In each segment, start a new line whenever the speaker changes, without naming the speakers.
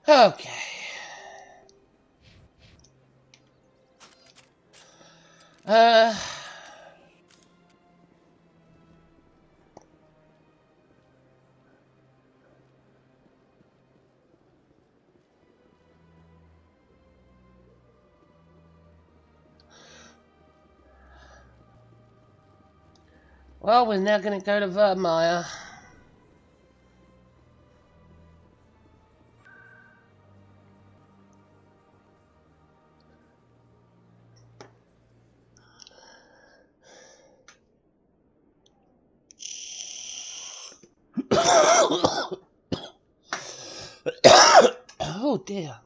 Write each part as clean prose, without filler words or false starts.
Okay. Well, we're now going to go to Vermeer. Oh dear.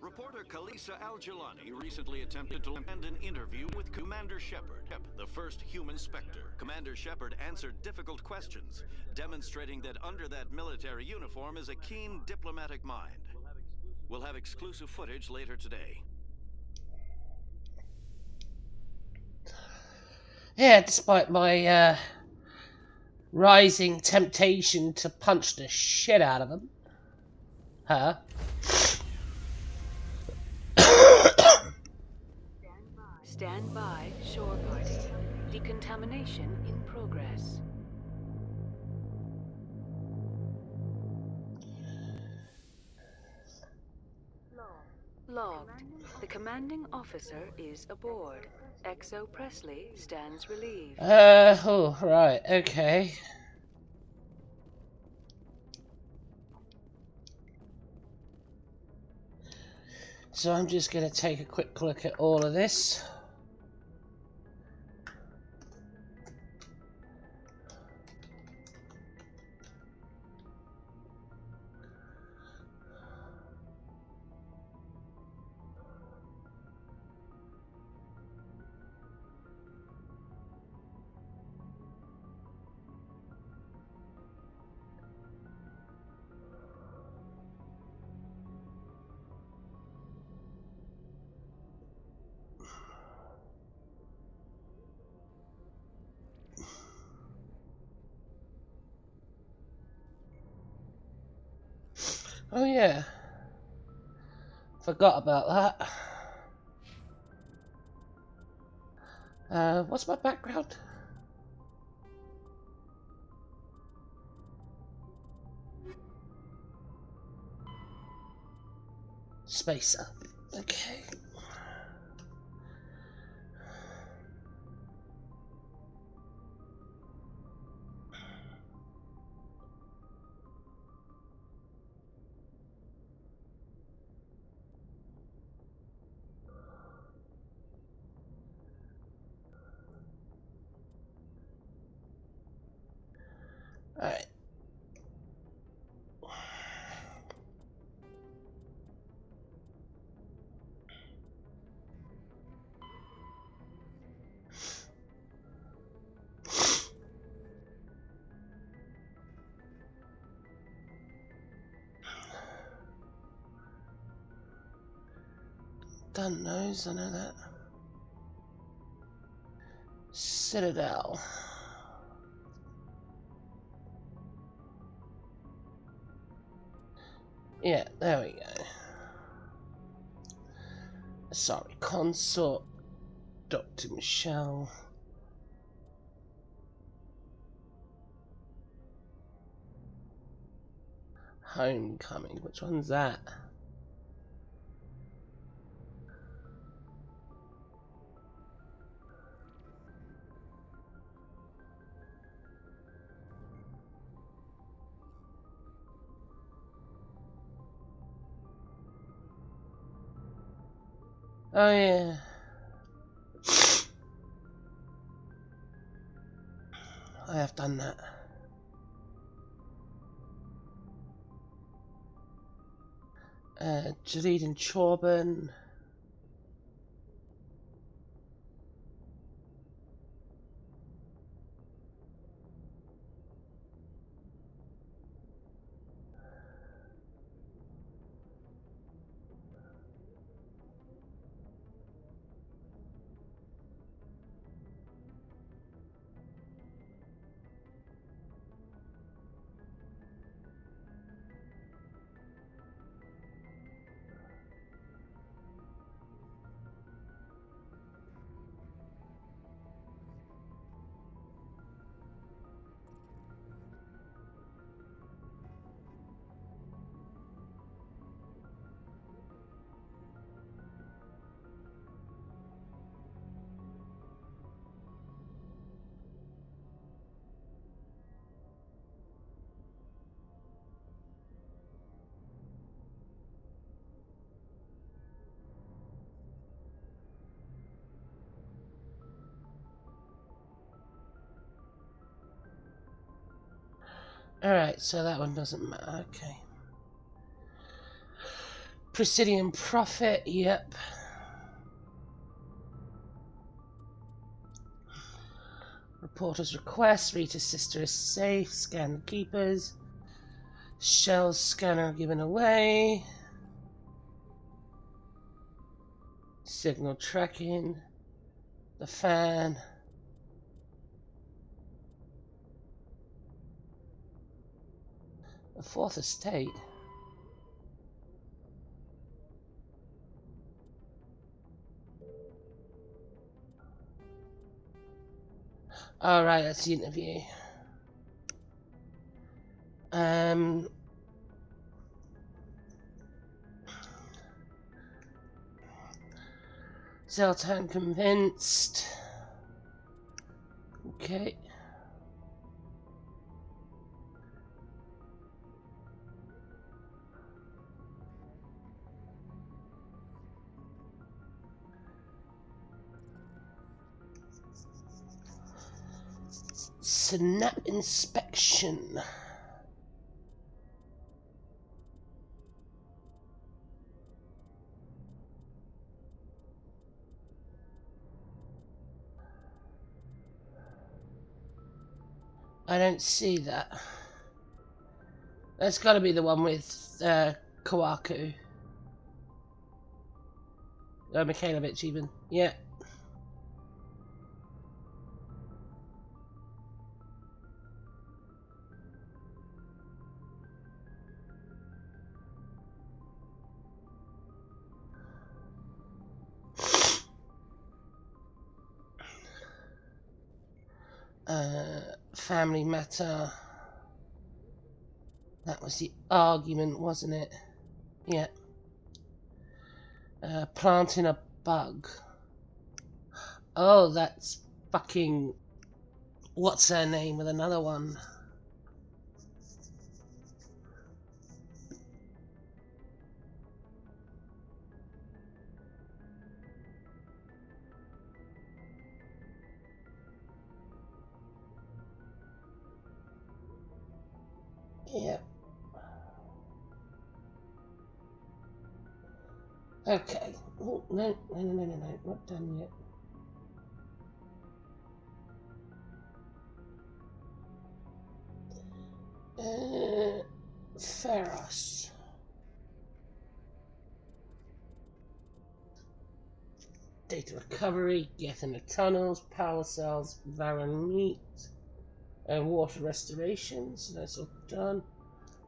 Reporter Kalisa Al-Jalani recently attempted to land an interview with Commander Shepard, the first human Spectre. Commander Shepard answered difficult questions, demonstrating that under that military uniform is a keen diplomatic mind. We'll have exclusive footage later today.
Yeah, despite my rising temptation to punch the shit out of him. Huh?
Stand by, shore party. Decontamination in progress. Logged. The commanding officer is aboard. XO Presley stands relieved.
Oh, right, okay. So I'm just going to take a quick look at all of this. Oh yeah. Forgot about that. What's my background? Spacer. Okay. Alright. Done those, I know that. Citadel. Yeah, there we go. Sorry, Consort Dr. Michelle. Homecoming, which one's that? Oh yeah. I have done that. Jadid and Chorban. Alright, so that one doesn't matter. Okay. Presidium Prophet, yep. Reporter's request, Rita's sister is safe, scan the keepers. Shell's scanner given away. Signal tracking. The fan. The fourth estate. Alright, that's the interview. Zoltan convinced. Okay. Snap inspection. I don't see that. That's got to be the one with Kawaku. Mikhailovich even. Yeah. Family matter. That was the argument, wasn't it? Yeah. Planting a bug. Oh, that's fucking... What's her name with another one? Yeah. Okay. Oh, no, not done yet. Ferros. Data recovery, get in the tunnels, power cells, Varan meat, water restoration, so that's all done.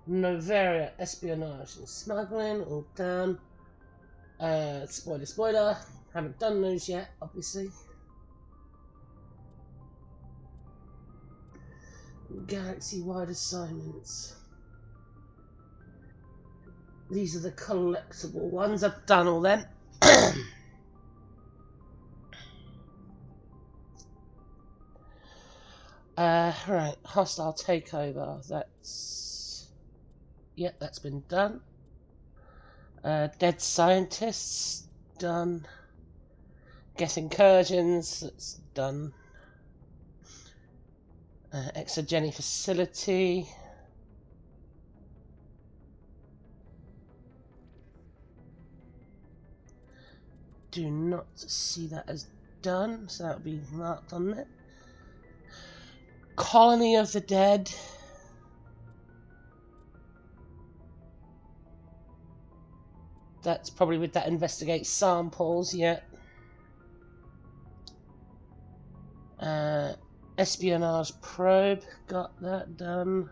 Novaria, espionage and smuggling, all done. Spoiler, haven't done those yet, obviously. Galaxy-wide assignments. These are the collectible ones, I've done all them. Right, hostile takeover, that's... Yep, that's been done. Dead scientists, done. Get incursions, that's done. Exogeny facility. Do not see that as done, so that would be marked on it. Colony of the Dead. That's probably with that investigate samples, yeah. Espionage probe, got that done.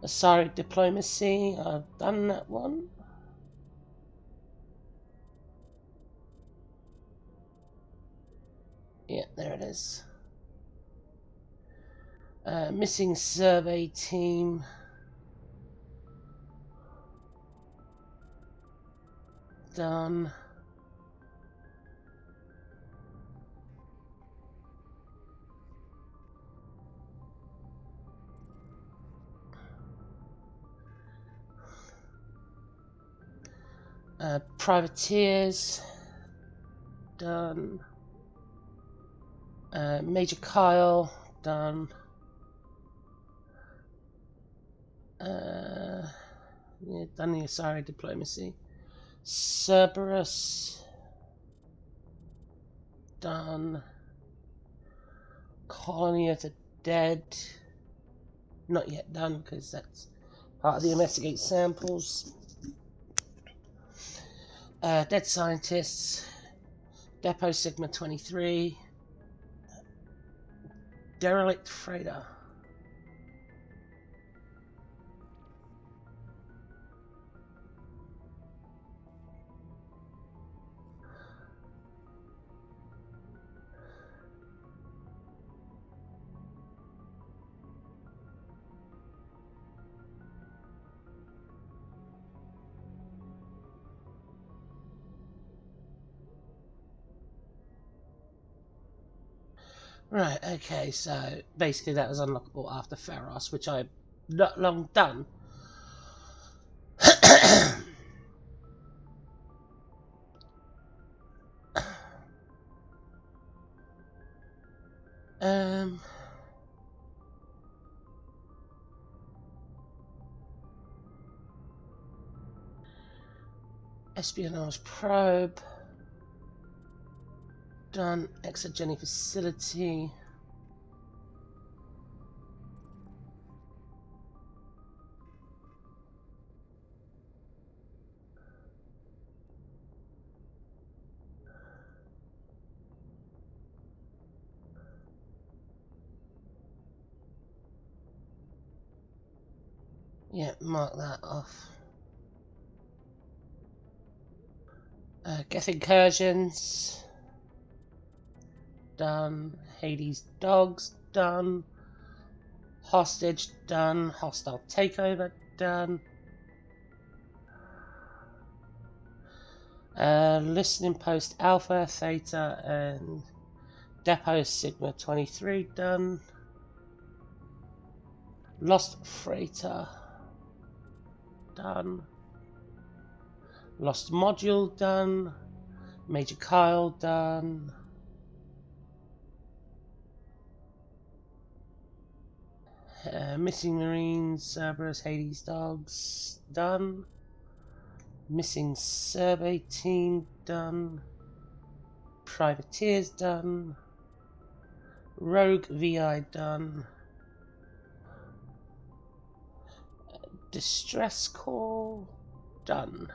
Asari diplomacy, I've done that one. Yeah, there it is. Missing survey team. Done. Privateers. Done. Major Kyle. Done. Yeah, done the Asari diplomacy. Cerberus. Done. Colony of the Dead. Not yet done because that's part of the investigate samples. Dead Scientists. Depot Sigma 23. Derelict Freighter. Right, okay, so basically that was unlockable after Pharos, which I've not long done. Espionage probe. Done. Exogeny facility. Yeah, mark that off. Geth incursions. Done. Hades dogs. Done. Hostage. Done. Hostile takeover. Done. Listening post Alpha, Theta, and Depot Sigma 23 done. Lost Freighter done. Lost Module done. Major Kyle done. Missing Marines, Cerberus, Hades Dogs done. Missing Survey Team done. Privateers done. Rogue VI done. Distress Call done.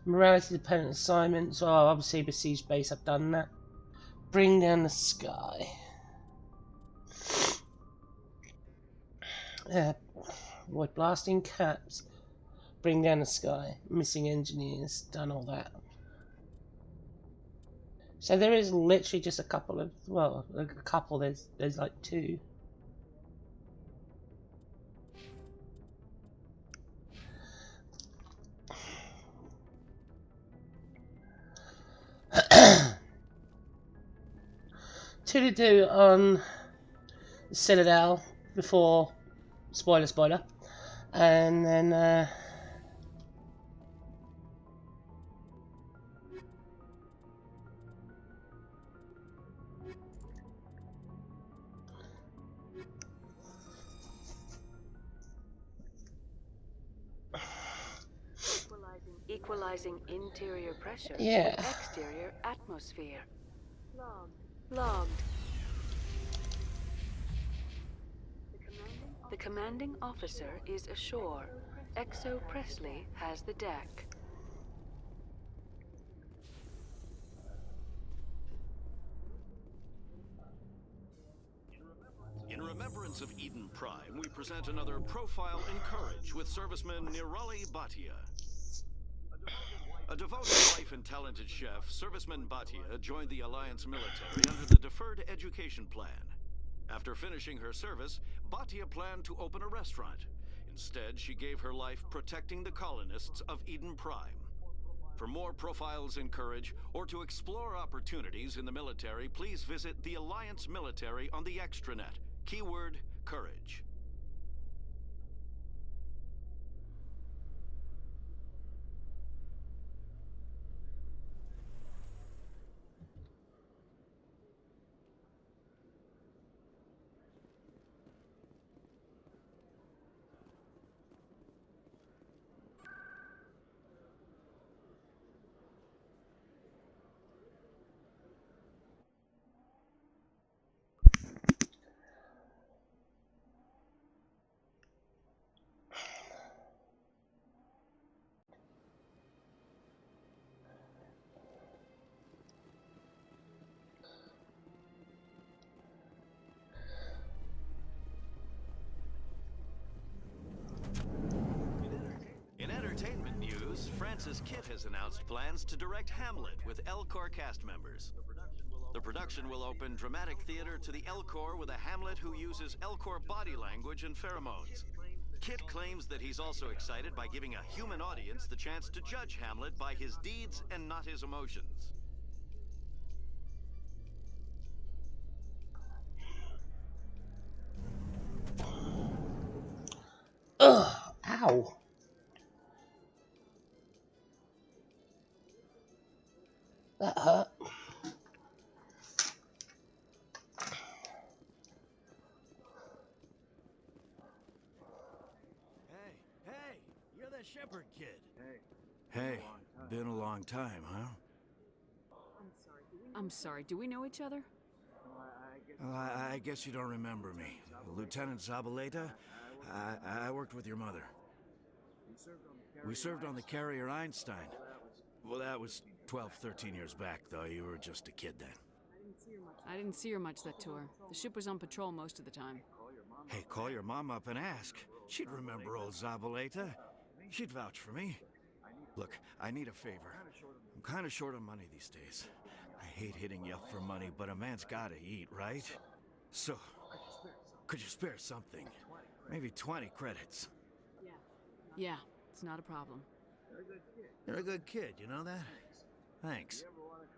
Morality dependent assignments. Well, obviously besiege base, I've done that. Bring down the sky. Void blasting caps. Bring down the sky. Missing engineers. Done all that. So there is literally just a couple of, well, a couple. There's like two. Two to do on Citadel before spoiler, and then
Equalizing interior pressure
yeah.
with exterior atmosphere. Logged. The commanding officer is ashore. XO Presley has the deck.
In remembrance of Eden Prime, we present another profile in courage with serviceman Nirali Bhatia. A devoted wife and talented chef, serviceman Bhatia joined the Alliance military under the Deferred Education Plan. After finishing her service, Bhatia planned to open a restaurant. Instead, she gave her life protecting the colonists of Eden Prime. For more profiles in courage, or to explore opportunities in the military, please visit the Alliance military on the extranet. Keyword, courage. Fox's Kit has announced plans to direct Hamlet with L-Corps cast members. The production will open dramatic theater to the L-Corps with a Hamlet who uses L-Corps body language and pheromones. Kit claims that he's also excited by giving a human audience the chance to judge Hamlet by his deeds and not his emotions.
Ugh, ow. That hurt.
Hey, you're that Shepherd kid. Hey, been a long time, huh?
I'm sorry, do we know each other?
Well, I guess you don't remember me. Lieutenant Zabaleta? I worked with your mother. We served on the carrier Einstein. Well, that was 12, 13 years back, though. You were just a kid then.
I didn't see her much that tour. The ship was on patrol most of the time.
Hey, call your mom up and ask. She'd remember old Zabaleta. She'd vouch for me. Look, I need a favor. I'm kind of short on money these days. I hate hitting you up for money, but a man's gotta eat, right? So, could you spare something? Maybe 20 credits.
Yeah, it's not a problem.
You're a good kid, you know that? Thanks.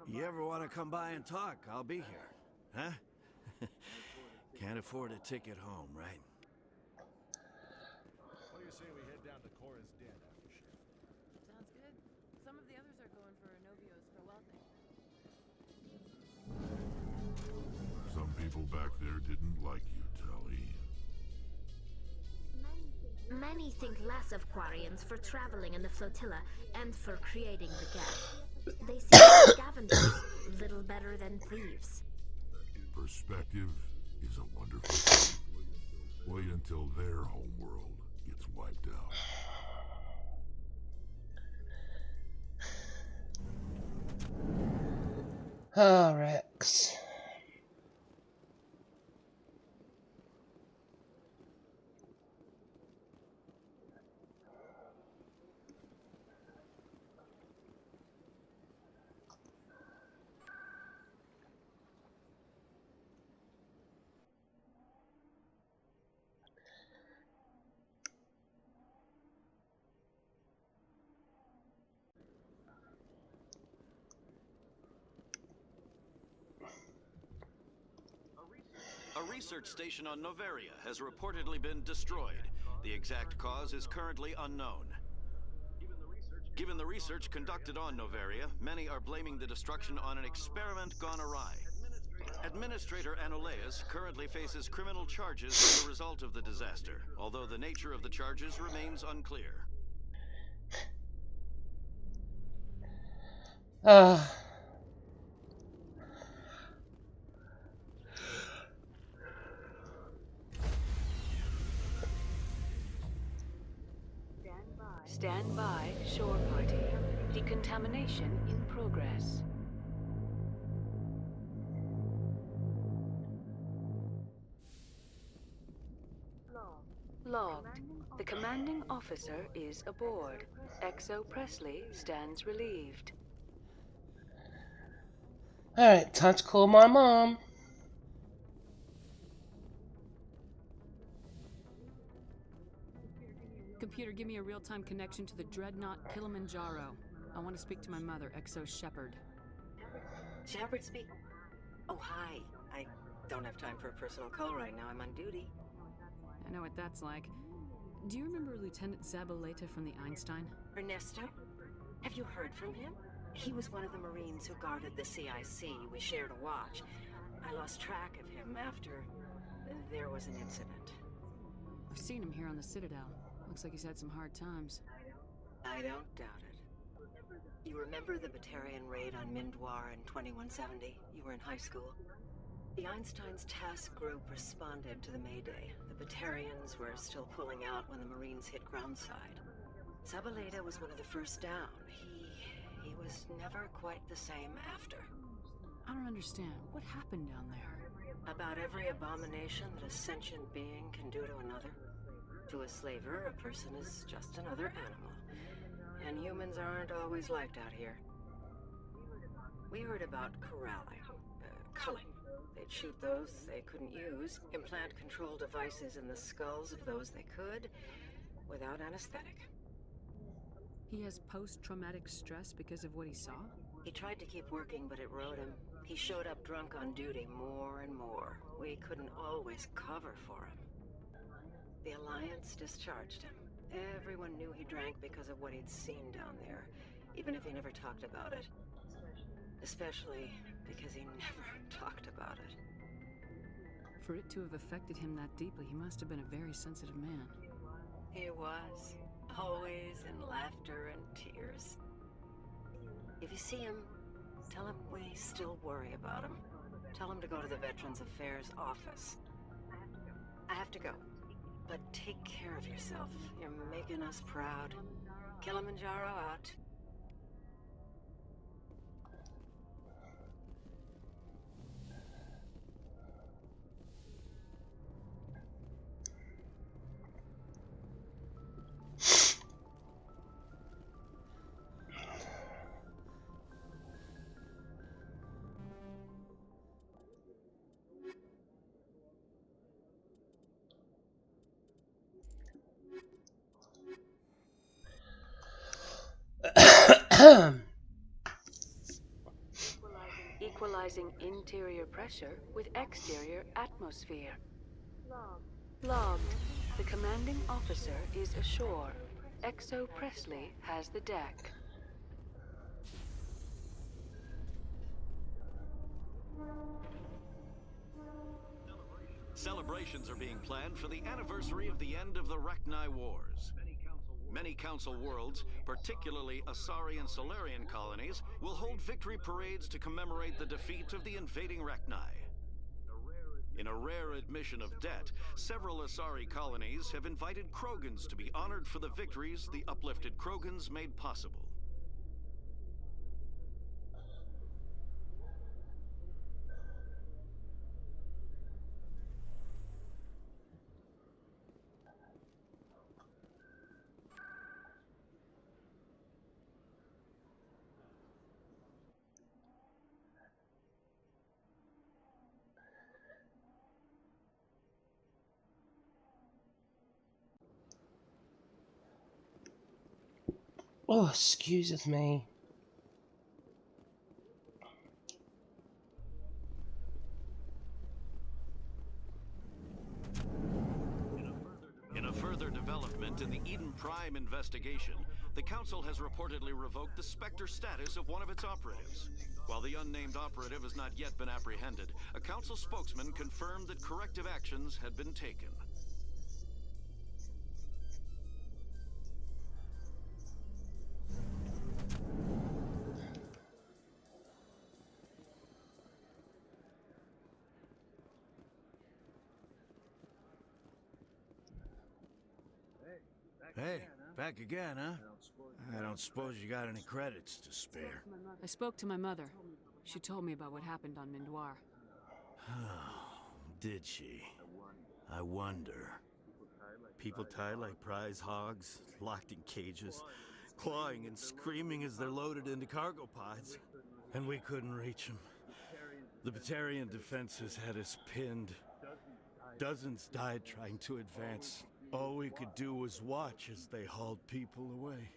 You ever want to come by and talk, I'll be here. Huh? Can't afford a ticket home, right?
What do you say we head down to Cora's Den after shift?
Sounds good. Some of the others are going for Novio's farewell thing.
Some people back there didn't like you, Tully.
Many think less of Quarians for traveling in the flotilla and for creating the gap. They see scavengers, little better than thieves.
Perspective is a wonderful thing. Wait until their homeworld gets wiped out.
Ah, Rex.
A research station on Noveria has reportedly been destroyed. The exact cause is currently unknown. Given the research conducted on Noveria, many are blaming the destruction on an experiment gone awry. Administrator Anoleus currently faces criminal charges as a result of the disaster, although the nature of the charges remains unclear.
Stand by, shore party. Decontamination in progress. Logged. The commanding officer is aboard. XO Presley stands relieved.
Alright, time to call my mom.
Computer, give me a real-time connection to the Dreadnought Kilimanjaro. I want to speak to my mother, XO Shepherd.
Shepard speak. Oh, hi. I don't have time for a personal call right now. I'm on duty.
I know what that's like. Do you remember Lieutenant Zabaleta from the Einstein?
Ernesto? Have you heard from him? He was one of the Marines who guarded the CIC. We shared a watch. I lost track of him after there was an incident.
I've seen him here on the Citadel. Looks like he's had some hard times.
I don't doubt it. You remember the Batarian raid on Mindwar in 2170? You were in high school. The Einstein's task group responded to the Mayday. The Batarians were still pulling out when the Marines hit groundside. Zabaleta was one of the first down. He was never quite the same after.
I don't understand. What happened down there?
About every abomination that a sentient being can do to another. To a slaver, a person is just another animal. and humans aren't always liked out here. We heard about corralling, culling. They'd shoot those they couldn't use, implant control devices in the skulls of those they could, without anesthetic.
He has post-traumatic stress because of what he saw?
He tried to keep working, but it rode him. He showed up drunk on duty more and more. We couldn't always cover for him. The Alliance discharged him. Everyone knew he drank because of what he'd seen down there, even if he never talked about it. Especially because he never talked about it.
For it to have affected him that deeply, he must have been a very sensitive man.
He was. Always in laughter and tears. If you see him, tell him we still worry about him. Tell him to go to the Veterans Affairs office. I have to go. But take care of yourself. You're making us proud. Kilimanjaro out.
Equalizing interior pressure with exterior atmosphere. Logged. The commanding officer is ashore. XO Presley has the deck.
Celebrations are being planned for the anniversary of the end of the Rachni Wars. Many Council worlds, particularly Asari and Solarian colonies, will hold victory parades to commemorate the defeat of the invading Rachni. In a rare admission of debt, several Asari colonies have invited Krogans to be honored for the victories the uplifted Krogans made possible.
Oh, excuse me.
In a further development in the Eden Prime investigation, the Council has reportedly revoked the Spectre status of one of its operatives. While the unnamed operative has not yet been apprehended, a Council spokesman confirmed that corrective actions had been taken.
Hey, back again, huh? I don't suppose you got any credits to spare.
I spoke to my mother. She told me about what happened on Mindoir.
Did she? I wonder. People tied like prize hogs, locked in cages, clawing and screaming as they're loaded into cargo pods. And we couldn't reach them. The Batarian defenses had us pinned. Dozens died trying to advance. All we could do was watch as they hauled people away.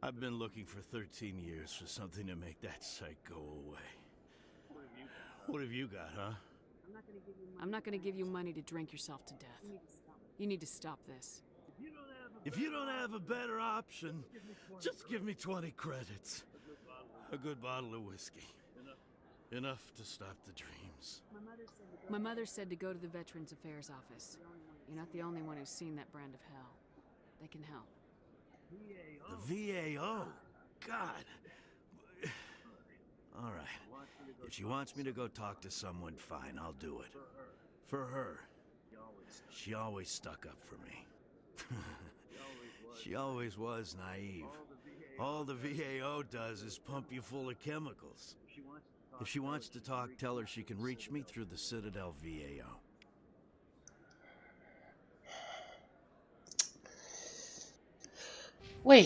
I've been looking for 13 years for something to make that sight go away. What have you got, huh?
I'm not gonna give you money to drink yourself to death. You need to stop this.
If you don't have a better option, just give me 20 credits. A good bottle of whiskey. Enough to stop the dreams.
My mother said to go to the Veterans Affairs office. You're not the only one who's seen that brand of hell. They can help.
The VAO? God. All right. If she wants me to go talk to someone, fine, I'll do it. For her. She always stuck up for me. She always was naive. All the VAO does is pump you full of chemicals. If she wants to talk, tell her she can reach me through the Citadel VAO.
Well,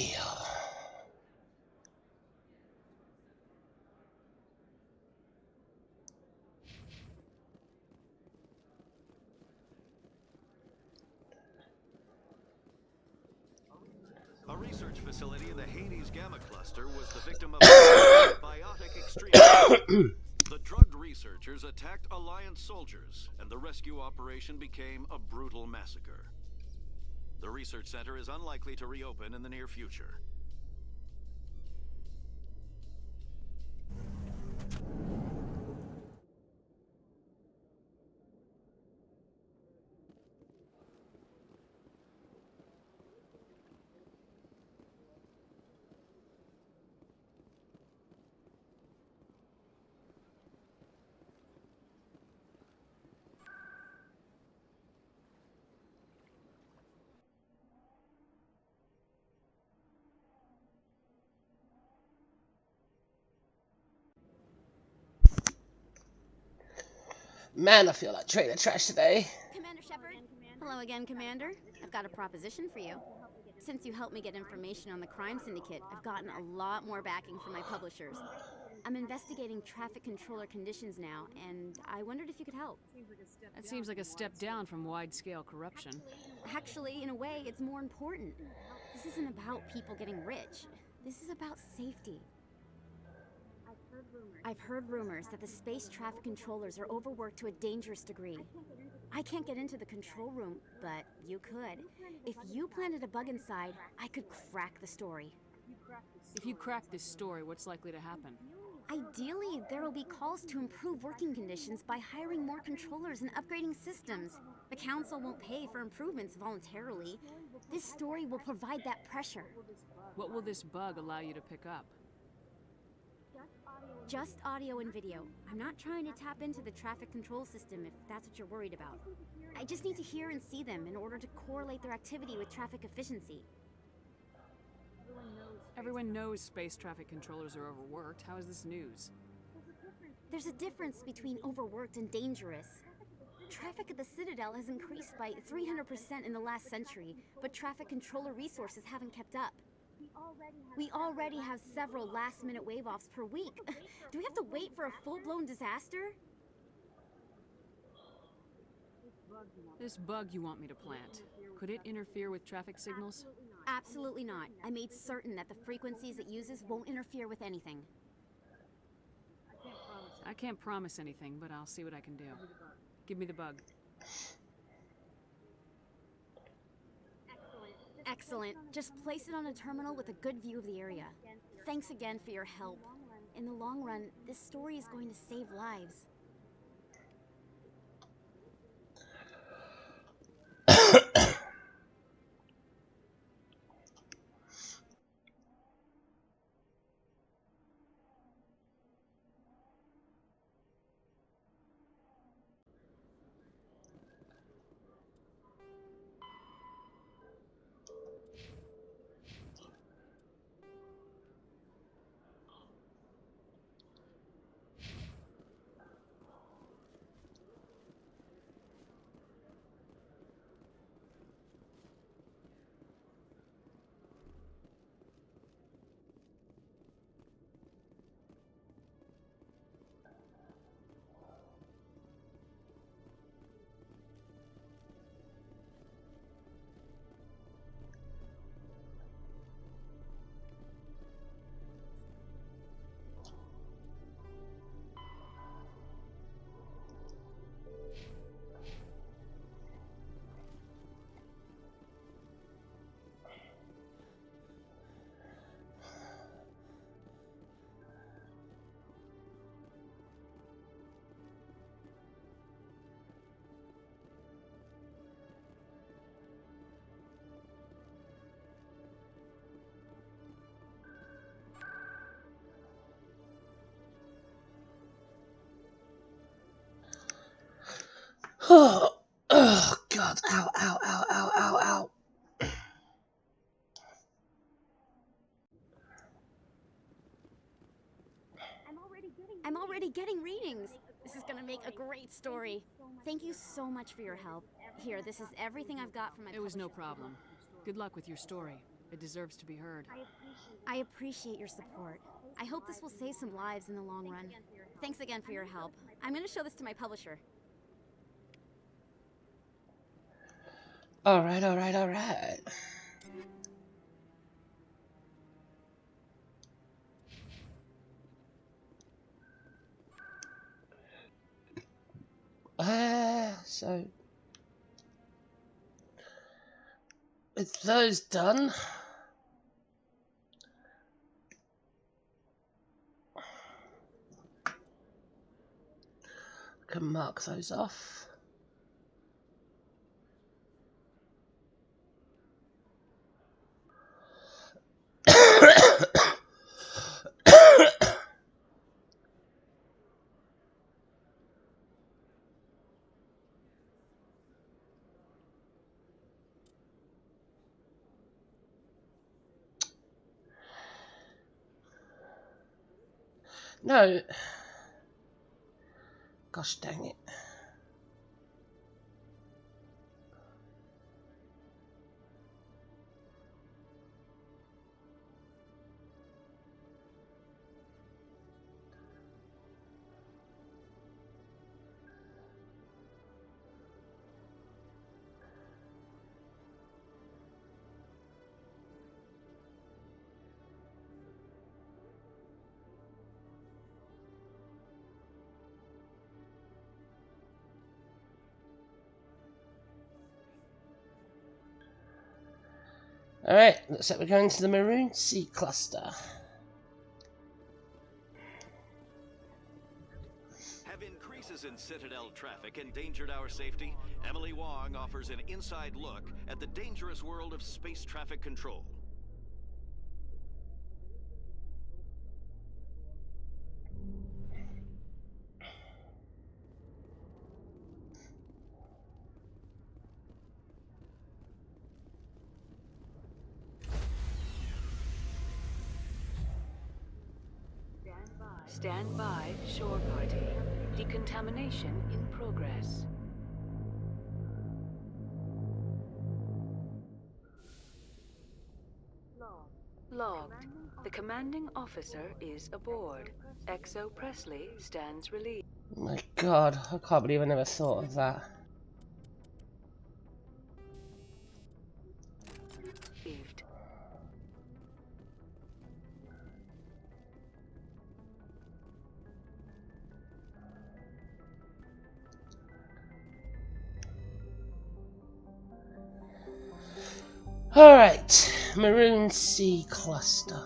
A research facility in the Hades Gamma Cluster was the victim of a biotic extremism. The drugged researchers attacked Alliance soldiers, and the rescue operation became a brutal massacre. The research center is unlikely to reopen in the near future.
Man, I feel like trailer trash today.
Commander Shepard? Hello again, Commander. I've got a proposition for you. Since you helped me get information on the crime syndicate, I've gotten a lot more backing from my publishers. I'm investigating traffic controller conditions now, and I wondered if you could help.
That seems like a step down from wide-scale corruption.
Actually, in a way, it's more important. This isn't about people getting rich. This is about safety. I've heard rumors that the space traffic controllers are overworked to a dangerous degree. I can't get into the control room, but you could. If you planted a bug inside, I could crack the story.
If you crack this story, what's likely to happen?
Ideally, there will be calls to improve working conditions by hiring more controllers and upgrading systems. The council won't pay for improvements voluntarily. This story will provide that pressure.
What will this bug allow you to pick up?
Just audio and video. I'm not trying to tap into the traffic control system if that's what you're worried about. I just need to hear and see them in order to correlate their activity with traffic efficiency.
Everyone knows space traffic controllers are overworked. How is this news?
There's a difference between overworked and dangerous. Traffic at the Citadel has increased by 300% in the last century, but traffic controller resources haven't kept up. We already have several last-minute wave-offs per week. Do we have to wait for a full-blown disaster?
This bug you want me to plant, could it interfere with traffic signals?
Absolutely not. I made certain that the frequencies it uses won't interfere with anything.
I can't promise anything, but I'll see what I can do. Give me the bug.
Excellent. Just place it on a terminal with a good view of the area. Thanks again for your help. In the long run, this story is going to save lives.
Oh, oh God! Ow! Ow! Ow! Ow! Ow! Ow!
I'm already getting readings. This is gonna make a great story. Thank you so much for your help. Here, this is everything I've got from my
It was no
publisher.
problem. Good luck with your story. It deserves to be heard.
I appreciate your support. I hope this will save some lives in the long run. Thanks again for your help. I'm gonna show this to my publisher.
All right. All right. All right. So, with those done, I can mark those off. No. Gosh dang it. Alright, looks like we're going to the Maroon Sea Cluster.
Have increases in Citadel traffic endangered our safety? Emily Wong offers an inside look at the dangerous world of space traffic control.
Stand by, shore party. Decontamination in progress. Logged. The commanding officer is aboard. XO Presley stands relieved.
Oh my god, I can't believe I never thought of that. Alright, Maroon Sea Cluster.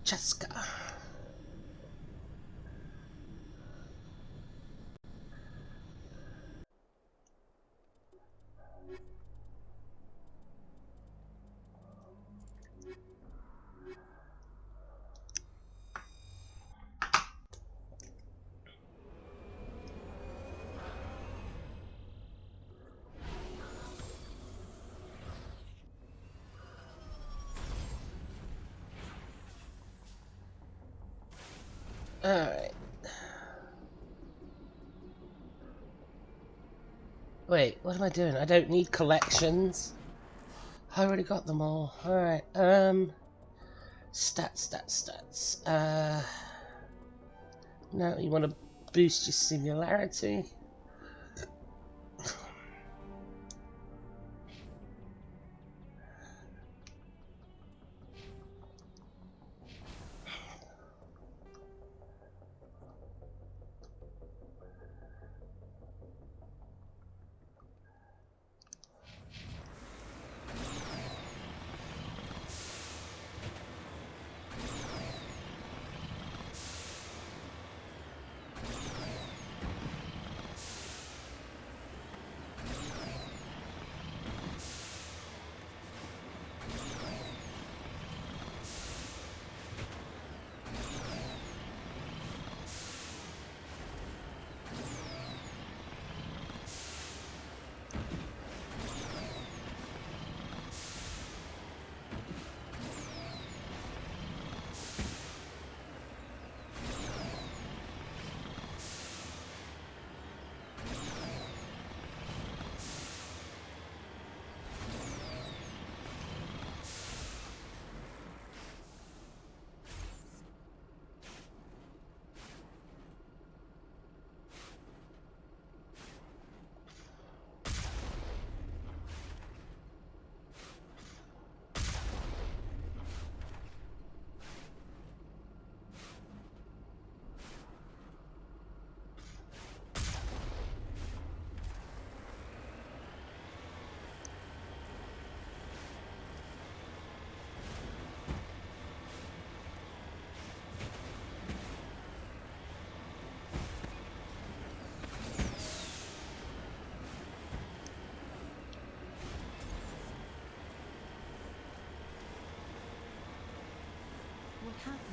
Jessica. Alright. Wait, what am I doing? I don't need collections. I already got them all. Alright, stats. No, you want to boost your singularity.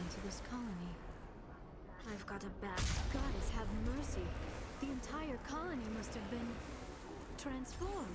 to this colony.
I've got a bad...
Goddess have mercy. The entire colony must have been transformed.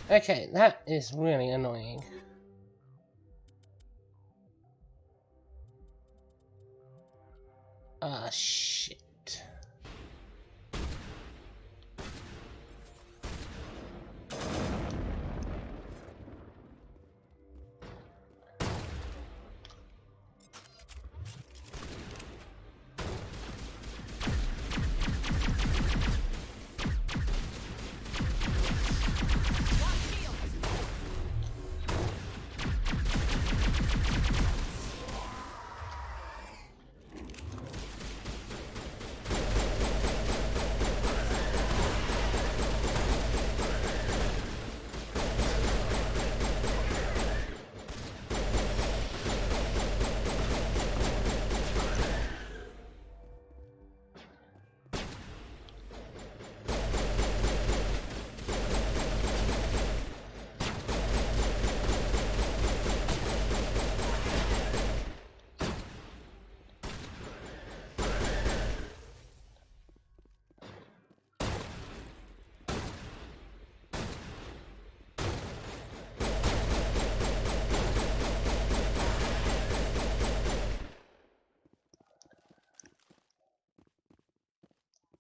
Okay, that is really annoying. Ah, shit.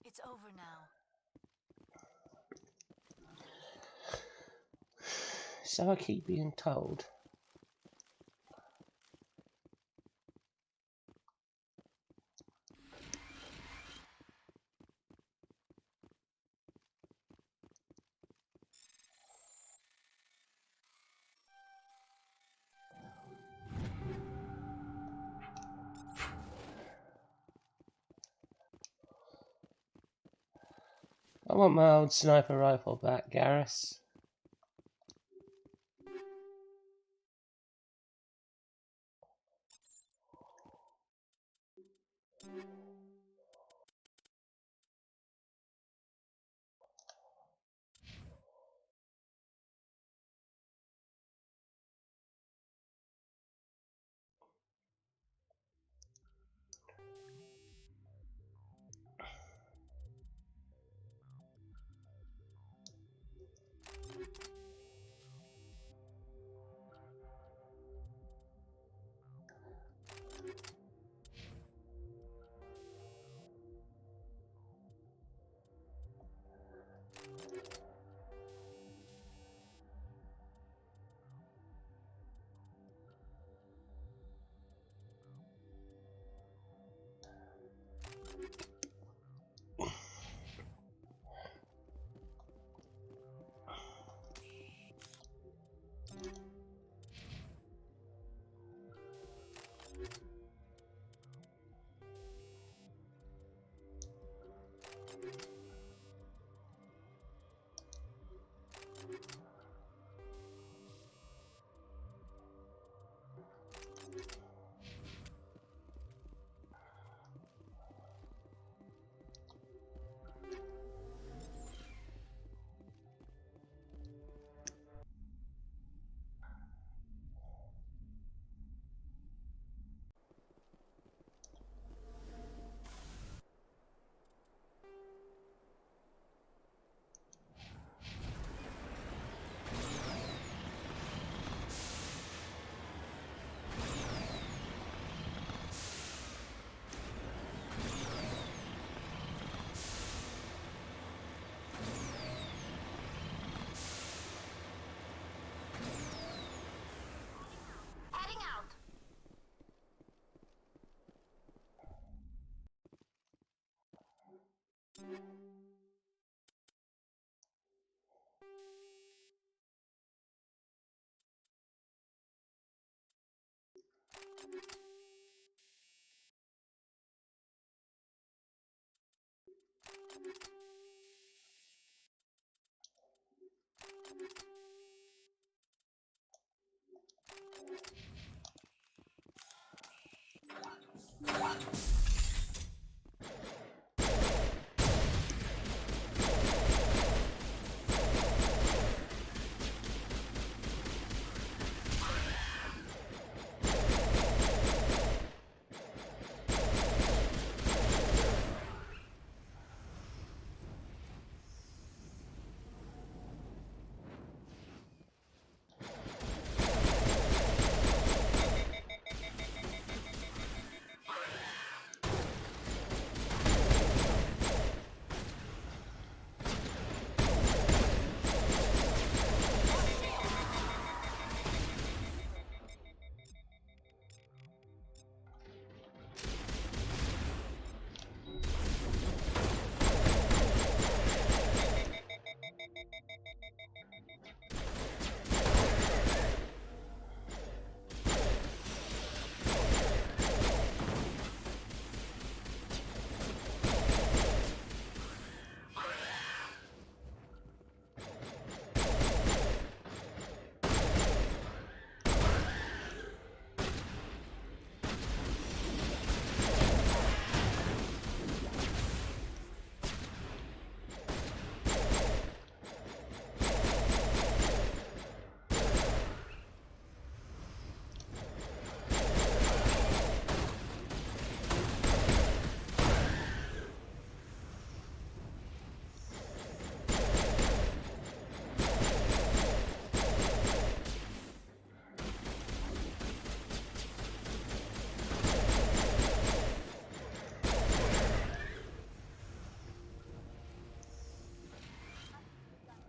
It's over now.
So I keep being told. I want my old sniper rifle back, Garrus.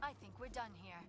I think we're done here.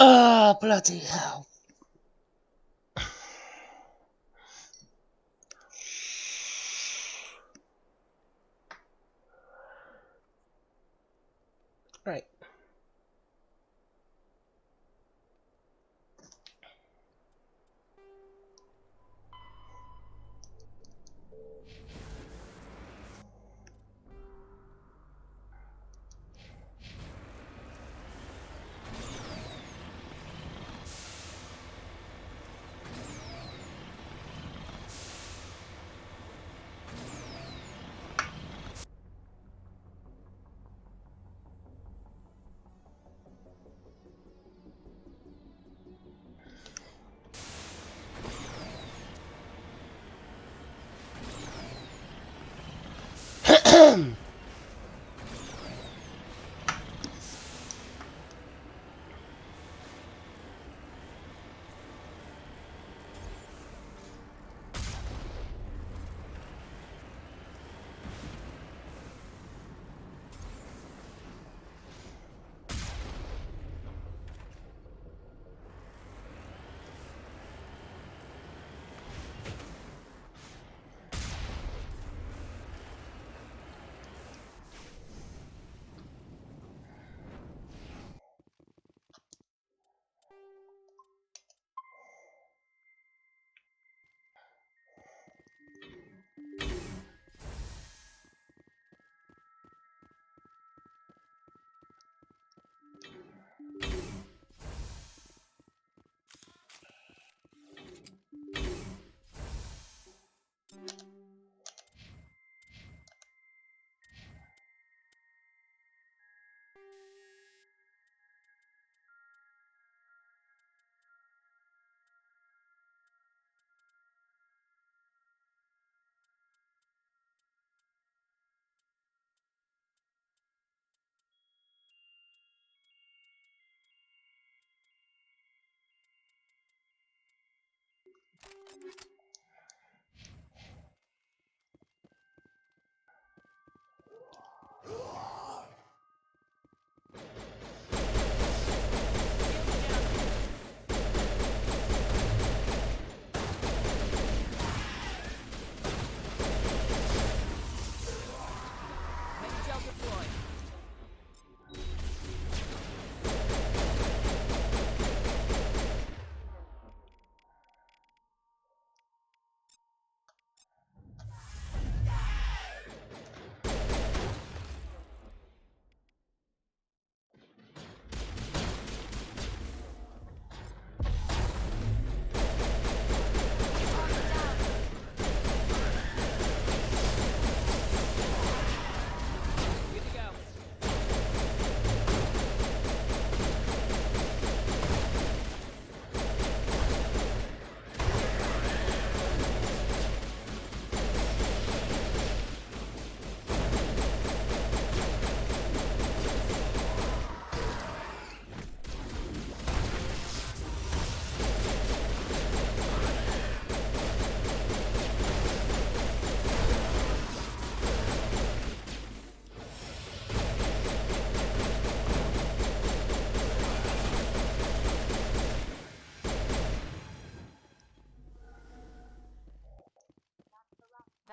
Oh, bloody hell. Right.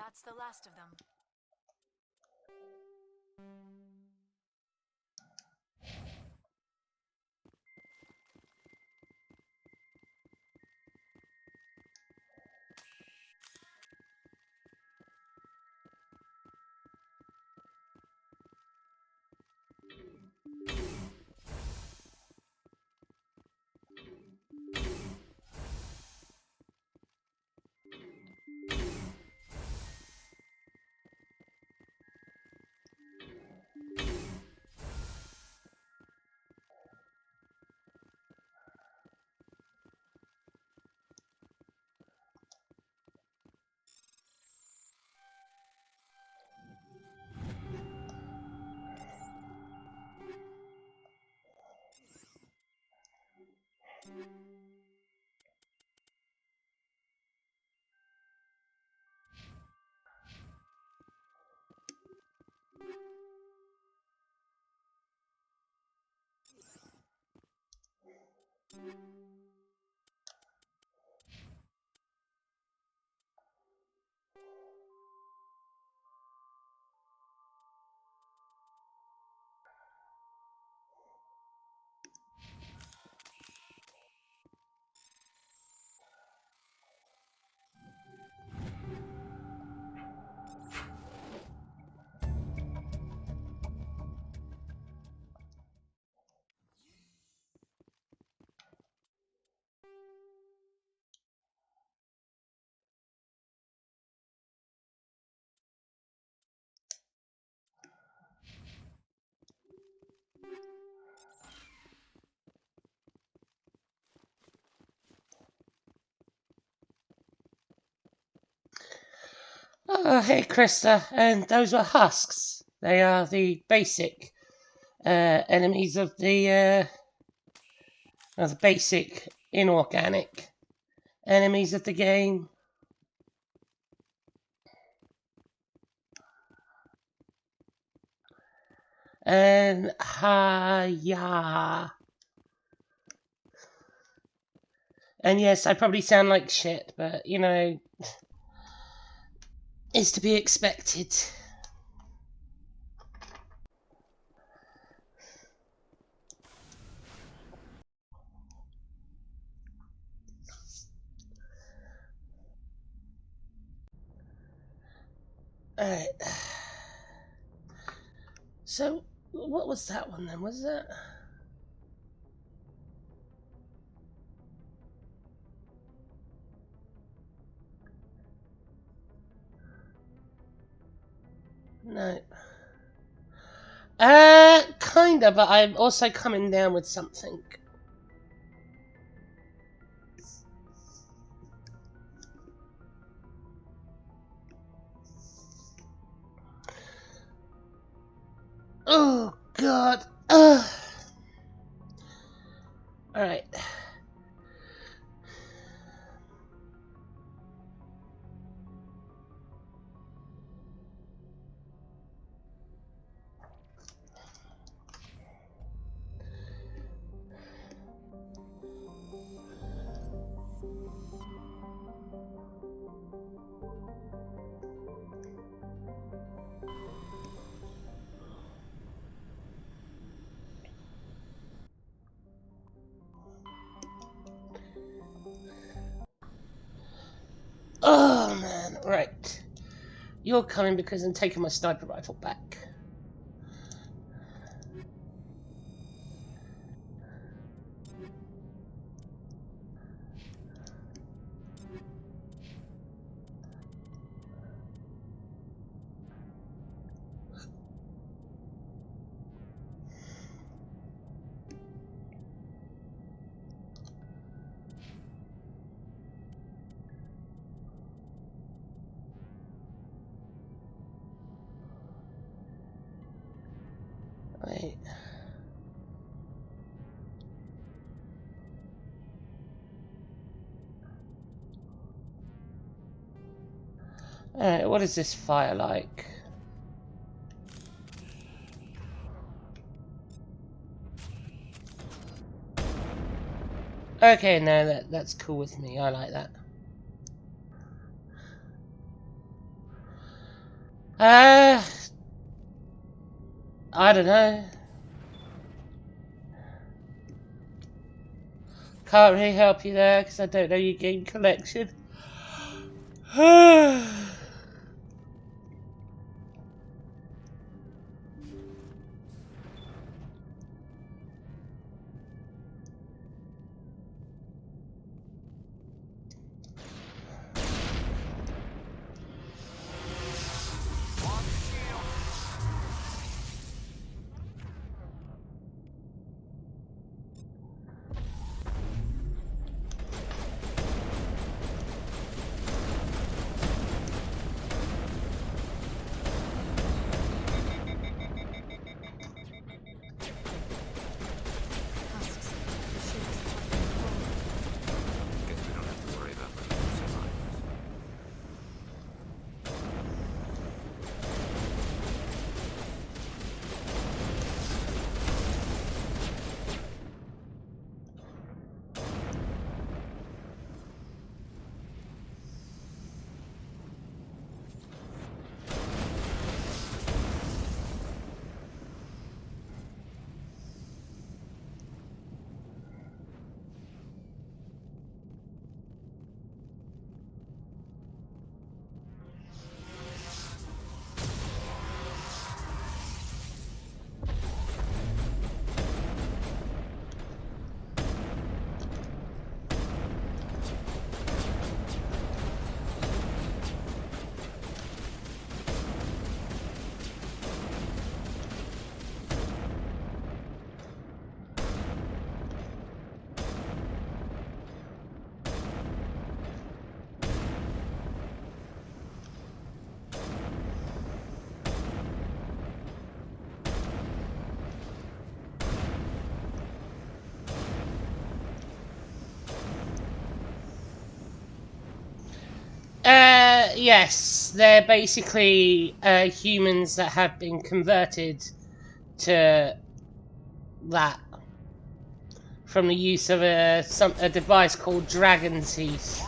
That's the last of them.
Oh, hey, Krista. And those were husks. They are the basic enemies of the basic inorganic enemies of the game. And yeah. And yes, I probably sound like shit, but you know, it's to be expected. Alright. So, what was that one then? Was that? No. Kinda, but I'm also coming down with something. Oh, God. Alright. Oh, man. Right. You're coming because I'm taking my sniper rifle back. Wait. Alright, what is this fire like? Okay, no, that's cool with me. I like that. I don't know. Can't really help you there because I don't know your game collection. Yes, they're basically humans that have been converted to that from the use of a device called Dragon Teeth.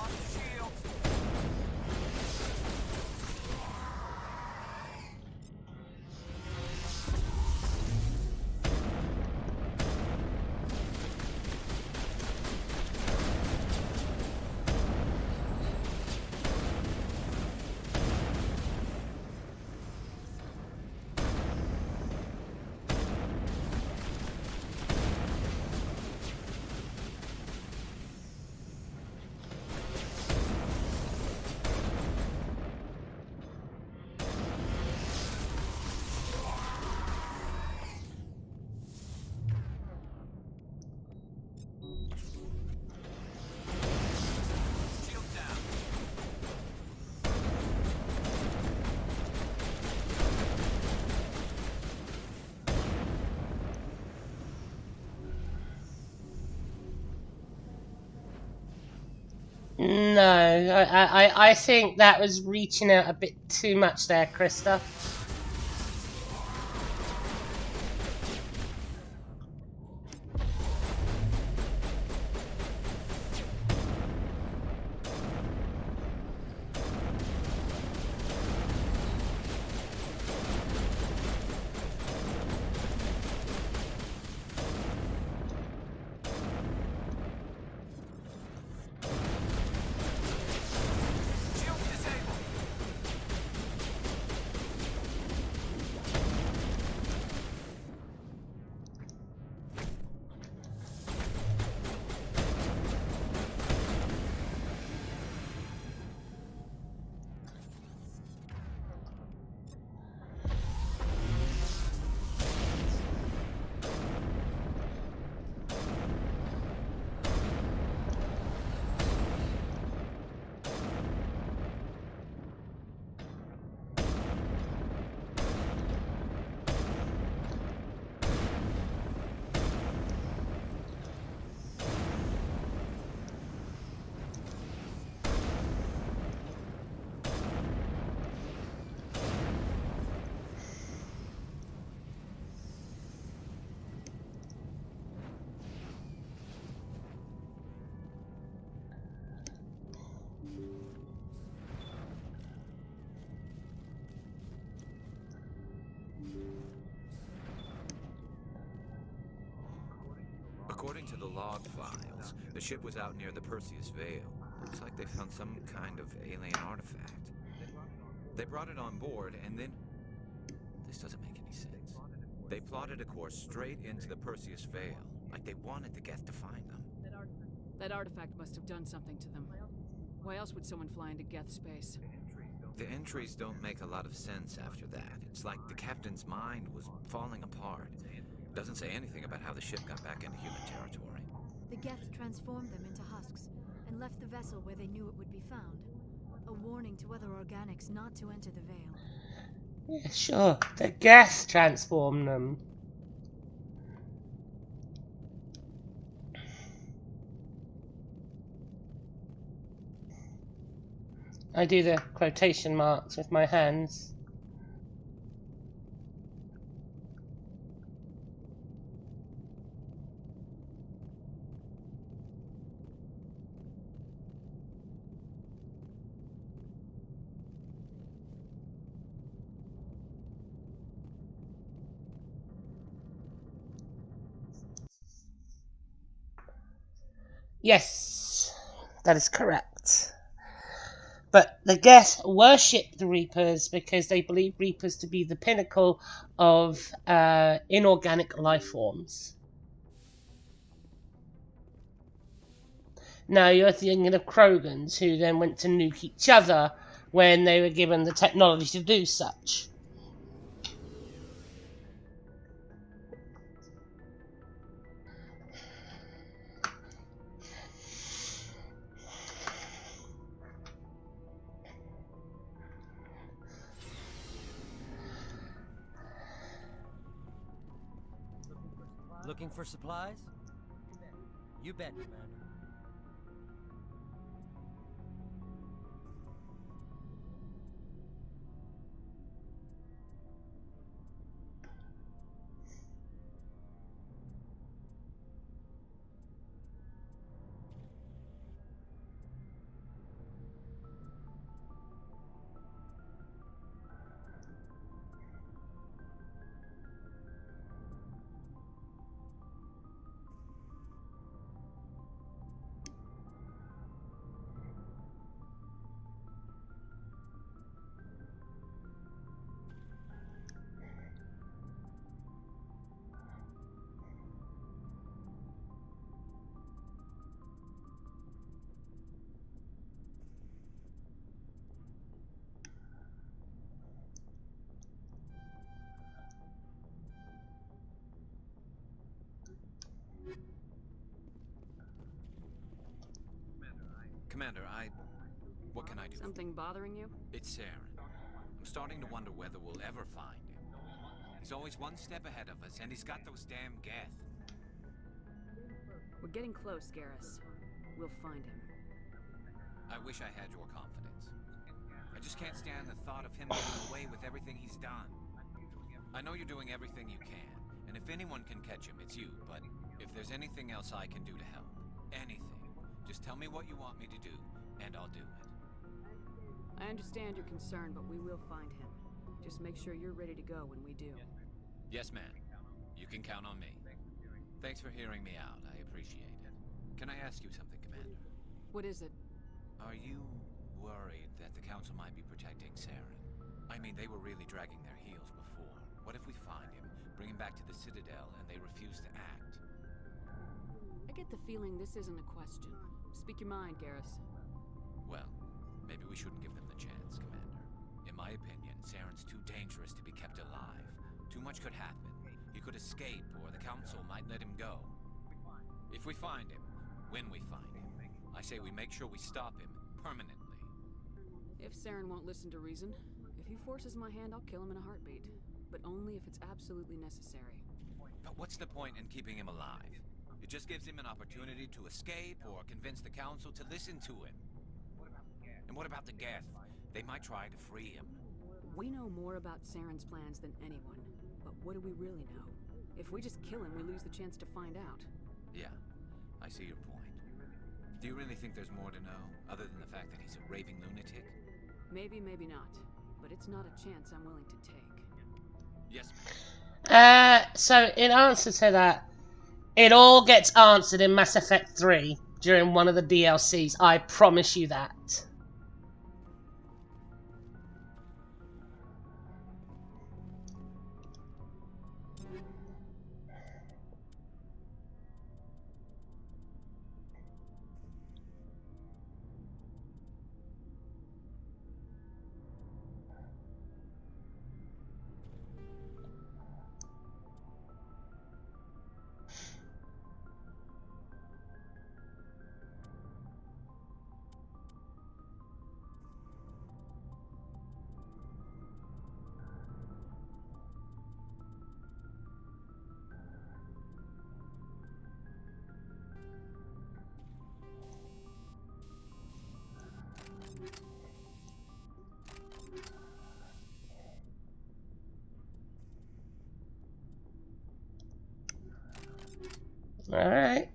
No, I think that was reaching out a bit too much there, Krista.
According to the log files, the ship was out near the Perseus Veil. Looks like they found some kind of alien artifact. They brought it on board, and then... This doesn't make any sense. They plotted a course straight into the Perseus Veil, like they wanted the Geth to find them.
That artifact must have done something to them. Why else would someone fly into Geth space?
The entries don't make a lot of sense after that. It's like the captain's mind was falling apart. Doesn't say anything about how the ship got back into human territory.
The Geth transformed them into husks and left the vessel where they knew it would be found. A warning to other organics not to enter the Veil.
Yeah, sure. The gas transformed them. I do the quotation marks with my hands. Yes, that is correct. But the Geth worship the Reapers because they believe Reapers to be the pinnacle of inorganic life forms. Now you're thinking of Krogans, who then went to nuke each other when they were given the technology to do such.
Looking for supplies? You bet, Commander.
Commander, what can I do?
Something bothering you?
It's Saren. I'm starting to wonder whether we'll ever find him. He's always one step ahead of us, and he's got those damn Geth.
We're getting close, Garrus. We'll find him.
I wish I had your confidence. I just can't stand the thought of him getting away with everything he's done. I know you're doing everything you can, and if anyone can catch him, it's you, but if there's anything else I can do to help, anything, just tell me what you want me to do, and I'll do it.
I understand your concern, but we will find him. Just make sure you're ready to go when we do.
Yes, ma'am. You can count on me. Thanks for hearing me out. I appreciate it. Can I ask you something, Commander?
What is it?
Are you worried that the Council might be protecting Saren? I mean, they were really dragging their heels before. What if we find him, bring him back to the Citadel, and they refuse to act?
I get the feeling this isn't a question. Speak your mind, Garrus.
Well, maybe we shouldn't give them the chance, Commander. In my opinion, Saren's too dangerous to be kept alive. Too much could happen. He could escape, or the Council might let him go. If we find him, when we find him, I say we make sure we stop him permanently.
If Saren won't listen to reason, if he forces my hand, I'll kill him in a heartbeat. But only if it's absolutely necessary.
But what's the point in keeping him alive? It just gives him an opportunity to escape or convince the Council to listen to him. And what about the Geth? They might try to free him.
We know more about Saren's plans than anyone. But what do we really know? If we just kill him, we lose the chance to find out.
Yeah, I see your point. Do you really think there's more to know, other than the fact that he's a raving lunatic?
Maybe, maybe not. But it's not a chance I'm willing to take.
Yes,
so in answer to that, it all gets answered in Mass Effect 3 during one of the DLCs. I promise you that. Alright.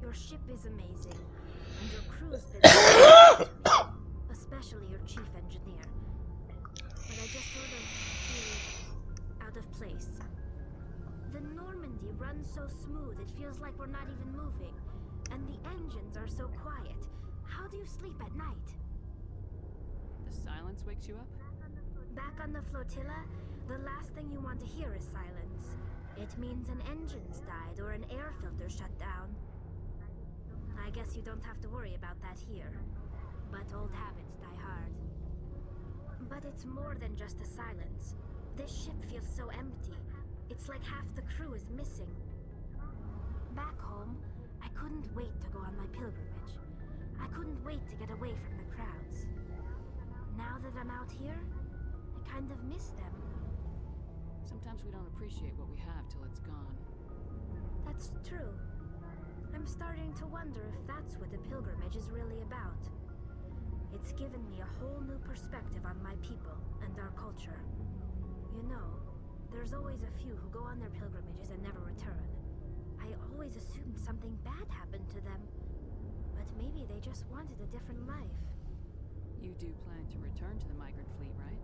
Your ship is amazing, and your crew's been amazing to me, especially your chief engineer. But I just sort of feel out of place. The Normandy runs so smooth it feels like we're not even moving, and the engines are so quiet. How do you sleep at night?
The silence wakes you up?
Back on the flotilla, the last thing you want to hear is silence. It means an engine's died or an air filter shut down. I guess you don't have to worry about that here. But old habits die hard. But it's more than just the silence. This ship feels so empty. It's like half the crew is missing. Back home, I couldn't wait to go on my pilgrimage. I couldn't wait to get away from the crowds. Now that I'm out here, I kind of miss them.
Sometimes we don't appreciate what we have till it's gone.
That's true. I'm starting to wonder if that's what the pilgrimage is really about. It's given me a whole new perspective on my people and our culture. You know, there's always a few who go on their pilgrimages and never return. I always assumed something bad happened to them. But maybe they just wanted a different life.
You do plan to return to the migrant fleet, right?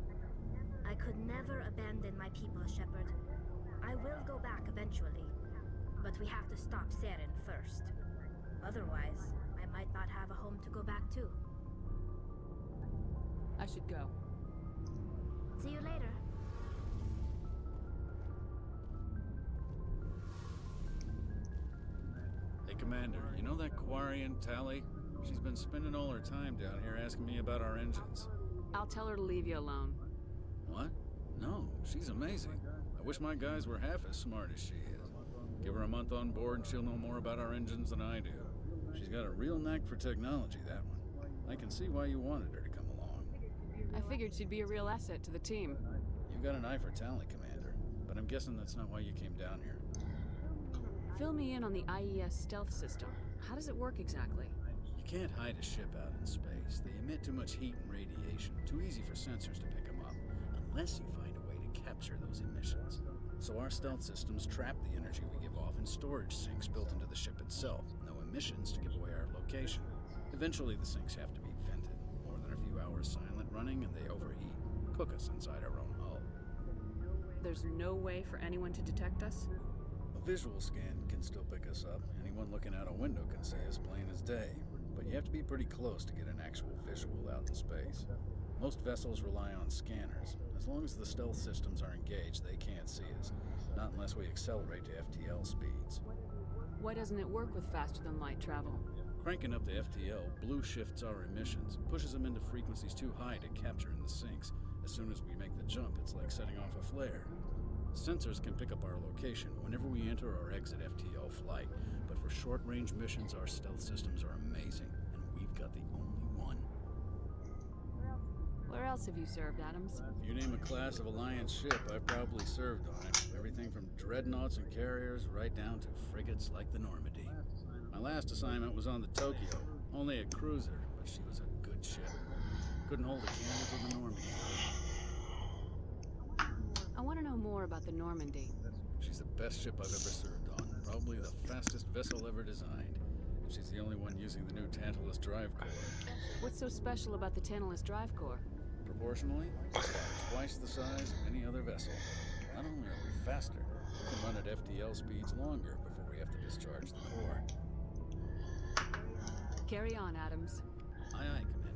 I could never abandon my people, Shepard. I will go back eventually. But we have to stop Saren first. Otherwise, I might not have a home to go back to.
I should go.
See you later.
Hey, Commander, you know that Quarian, Tally? She's been spending all her time down here asking me about our engines.
I'll tell her to leave you alone.
What? No, she's amazing. I wish my guys were half as smart as she is. Give her a month on board and she'll know more about our engines than I do. She's got a real knack for technology, that one. I can see why you wanted her to come along.
I figured she'd be a real asset to the team.
You've got an eye for Tally, Commander, but I'm guessing that's not why you came down here.
Fill me in on the IES stealth system. How does it work exactly?
You can't hide a ship out in space. They emit too much heat and radiation. Too easy for sensors to pick them up, unless you find a way to capture those emissions. So our stealth systems trap the energy we give off in storage sinks built into the ship itself. No emissions to give away our location. Eventually the sinks have to be vented. More than a few hours silent running and they overheat. Cook us inside our own hull.
There's no way for anyone to detect us?
A visual scan can still pick us up. Anyone looking out a window can see us plain as day. But you have to be pretty close to get an actual visual out in space. Most vessels rely on scanners. As long as the stealth systems are engaged, they can't see us. Not unless we accelerate to FTL speeds.
Why doesn't it work with faster-than-light travel?
Cranking up the FTL blue shifts our emissions, pushes them into frequencies too high to capture in the sinks. As soon as we make the jump, it's like setting off a flare. Sensors can pick up our location whenever we enter or exit FTL flight, but for short-range missions, our stealth systems are amazing, and we've got the only one.
Where else have you served, Adams?
If you name a class of Alliance ship, I've probably served on it. Everything from dreadnoughts and carriers right down to frigates like the Normandy. My last assignment was on the Tokyo, only a cruiser, but she was a good ship. Couldn't hold a candle to the Normandy.
I want to know more about the Normandy.
She's the best ship I've ever served on. Probably the fastest vessel ever designed. And she's the only one using the new Tantalus drive core.
What's so special about the Tantalus drive core?
Proportionally, it's about twice the size of any other vessel. Not only are we faster, we can run at FTL speeds longer before we have to discharge the core.
Carry on, Adams.
Aye, aye, Commander.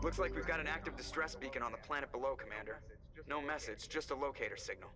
Looks like we've got an active distress beacon on the planet below, Commander. No message, just a locator signal.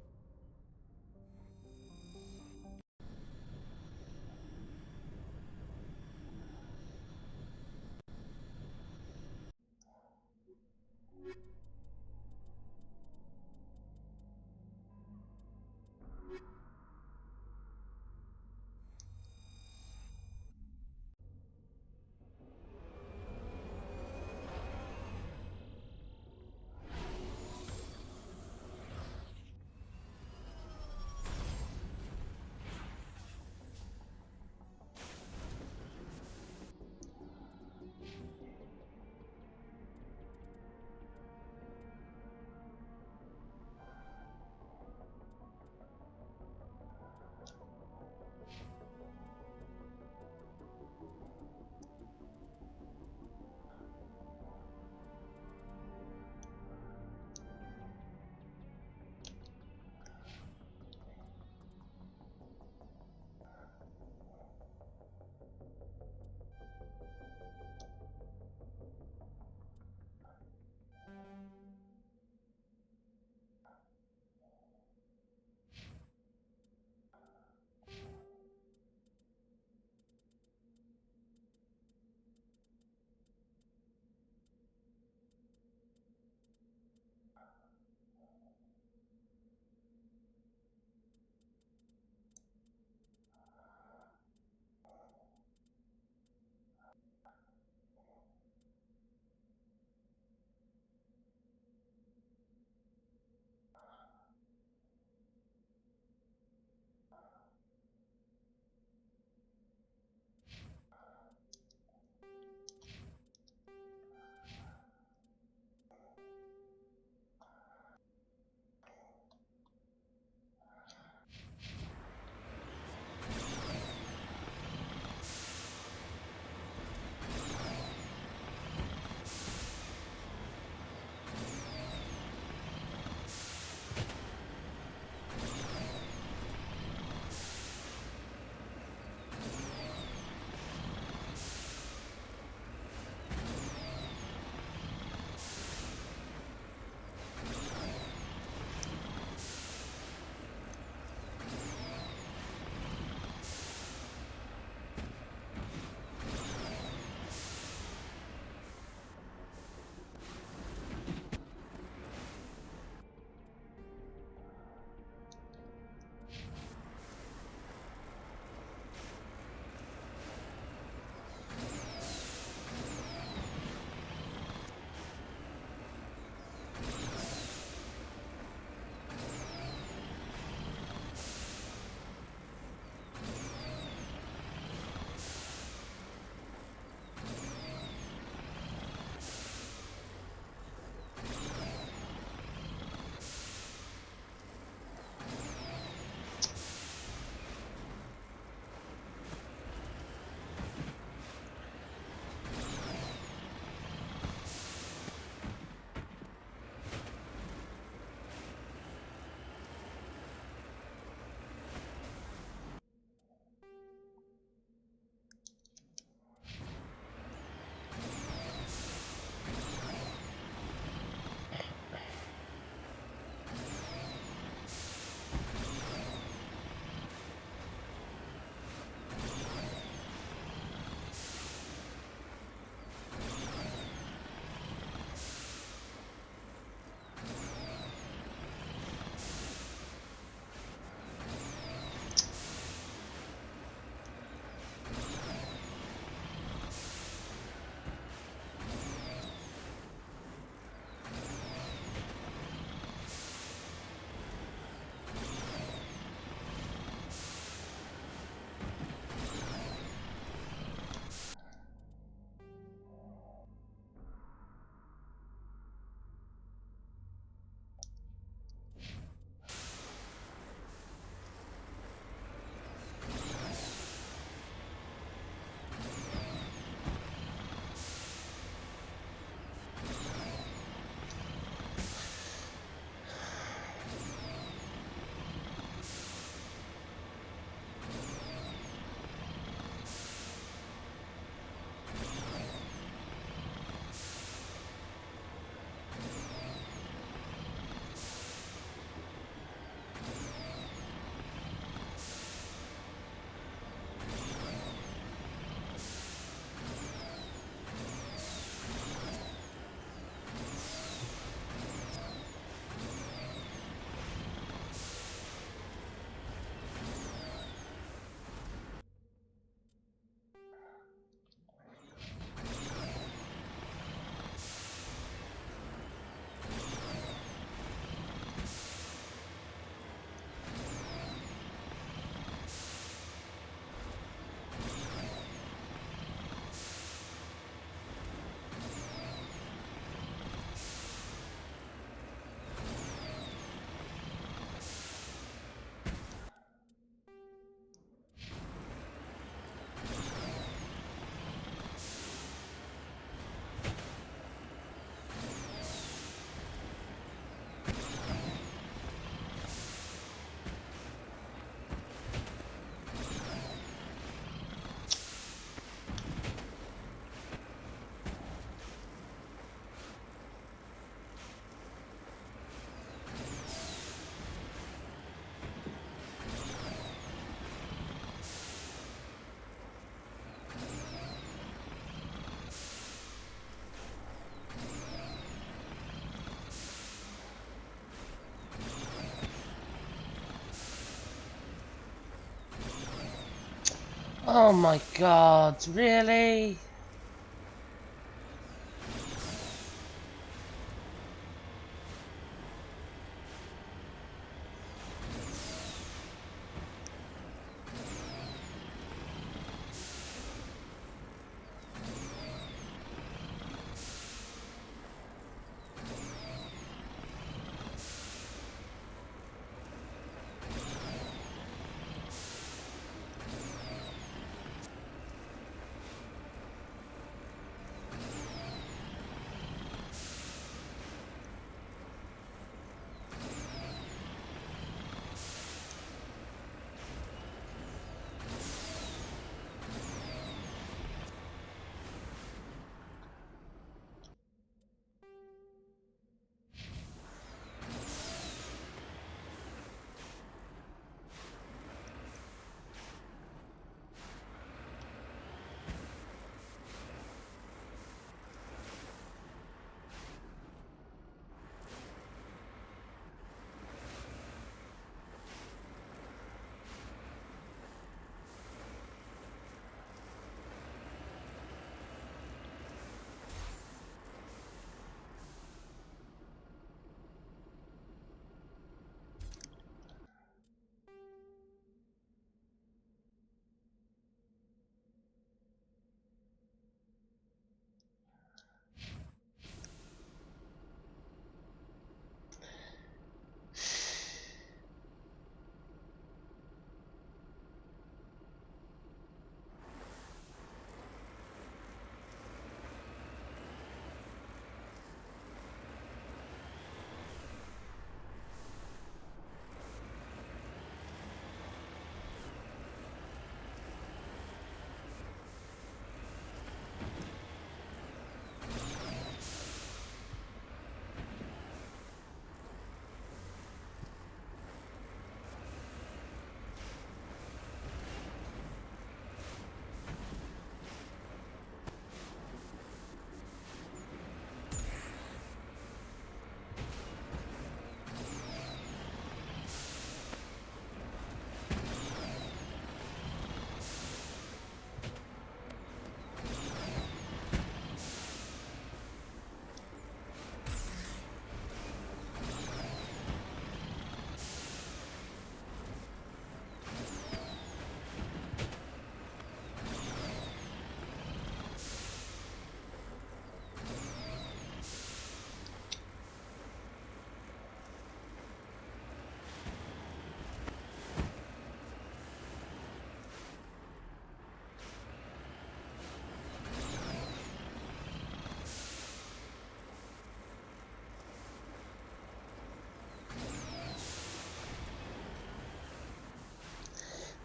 Oh my god, really?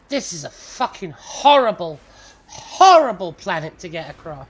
This is a fucking horrible, horrible planet to get across.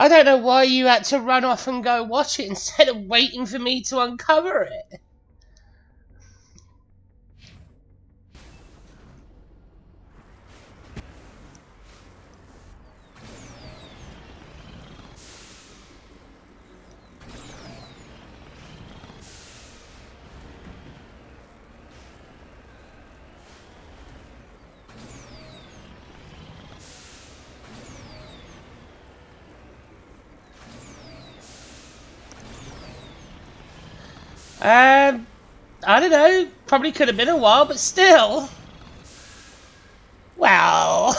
I don't know why you had to run off and go watch it instead of waiting for me to uncover it. I don't know. Probably could have been a while, but still. Well.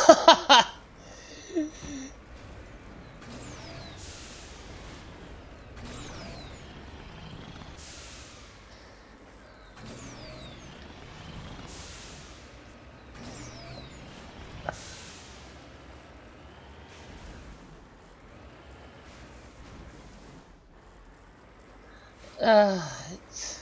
It's...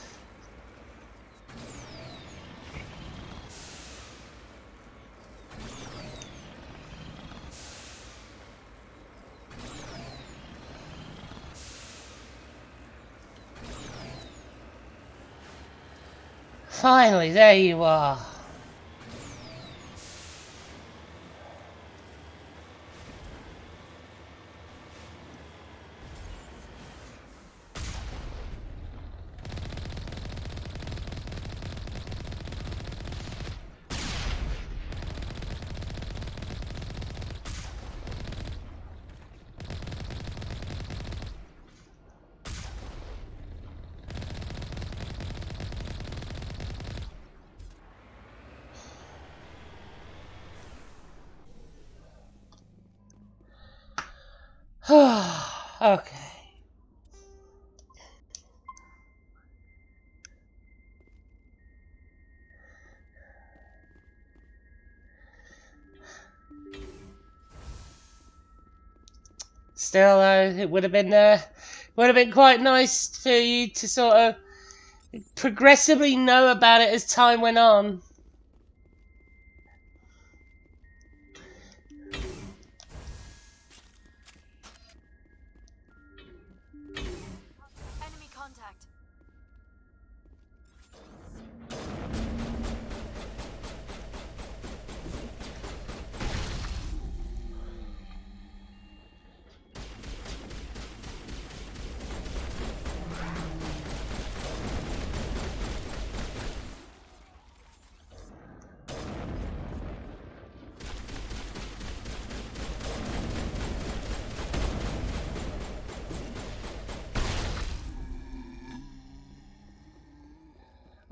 Finally, there you are. Okay. Still, it would have been quite nice for you to sort of progressively know about it as time went on.
Enemy contact.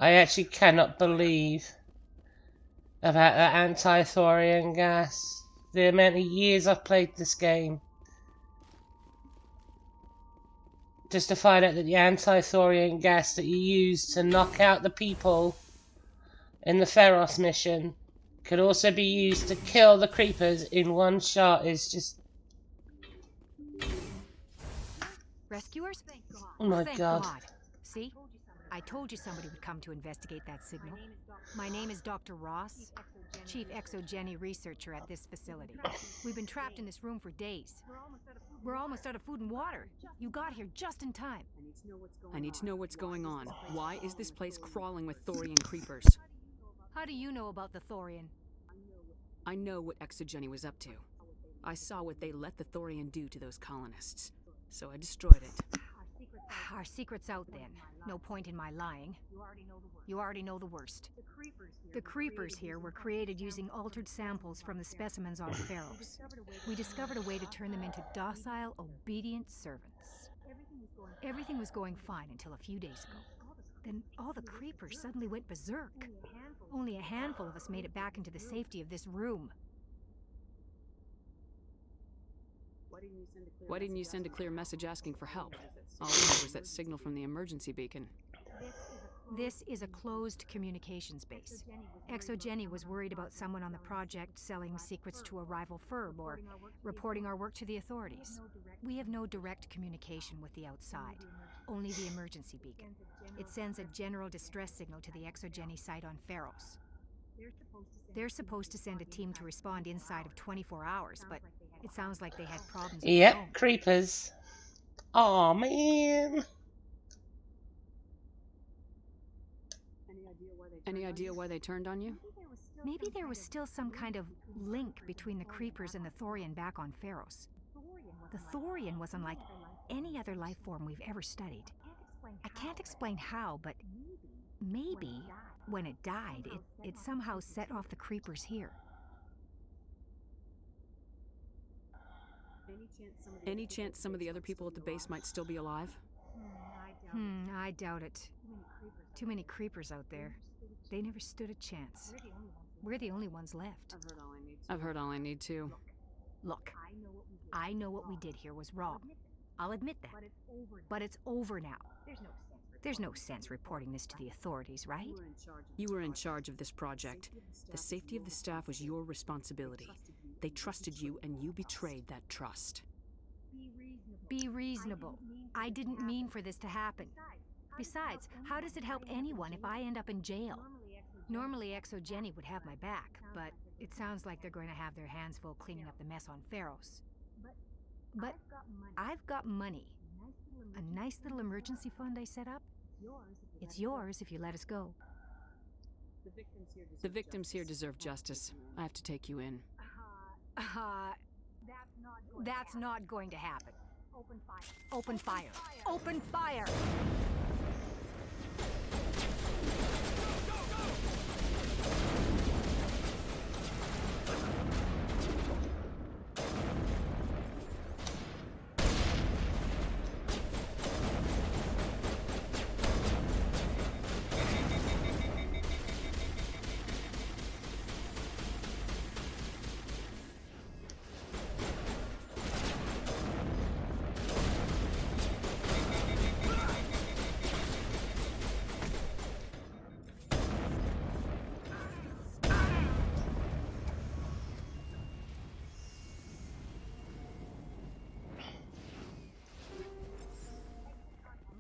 I actually cannot believe about that anti-thorium gas. The amount of years I've played this game. Just to find out that the anti-thorium gas that you use to knock out the people in the Pharos mission could also be used to kill the creepers in one shot is just...
Rescuers?
Oh my
Thank
God.
See? I told you somebody would come to investigate that signal. My name is Dr. Ross, Chief Exogeny Researcher at this facility. We've been trapped in this room for days. We're almost out of food and water. You got here just in time.
I need to know what's going on. Why is this place crawling with thorium creepers?
How do you know about the thorium?
I know what Exogeny was up to. I saw what they let the thorium do to those colonists, so I destroyed it.
Our secret's out then. No point in my lying. You already know the worst. The creepers here were created using altered samples from the specimens on Pharos. We discovered a way to turn them into docile, obedient servants. Everything was going fine until a few days ago. Then all the creepers suddenly went berserk. Only a handful of us made it back into the safety of this room.
Why didn't you send a clear message asking for help? All we had was that signal from the emergency beacon.
This is a closed communications base. Exogeny was worried about someone on the project selling secrets to a rival firm or reporting our work to the authorities. We have no direct communication with the outside, only the emergency beacon. It sends a general distress signal to the Exogeny site on Pharos. They're supposed to send a team to respond inside of 24 hours, but it sounds like they had problems with their own.
Yep, creepers. Aw, man.
Any idea why they turned on you?
Maybe there was still some kind of link between the creepers and the thorium back on Pharos. The thorium was unlike any other life form we've ever studied. I can't explain how, but maybe when it died, it somehow set off the creepers here.
Any chance some of the other people at the base might still be alive?
I doubt it. Too many creepers out there. They never stood a chance. We're the only ones left.
I've heard all I need to.
Look, I know what we did here was wrong. I'll admit that. But it's over now. There's no sense reporting this to the authorities, right?
You were in charge of this project. The safety of the staff was your responsibility. They trusted you, and you betrayed that trust.
Be reasonable. I didn't mean for this to happen. Besides, how does it help anyone if I end up in jail? Normally, Exo Jenny would have my back, but it sounds like they're going to have their hands full cleaning up the mess on Pharos. But I've got money. A nice little emergency fund I set up. It's yours if you let us go.
The victims here deserve justice. I have to take you in.
That's not going to happen. Open fire. Open fire!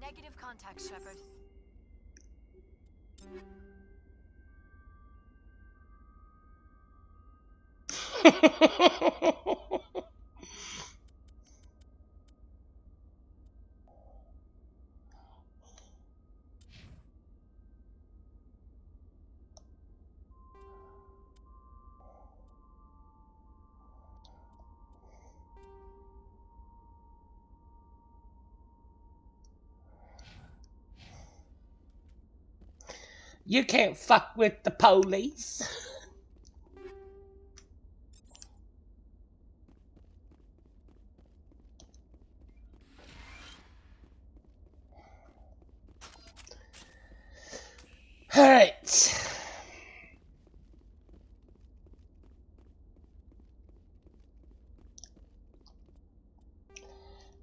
Negative contact, Shepard.
You can't fuck with the police. All right.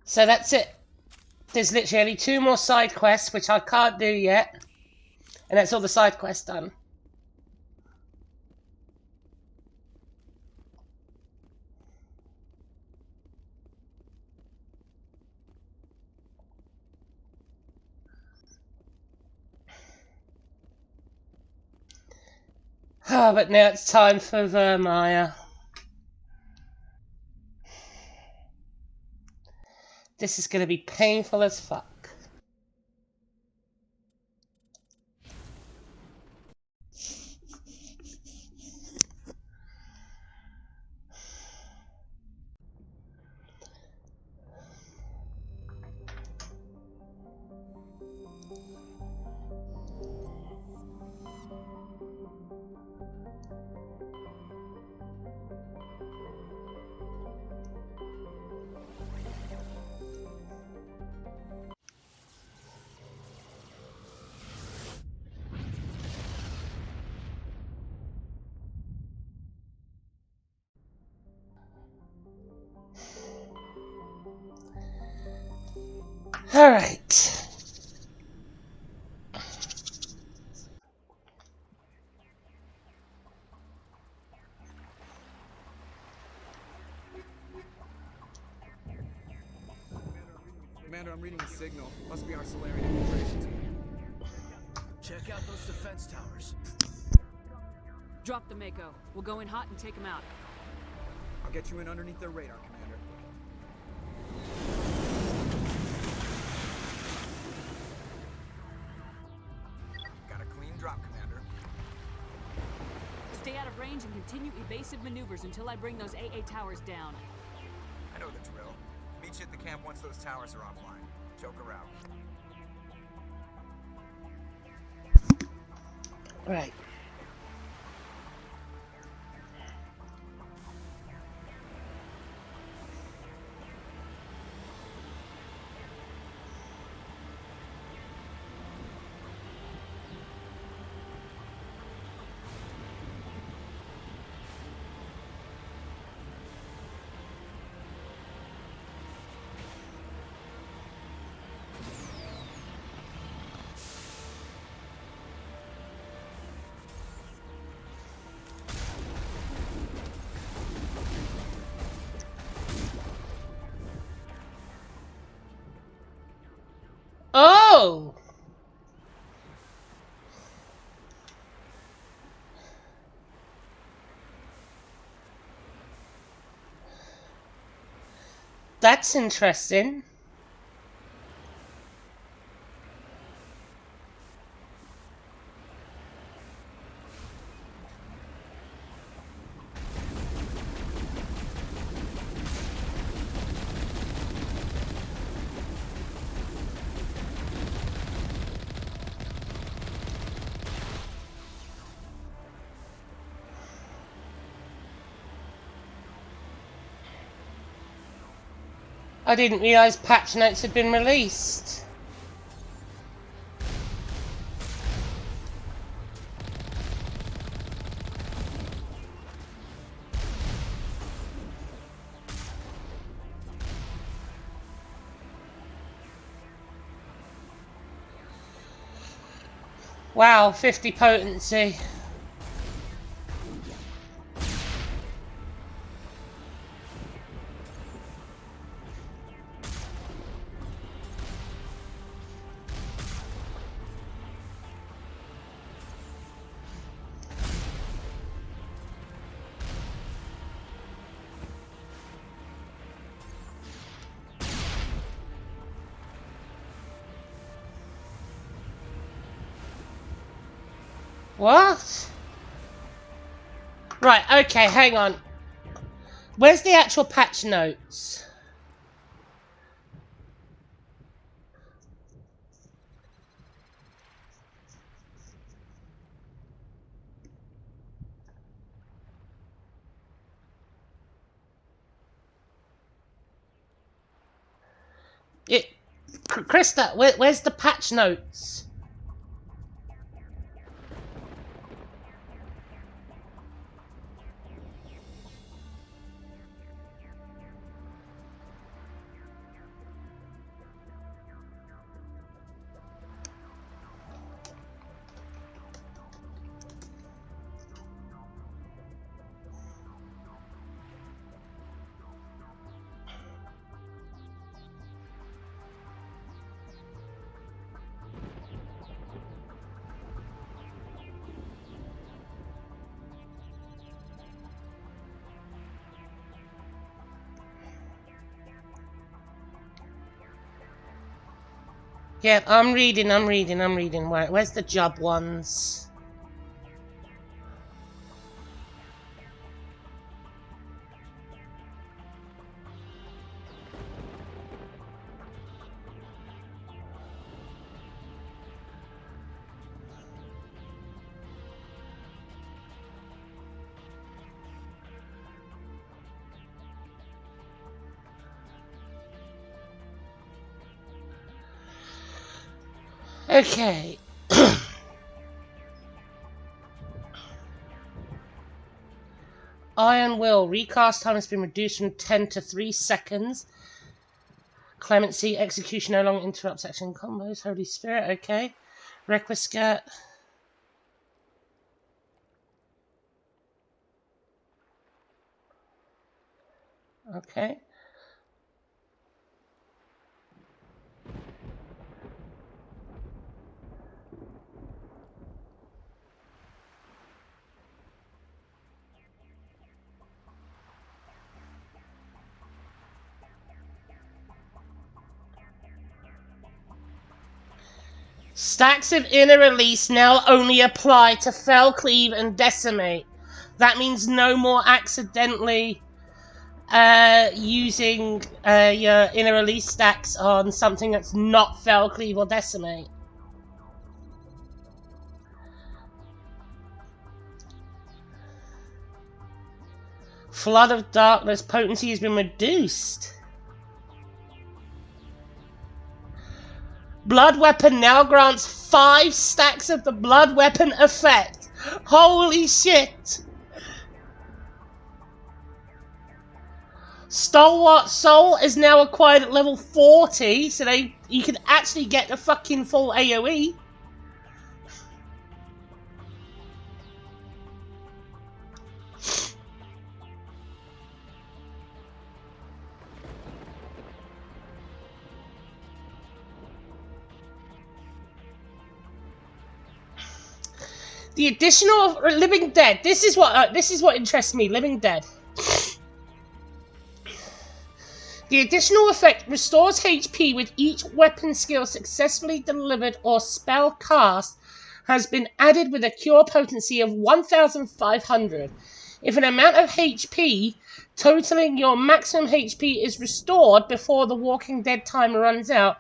So that's it. There's literally only 2 more side quests, which I can't do yet. And that's all the side quests done. Ah, but now it's time for Vermeer. This is going to be painful as fuck. All right.
Commander, I'm reading a signal. Must be our Solarian infiltration team.
Check out those defense towers.
Drop the Mako. We'll go in hot and take them out.
I'll get you in underneath their radar, Commander. Got a clean drop, Commander.
Stay out of range and continue evasive maneuvers until I bring those AA towers down.
I know the drill. Meet you at the camp once those towers are offline. Joker out.
Right. That's interesting. I didn't realise patch notes had been released. Wow, 50 potency. What? Right, okay, hang on. Where's the actual patch notes? Krista, where's the patch notes? Yeah, I'm reading. Where's the job ones? Okay. Iron Will. Recast time has been reduced from 10 to 3 seconds. Clemency. Execution no longer interrupts action combos. Holy Spirit. Okay. Requiescat. Okay. Stacks of inner release now only apply to fell, cleave, and decimate. That means no more accidentally using your inner release stacks on something that's not fell, cleave, or decimate. Flood of Darkness potency has been reduced. Blood Weapon now grants 5 stacks of the Blood Weapon effect. Holy shit! Stalwart Soul is now acquired at level 40, so you can actually get the fucking full AoE. The additional Living Dead. This is what interests me. Living Dead. The additional effect restores HP with each weapon skill successfully delivered or spell cast has been added with a cure potency of 1,500. If an amount of HP totaling your maximum HP is restored before the Walking Dead timer runs out,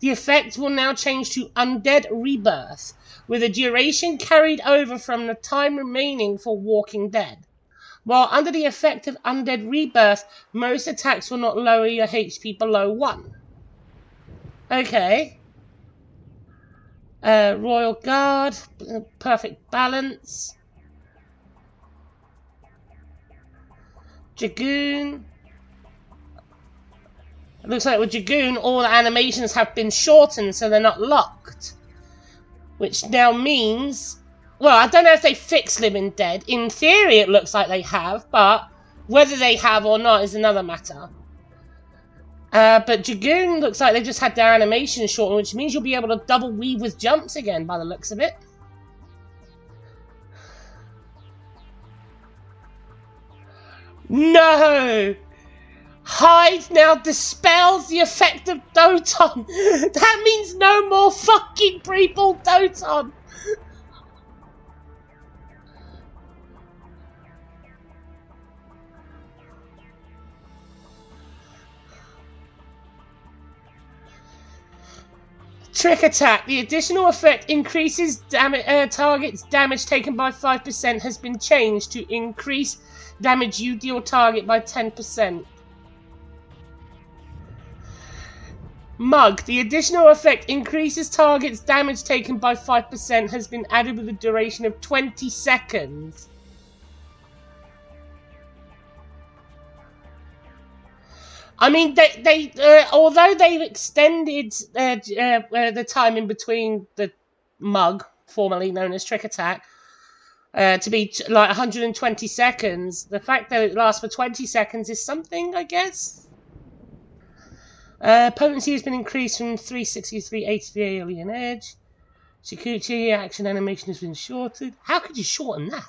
the effect will now change to Undead Rebirth, with a duration carried over from the time remaining for Walking Dead. While under the effect of Undead Rebirth, most attacks will not lower your HP below 1. Okay. Royal Guard, perfect balance. Dragoon. It looks like with Dragoon, all the animations have been shortened, so they're not locked. Which now means... Well, I don't know if they fixed Living Dead. In theory, it looks like they have, but whether they have or not is another matter. But Dragoon looks like they just had their animation shortened, which means you'll be able to double weave with jumps again, by the looks of it. No! Hide now dispels the effect of Doton. That means no more fucking pre-ball Doton. Trick Attack. The additional effect increases target's damage taken by 5% has been changed to increase damage you deal target by 10%. Mug. The additional effect increases target's damage taken by 5% has been added with a duration of 20 seconds. I mean, although they've extended the time in between the Mug, formerly known as Trick Attack, to be like 120 seconds, the fact that it lasts for 20 seconds is something, I guess. Potency has been increased from 360 to 380 to the Alien Edge. Security action animation has been shortened. How could you shorten that?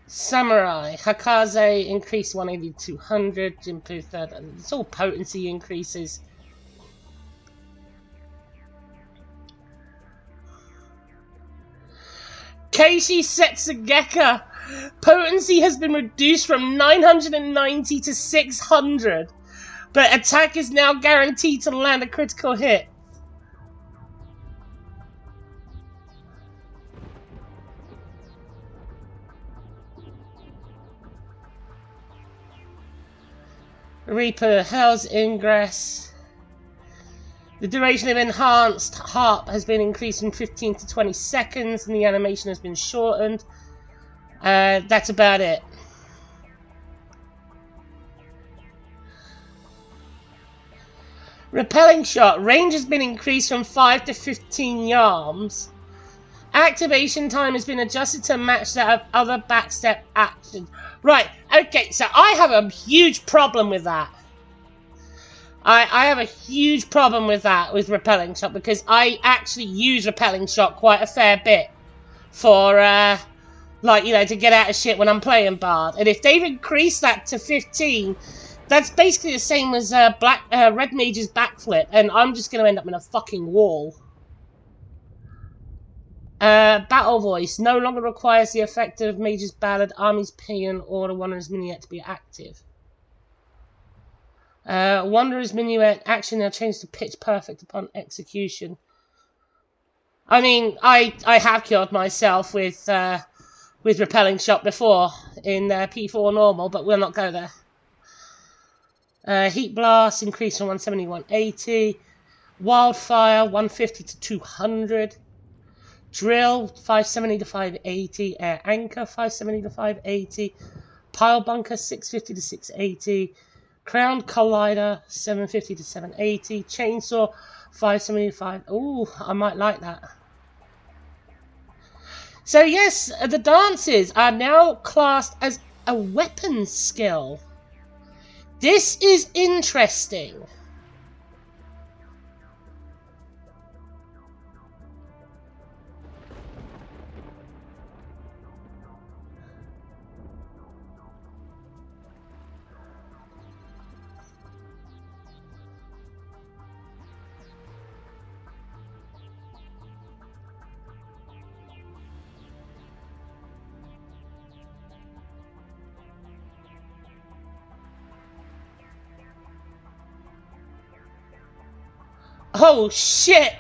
Samurai. Hakaze increased 180 to 200. Improved third. It's all potency increases. Keishi Setsugeka. Potency has been reduced from 990 to 600. But attack is now guaranteed to land a critical hit. Reaper, Hell's Ingress. The duration of Enhanced Harp has been increased from 15 to 20 seconds, and the animation has been shortened. That's about it. Repelling Shot. Range has been increased from 5 to 15 yards. Activation time has been adjusted to match that of other backstep actions. Right, okay, so I have a huge problem with that. I have a huge problem with that, with Repelling Shot, because I actually use Repelling Shot quite a fair bit for, like, you know, to get out of shit when I'm playing Bard. And if they've increased that to 15, that's basically the same as Red Mage's backflip, and I'm just going to end up in a fucking wall. Battle Voice no longer requires the effect of Mage's Ballad, Army's Paean, or the Wanderer's Minuet to be active. Wanderer's Minuet action now changed to Pitch Perfect upon execution. I mean, I have killed myself with Repelling Shot before in P4 normal, but we'll not go there. Heat Blast increased from 170 to 180. Wildfire 150 to 200. Drill 570 to 580. Air Anchor 570 to 580. Pile Bunker 650 to 680. Crown Collider 750 to 780. Chainsaw 570 to 5. Ooh, I might like that. So yes, the dances are now classed as a weapon skill. This is interesting. Oh shit!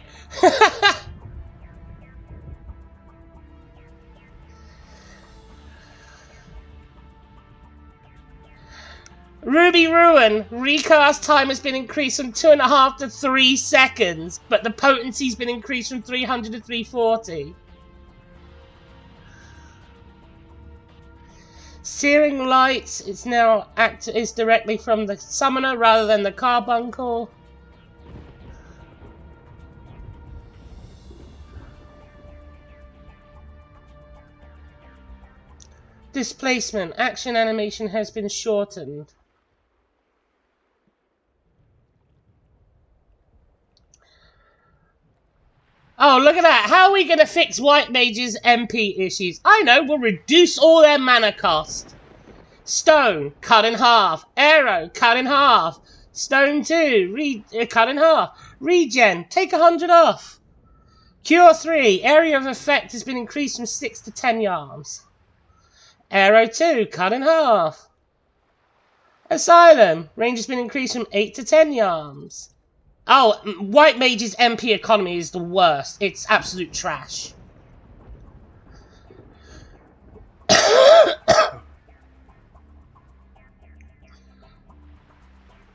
Ruby Ruin, recast time has been increased from 2.5 to 3 seconds, but the potency's been increased from 300 to 340. Searing Lights is now is directly from the summoner rather than the carbuncle. Displacement, action animation has been shortened. Oh, look at that. How are we going to fix White Mage's MP issues? I know, we'll reduce all their mana cost. Stone, cut in half. Arrow, cut in half. Stone 2, cut in half. Regen, take 100 off. Cure 3, area of effect has been increased from 6 to 10 yards. Arrow 2, cut in half. Asylum, range has been increased from 8 to 10 yards. Oh, White Mage's MP economy is the worst. It's absolute trash.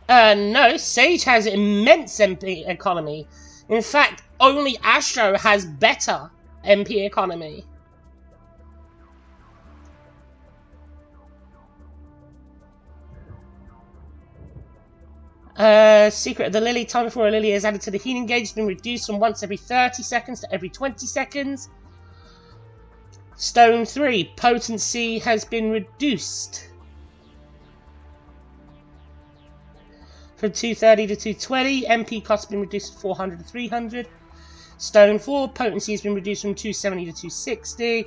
No, Sage has immense MP economy. In fact, only Astro has better MP economy. Secret of the Lily. Time before a Lily is added to the healing gauge has been reduced from once every 30 seconds to every 20 seconds. Stone 3. Potency has been reduced from 230 to 220. MP cost has been reduced from 400 to 300. Stone 4. Potency has been reduced from 270 to 260.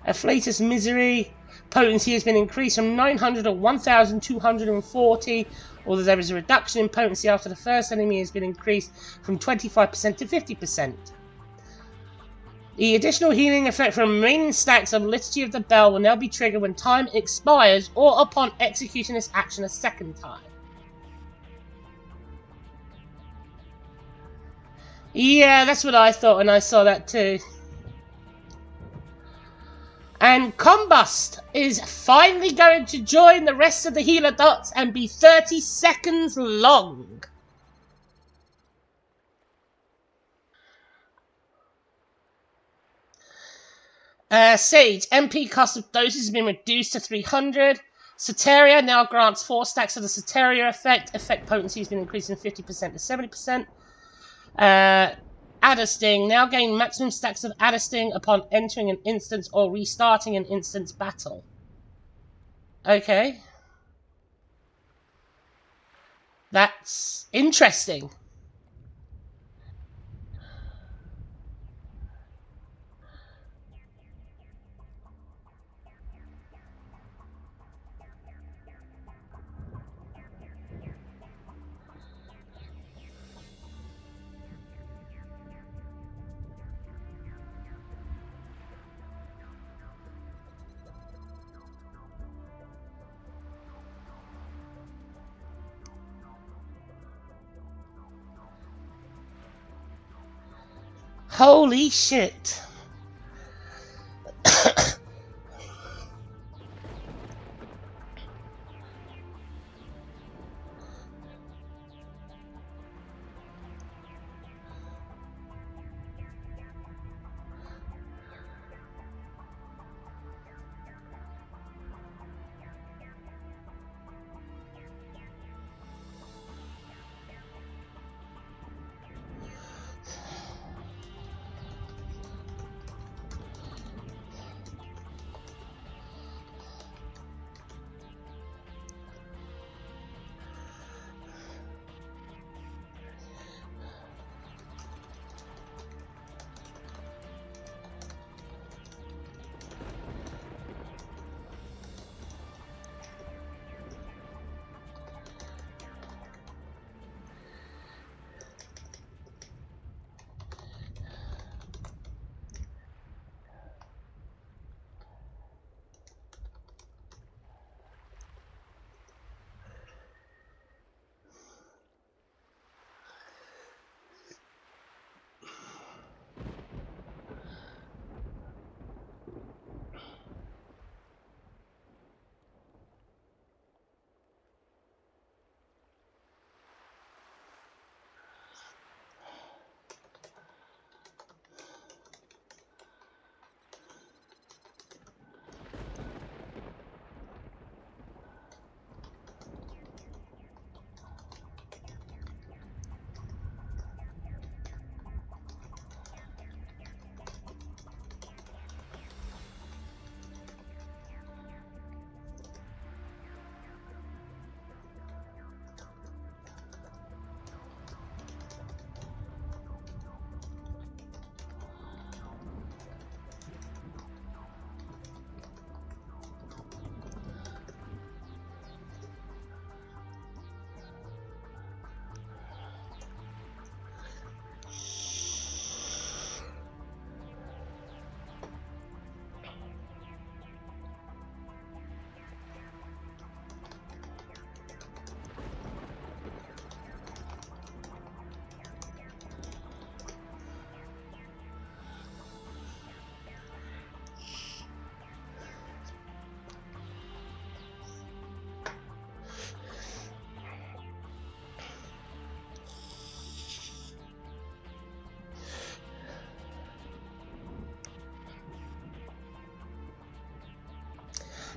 Afflatus Misery. Potency has been increased from 900 to 1240. Although there is a reduction in potency after the first enemy has been increased from 25% to 50%. The additional healing effect from remaining stacks of Liturgy of the Bell will now be triggered when time expires or upon executing this action a second time. Yeah, that's what I thought when I saw that too. And Combust is finally going to join the rest of the healer dots and be 30 seconds long. Sage, MP cost of doses has been reduced to 300. Soteria now grants 4 stacks of the Soteria effect. Effect potency has been increased from 50% to 70%. Addersting now gain maximum stacks of Addersting upon entering an instance or restarting an instance battle. Okay. That's interesting. Holy shit.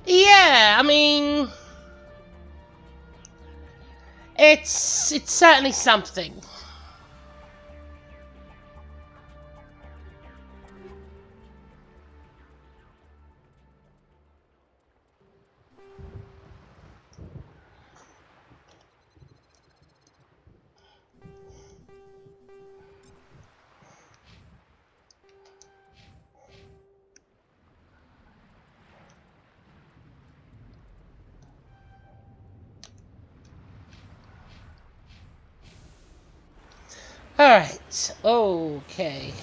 Yeah, I mean, it's certainly something. Alright, okay.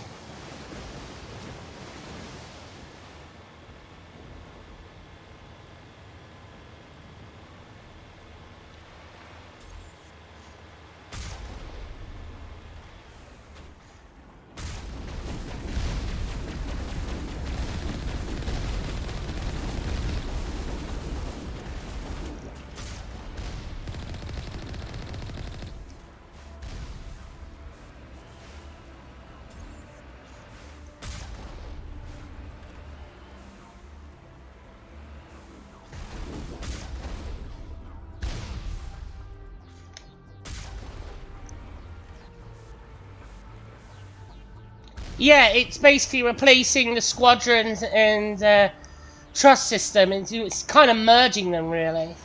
Yeah, it's basically replacing the squadrons and trust system, and it's kind of merging them, really.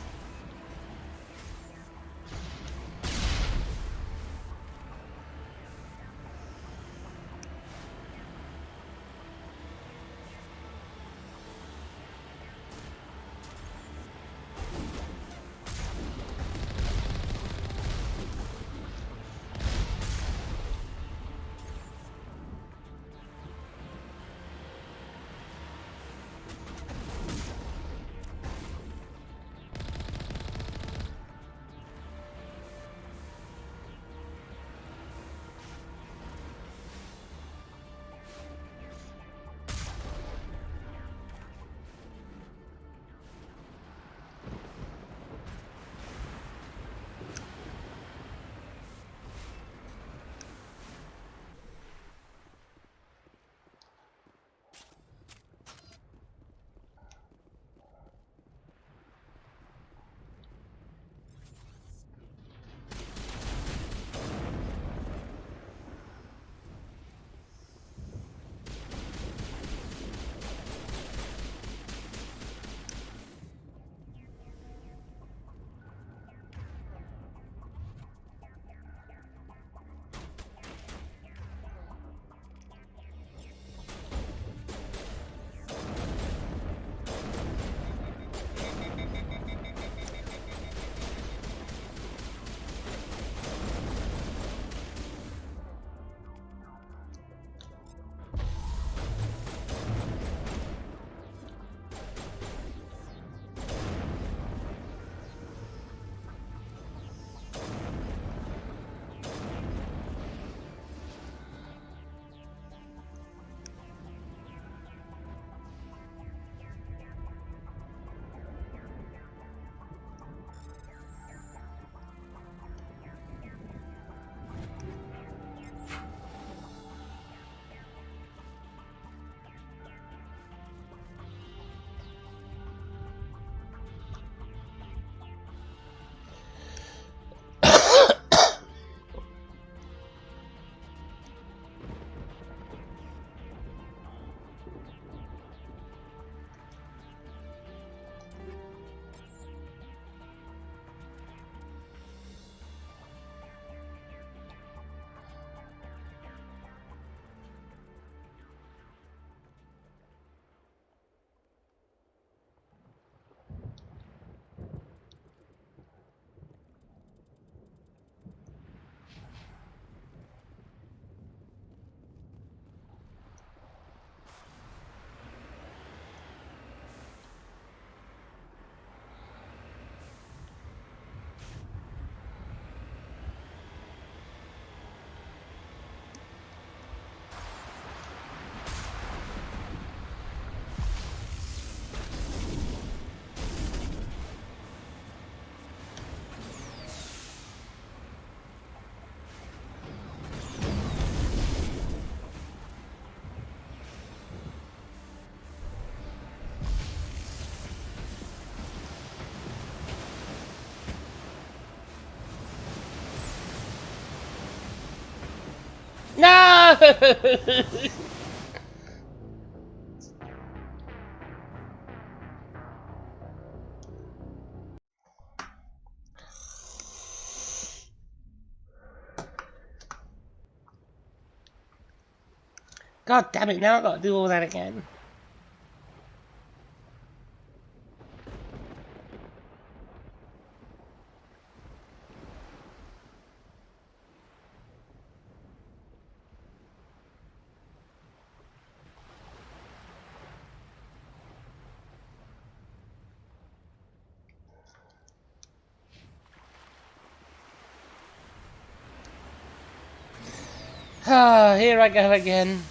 God damn it, now I've got to do all that again. Ah, here I go again.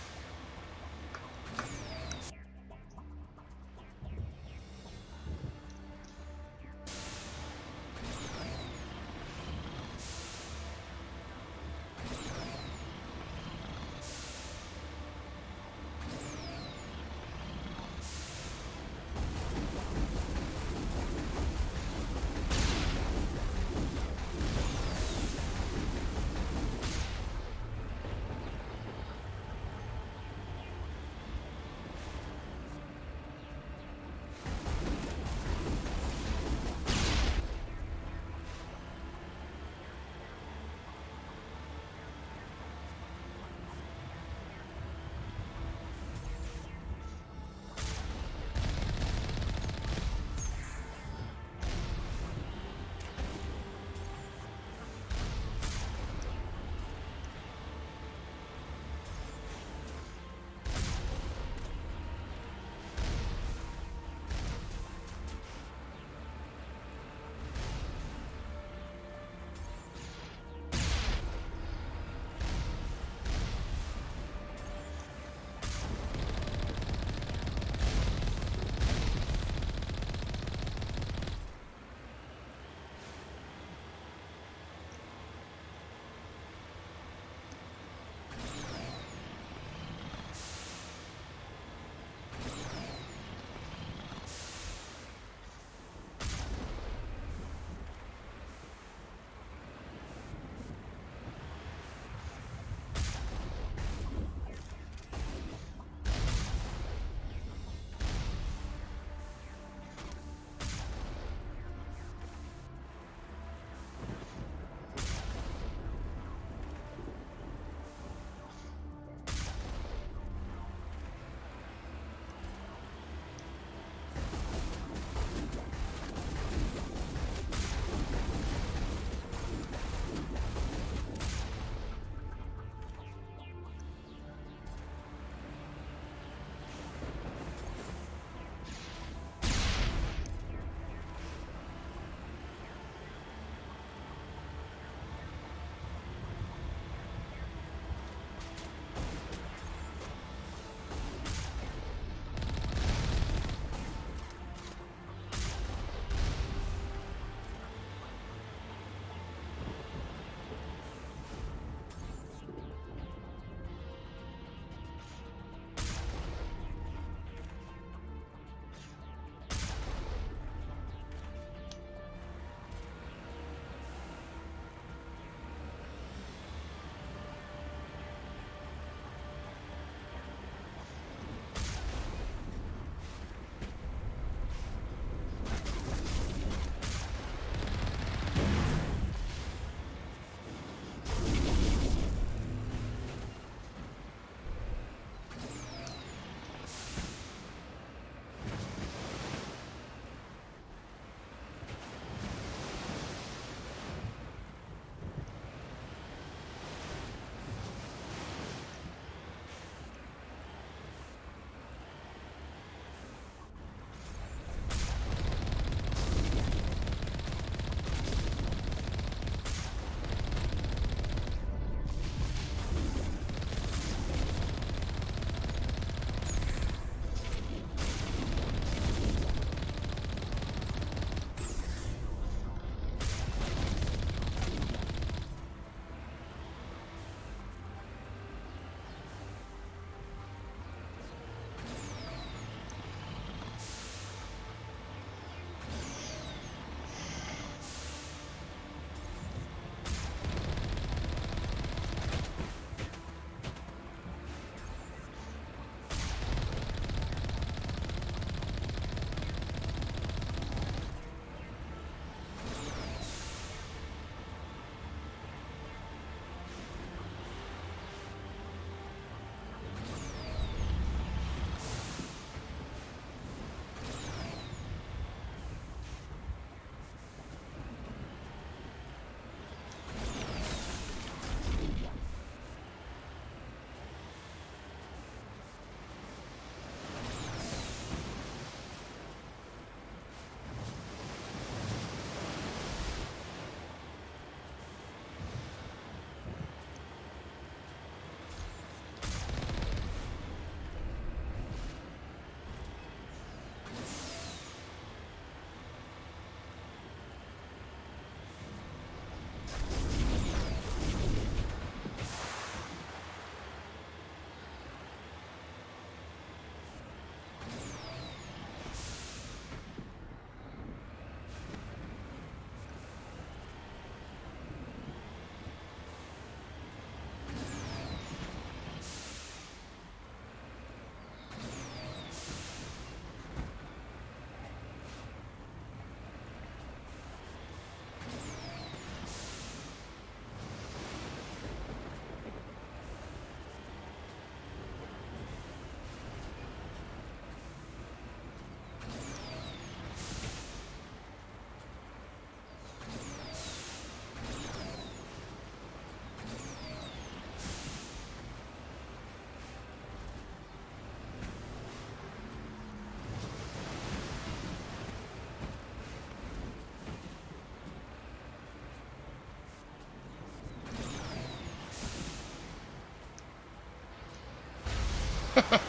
must find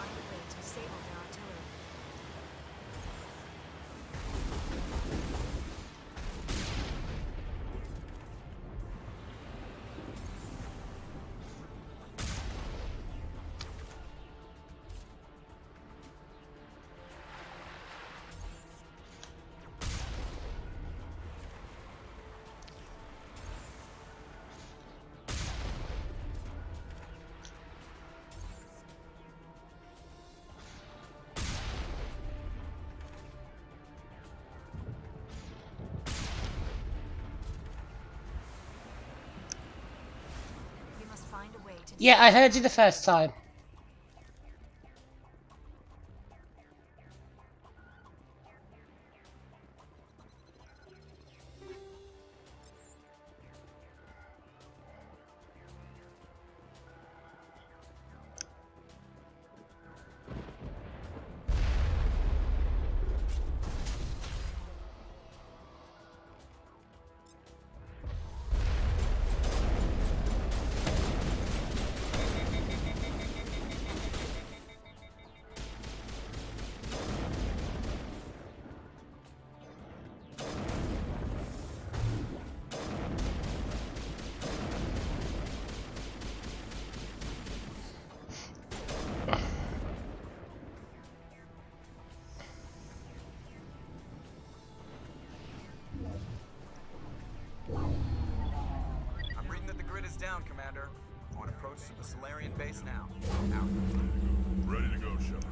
a way to disable their artillery. We must find a way to
Yeah, I heard you the first time.
I'm reading that the grid is down, Commander. On approach to the Solarian base now. Out.
Ready to go, Shepard.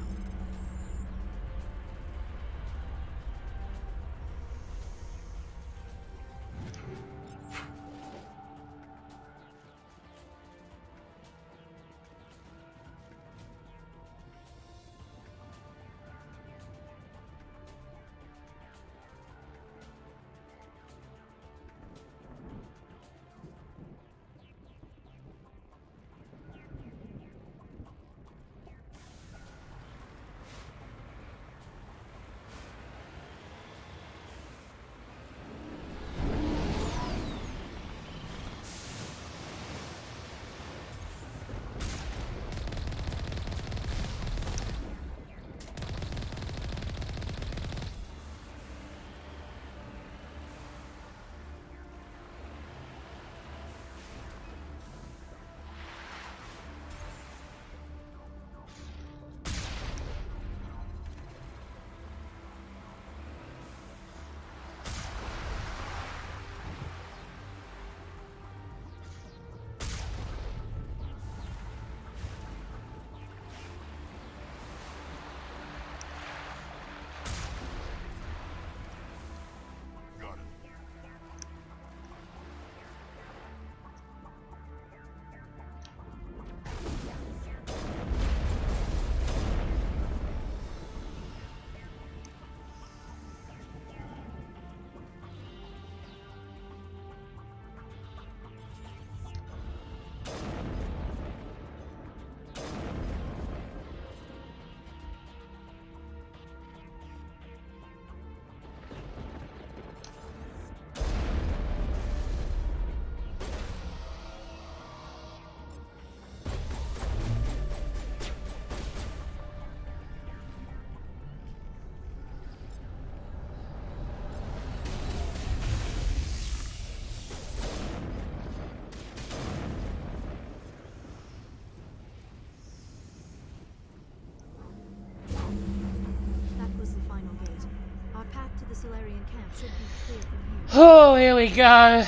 The Solarian camp should be clear from here.
Oh, here we go.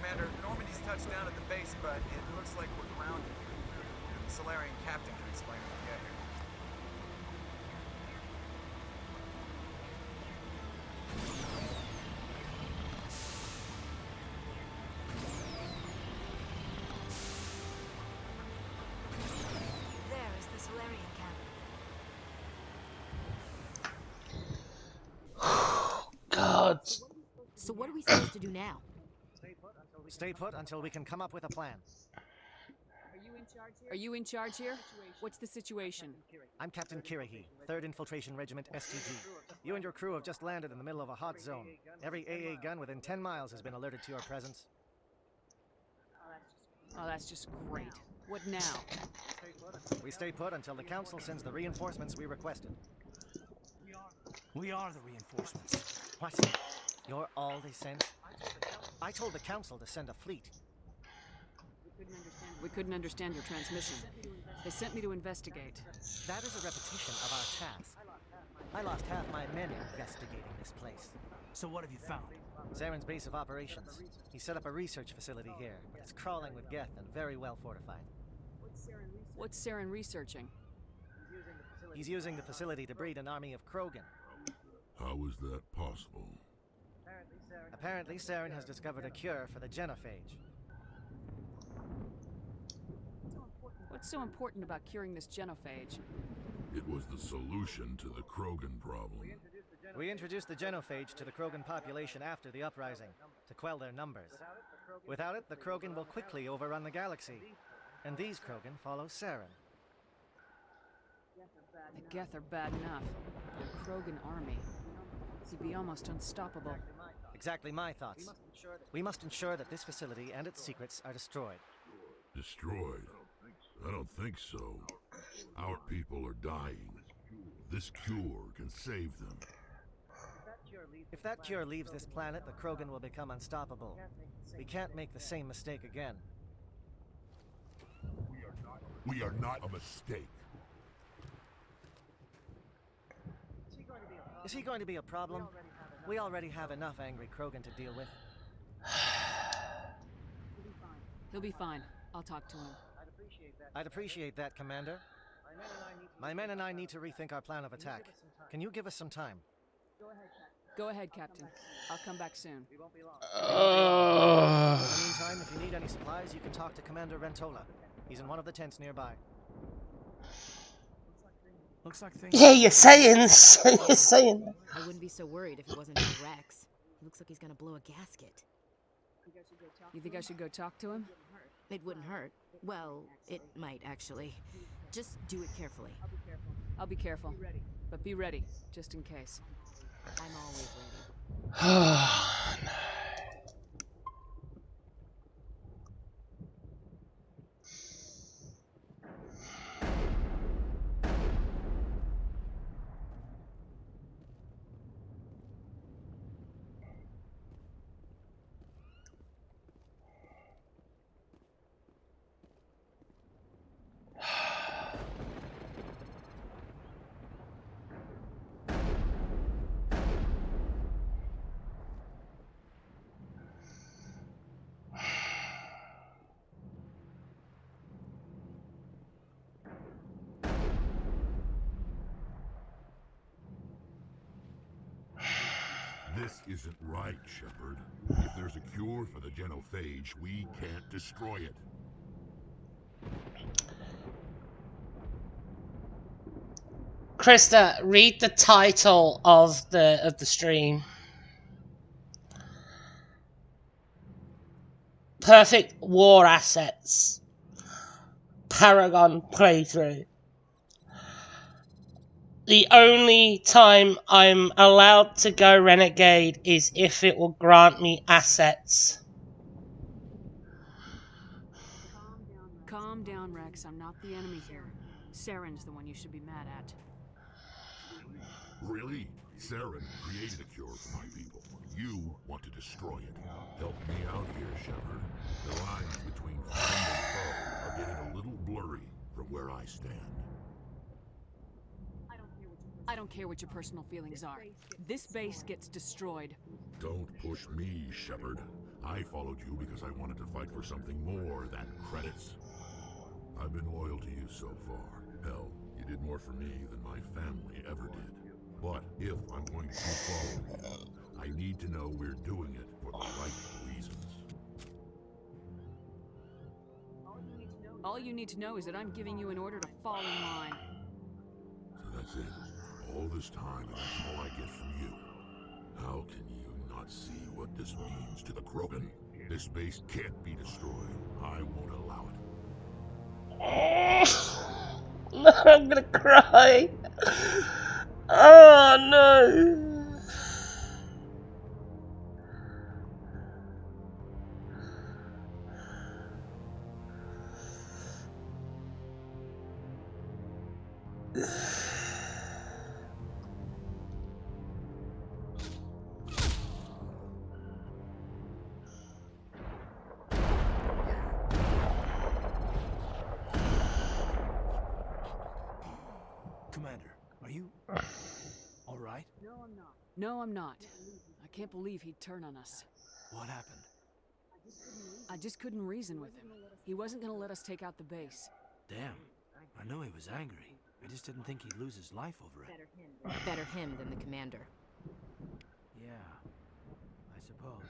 Commander, Normandy's touched down at the base, but it looks like we're grounded. The Solarian captain can explain when we get here.
So what are we supposed to do now?
Stay put until we can come up with a plan.
Are you in charge here? What's the situation?
I'm Captain Kirihi, 3rd Infiltration Regiment STG. You and your crew have just landed in the middle of a hot zone. Every AA gun within 10 miles has been alerted to your presence.
Oh, that's just great. What now?
We stay put until the Council sends the reinforcements we requested.
We are the reinforcements.
What? You're all they sent? I told the Council to send a fleet.
We couldn't understand your transmission. They sent me to investigate.
That is a repetition of our task. I lost half my men investigating this place.
So what have you found?
Zaren's base of operations. He set up a research facility here, but it's crawling with Geth and very well fortified.
What's Saren researching?
He's using the facility to breed an army of Krogan.
How is that possible?
Apparently, Saren has discovered a cure for the genophage.
What's so important about curing this genophage?
It was the solution to the Krogan problem.
We introduced the genophage to the Krogan population after the uprising, to quell their numbers. Without it, the Krogan will quickly overrun the galaxy. And these Krogan follow Saren.
The Geth are bad enough. The Krogan army. He'd be almost unstoppable.
Exactly my thoughts. We must ensure that this facility and its secrets are destroyed.
Destroyed? I don't think so. Our people are dying. This cure can save them.
If that cure leaves this planet, the Krogan will become unstoppable. We can't make the same mistake again.
We are not a mistake.
Is he going to be a problem? We already have enough angry Krogan to deal with.
He'll be fine. I'll talk to him.
I'd appreciate that, Commander. My men and I need to rethink our plan of attack. Can you give us some time?
Go ahead, Captain. I'll come back soon.
In the meantime, if you need any supplies, you can talk to Commander Rentola. He's in one of the tents nearby.
Looks like things...
Yeah, you're saying. You're saying.
I wouldn't be so worried if it wasn't for Rex. He looks like he's gonna blow a gasket.
You think I should go talk to him?
It wouldn't hurt. Well, it might actually. Just do it carefully.
I'll be careful. But be ready, just in case.
I'm always ready.
Oh, no.
This isn't right, Shepard. If there's a cure for the genophage, we can't destroy it.
Krista, read the title of the stream. Perfect War Assets. Paragon playthrough. The only time I'm allowed to go Renegade is if it will grant me assets.
Calm down, Rex. I'm not the enemy here. Saren's the one you should be mad at.
Really? Saren created a cure for my people. You want to destroy it. Help me out here, Shepard. The lines between friend and foe are getting a little blurry from where I stand.
I don't care what your personal feelings are. This base gets destroyed.
Don't push me, Shepard. I followed you because I wanted to fight for something more than credits. I've been loyal to you so far. Hell, you did more for me than my family ever did. But if I'm going to keep following you, I need to know we're doing it for the right reasons.
All you need to know is that I'm giving you an order to fall in line.
So that's it. All this time, and that's all I get from you. How can you not not see what this means to the Krogan. This base can't be destroyed. I won't allow it.
I'm gonna cry. Oh no.
Commander, are you all right?
No, I'm not. I can't believe he'd turn on us.
What happened?
I just couldn't reason with him. He wasn't gonna let us take out the base.
Damn. I know he was angry. I just didn't think he'd lose his life over it.
Better him than the commander.
Yeah, I suppose.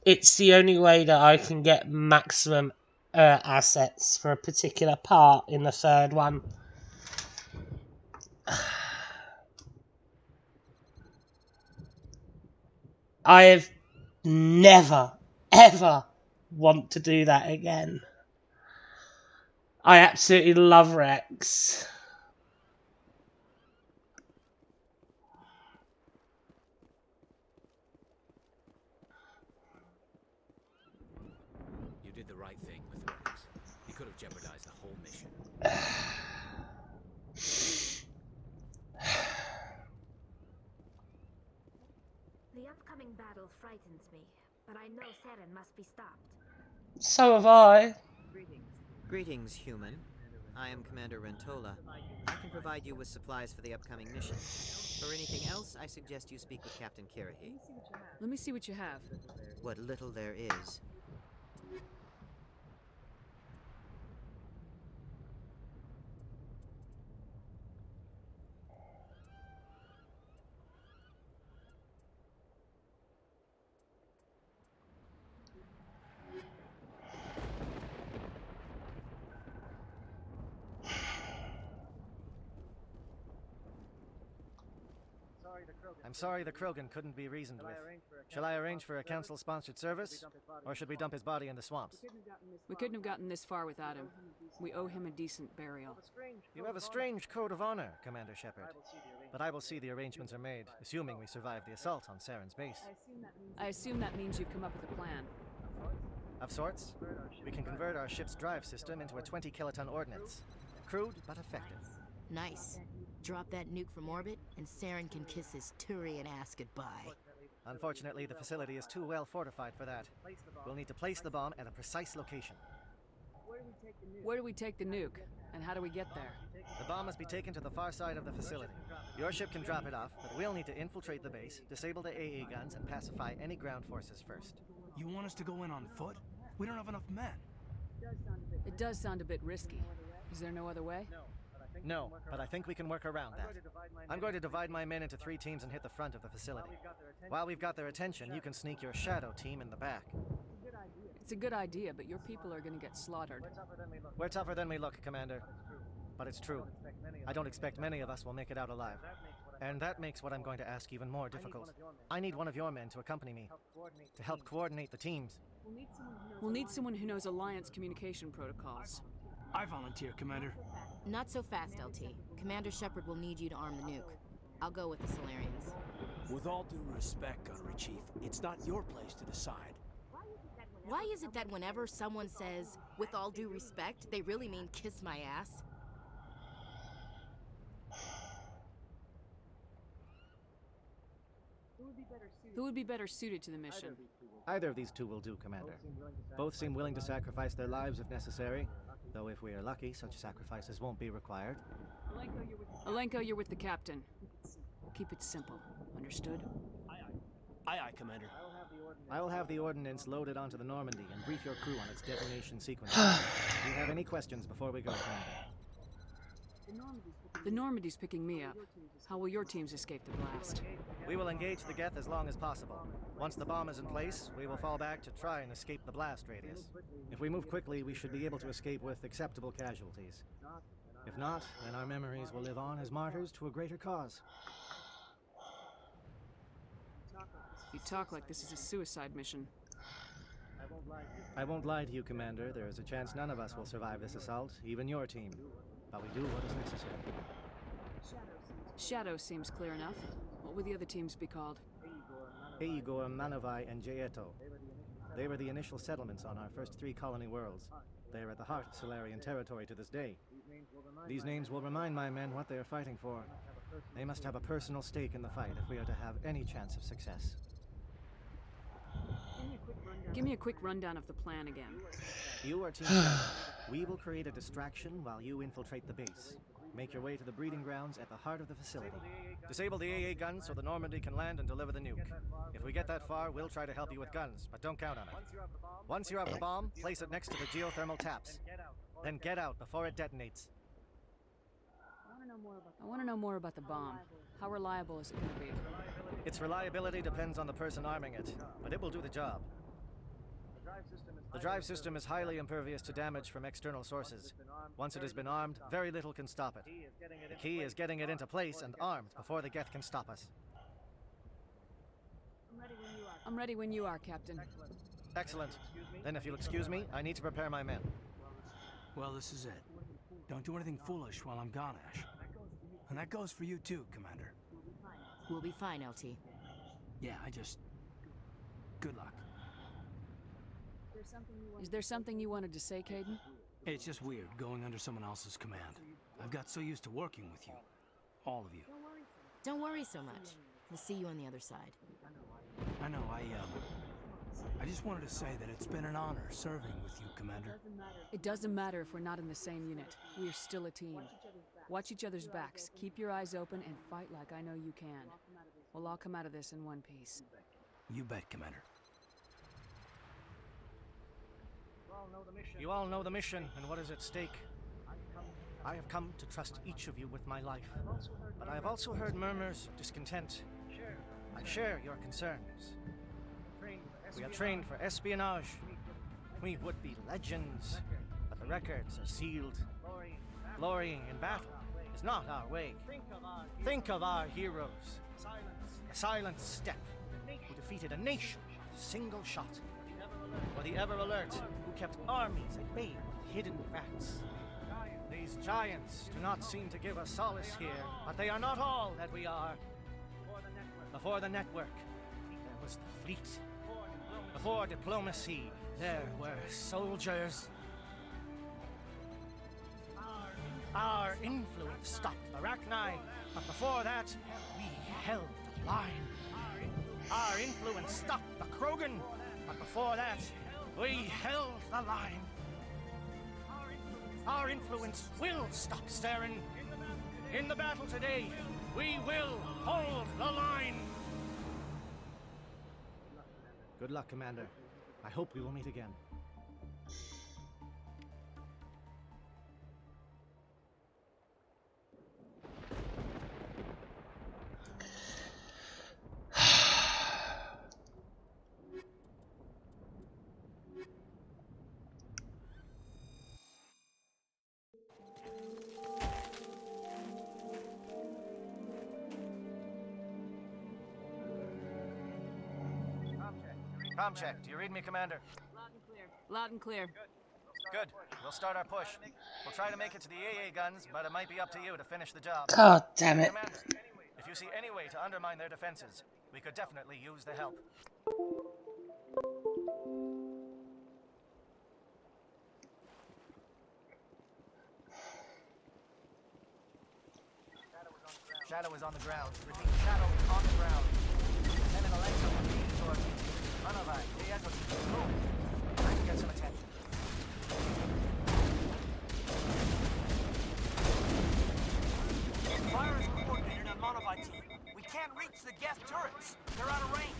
It's the only way that I can get maximum assets for a particular part in the third one. I have never, ever want to do that again. I absolutely love Rex.
You did the right thing with Rex. He could have jeopardized the whole mission.
The upcoming battle frightens me, but I know Saren must be stopped.
So have I.
Greetings, human. I am Commander Rentola. I can provide you with supplies for the upcoming mission. For anything else, I suggest you speak with Captain Kirahi.
Let me see what you have.
What little there is.
I'm sorry the Krogan couldn't be reasoned with. Shall I arrange for a council-sponsored service? Or should we dump his body in the swamps?
We couldn't have gotten this far without him. We owe him a decent burial.
You have a strange code of honor, Commander Shepard. But I will see the arrangements are made, assuming we survive the assault on Saren's base.
I assume that means you've come up with a plan.
Of sorts. We can convert our ship's drive system into a 20-kiloton ordnance. Crude, but effective.
Nice. Drop that nuke from orbit, and Saren can kiss his Turian ass goodbye.
Unfortunately, the facility is too well fortified for that. We'll need to place the bomb at a precise location.
Where do we take the nuke? And how do we get there?
The bomb must be taken to the far side of the facility. Your ship can drop it off, but we'll need to infiltrate the base, disable the AA guns, and pacify any ground forces first.
You want us to go in on foot? We don't have enough men.
It does sound a bit risky. Is there no other way?
No, but I think we can work around that. I'm going to divide my men into 3 teams and hit the front of the facility. While we've got their attention, you can sneak your shadow team in the back.
It's a good idea, but your people are going to get slaughtered.
We're tougher than we look, Commander. But it's true. I don't expect many of us will make it out alive. And that makes what I'm going to ask even more difficult. I need one of your men to accompany me, to help coordinate the teams.
We'll need someone who knows Alliance communication protocols.
I volunteer, Commander.
Not so fast, LT. Commander Shepard will need you to arm the nuke. I'll go with the Solarians.
With all due respect, Gunnery Chief, it's not your place to decide.
Why is it that whenever someone says, with all due respect, they really mean kiss my ass?
Who would be better suited to the mission?
Either of these 2 will do, Commander. Both seem willing to sacrifice their lives if necessary, though if we are lucky, such sacrifices won't be required.
Alenko, you're with the captain. Keep it simple. Understood?
Aye, aye, Commander.
I will have the ordnance loaded onto the Normandy and brief your crew on its detonation sequence. Do you have any questions before we go, Commander?
The Normandy's picking me up. How will your teams escape the blast?
We will engage the Geth as long as possible. Once the bomb is in place, we will fall back to try and escape the blast radius. If we move quickly, we should be able to escape with acceptable casualties. If not, then our memories will live on as martyrs to a greater cause.
You talk like this is a suicide mission.
I won't lie to you, Commander. There is a chance none of us will survive this assault, even your team. But we do what is necessary.
Shadow seems clear enough. What would the other teams be called?
Igor, Manovai, and Jaeto. They were the initial settlements on our first 3 colony worlds. They are at the heart of Solarian territory to this day. These names will remind my men what they are fighting for. They must have a personal stake in the fight if we are to have any chance of success.
Give me a quick rundown of the plan again.
You are Team Shadow. We will create a distraction while you infiltrate the base. Make your way to the breeding grounds at the heart of the facility. Disable the AA guns so the Normandy can land and deliver the nuke. If we get that far, we'll try to help you with guns, but don't count on it. Once you have the bomb, place it next to the geothermal taps. Then get out before it detonates.
I want to know more about the bomb. How reliable is it going to be?
Its reliability depends on the person arming it, but it will do the job. The drive system is highly impervious to damage from external sources. Once it has been armed, very little can stop it. The key is getting it into place and armed before the Geth can stop us.
I'm ready when you are, Captain.
Excellent. Then if you'll excuse me, I need to prepare my men.
Well, this is it. Don't do anything foolish while I'm gone, Ash. And that goes for you too, Commander.
We'll be fine, LT.
Yeah, good luck.
Is there something you wanted to say, Caden?
It's just weird going under someone else's command. I've got so used to working with you. All of you.
Don't worry so much. We'll see you on the other side.
I know, I just wanted to say that it's been an honor serving with you, Commander.
It doesn't matter if we're not in the same unit. We are still a team. Watch each other's backs, keep your eyes open, and fight like I know you can. We'll all come out of this in one piece.
You bet, Commander.
You all know the mission and what is at stake. I have come to trust each of you with my life, but I have also heard murmurs of discontent. I share your concerns. We are trained for espionage. We would be legends, but the records are sealed. Glorying in battle is not our way. Think of our heroes. A silent step who defeated a nation with a single shot. Or the ever alert who kept armies at bay with hidden facts. These giants do not seem to give us solace here, but they are not all that we are. Before the network, there was the fleet. Before diplomacy, there were soldiers. Our influence stopped the Rachni, but before that, we held the line. Our influence stopped the Krogan, but before that, we held the line. Our influence will stop Saren. In the battle today, we will hold the line. Good luck, Commander. I hope we will meet again. Com check. Do you read me, Commander?
Loud and clear. Loud and clear.
Good. We'll start our push. We'll try to make it to the AA guns, but it might be up to you to finish the job.
God damn it.
Commander, if you see any way to undermine their defenses, we could definitely use the help. Shadow is on the ground. Repeat, Shadow is on the ground. Lieutenant Alexa will lead towards me. Manovai, move. I can get some attention.
Fire is coordinated on Manovai team. We can't reach the Geth turrets. They're out of range.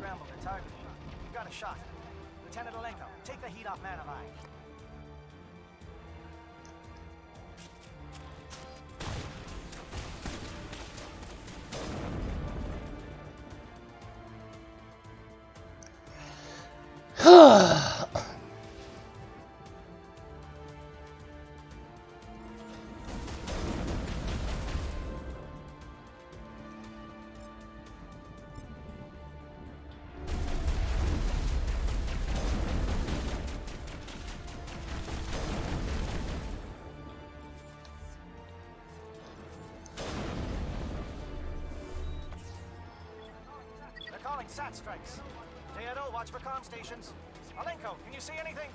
scrambled. They're targeted. You've got a shot. Lieutenant Alenko, take the heat off Man Alive. Calling SAT strikes. J.Edo, watch for comm stations. Alenko, can you see anything?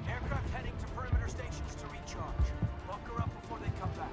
Aircraft heading to perimeter stations to recharge. Bunker up before they come back.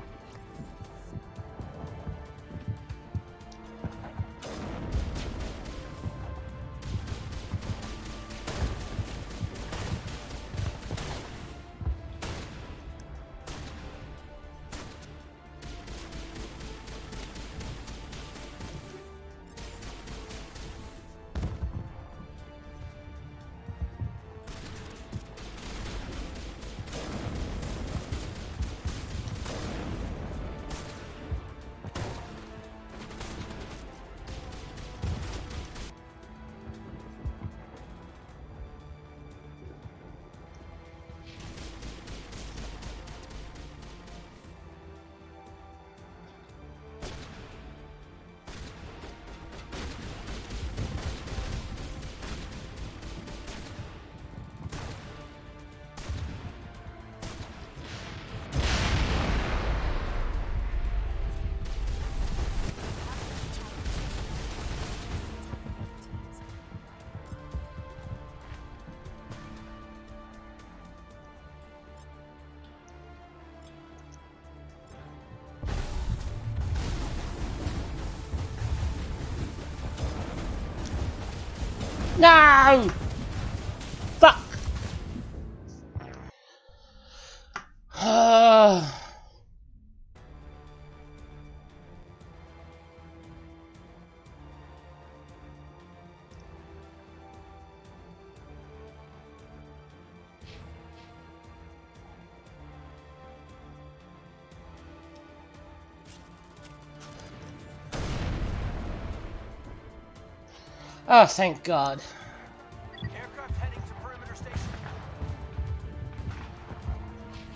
No! Fuck! Oh, thank God.
Aircraft heading to perimeter station.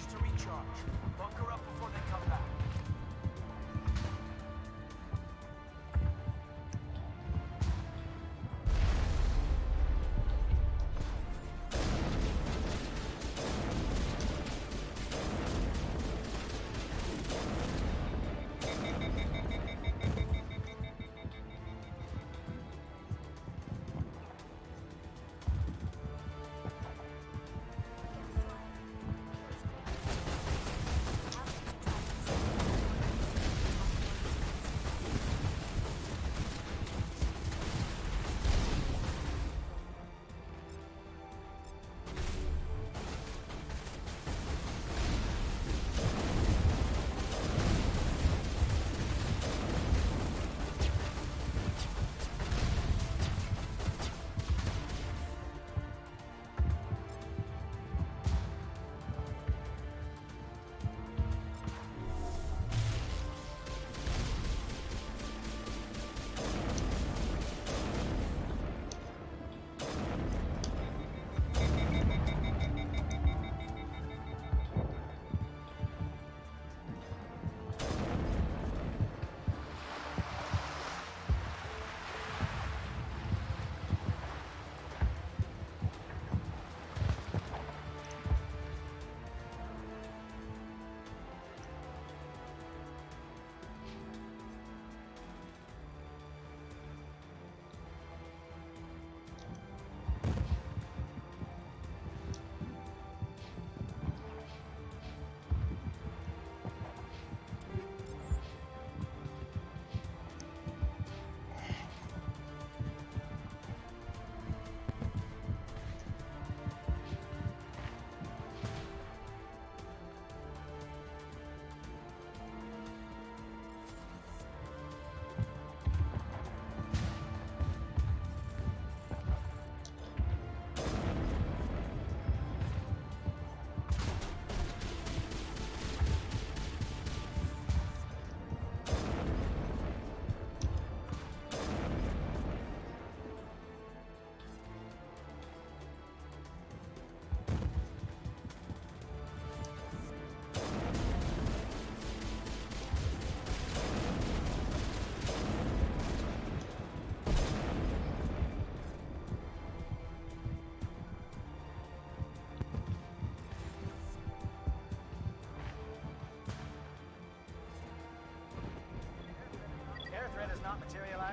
To recharge. Bunker up before they come back.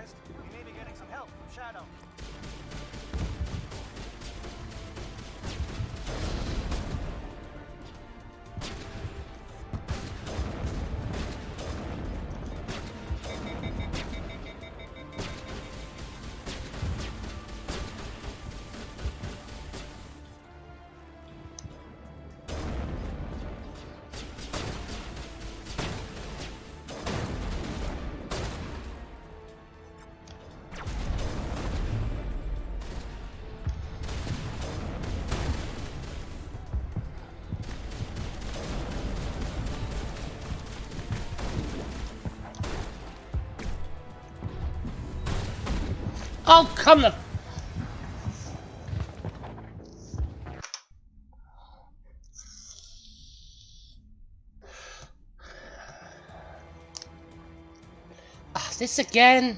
materialized, we may be getting some help from Shadow.
Oh, come the... Ah, this again?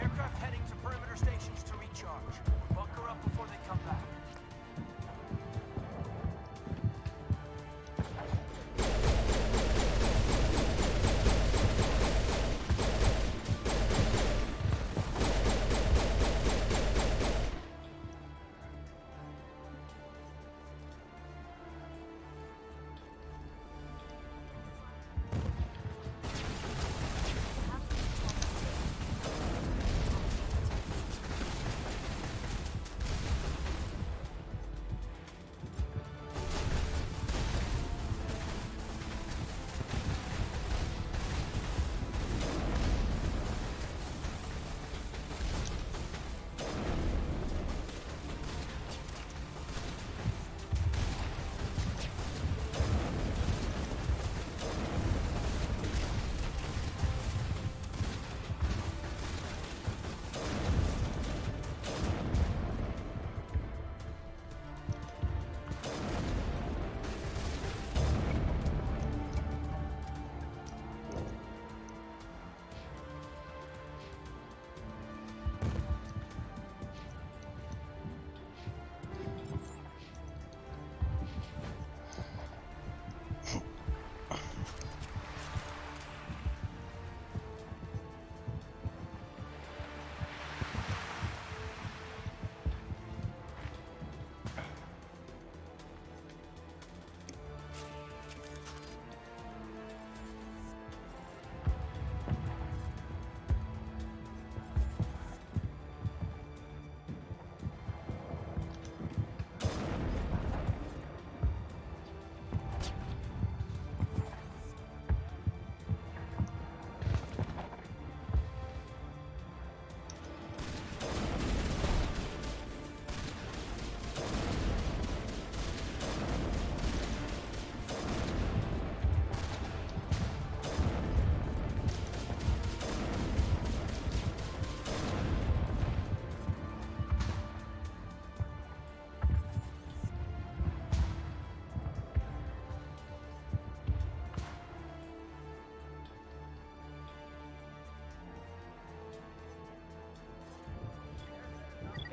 Aircraft heading to perimeter stations to recharge. Bunker up before they come back.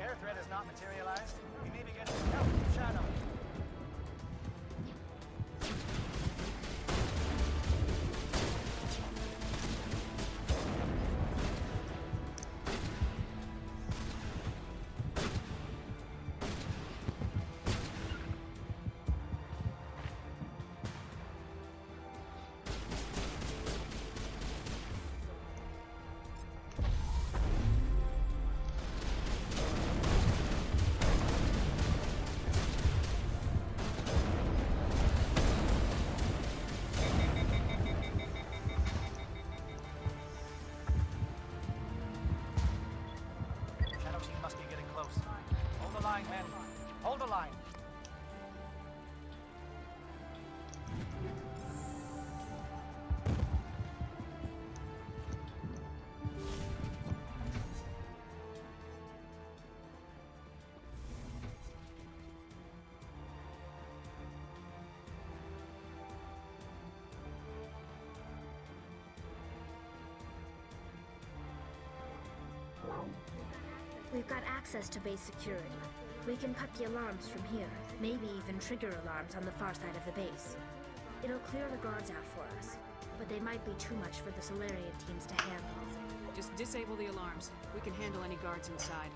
Air threat has not materialized. We may be getting some help from Shadow.
We've got access to base security. We can cut the alarms from here, maybe even trigger alarms on the far side of the base. It'll clear the guards out for us, but they might be too much for the Solarian teams to handle.
Just disable the alarms. We can handle any guards inside.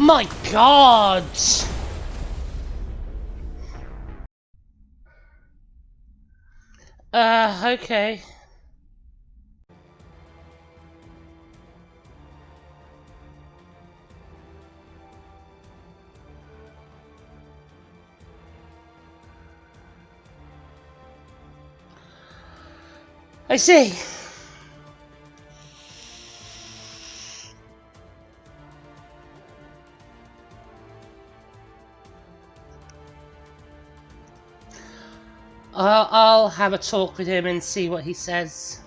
My God! Okay. I see. I'll have a talk with him and see what he says.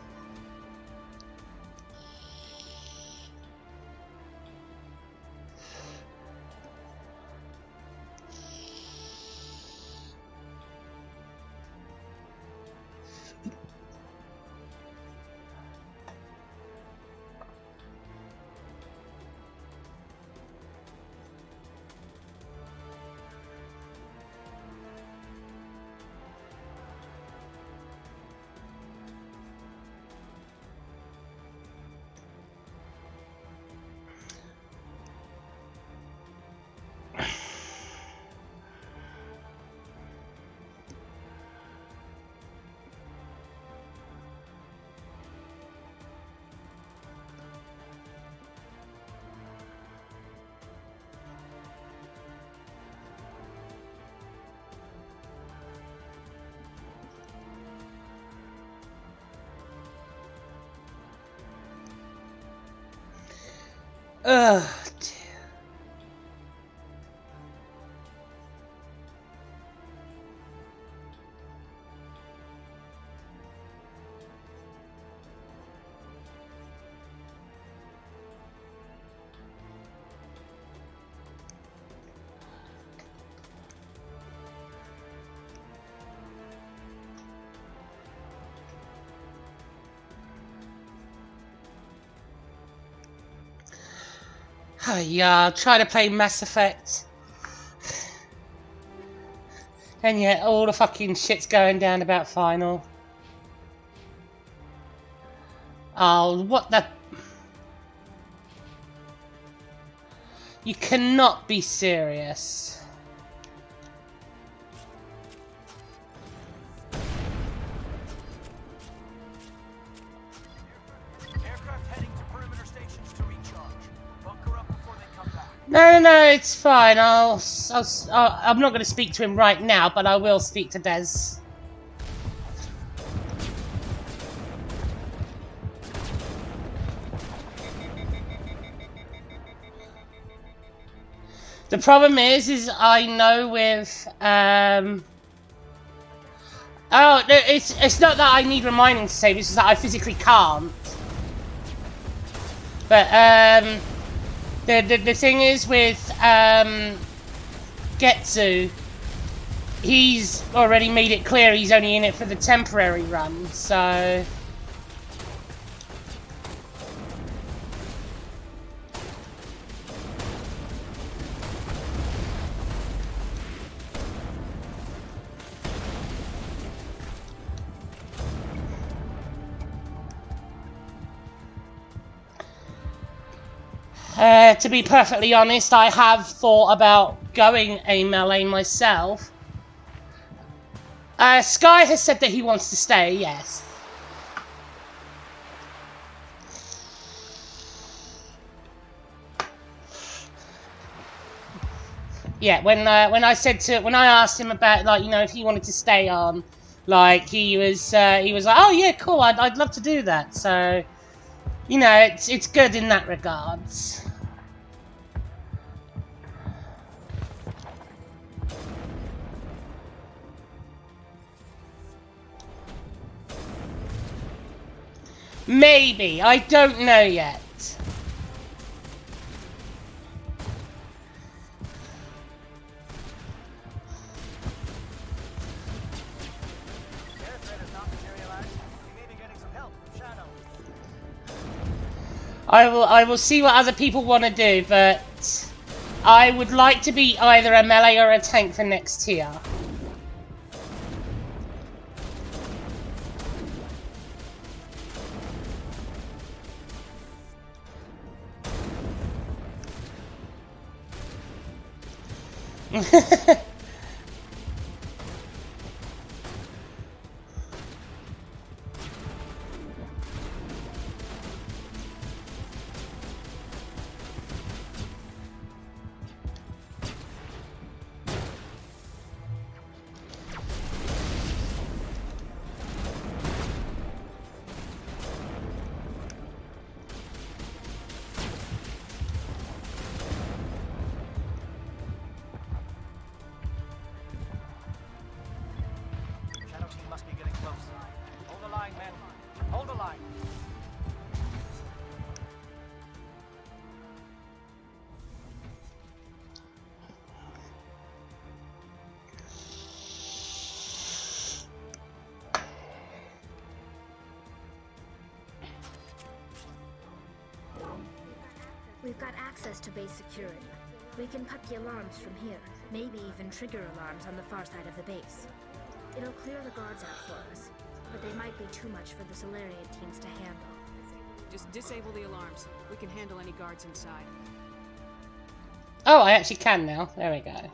Ugh, dear. Yeah, I'll try to play Mass Effect. And yet all the fucking shit's going down about Final. Oh, what the... You cannot be serious.
Aircraft heading to perimeter stations to recharge. Bunker up before they come back.
No, it's fine. I'm not going to speak to him right now, but I will speak to Des. The problem is I know with oh, it's not that I need reminding to save, it's just that I physically can't. But the thing is with Getsu, he's already made it clear he's only in it for the temporary run, so. To be perfectly honest, I have thought about going a melee myself. Sky has said that he wants to stay, yes. Yeah, when I asked him about, like, you know, if he wanted to stay on, like, he was like, oh yeah, cool, I'd love to do that. So, you know, it's good in that regards. Maybe, I don't know yet. I will see what other people want to do, but I would like to be either a melee or a tank for next tier.
We've got access to base security. We can cut the alarms from here, maybe even trigger alarms on the far side of the base. It'll clear the guards out for us, but they might be too much for the Solarian teams to handle.
Just disable the alarms. We can handle any guards inside.
Oh, I actually can now. There we go.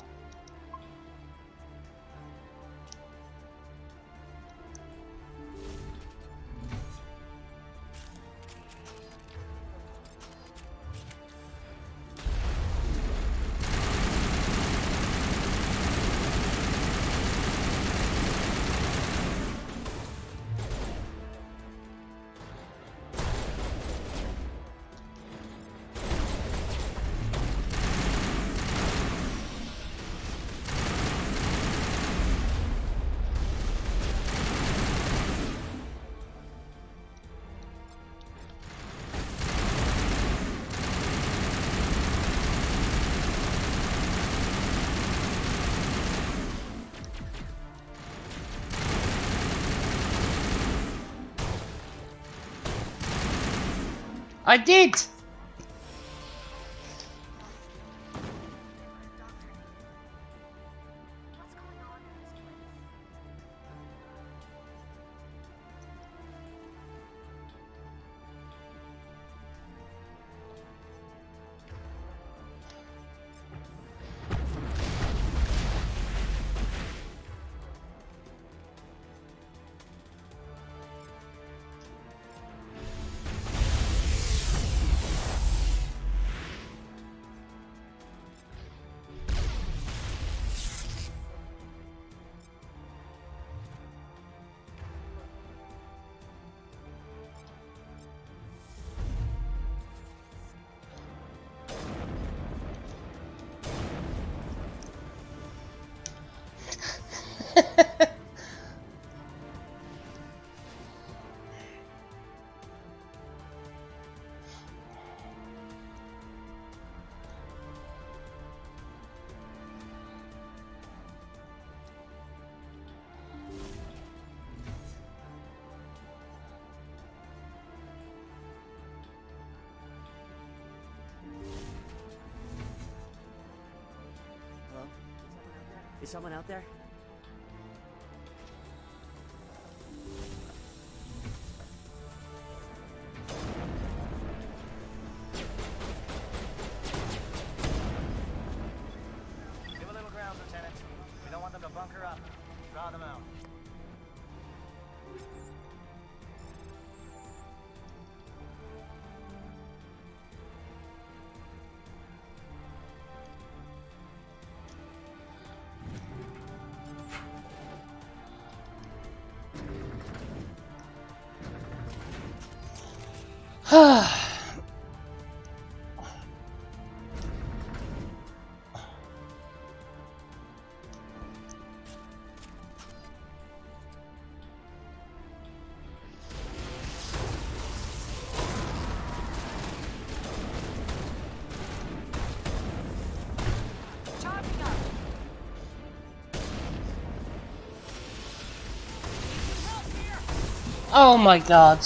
I did!
Is someone out there?
Give a little ground, Lieutenant. We don't want them to bunker up. Draw them out.
Oh my god.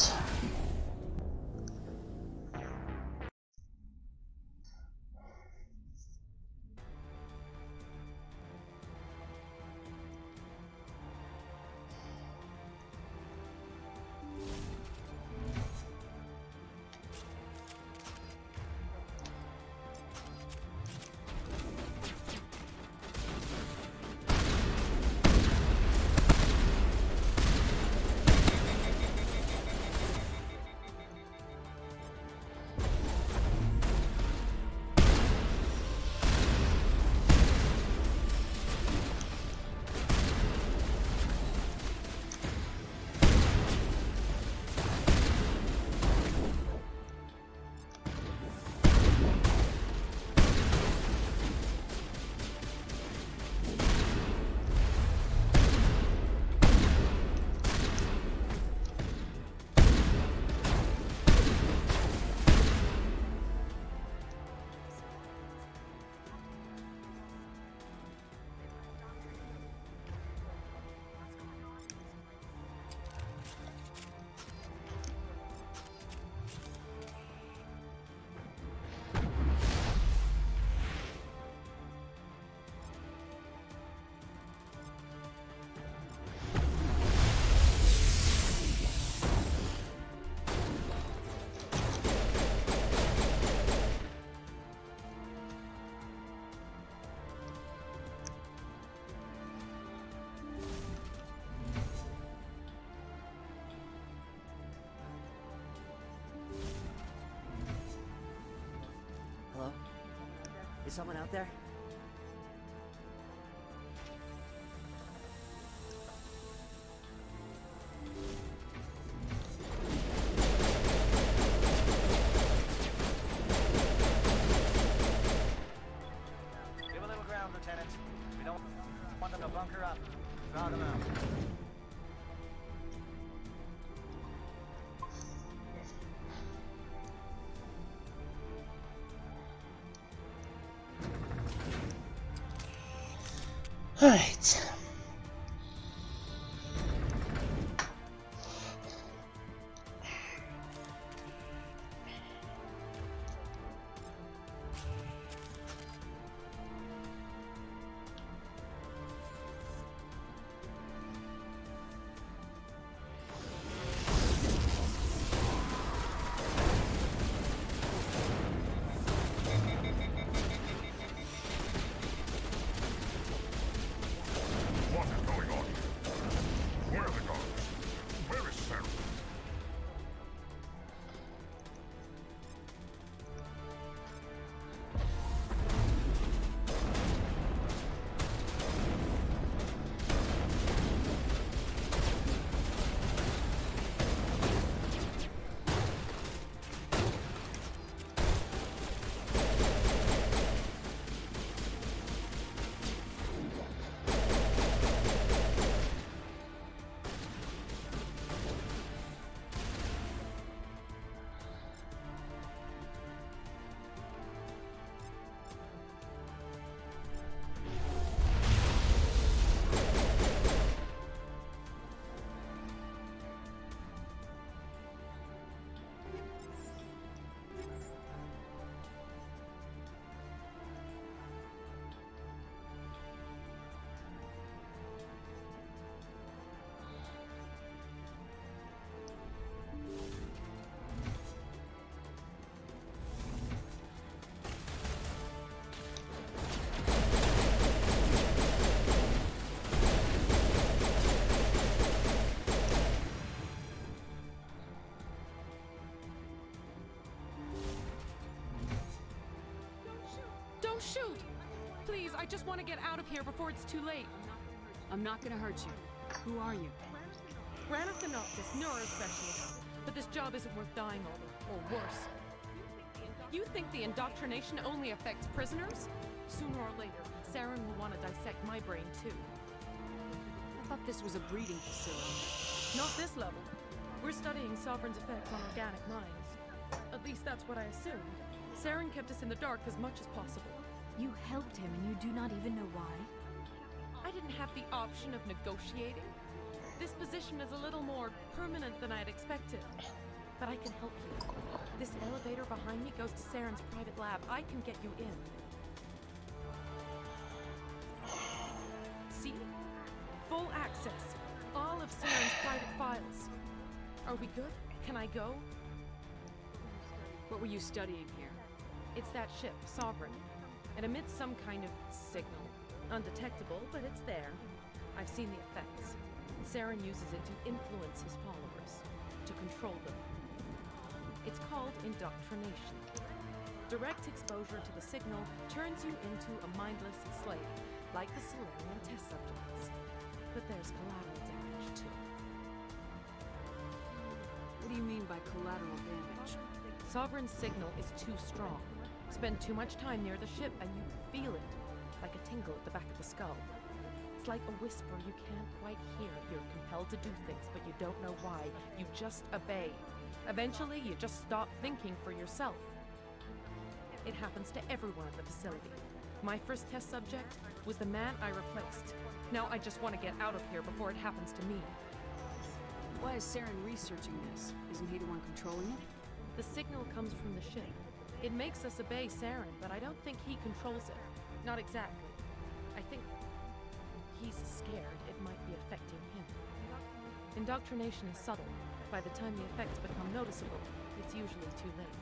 Hello? Is someone out there?
Give a little ground, Lieutenant. We don't want them to bunker up. Draw them out.
Alright.
What is going on here? Where are the guards? Where is Sarah?
Don't shoot! Please, I just want to get out of here before it's too late. I'm not gonna hurt you. Who are you?
Granathanoptis, neurospecialist. But this job isn't worth dying over. Or worse. You think the indoctrination only affects prisoners? Sooner or later, Saren will want to dissect my brain too.
I thought this was a breeding facility.
Not this level. We're studying Sovereign's effects on organic minds. At least that's what I assumed. Saren kept us in the dark as much as possible.
You helped him and you do not even know why?
I didn't have the option of negotiating. This position is a little more permanent than I'd expected. But I can help you. This elevator behind me goes to Saren's private lab. I can get you in. See? Full access. All of Saren's private files. Are we good? Can I go?
What were you studying here?
It's that ship, Sovereign. It emits some kind of signal. Undetectable, but it's there. I've seen the effects. Saren uses it to influence his followers, to control them. It's called indoctrination. Direct exposure to the signal turns you into a mindless slave, like the Solarian test subjects. But there's collateral damage, too.
What do you mean by collateral damage?
Sovereign's signal is too strong. Spend too much time near the ship and you feel it, like a tingle at the back of the skull. It's like a whisper you can't quite hear. You're compelled to do things, but you don't know why. You just obey. Eventually, you just stop thinking for yourself. It happens to everyone at the facility. My first test subject was the man I replaced. Now I just want to get out of here before it happens to me.
Why is Saren researching this? Isn't he the one controlling it?
The signal comes from the ship. It makes us obey Saren, but I don't think he controls it. Not exactly. I think he's scared it might be affecting him. Indoctrination is subtle. By the time the effects become noticeable, it's usually too late.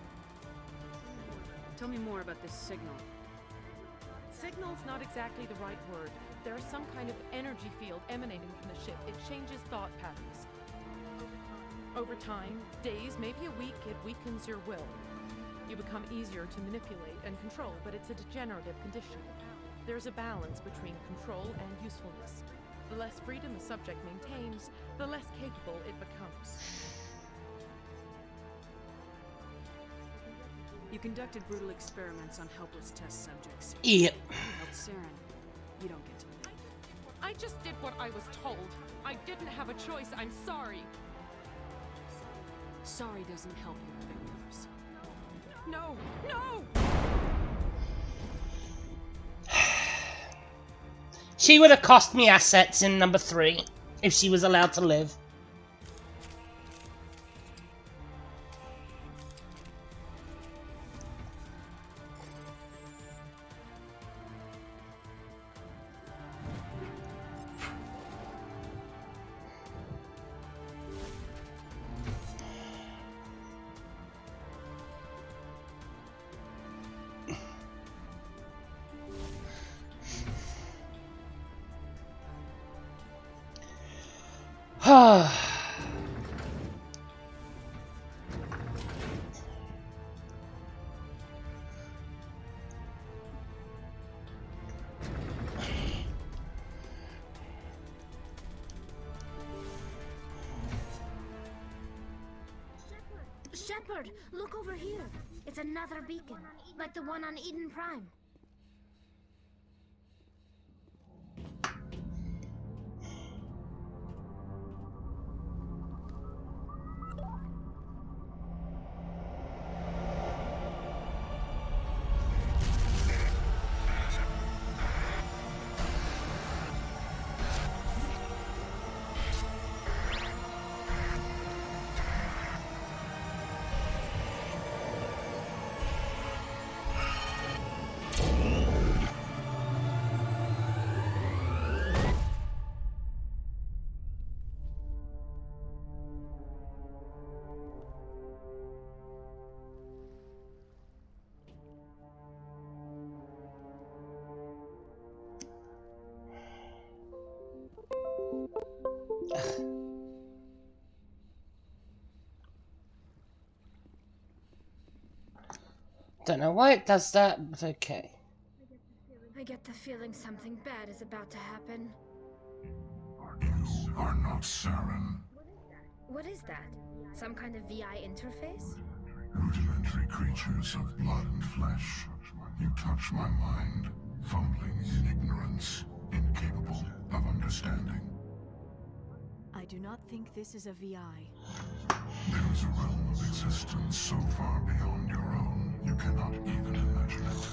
Tell me more about this signal.
Signal's not exactly the right word. There's some kind of energy field emanating from the ship. It changes thought patterns. Over time, days, maybe a week, it weakens your will. You become easier to manipulate and control, but it's a degenerative condition. There's a balance between control and usefulness. The less freedom a subject maintains, the less capable it becomes.
You conducted brutal experiments on helpless test subjects.
Yep.
You helped Saren. You don't get to live.
I just did what I was told. I didn't have a choice. I'm sorry.
Sorry doesn't help your victims.
No! No!
She would have cost me assets in number 3 if she was allowed to live.
Shepard, look over here. It's another beacon, like the one on Eden Prime. Don't know why it does that, but okay. I get the feeling something bad is about to happen.
You are not Saren.
What is that? Some kind of VI interface?
Rudimentary creatures of blood and flesh. You touch my mind, fumbling in ignorance, incapable of understanding.
I do not think this is a VI.
There is a realm of existence so far beyond your own, you cannot even imagine it.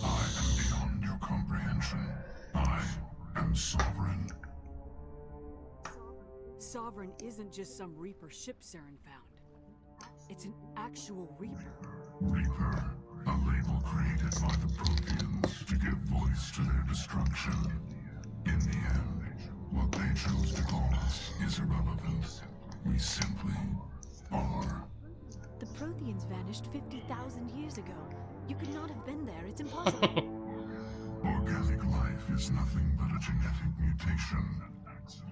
I am beyond your comprehension. I am sovereign.
Sovereign isn't just some Reaper ship Saren found. It's an actual Reaper.
Reaper, a label created by the Protheans to give voice to their destruction. In the end, what they chose to call us is irrelevant. We simply are.
The Protheans vanished 50,000 years ago. You could not have been there. It's impossible.
Organic life is nothing but a genetic mutation.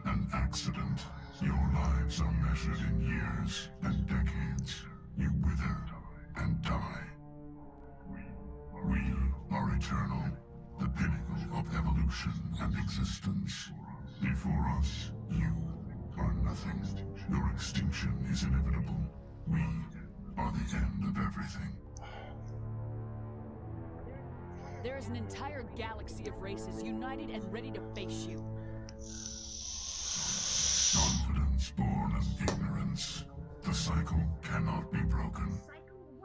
An accident. Your lives are measured in years and decades. You wither and die. We are eternal, the pinnacle of evolution and existence. Before us, you are nothing. Your extinction is inevitable. We are the end of everything.
There is an entire galaxy of races united and ready to face you.
Confidence born of ignorance. The cycle cannot be broken.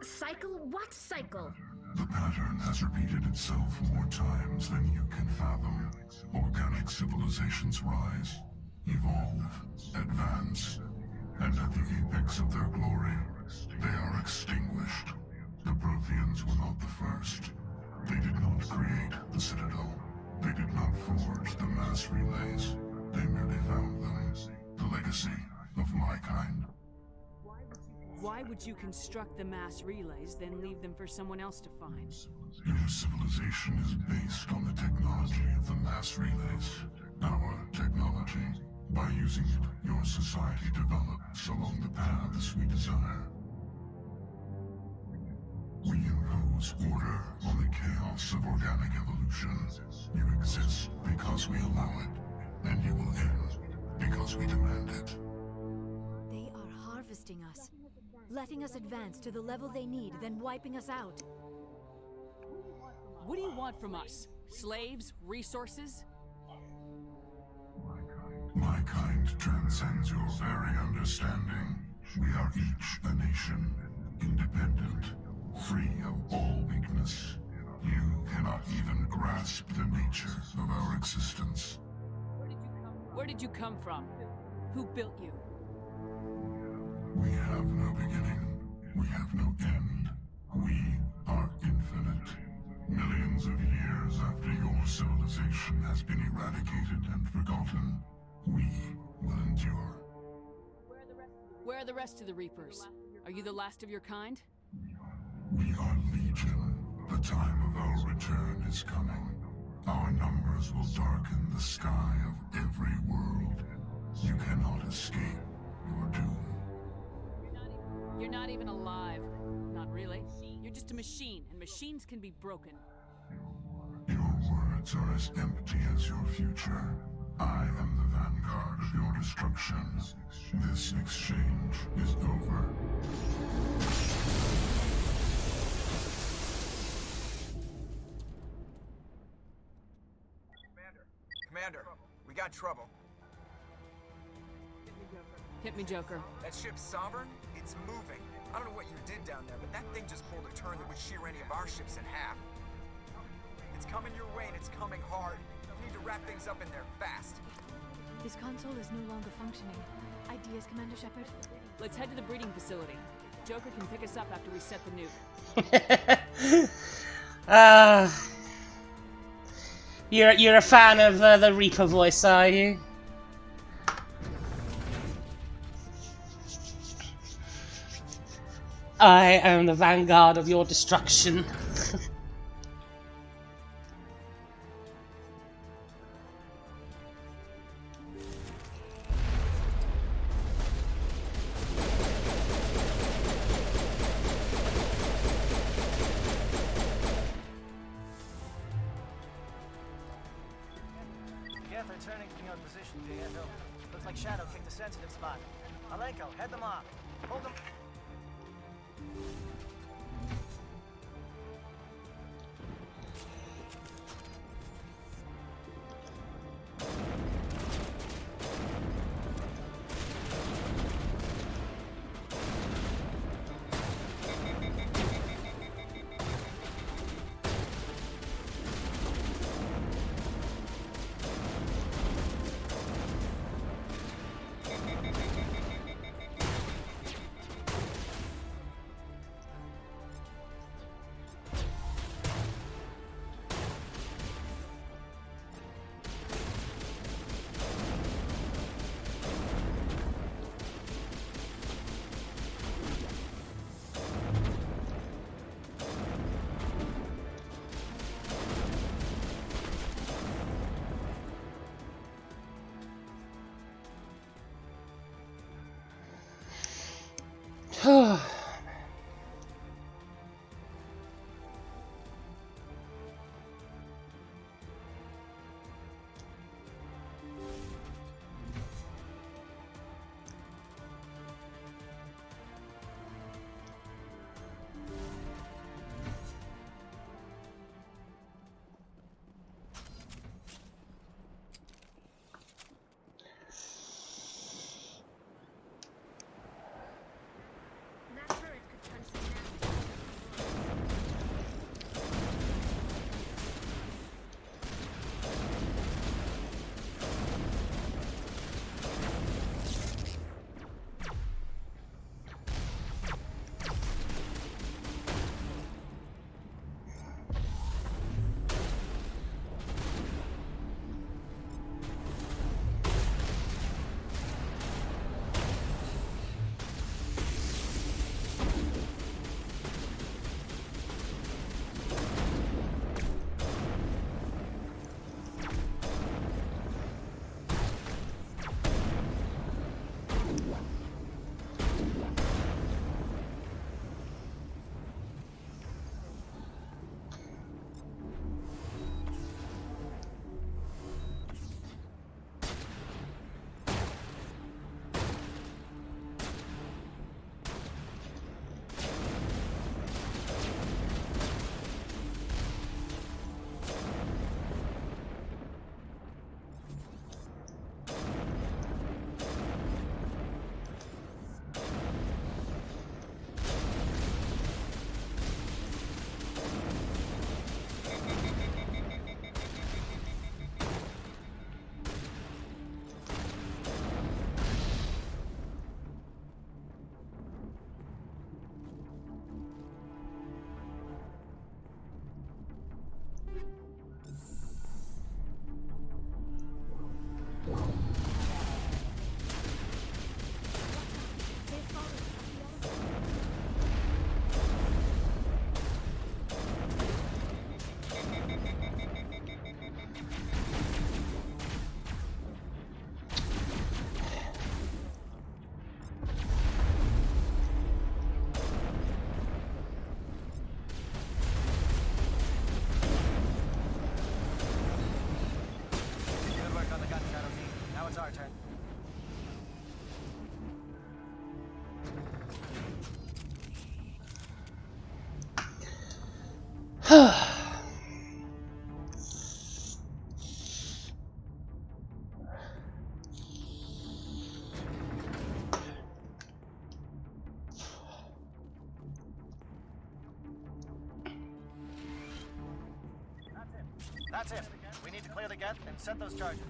Cycle? What cycle?
The pattern has repeated itself more times than you can fathom. Organic civilizations rise, evolve, advance, and at the apex of their glory, they are extinguished. The Protheans were not the first. They did not create the Citadel. They did not forge the mass relays. They merely found them. The legacy of my kind.
Why would you construct the mass relays, then leave them for someone else to find?
Your civilization is based on the technology of the mass relays. Our technology. By using it, your society develops along the paths we desire. We impose order on the chaos of organic evolution. You exist because we allow it, and you will end because we demand it.
They are harvesting us, letting us advance to the level they need, then wiping us out.
What do you want from us? Slaves? Resources?
My kind transcends your very understanding. We are each a nation, independent, free of all weakness. You cannot even grasp the nature of our existence.
Where did you come from? Who built you?
We have no beginning. We have no end. We are infinite. Millions of years after your civilization has been eradicated and forgotten, we will endure.
Where are the rest of the Reapers? Are you the last of your kind?
We are legion. The time of our return is coming. Our numbers will darken the sky of every world. You cannot escape your doom.
You're not even alive. Not really. You're just a machine, and machines can be broken.
Your words are as empty as your future. I am the vanguard of your destruction. This exchange is over.
Commander, we got trouble.
Hit me, Joker.
That ship's Sovereign? It's moving. I don't know what you did down there, but that thing just pulled a turn that would shear any of our ships in half. It's coming your way, and it's coming hard. You need to wrap things up in there fast.
This console is no longer functioning. Ideas, Commander Shepard?
Let's head to the breeding facility. Joker can pick us up after we set the nuke.
You're a fan of the Reaper voice, are you? I am the vanguard of your destruction.
Turning from your position, do you? No. Looks like Shadow kicked a sensitive spot. Alenko, head them off. Hold them. That's it. We need to clear the geth and set those charges.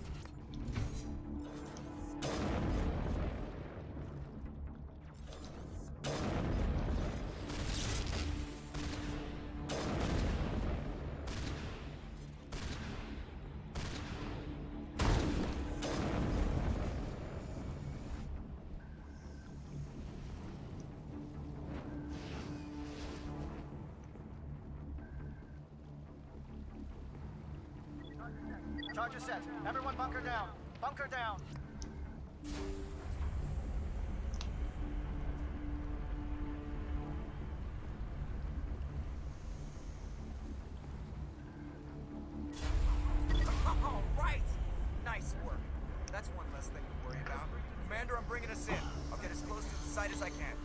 Charges set. Everyone bunker down. Bunker down.
All right. Nice work. That's one less thing to worry about. Commander, I'm bringing us in. I'll get as close to the site as I can.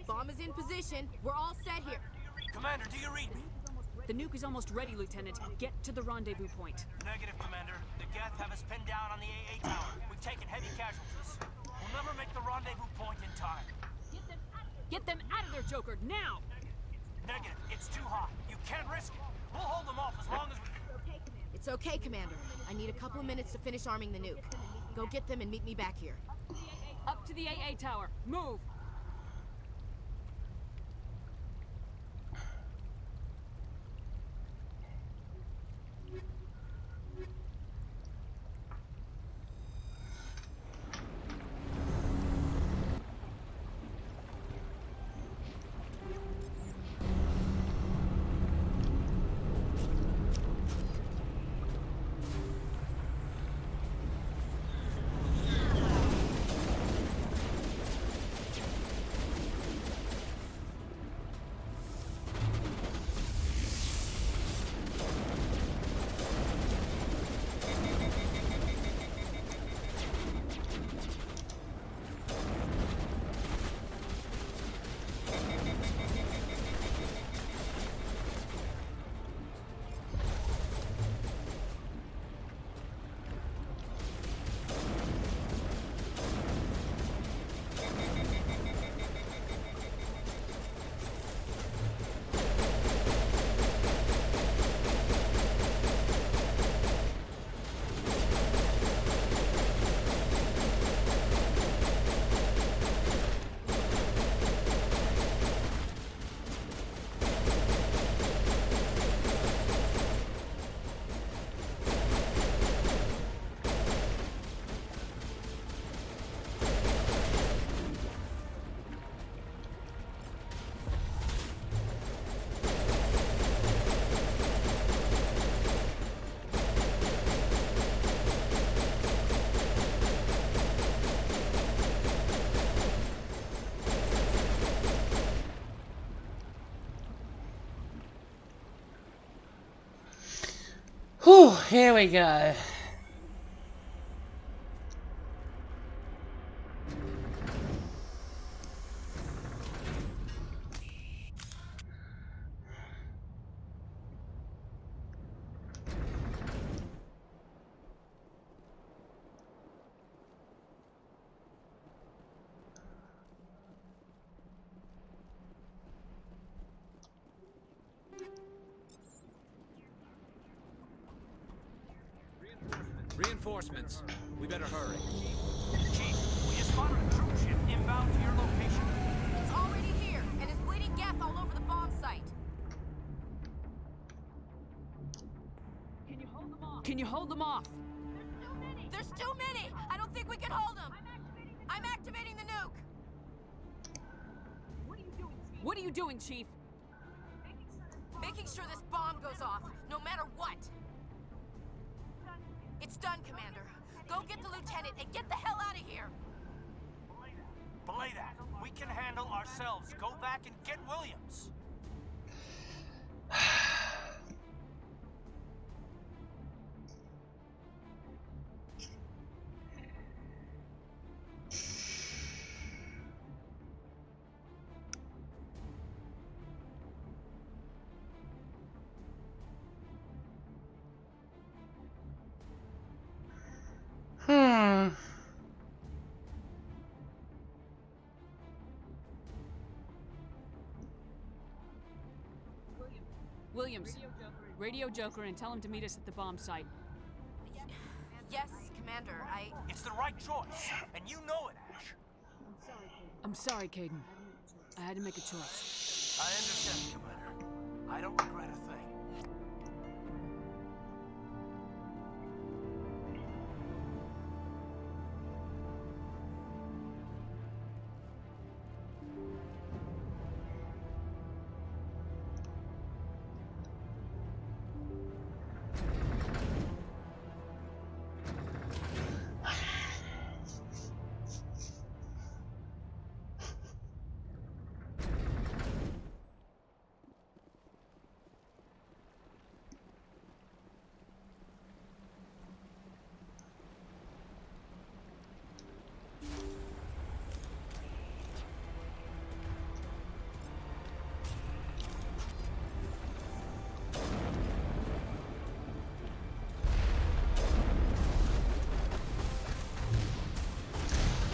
Bomb is in position. We're all set here.
Commander, do you read me?
The nuke is almost ready, Lieutenant. Get to the rendezvous point.
Negative, Commander. The Geth have us pinned down on the AA tower. We've taken heavy casualties. We'll never make the rendezvous point in time.
Get them out of there, Joker, now!
Negative. It's too hot. You can't risk it. We'll hold them off as long as we...
It's okay, Commander. I need a couple of minutes to finish arming the nuke. Go get them and meet me back here.
Up to the AA tower. Move!
Whew, here we go.
Reinforcements. We better hurry.
Chief, we just spotted a troop ship inbound to your location.
It's already
Can you hold them off?
There's too many! I don't think we can hold them! I'm activating the nuke!
What are you doing, Chief?
Making sure this bomb goes off, no matter what! It's done, Commander. Go get the lieutenant and get the hell out of here!
Belay that. We can handle ourselves. Go back and get Williams.
Williams, radio Joker and tell him to meet us at the bomb site.
Yes, Commander,
It's the right choice, and you know it, Ash.
I'm sorry, Caden. I had to make a choice.
I understand, Commander. I don't regret a thing.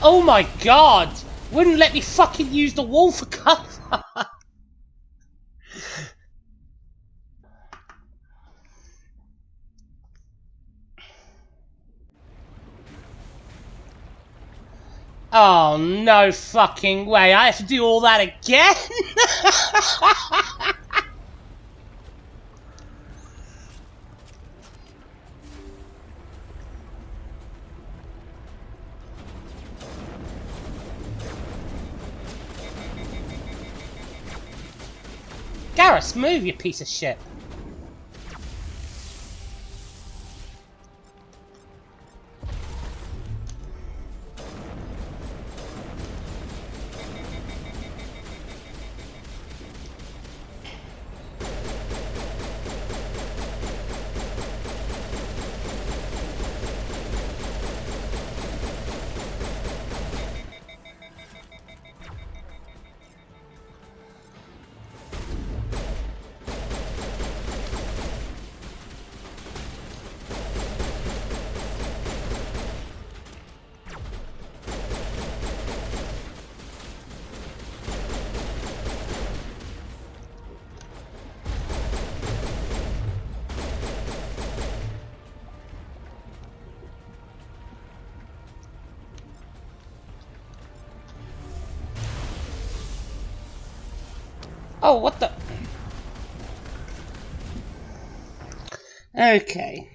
Oh my god! Wouldn't let me fucking use the wall for cover! Oh no fucking way, I have to do all that again? Garrus, move, you piece of shit. Oh, what the? Okay.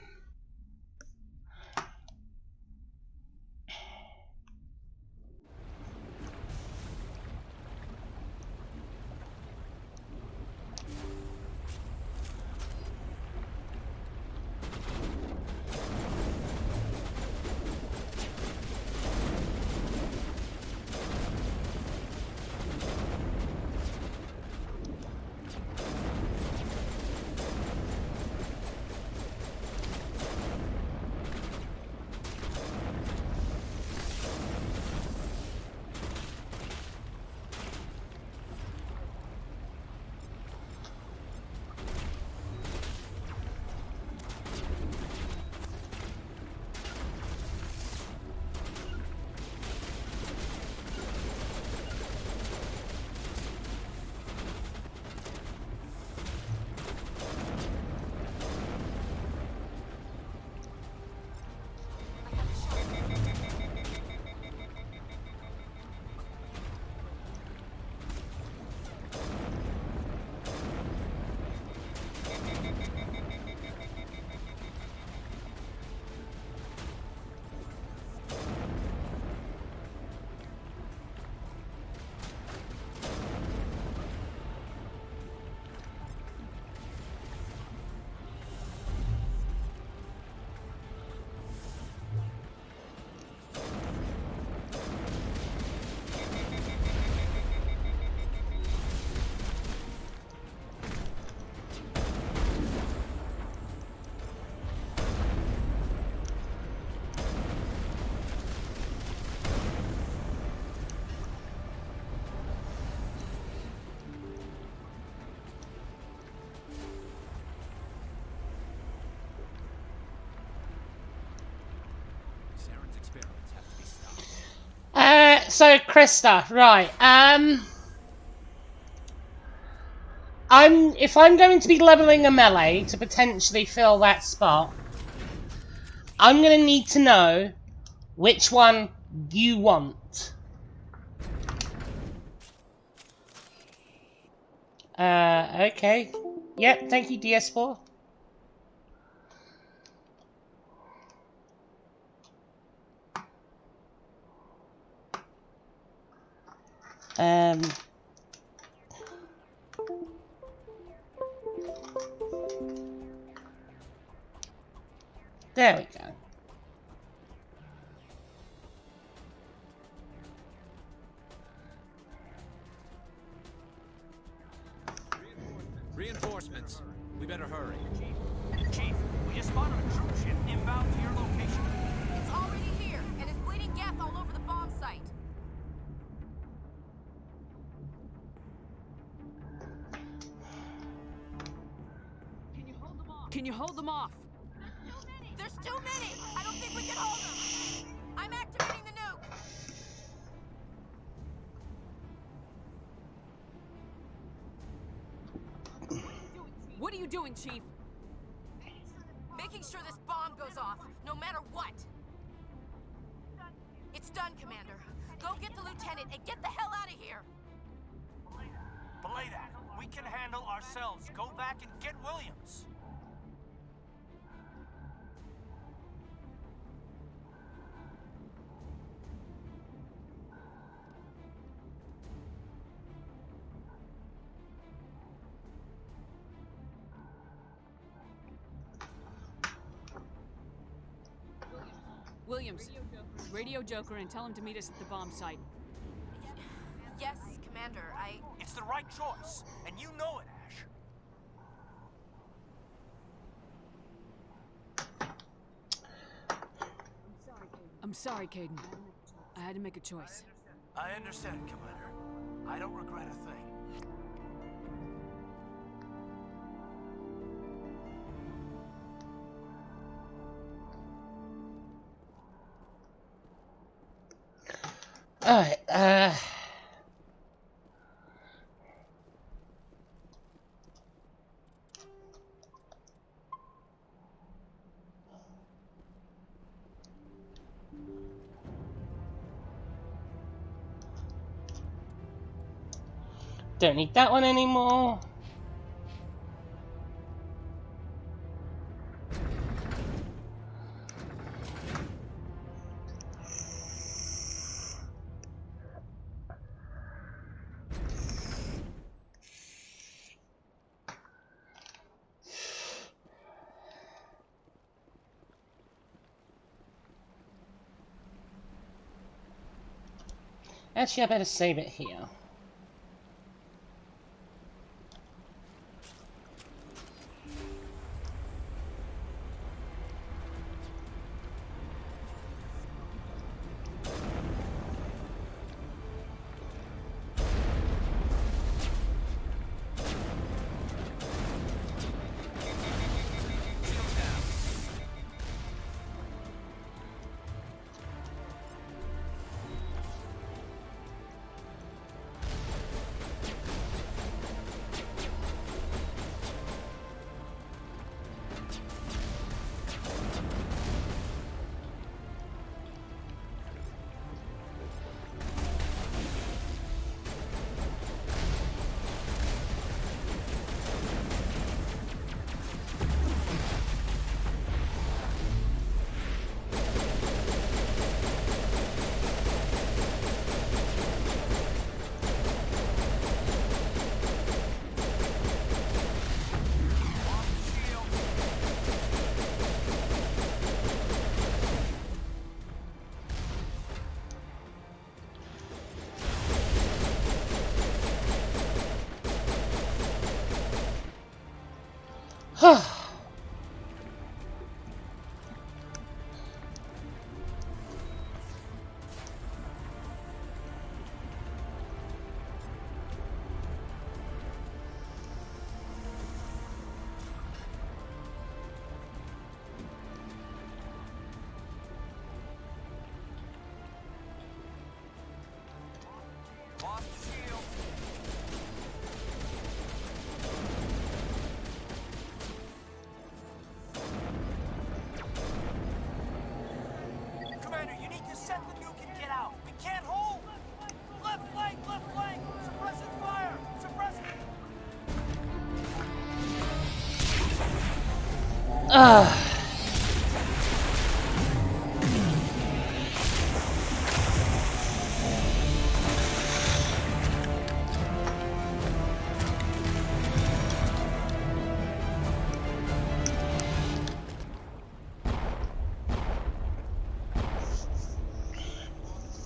experiments have to be stopped.
So Krista, right, if I'm going to be leveling a melee to potentially fill that spot, I'm gonna need to know which one you want. Okay. Yep, thank you, DS4. There we go.
Reinforcements. We better hurry.
Chief, we just spotted a troop ship inbound to your location.
It's already here, and it's bleeding gas all over the bomb site.
Can you hold them off?
There's too many! I don't think we can hold them! I'm activating the nuke!
What are you doing, Chief?
Making sure this bomb goes off, no matter what! It's done, Commander. Go get the lieutenant and get the hell out of here!
Belay that. We can handle ourselves. Go back and get Williams.
Williams, radio Joker and tell him to meet us at the bomb site.
Yes, Commander,
It's the right choice, and you know it, Ash.
I'm sorry, Caden. I had to make a choice.
I understand, Commander. I don't regret a thing.
Alright, don't need that one anymore. Actually, I better save it here. Ugh.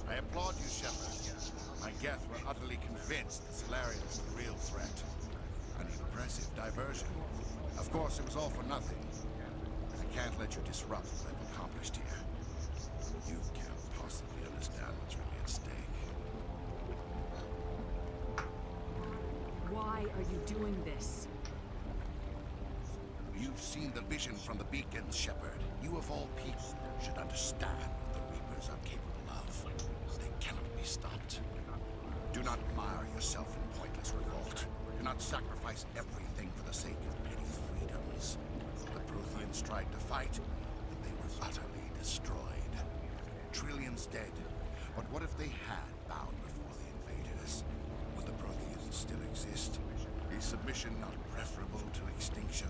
I applaud you, Shepard. My Geth were utterly convinced the Solarians were the real threat. An impressive diversion. Of course, it was all for nothing. I can't let you disrupt what I've accomplished here. You can't possibly understand what's really at stake.
Why are you doing this?
You've seen the vision from the beacons, Shepard. You of all people should understand what the Reapers are capable of. They cannot be stopped. Do not mire yourself in pointless revolt. Do not sacrifice everything for the sake of petty freedoms. The Protheans tried to fight, but they were utterly destroyed. Trillions dead. But what if they had bowed before the invaders? Would the Protheans still exist? Is submission not preferable to extinction?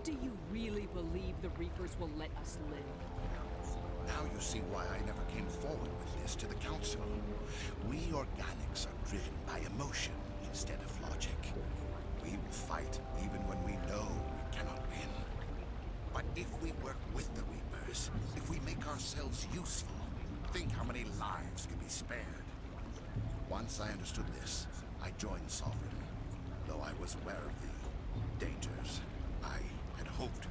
Do you really believe the Reapers will let us live?
Now you see why I never came forward with this to the Council. We organics are driven by emotion instead of logic. We will fight even when we know we cannot win. But if we work with the Reapers, if we make ourselves useful, think how many lives could be spared. Once I understood this, I joined Sovereign. Though I was aware of the dangers, I had hoped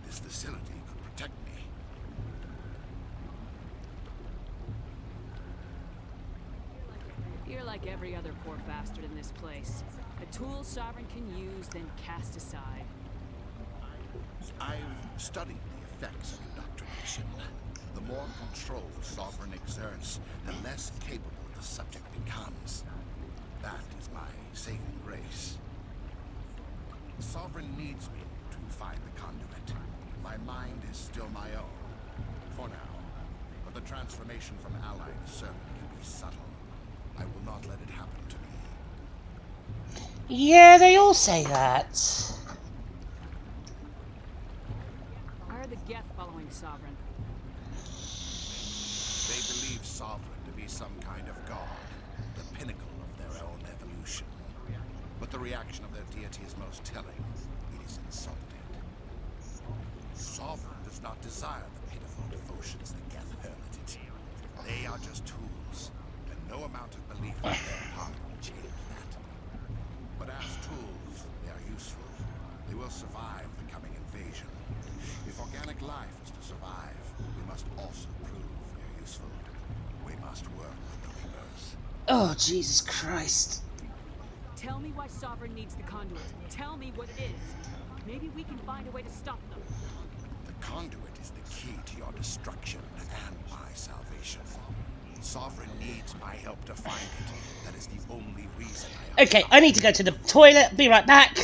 this facility could protect me.
You're like every other poor bastard in this place. A tool Sovereign can use, then cast aside.
I've studied the effects of indoctrination. The more control Sovereign exerts, the less capable the subject becomes. That is my saving grace. Sovereign needs me to find the conduit. My mind is still my own, for now. But the transformation from ally to servant can be subtle. I will not let it happen to me.
Yeah, they all say that.
Why are the Geth following Sovereign?
They believe Sovereign to be some kind of god, the pinnacle of their own evolution. But the reaction of their deity is most telling. It is insulting. Sovereign does not desire the pitiful devotions the Geth hurl at it. They are just tools, and no amount of belief on their part will change that. But as tools, they are useful. They will survive the coming invasion. If organic life is to survive, we must also prove we are useful. We must work with the Reapers.
Oh, Jesus Christ.
Tell me why Sovereign needs the conduit. Tell me what it is. Maybe we can find a way to stop them.
The conduit is the key to your destruction and my salvation. Sovereign needs my help to find it. That is the only reason I...
Okay, I need to go to the toilet. Be right back.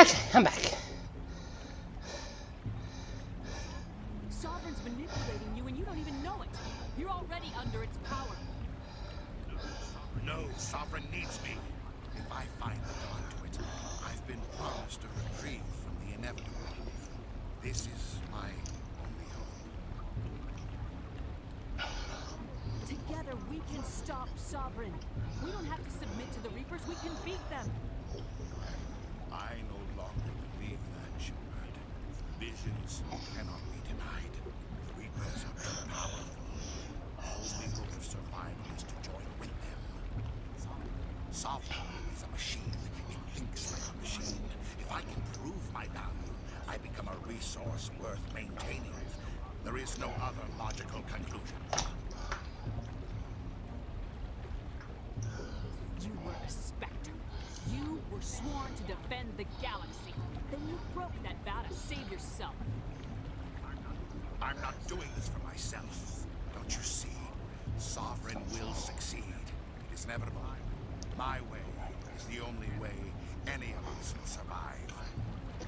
Okay, I'm back.
Sovereign's manipulating you and you don't even know it. You're already under its power.
No, Sovereign needs me. If I find the conduit, I've been promised a reprieve from the inevitable. This is my only hope.
Together we can stop Sovereign. We don't have to submit to the Reapers, we can beat them.
I no longer believe that, Shepard. Visions cannot be denied. The Reapers are too powerful. Our only hope of survival is to join with them. Sovereign is a machine. It thinks like a machine. If I can prove my value, I become a resource worth maintaining. There is no other logical conclusion.
You were a specter. You were sworn to defend the galaxy. Then you broke that vow to save yourself.
I'm not doing this for myself. Don't you see? Sovereign will succeed. It is inevitable. My way is the only way any of us will survive.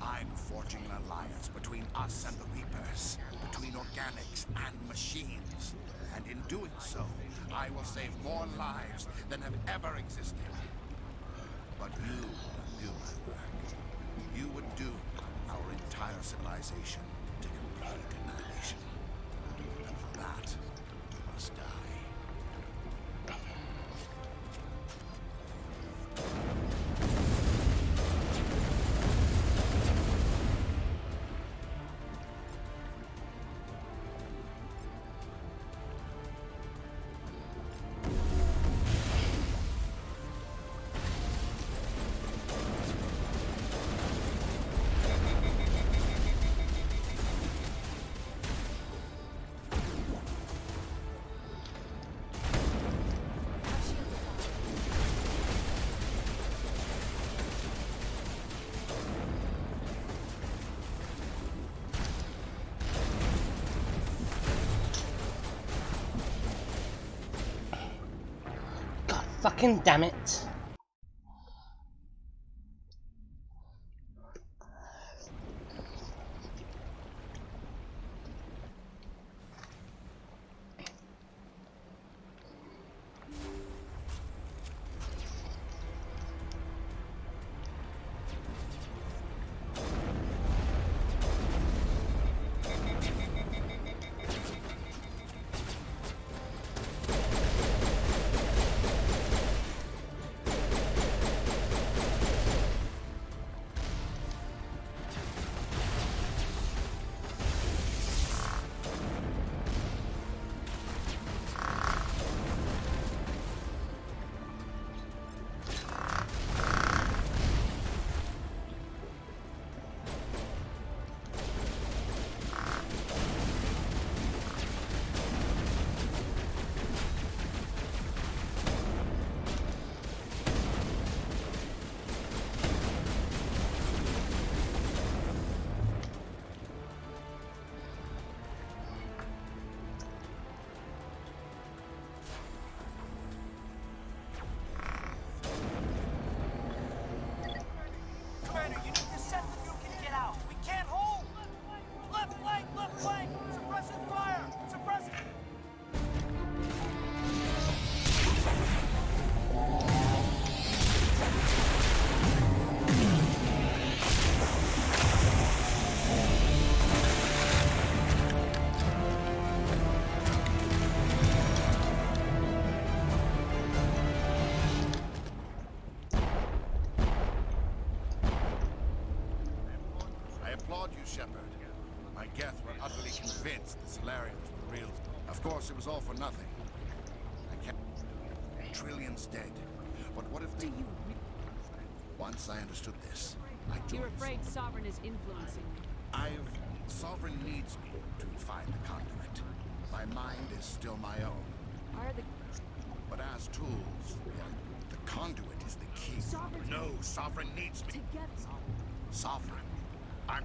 I'm forging an alliance between us and the Reapers, between organics and machines. And in doing so, I will save more lives than have ever existed. But you wouldn't do my work. You would do our entire civilization to complete annihilation. And for that, you must die.
Fucking damn it.
Commander, you need to set the nuke and get out. We can't hold. Left flank, left flank. Suppressing fire. Suppressing.
I applaud you, Shepard. My Geth were utterly convinced the Solarians were real. Of course, it was all for nothing. I can't... Trillions dead. But what if they... Once I understood this, I joined...
You're afraid Sovereign is influencing you.
Sovereign needs me to find the conduit. My mind is still my own.
Are the...
But as tools, the conduit is the key.
Sovereign...
No, Sovereign needs me.
Together.
Sovereign. I'm...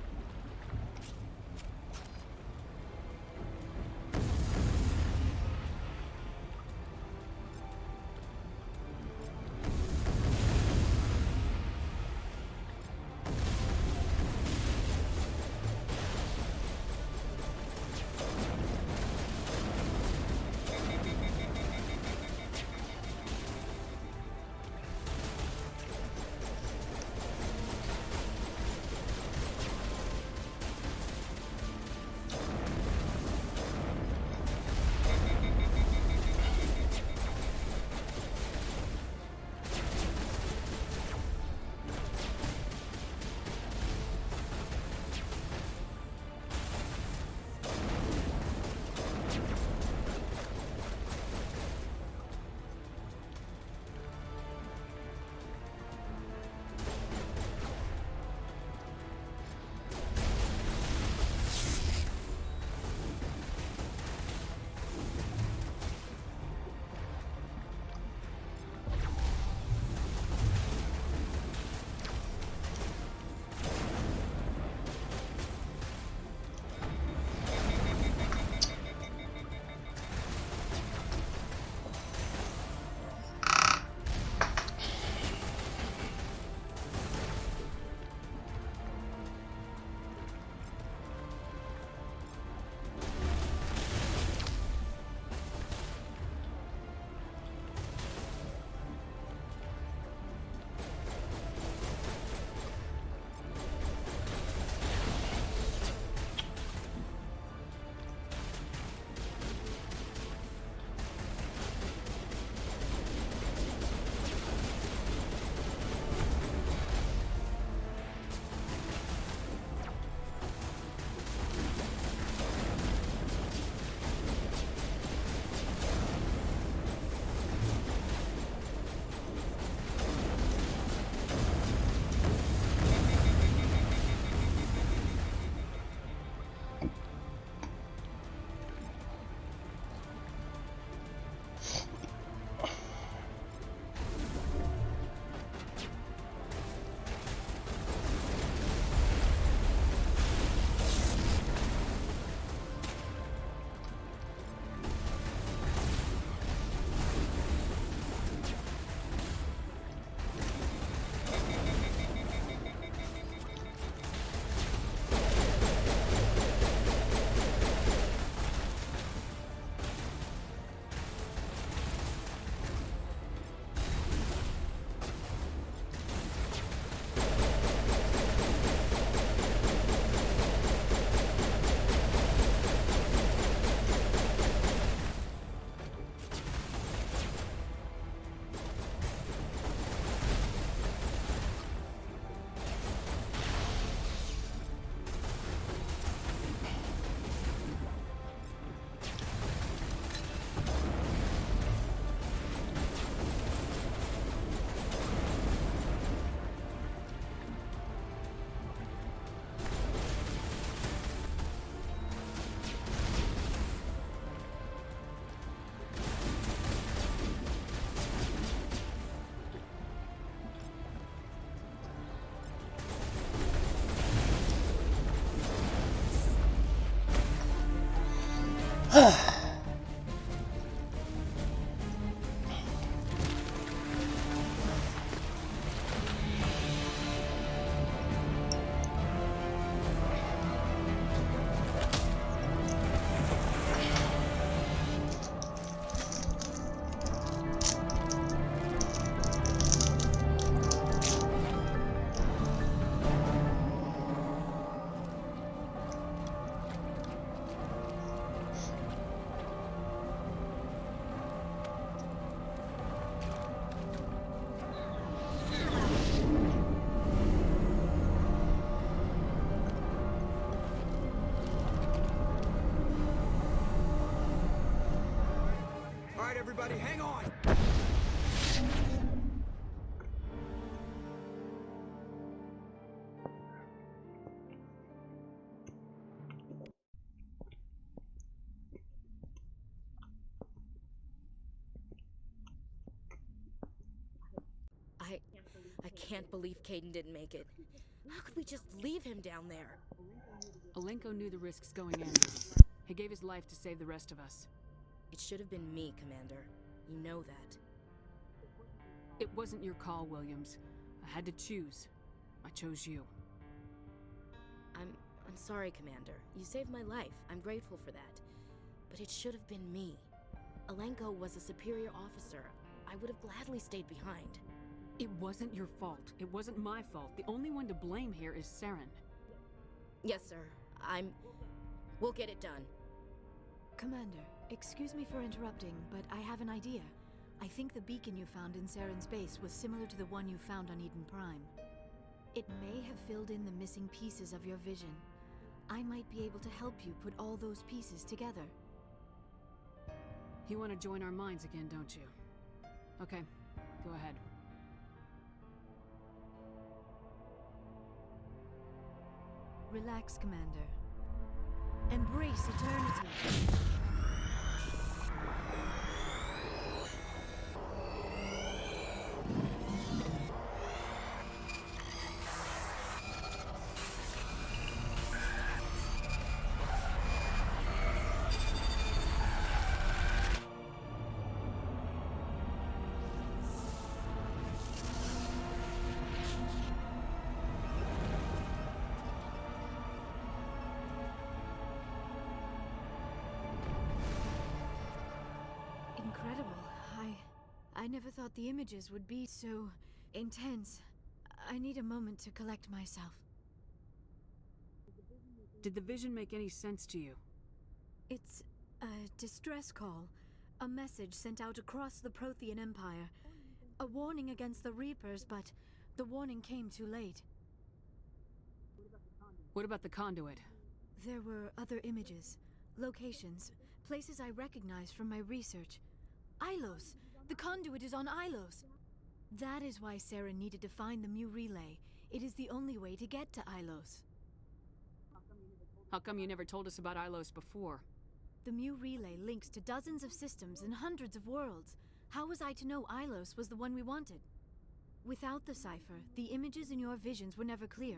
All right, everybody, hang on.
I can't believe Caden didn't make it. How could we just leave him down there?
Alenko knew the risks going in. He gave his life to save the rest of us.
It should have been me, Commander. You know that.
It wasn't your call, Williams. I had to choose. I chose you.
I'm sorry, Commander. You saved my life. I'm grateful for that. But it should have been me. Alenko was a superior officer. I would have gladly stayed behind.
It wasn't your fault. It wasn't my fault. The only one to blame here is Saren.
Yes, sir. We'll get it done.
Commander, excuse me for interrupting, but I have an idea. I think the beacon you found in Saren's base was similar to the one you found on Eden Prime. It may have filled in the missing pieces of your vision. I might be able to help you put all those pieces together.
You want to join our minds again, don't you? Okay, go ahead.
Relax, Commander. Embrace eternity. Incredible. I never thought the images would be so intense. I need a moment to collect myself.
Did the vision make any sense to you?
It's a distress call. A message sent out across the Prothean Empire. A warning against the Reapers, but the warning came too late.
What about the conduit?
There were other images, locations, places I recognized from my research. Ilos! The conduit is on Ilos! That is why Saren needed to find the Mu relay. It is the only way to get to Ilos.
How come you never told us about Ilos before?
The Mu relay links to dozens of systems and hundreds of worlds. How was I to know Ilos was the one we wanted? Without the cipher, the images in your visions were never clear.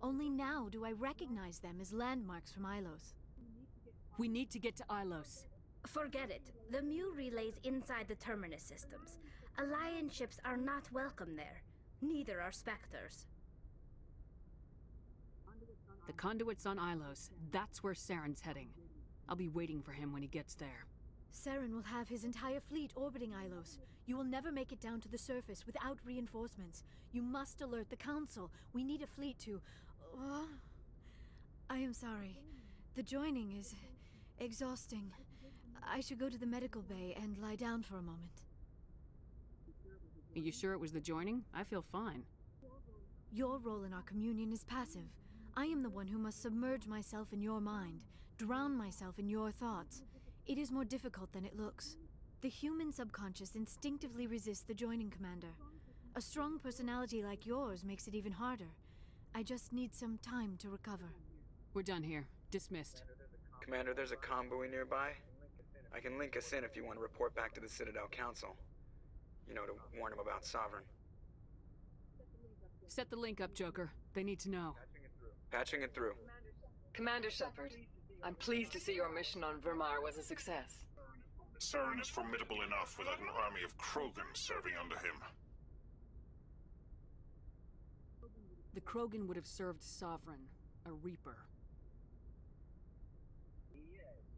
Only now do I recognize them as landmarks from Ilos.
We need to get to Ilos.
Forget it. The Mu relay's inside the Terminus systems. Alliance ships are not welcome there. Neither are Spectres.
The conduit's on Ilos. That's where Saren's heading. I'll be waiting for him when he gets there.
Saren will have his entire fleet orbiting Ilos. You will never make it down to the surface without reinforcements. You must alert the Council. We need a fleet to... I am sorry. The joining is exhausting. I should go to the medical bay and lie down for a moment.
Are you sure it was the joining? I feel fine.
Your role in our communion is passive. I am the one who must submerge myself in your mind, drown myself in your thoughts. It is more difficult than it looks. The human subconscious instinctively resists the joining, Commander. A strong personality like yours makes it even harder. I just need some time to recover.
We're done here. Dismissed.
Commander, there's a convoy nearby. I can link us in if you want to report back to the Citadel Council. You know, to warn them about Sovereign.
Set the link up, Joker. They need to know.
Patching it through.
Commander Shepard, I'm pleased to see your mission on Vermeer was a success.
Saren is formidable enough without an army of Krogan serving under him.
The Krogan would have served Sovereign, a Reaper.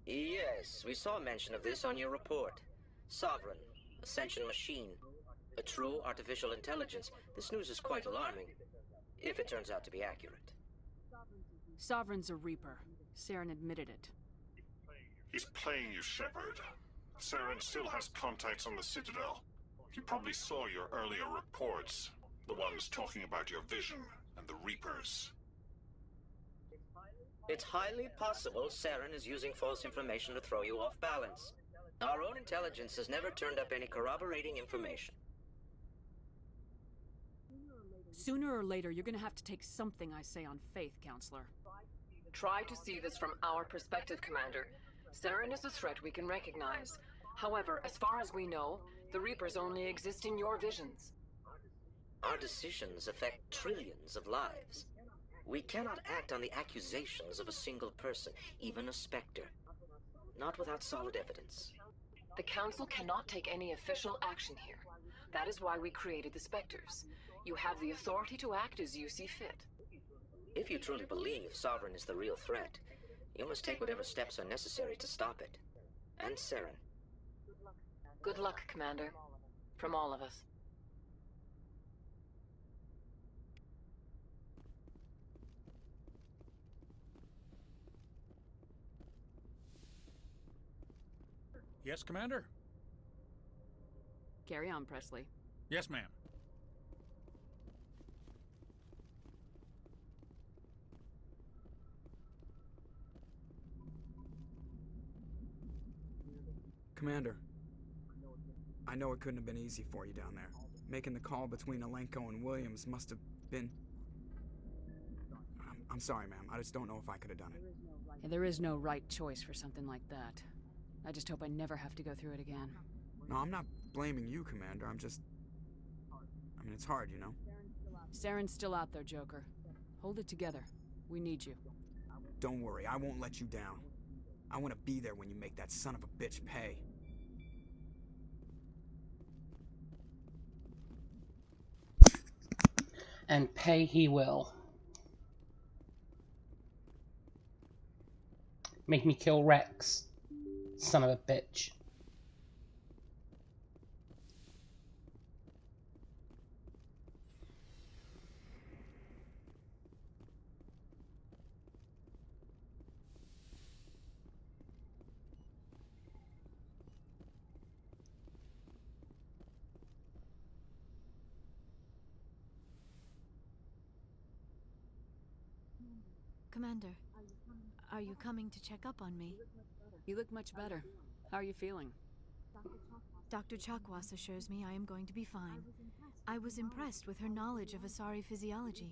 Yes, we saw mention of this on your report. Sovereign, Ascension machine, a true artificial intelligence. This news is quite alarming, if it turns out to be accurate.
Sovereign's a Reaper. Saren admitted it.
He's playing you, Shepard. Saren still has contacts on the Citadel. He probably saw your earlier reports, the ones talking about your vision and the Reapers.
It's highly possible Saren is using false information to throw you off balance. Our own intelligence has never turned up any corroborating information.
Sooner or later, you're gonna have to take something I say on faith, Counselor.
Try to see this from our perspective, Commander. Saren is a threat we can recognize. However, as far as we know, the Reapers only exist in your visions.
Our decisions affect trillions of lives. We cannot act on the accusations of a single person, even a Spectre. Not without solid evidence.
The Council cannot take any official action here. That is why we created the Spectres. You have the authority to act as you see fit.
If you truly believe Sovereign is the real threat, you must take whatever steps are necessary to stop it. And Saren.
Good luck, Commander. From all of us.
Yes, Commander?
Carry on, Presley.
Yes, ma'am.
Commander, I know it couldn't have been easy for you down there. Making the call between Alenko and Williams must have been... I'm sorry, ma'am. I just don't know if I could have done it.
Yeah, there is no right choice for something like that. I just hope I never have to go through it again.
No, I'm not blaming you, Commander. I mean, it's hard, you know?
Saren's still out there, Joker. Hold it together. We need you.
Don't worry, I won't let you down. I want to be there when you make that son of a bitch pay.
And pay he will. Make me kill Rex. Son of a bitch.
Commander, are you coming to check up on me?
You look much better. How are you feeling?
Dr. Chakwas assures me I am going to be fine. I was impressed with her knowledge of Asari physiology.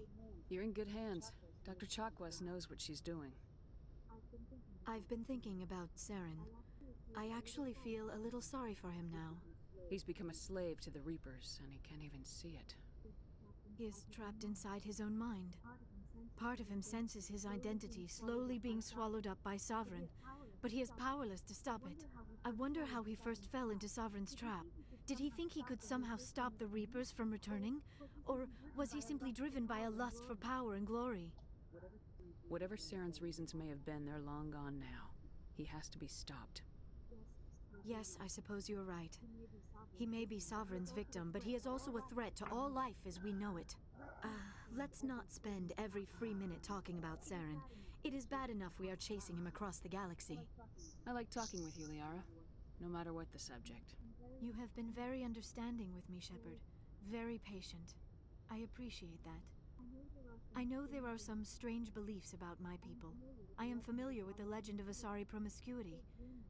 You're in good hands. Dr. Chakwas knows what she's doing.
I've been thinking about Saren. I actually feel a little sorry for him now.
He's become a slave to the Reapers, and he can't even see it.
He is trapped inside his own mind. Part of him senses his identity slowly being swallowed up by Sovereign, but he is powerless to stop it. I wonder how he first fell into Sovereign's trap. Did he think he could somehow stop the Reapers from returning? Or was he simply driven by a lust for power and glory?
Whatever Saren's reasons may have been, they're long gone now. He has to be stopped.
Yes, I suppose you're right. He may be Sovereign's victim, but he is also a threat to all life as we know it. Let's not spend every free minute talking about Saren. It is bad enough we are chasing him across the galaxy.
I like talking with you, Liara, no matter what the subject.
You have been very understanding with me, Shepard. Very patient. I appreciate that. I know there are some strange beliefs about my people. I am familiar with the legend of Asari promiscuity,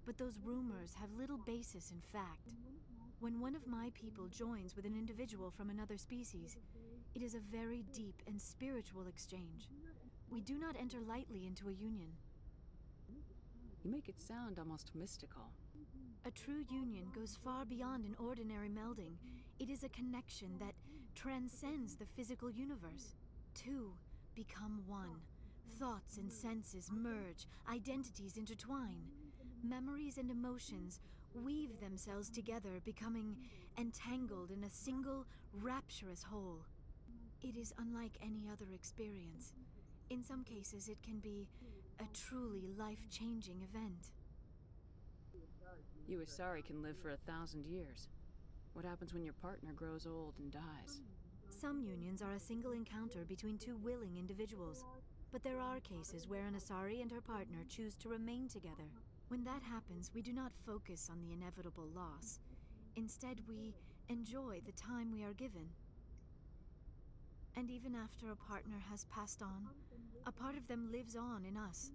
but those rumors have little basis in fact. When one of my people joins with an individual from another species, it is a very deep and spiritual exchange. We do not enter lightly into a union.
You make it sound almost mystical.
A true union goes far beyond an ordinary melding. It is a connection that transcends the physical universe. Two become one, Thoughts and senses merge, identities intertwine. Memories and emotions weave themselves together, becoming entangled in a single, rapturous whole. It is unlike any other experience. In some cases, it can be a truly life-changing event.
You Asari can live for 1,000 years. What happens when your partner grows old and dies?
Some unions are a single encounter between two willing individuals, but there are cases where an Asari and her partner choose to remain together. When that happens, we do not focus on the inevitable loss. Instead, we enjoy the time we are given. And even after a partner has passed on, a part of them lives on in us.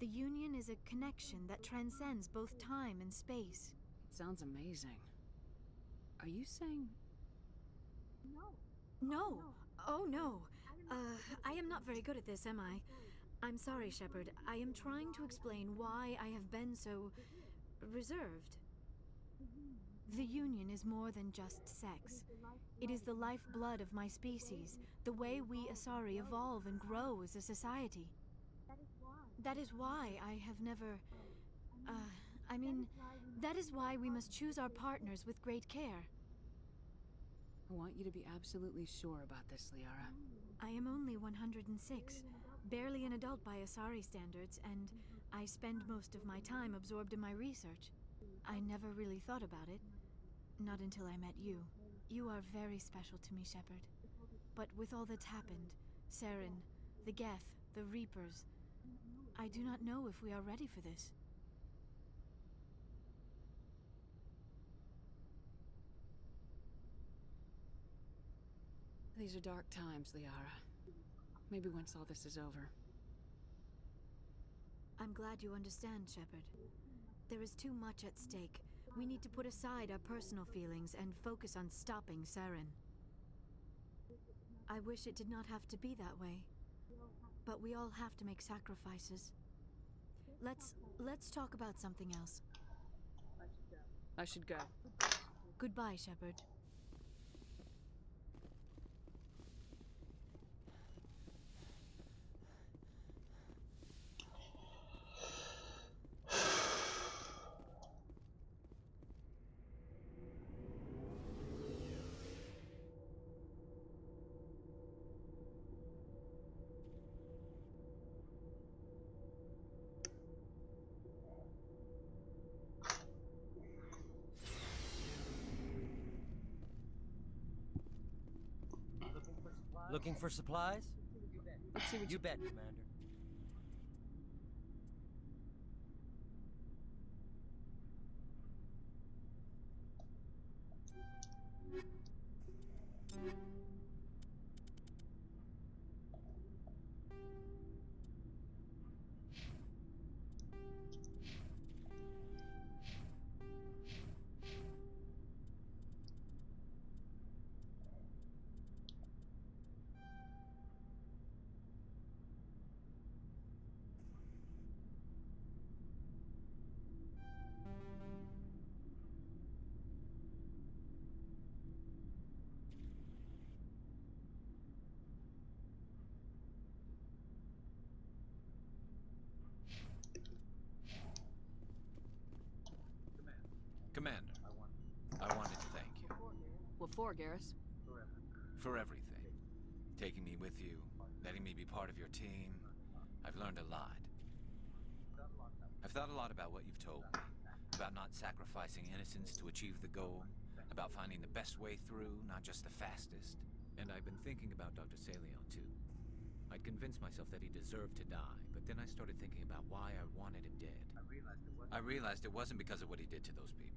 The union is a connection that transcends both time and space.
It sounds amazing. Are you saying...
No. Oh, no. I am not very good at this, am I? I'm sorry, Shepard. I am trying to explain why I have been so... reserved. The Union is more than just sex. It is the lifeblood of my species, the way we Asari evolve and grow as a society. That is why I have never... that is why we must choose our partners with great care.
I want you to be absolutely sure about this, Liara.
I am only 106, barely an adult by Asari standards, and I spend most of my time absorbed in my research. I never really thought about it, not until I met you. You are very special to me, Shepard. But with all that's happened, Saren, the Geth, the Reapers, I do not know if we are ready for this.
These are dark times, Liara. Maybe once all this is over.
I'm glad you understand, Shepard. There is too much at stake. We need to put aside our personal feelings and focus on stopping Saren. I wish it did not have to be that way. But we all have to make sacrifices. Let's talk about something else.
I should go.
Goodbye, Shepard.
Looking for supplies?
Let's see what
you bet, Commander.
Commander, I wanted to thank you.
What for, Garrus?
For everything. Taking me with you, letting me be part of your team. I've learned a lot. I've thought a lot about what you've told me. About not sacrificing innocence to achieve the goal. About finding the best way through, not just the fastest. And I've been thinking about Dr. Saleon, too. I'd convinced myself that he deserved to die, but then I started thinking about why I wanted him dead. I realized it wasn't because of what he did to those people.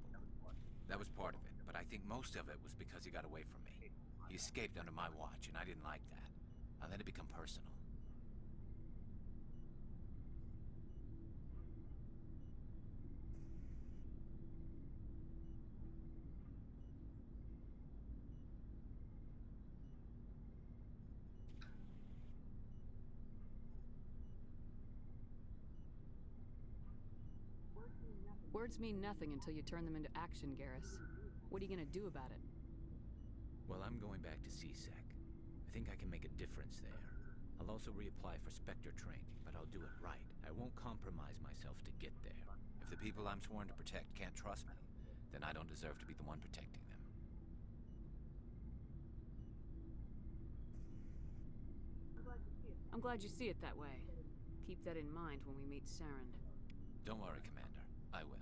That was part of it, but I think most of it was because he got away from me. He escaped under my watch, and I didn't like that. I let it become personal.
Words mean nothing until you turn them into action, Garrus. What are you gonna do about it?
Well, I'm going back to CSEC. I think I can make a difference there. I'll also reapply for Spectre training, but I'll do it right. I won't compromise myself to get there. If the people I'm sworn to protect can't trust me, then I don't deserve to be the one protecting them.
I'm glad you see it that way. Keep that in mind when we meet Saren.
Don't worry, Commander. I will.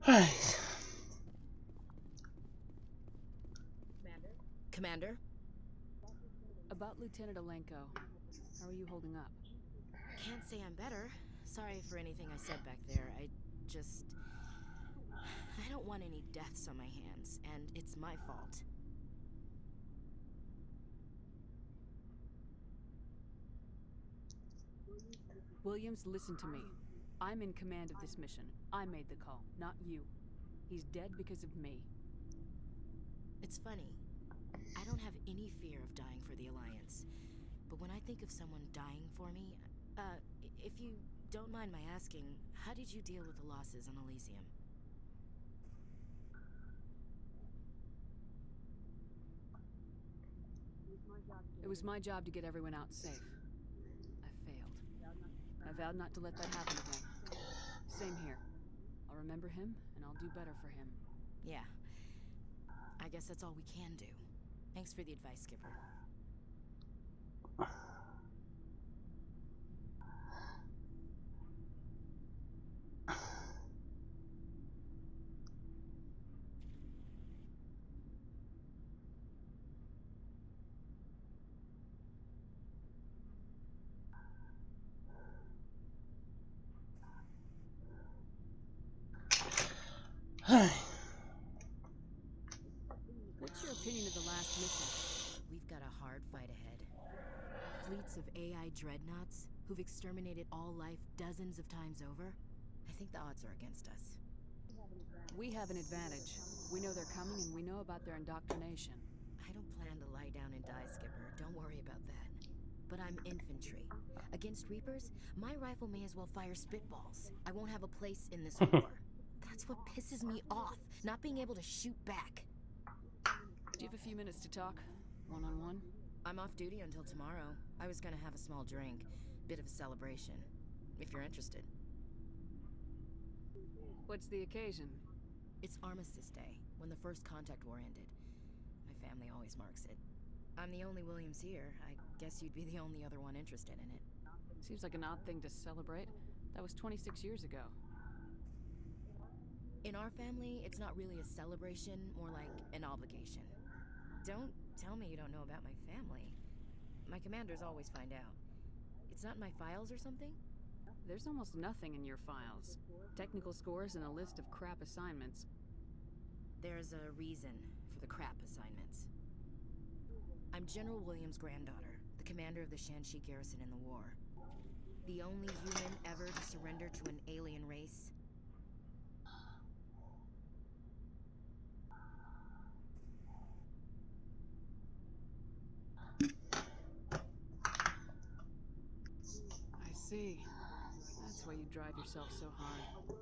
Right.
Commander?
About Lieutenant Alenko, how are you holding up?
Can't say I'm better. Sorry for anything I said back there. I don't want any deaths on my hands, and it's my fault.
Williams, listen to me. I'm in command of this mission. I made the call, not you. He's dead because of me.
It's funny. I don't have any fear of dying for the Alliance. But when I think of someone dying for me, if you don't mind my asking, how did you deal with the losses on Elysium?
It was my job to get everyone out safe. I failed. I vowed not to let that happen again. Same here. I'll remember him, and I'll do better for him.
Yeah. I guess that's all we can do. Thanks for the advice, Skipper.
What's your opinion of the last mission?
We've got a hard fight ahead. Fleets of AI dreadnoughts who've exterminated all life dozens of times over. I think the odds are against us.
We have an advantage. We know they're coming and we know about their indoctrination.
I don't plan to lie down and die, Skipper. Don't worry about that. But I'm infantry. Against Reapers, my rifle may as well fire spitballs. I won't have a place in this war. That's what pisses me off, not being able to shoot back.
Do you have a few minutes to talk? One-on-one?
I'm off duty until tomorrow. I was gonna have a small drink. Bit of a celebration. If you're interested.
What's the occasion?
It's Armistice Day, when the First Contact War ended. My family always marks it. I'm the only Williams here. I guess you'd be the only other one interested in it.
Seems like an odd thing to celebrate. That was 26 years ago.
In our family, it's not really a celebration, more like an obligation. Don't tell me you don't know about my family. My commanders always find out. It's not in my files or something?
There's almost nothing in your files. Technical scores and a list of crap assignments.
There's a reason for the crap assignments. I'm General Williams' granddaughter, the commander of the Shanxi garrison in the war. The only human ever to surrender to an alien race.
I see. That's why you drive yourself so hard.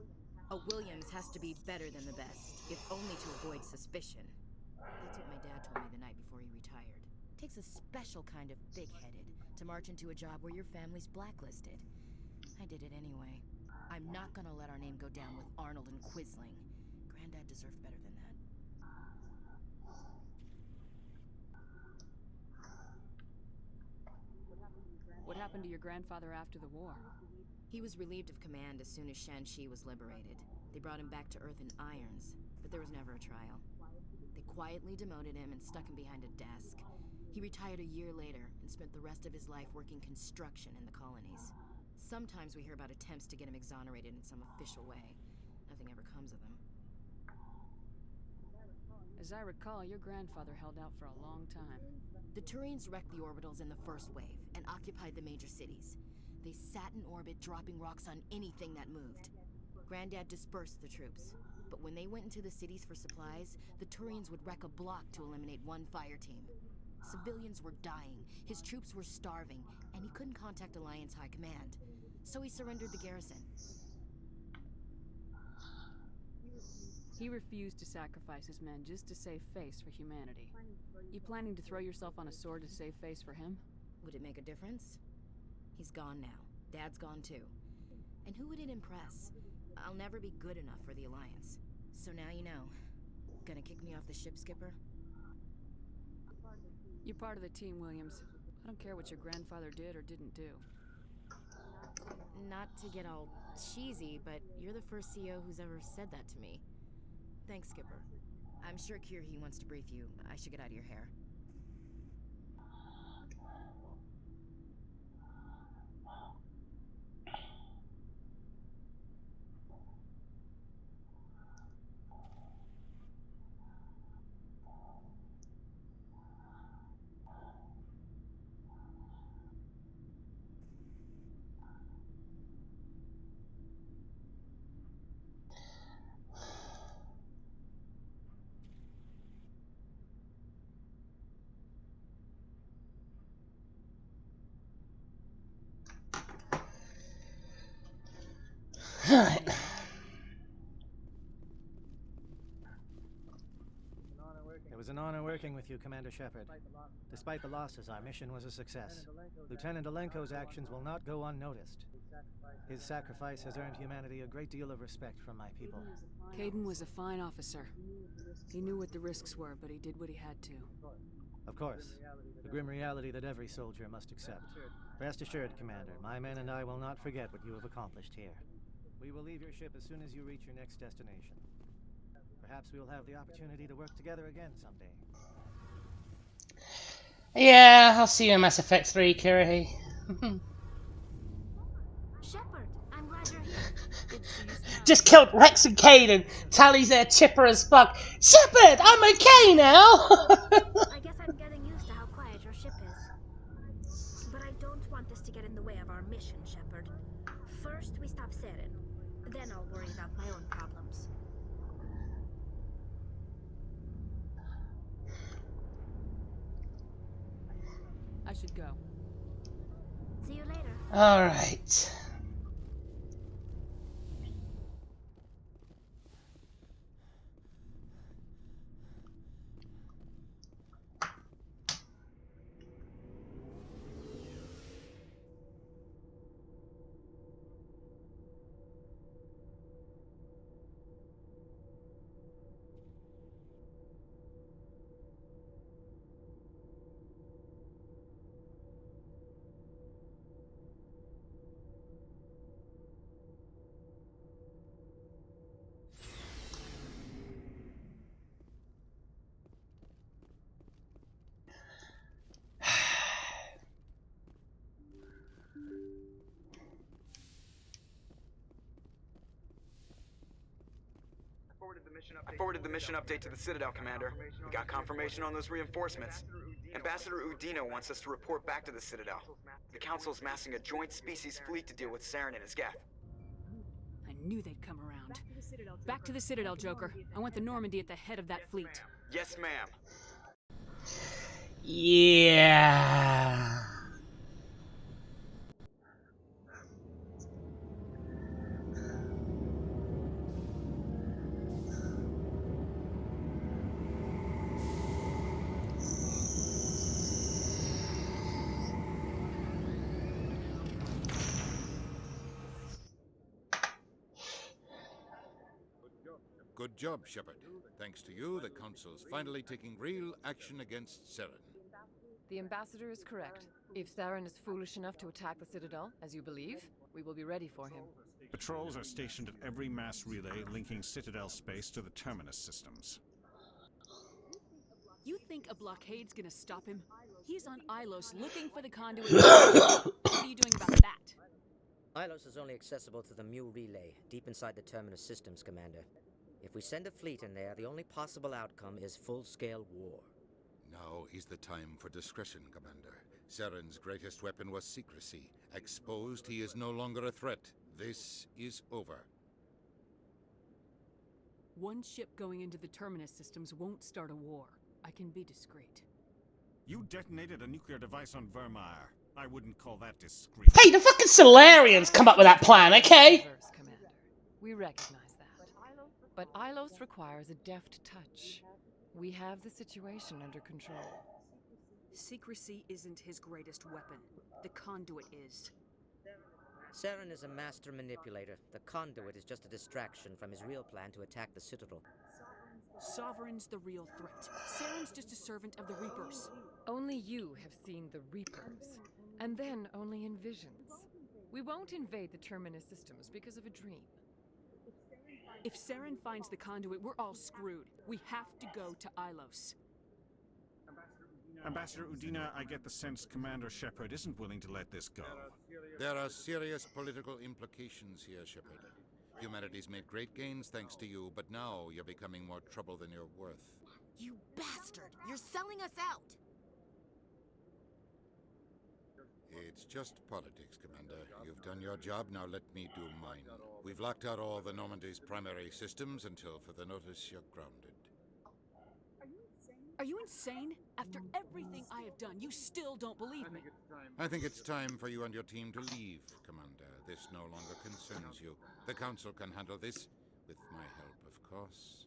A Williams has to be better than the best, if only to avoid suspicion. That's what my dad told me the night before he retired. Takes a special kind of thick-headed to march into a job where your family's blacklisted. I did it anyway. I'm not gonna let our name go down with Arnold and Quisling. Granddad deserved better than that.
What happened to your grandfather after the war?
He was relieved of command as soon as Shanxi was liberated. They brought him back to Earth in irons, but there was never a trial. They quietly demoted him and stuck him behind a desk. He retired a year later and spent the rest of his life working construction in the colonies. Sometimes we hear about attempts to get him exonerated in some official way. Nothing ever comes of them.
As I recall, your grandfather held out for a long time.
The Turians wrecked the orbitals in the first wave and occupied the major cities. They sat in orbit, dropping rocks on anything that moved. Granddad dispersed the troops, but when they went into the cities for supplies, the Turians would wreck a block to eliminate one fire team. Civilians were dying, his troops were starving, and he couldn't contact Alliance High Command. So he surrendered the garrison.
He refused to sacrifice his men just to save face for humanity. You planning to throw yourself on a sword to save face for him?
Would it make a difference? He's gone now. Dad's gone too. And who would it impress? I'll never be good enough for the Alliance. So now you know. Gonna kick me off the ship, Skipper?
You're part of the team, Williams. I don't care what your grandfather did or didn't do.
Not to get all cheesy, but you're the first CO who's ever said that to me. Thanks, Skipper. I'm sure Kirhi wants to brief you. I should get out of your hair.
Alright.
It was an honor working with you, Commander Shepard. Despite the losses, our mission was a success. Lieutenant Alenko's actions will not go unnoticed. His sacrifice has earned humanity a great deal of respect from my people.
Caden was a fine officer. He knew what the risks were, but he did what he had to.
Of course, the grim reality that every soldier must accept. Rest assured, Commander, my men and I will not forget what you have accomplished here. We will leave your ship as soon as you reach your next destination. Perhaps we will have the opportunity to work together again someday.
Yeah, I'll see you in Mass Effect 3, Kirihi.
Shepard, I'm glad you're here.
Just killed Rex and Caden. Tally's there chipper as fuck. Shepard, I'm okay now.
I guess I'm getting used to how quiet your ship is. But I don't want this to get in the way of our mission, Shepard. First, we stop Saren. Then I'll worry about my own problems.
I should go.
See you later.
Alright.
I forwarded the mission update to the Citadel, Commander. We got confirmation on those reinforcements. Ambassador Udino wants us to report back to the Citadel. The Council's massing a joint species fleet to deal with Saren and his geth.
I knew they'd come around. Back to the Citadel, Joker. I want the Normandy at the head of that fleet.
Yes, ma'am.
Yeah.
Good job, Shepard. Thanks to you, the Council's finally taking real action against Saren.
The Ambassador is correct. If Saren is foolish enough to attack the Citadel, as you believe, we will be ready for him.
Patrols are stationed at every mass relay linking Citadel space to the Terminus systems.
You think a blockade's gonna stop him? He's on Ilos looking for the conduit. What are you doing about that?
Ilos is only accessible to the Mu relay, deep inside the Terminus systems, Commander. If we send a fleet in there, the only possible outcome is full-scale war.
Now is the time for discretion, Commander. Saren's greatest weapon was secrecy. Exposed, he is no longer a threat. This is over.
One ship going into the Terminus systems won't start a war. I can be discreet.
You detonated a nuclear device on Vermeer. I wouldn't call that discreet.
Hey, the fucking Solarians come up with that plan, okay?
Commander. We recognize that. But Ilos requires a deft touch. We have the situation under control.
Secrecy isn't his greatest weapon. The conduit is.
Saren is a master manipulator. The conduit is just a distraction from his real plan to attack the Citadel.
Sovereign's the real threat. Saren's just a servant of the Reapers.
Only you have seen the Reapers, and then only in visions. We won't invade the Terminus systems because of a dream.
If Saren finds the conduit, we're all screwed. We have to go to Ilos.
Ambassador Udina, I get the sense Commander Shepard isn't willing to let this go.
There are serious political implications here, Shepard. Humanity's made great gains thanks to you, but now you're becoming more trouble than you're worth.
You bastard! You're selling us out!
It's just politics, Commander. You've done your job, now let me do mine. We've locked out all the Normandy's primary systems until further notice you're grounded.
Are you insane? After everything I have done, you still don't believe me.
I think it's time for you and your team to leave, Commander. This no longer concerns you. The Council can handle this, with my help, of course.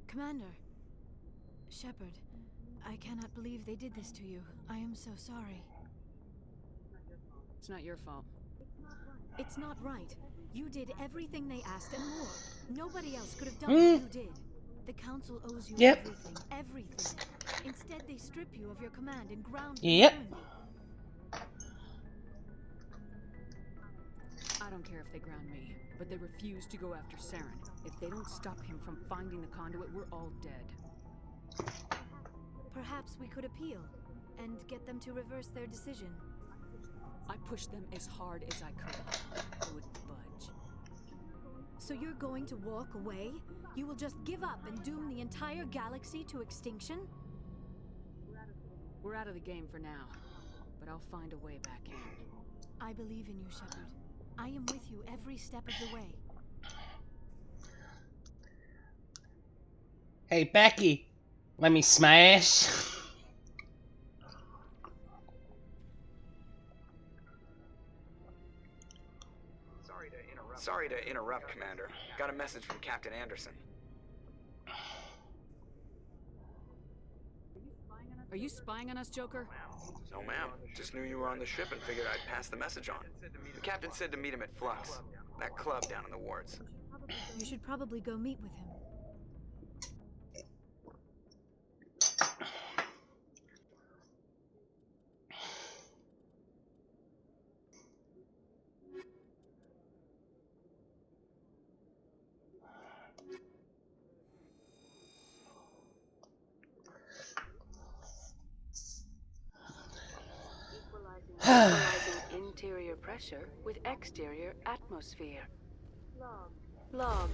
Commander. Shepard, I cannot believe they did this to you. I am so sorry.
It's not your fault.
It's not right. You did everything they asked and more. Nobody else could have done what you did. The Council owes you everything. Everything. Instead, they strip you of your command and ground you in Normandy.
I don't care if they ground me, but they refuse to go after Saren. If they don't stop him from finding the conduit, we're all dead.
Perhaps we could appeal and get them to reverse their decision.
I pushed them as hard as I could. They wouldn't budge.
So you're going to walk away? You will just give up and doom the entire galaxy to extinction?
We're out of the game for now, but I'll find a way back in.
I believe in you, Shepard. I am with you every step of the way.
Hey, Becky, let me smash.
Sorry to interrupt, Commander. Got a message from Captain Anderson.
Are you spying on us, Joker?
No, ma'am. Just knew you were on the ship and figured I'd pass the message on. The captain said to meet him at Flux, that club down in the wards.
You should probably go meet with him.
Equalizing interior pressure with exterior atmosphere. Logged.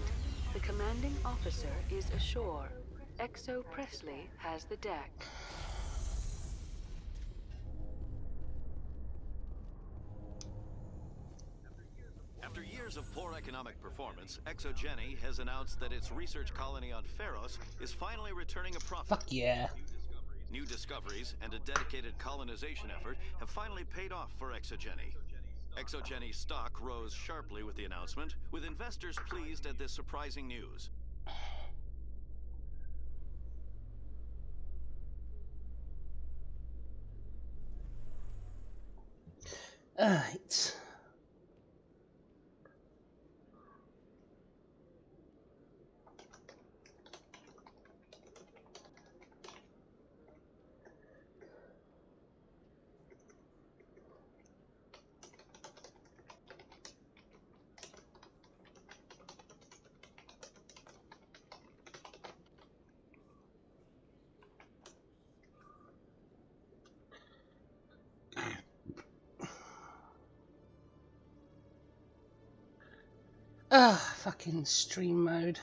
The commanding officer is ashore. Exo Presley has the deck.
After years of poor economic performance, ExoGeni has announced that its research colony on Pharos is finally returning a profit.
Fuck yeah.
New discoveries and a dedicated colonization effort have finally paid off for ExoGeni. ExoGeni's stock rose sharply with the announcement, with investors pleased at this surprising news.
Alright. Fucking stream mode.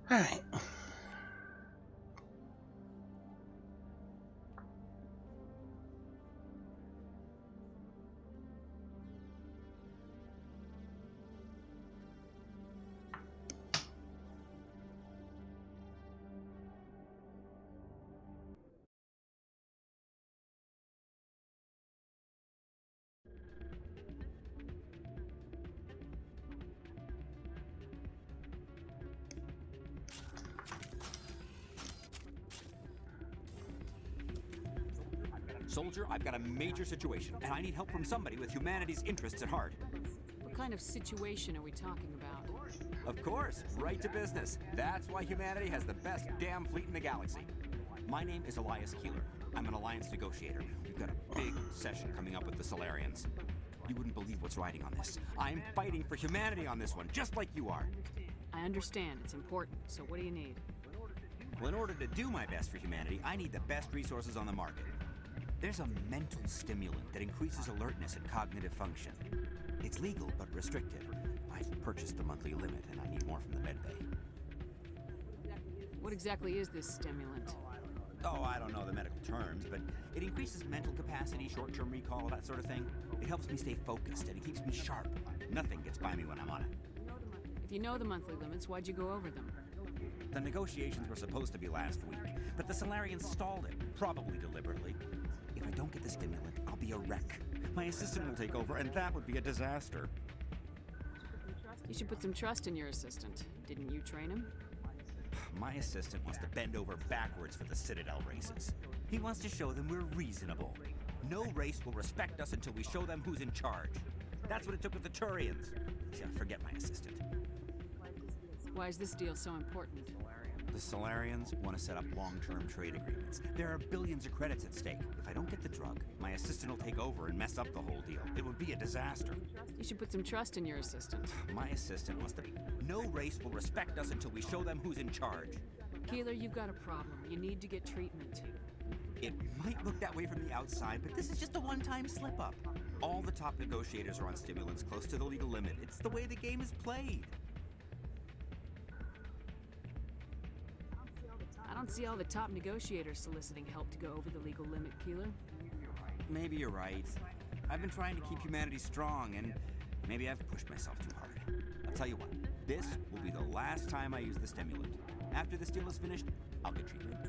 Alright.
Soldier, I've got a major situation, and I need help from somebody with humanity's interests at heart.
What kind of situation are we talking about?
Of course, right to business. That's why humanity has the best damn fleet in the galaxy. My name is Elias Keeler. I'm an alliance negotiator. We've got a big session coming up with the Solarians. You wouldn't believe what's riding on this. I'm fighting for humanity on this one, just like you are.
I understand. It's important. So what do you need?
Well, in order to do my best for humanity, I need the best resources on the market. There's a mental stimulant that increases alertness and cognitive function. It's legal, but restricted. I've purchased the monthly limit, and I need more from the medbay.
What exactly is this stimulant?
Oh, I don't know the medical terms, but it increases mental capacity, short-term recall, that sort of thing. It helps me stay focused, and it keeps me sharp. Nothing gets by me when I'm on it.
If you know the monthly limits, why'd you go over them?
The negotiations were supposed to be last week, but the Solarians stalled it, probably deliberately. If I don't get the stimulant, I'll be a wreck. My assistant will take over, and that would be a disaster.
You should put some trust in your assistant. Didn't you train him?
My assistant wants to bend over backwards for the Citadel races. He wants to show them we're reasonable. No race will respect us until we show them who's in charge. That's what it took with the Turians. Yeah, forget my assistant.
Why is this deal so important?
The Solarians want to set up long-term trade agreements. There are billions of credits at stake. If I don't get the drug, my assistant will take over and mess up the whole deal. It would be a disaster.
You should put some trust in your assistant.
My assistant wants to... No race will respect us until we show them who's in charge.
Keeler, you've got a problem. You need to get treatment.
It might look that way from the outside, but this is just a one-time slip-up. All the top negotiators are on stimulants close to the legal limit. It's the way the game is played.
I don't see all the top negotiators soliciting help to go over the legal limit, Keeler.
Maybe you're right. I've been trying to keep humanity strong, and maybe I've pushed myself too hard. I'll tell you what, this will be the last time I use the stimulant. After this deal is finished, I'll get treatment.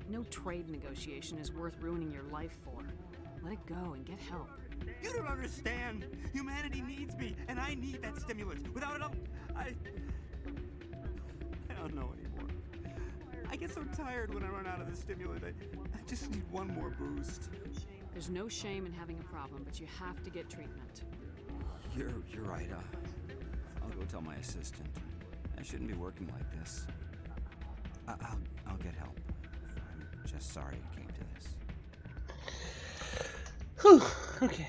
No trade negotiation is worth ruining your life for. Let it go and get help.
You don't understand! Humanity needs me, and I need that stimulant. Without it, I don't know anymore. I get so tired when I run out of the stimulant. I just need one more boost.
There's no shame in having a problem, but you have to get treatment.
You're right. I'll go tell my assistant. I shouldn't be working like this. I'll get help. I'm just sorry it came to this.
Whew, okay.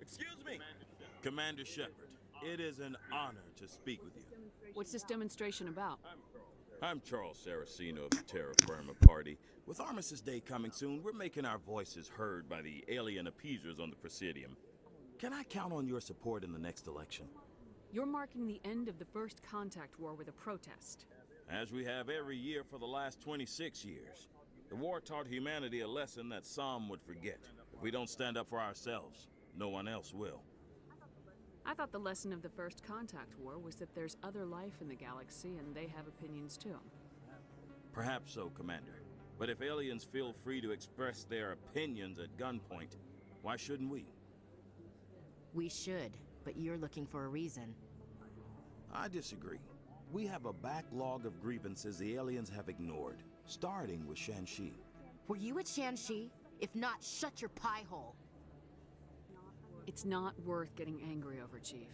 Excuse me, Commander Shepard. It is an honor to speak with you.
What's this demonstration about?
I'm Charles Saraceno of the Terra Firma Party. With Armistice Day coming soon, we're making our voices heard by the alien appeasers on the Presidium. Can I count on your support in the next election?
You're marking the end of the First Contact War with a protest.
As we have every year for the last 26 years. The war taught humanity a lesson that some would forget. If we don't stand up for ourselves, no one else will.
I thought the lesson of the First Contact War was that there's other life in the galaxy and they have opinions too.
Perhaps so, Commander. But if aliens feel free to express their opinions at gunpoint, why shouldn't we?
We should, but you're looking for a reason.
I disagree. We have a backlog of grievances the aliens have ignored, starting with Shanxi.
Were you at Shanxi? If not, shut your pie hole.
It's not worth getting angry over, Chief.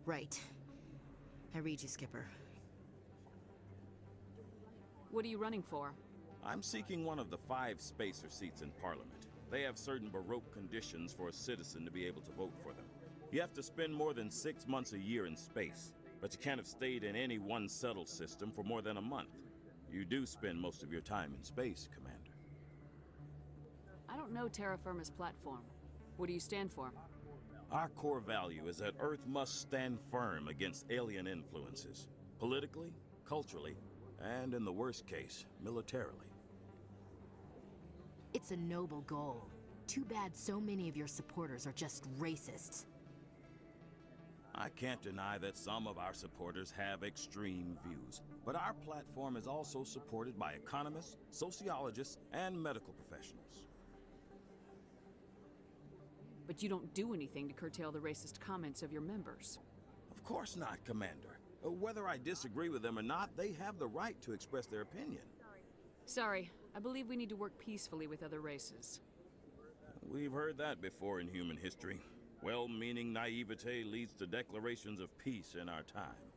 Right. I read you, Skipper.
What are you running for?
I'm seeking one of the 5 spacer seats in Parliament. They have certain Baroque conditions for a citizen to be able to vote for them. You have to spend more than 6 months a year in space, but you can't have stayed in any one settled system for more than a month. You do spend most of your time in space, Commander.
I don't know terra firma's platform. What do you stand for?
Our core value is that Earth must stand firm against alien influences, politically, culturally, and in the worst case, militarily.
It's a noble goal. Too bad so many of your supporters are just racists.
I can't deny that some of our supporters have extreme views, but our platform is also supported by economists, sociologists, and medical professionals.
But you don't do anything to curtail the racist comments of your members.
Of course not, Commander. Whether I disagree with them or not, they have the right to express their opinion.
Sorry, I believe we need to work peacefully with other races.
We've heard that before in human history. Well-meaning naivete leads to declarations of peace in our time.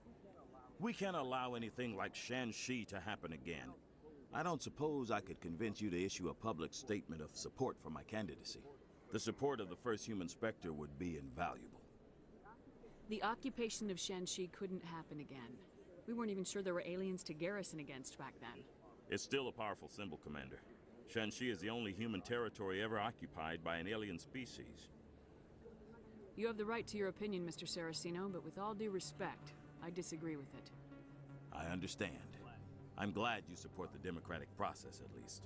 We can't allow anything like Shanxi to happen again. I don't suppose I could convince you to issue a public statement of support for my candidacy. The support of the first human Spectre would be invaluable.
The occupation of Shanxi couldn't happen again. We weren't even sure there were aliens to garrison against back then.
It's still a powerful symbol, Commander. Shanxi is the only human territory ever occupied by an alien species.
You have the right to your opinion, Mr. Saraceno, but with all due respect, I disagree with it.
I understand. I'm glad you support the democratic process, at least.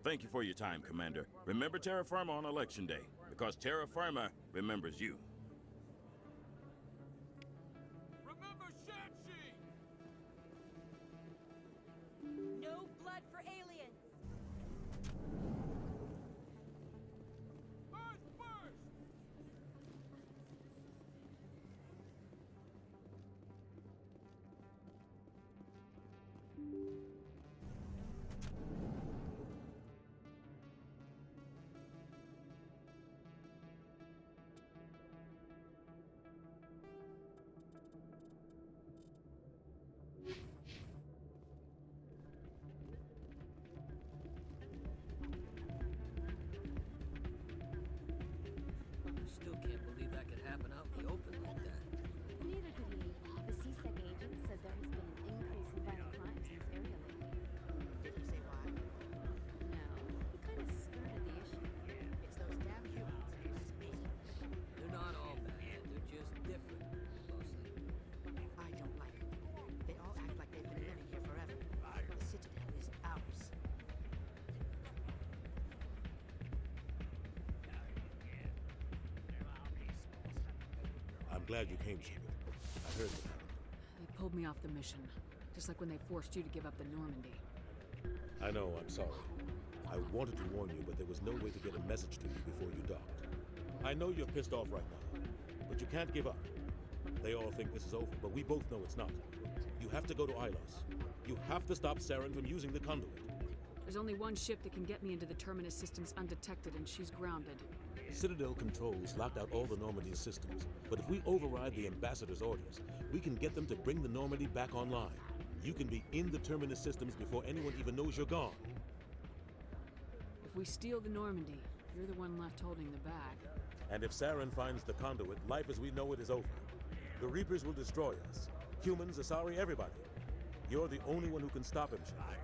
Thank you for your time, Commander. Remember Terra Firma on Election Day, because Terra Firma remembers you.
Remember Shanxi!
No blood for aliens!
Earth first!
Still can't believe that could happen out in the open like that.
Neither could he. The CSEC agent said there has been an increase in violent crimes in this area lately.
Did he say why?
No, he kind of skirted the issue.
It's those damn humans, if you ask me.
They're not all bad, they're just different, mostly.
I don't like them. They all act like they've been living here forever. The Citadel is ours.
I'm glad you came, Shepard. I heard what happened.
They pulled me off the mission, just like when they forced you to give up the Normandy.
I know, I'm sorry. I wanted to warn you, but there was no way to get a message to you before you docked. I know you're pissed off right now, but you can't give up. They all think this is over, but we both know it's not. You have to go to Ilos. You have to stop Saren from using the conduit.
There's only one ship that can get me into the Terminus systems undetected, and she's grounded.
Citadel controls locked out all the Normandy's systems, but if we override the Ambassador's orders, we can get them to bring the Normandy back online. You can be in the Terminus systems before anyone even knows you're gone.
If we steal the Normandy, you're the one left holding the bag.
And if Saren finds the conduit, life as we know it is over. The Reapers will destroy us. Humans, Asari, everybody. You're the only one who can stop him, Shepard.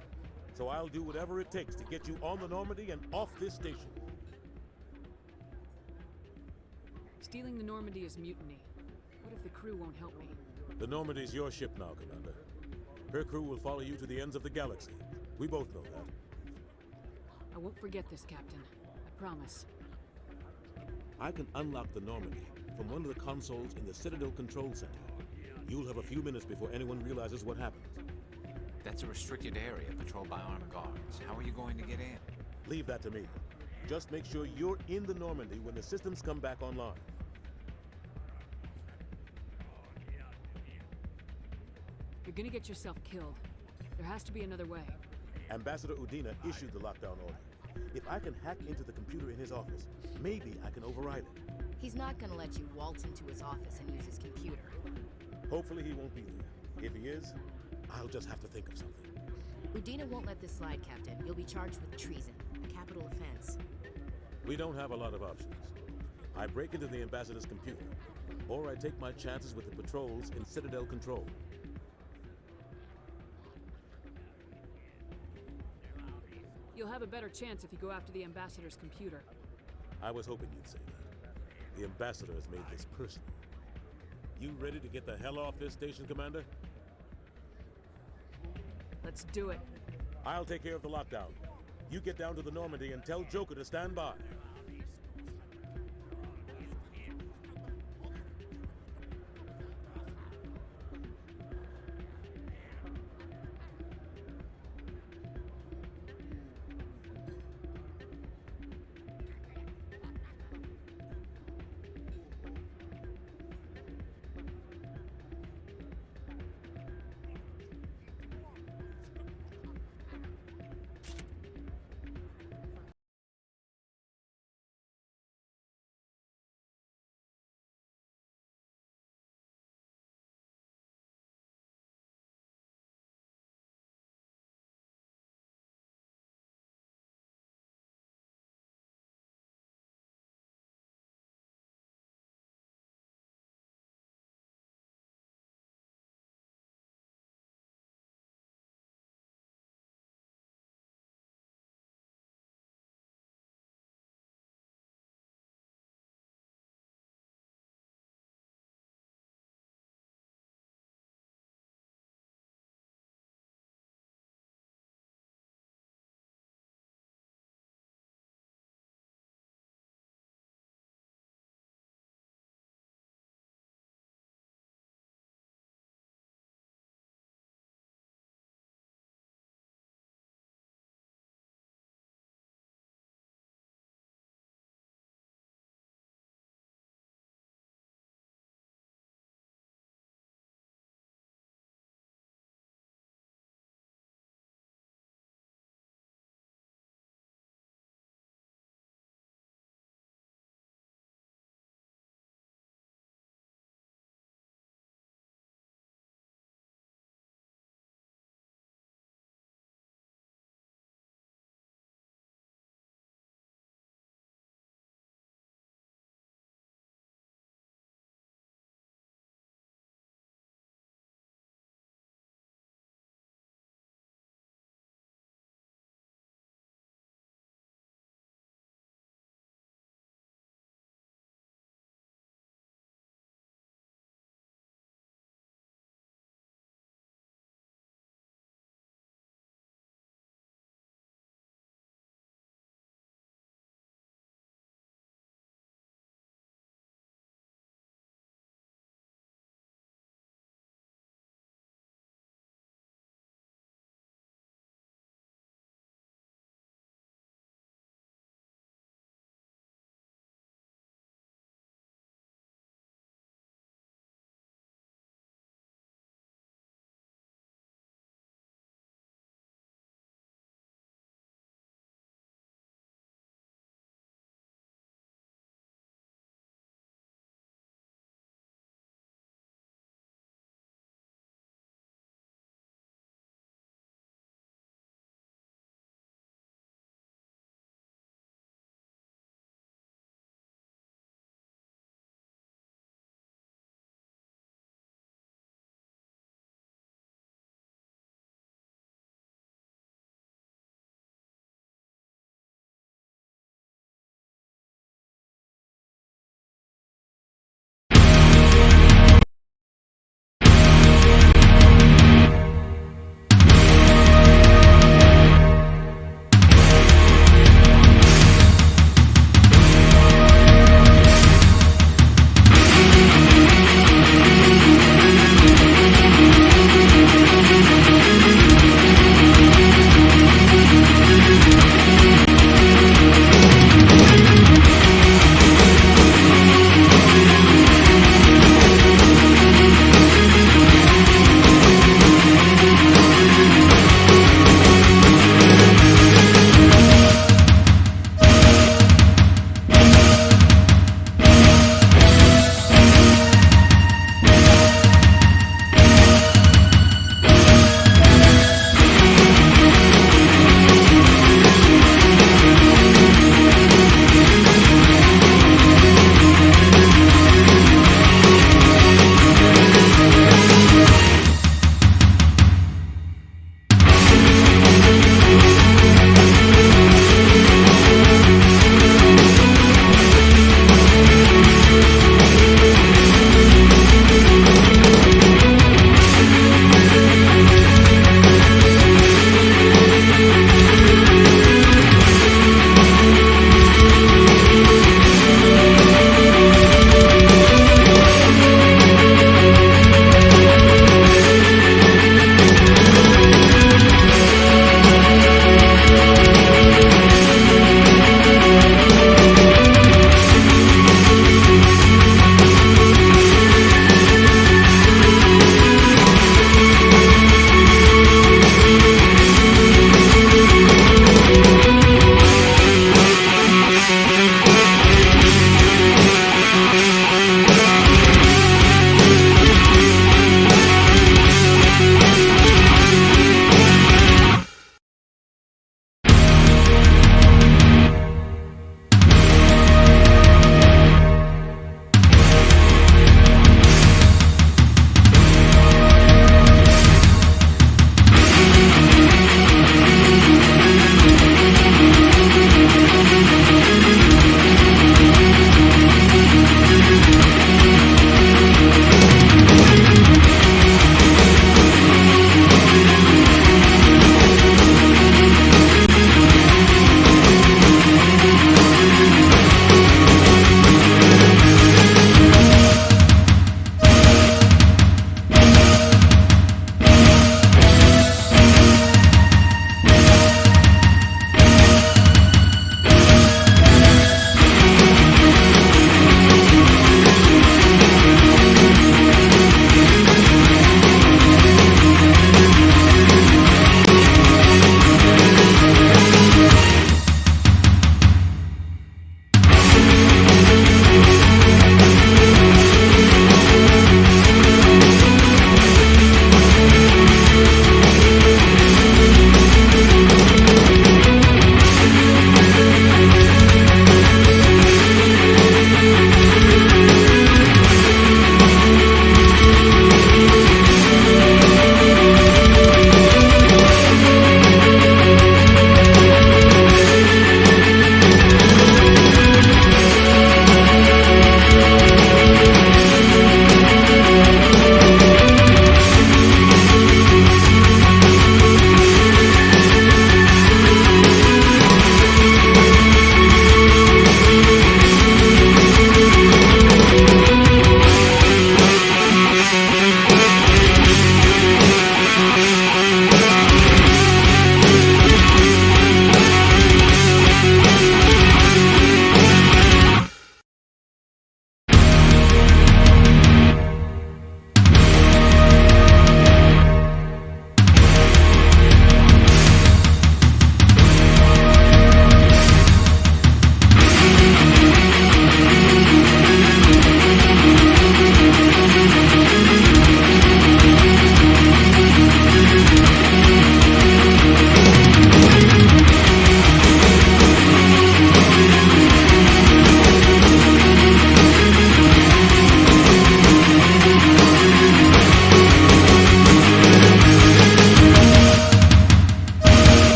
So I'll do whatever it takes to get you on the Normandy and off this station.
Stealing the Normandy is mutiny. What if the crew won't help me?
The Normandy's your ship now, Commander. Her crew will follow you to the ends of the galaxy. We both know that.
I won't forget this, Captain. I promise.
I can unlock the Normandy from one of the consoles in the Citadel Control Center. You'll have a few minutes before anyone realizes what happened.
That's a restricted area patrolled by armed guards. How are you going to get in?
Leave that to me. Just make sure you're in the Normandy when the systems come back online.
You're gonna get yourself killed. There has to be another way.
Ambassador Udina issued the lockdown order. If I can hack into the computer in his office, maybe I can override it.
He's not gonna let you waltz into his office and use his computer.
Hopefully he won't be there. If he is, I'll just have to think of something.
Udina won't let this slide, Captain. You'll be charged with treason, a capital offense.
We don't have a lot of options. I break into the ambassador's computer, or I take my chances with the patrols in Citadel control.
You'll have a better chance if you go after the ambassador's computer.
I was hoping you'd say that. The ambassador has made this personal. You ready to get the hell off this station, Commander?
Let's do it.
I'll take care of the lockdown. You get down to the Normandy and tell Joker to stand by.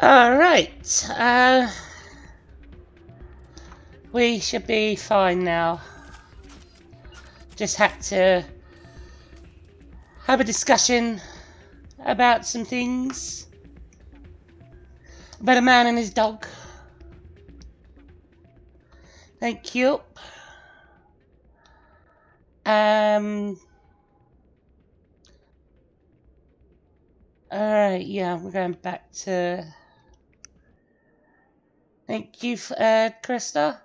Alright, we should be fine now. Just had to have a discussion about some things. About a man and his dog. Thank you. Alright, yeah, we're going back to... Thank you, Krista.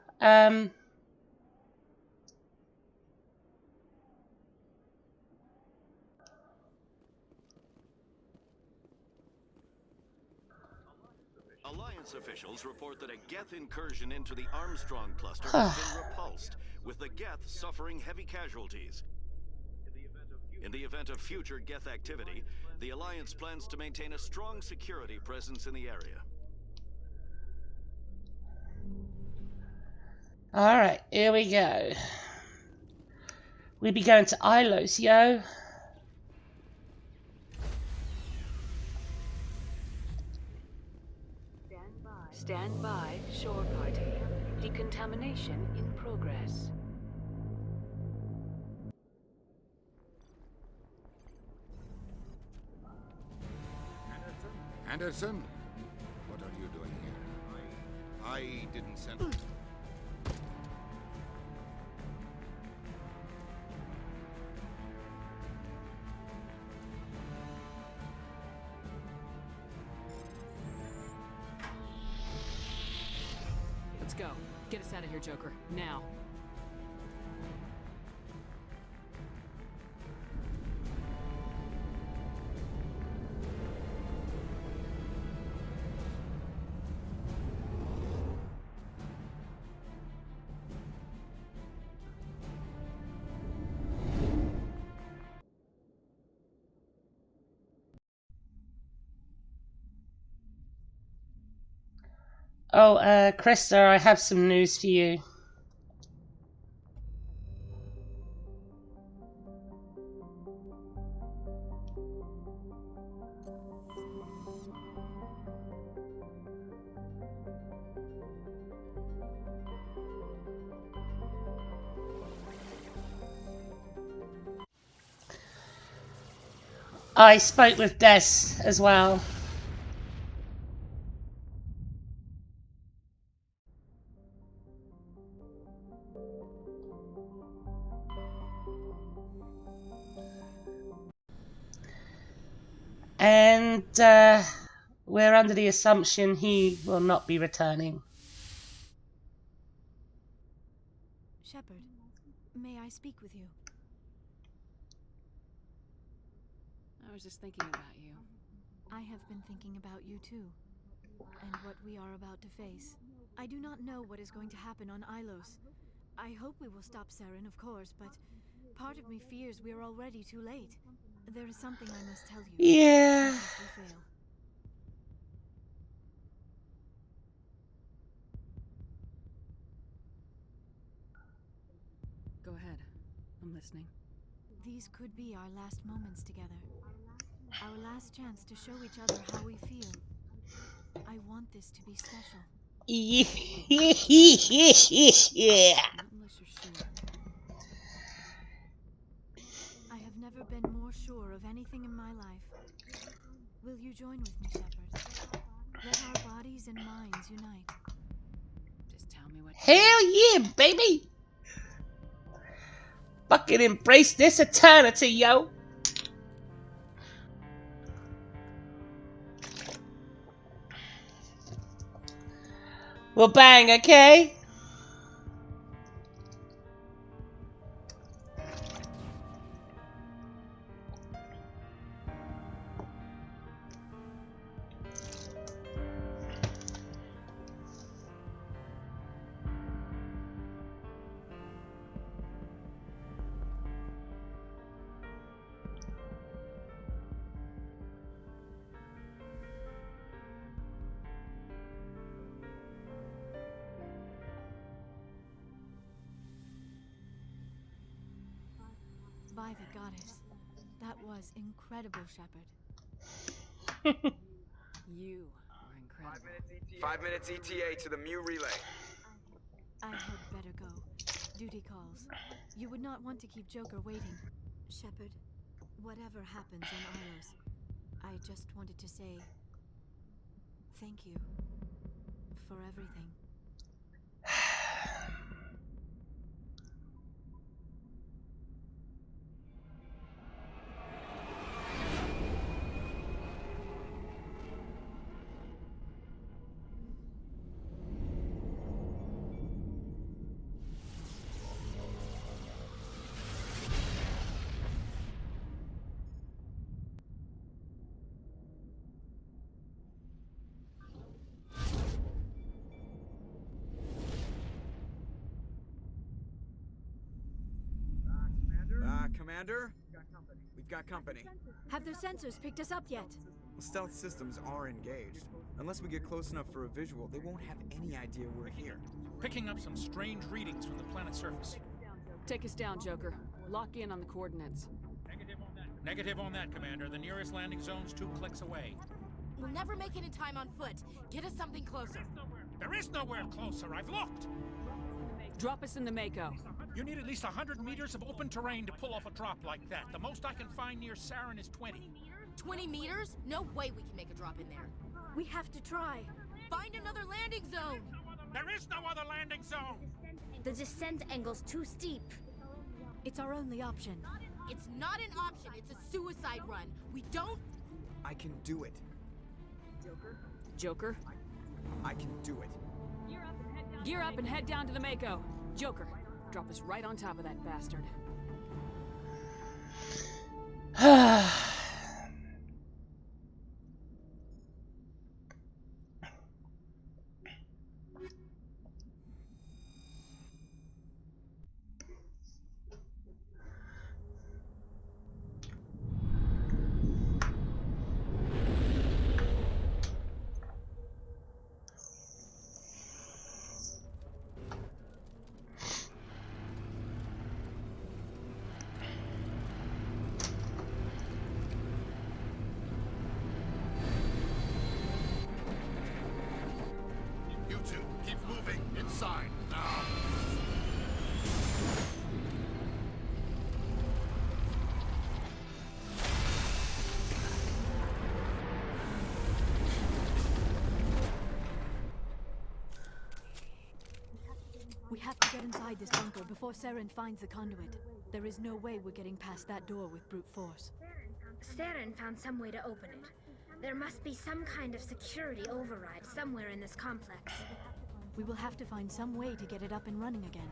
Alliance officials report that a Geth incursion into the Armstrong cluster has been repulsed, with the Geth suffering heavy casualties. In the event of future Geth activity, the Alliance plans to maintain a strong security presence in the area.
Alright, here we go. We be going to Ilos, yo.
Stand by, shore party. Decontamination in progress.
Anderson? What are you doing here? I didn't send...
Let's go. Get us out of here, Joker. Now.
Oh, Krista, I have some news for you. I spoke with Des as well. And we're under the assumption he will not be returning.
Shepard, may I speak with you?
I was just thinking about you.
I have been thinking about you too, and what we are about to face. I do not know what is going to happen on Ilos. I hope we will stop Saren, of course, but part of me fears we are already too late. There is something I must tell you.
Yeah.
In case we fail.
Go ahead. I'm listening.
These could be our last moments together. Our last chance to show each other how we feel. I want this to be special.
Yeah.
Not unless you're sure.
I have never been more sure of anything in my life. Will you join with me, Shepard? Let our bodies and minds unite.
Just tell me what.
Hell yeah, baby! Fucking embrace this eternity, yo! We'll bang, okay?
By the goddess, that was incredible, Shepard.
You were incredible. Okay.
5 minutes ETA to the Mu relay.
I had better go. Duty calls. You would not want to keep Joker waiting. Shepard, whatever happens on Ilos, I just wanted to say thank you for everything.
Commander? We've got company.
Have their sensors picked us up yet?
Stealth systems are engaged. Unless we get close enough for a visual, they won't have any idea we're here.
Picking up some strange readings from the planet's surface.
Take us down, Joker. Lock in on the coordinates.
Negative on that, Commander. The nearest landing zone's 2 clicks away.
We'll never make it in time on foot. Get us something closer.
There is nowhere closer. I've looked.
Drop us in the Mako.
You need at least 100 meters of open terrain to pull off a drop like that. The most I can find near Saren is 20.
20 meters? No way we can make a drop in there.
We have to try.
Find another landing zone!
There is no other landing zone!
The descent angle's too steep.
It's our only option.
It's not an option, it's a suicide run. We don't...
I can do it.
Joker?
I can do it.
Gear up and head down to the Mako. Joker, drop us right on top of that bastard.
You two, keep moving inside now.
We have to get inside this bunker before Saren finds the conduit. There is no way we're getting past that door with brute force.
Saren found some way to open it. There must be some kind of security override somewhere in this complex.
We will have to find some way to get it up and running again.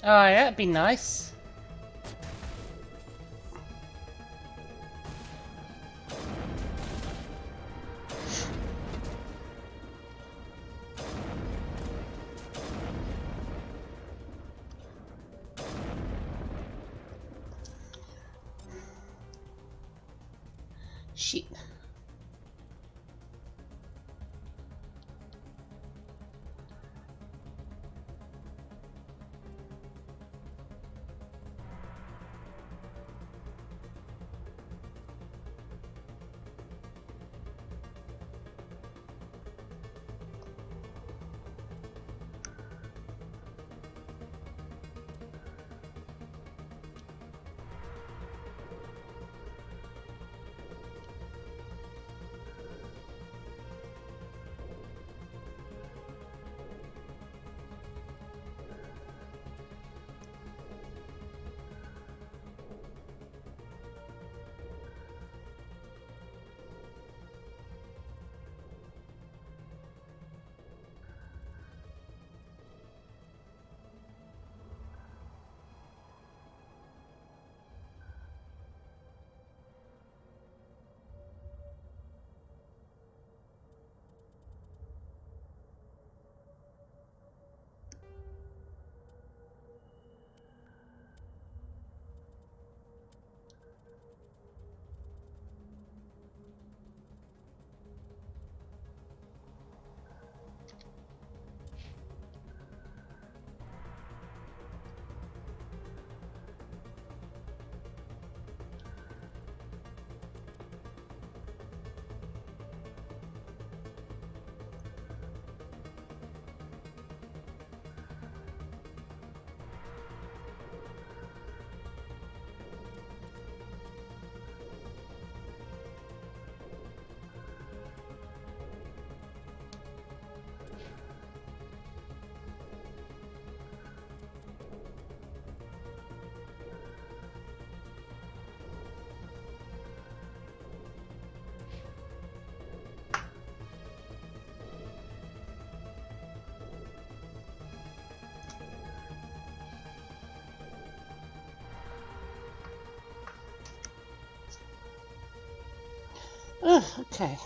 Oh yeah, that'd be nice. Shit. Ugh, okay.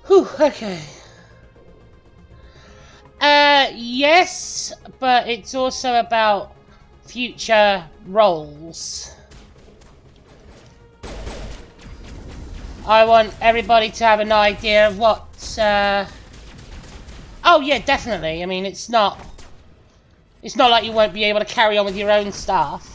Whew, okay. Yes, but it's also about future roles. I want everybody to have an idea of what, Oh yeah, definitely. I mean, it's not like you won't be able to carry on with your own stuff.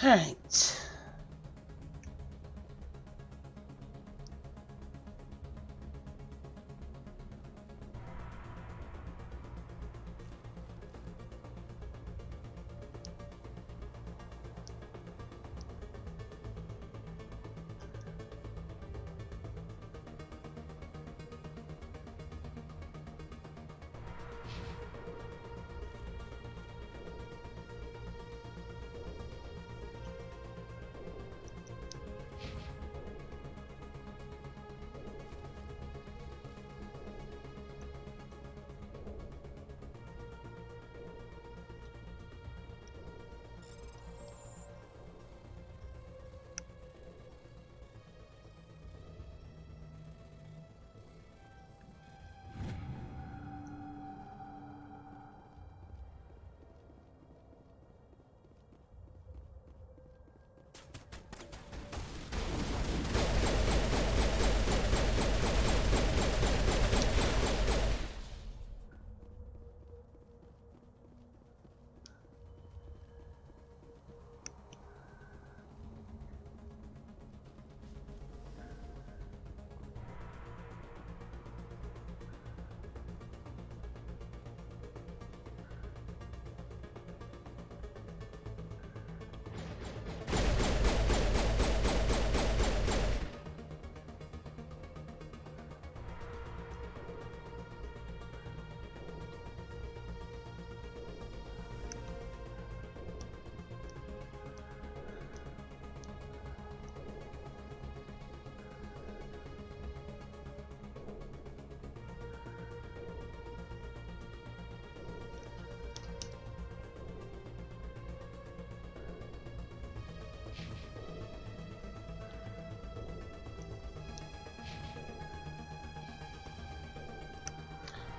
Right.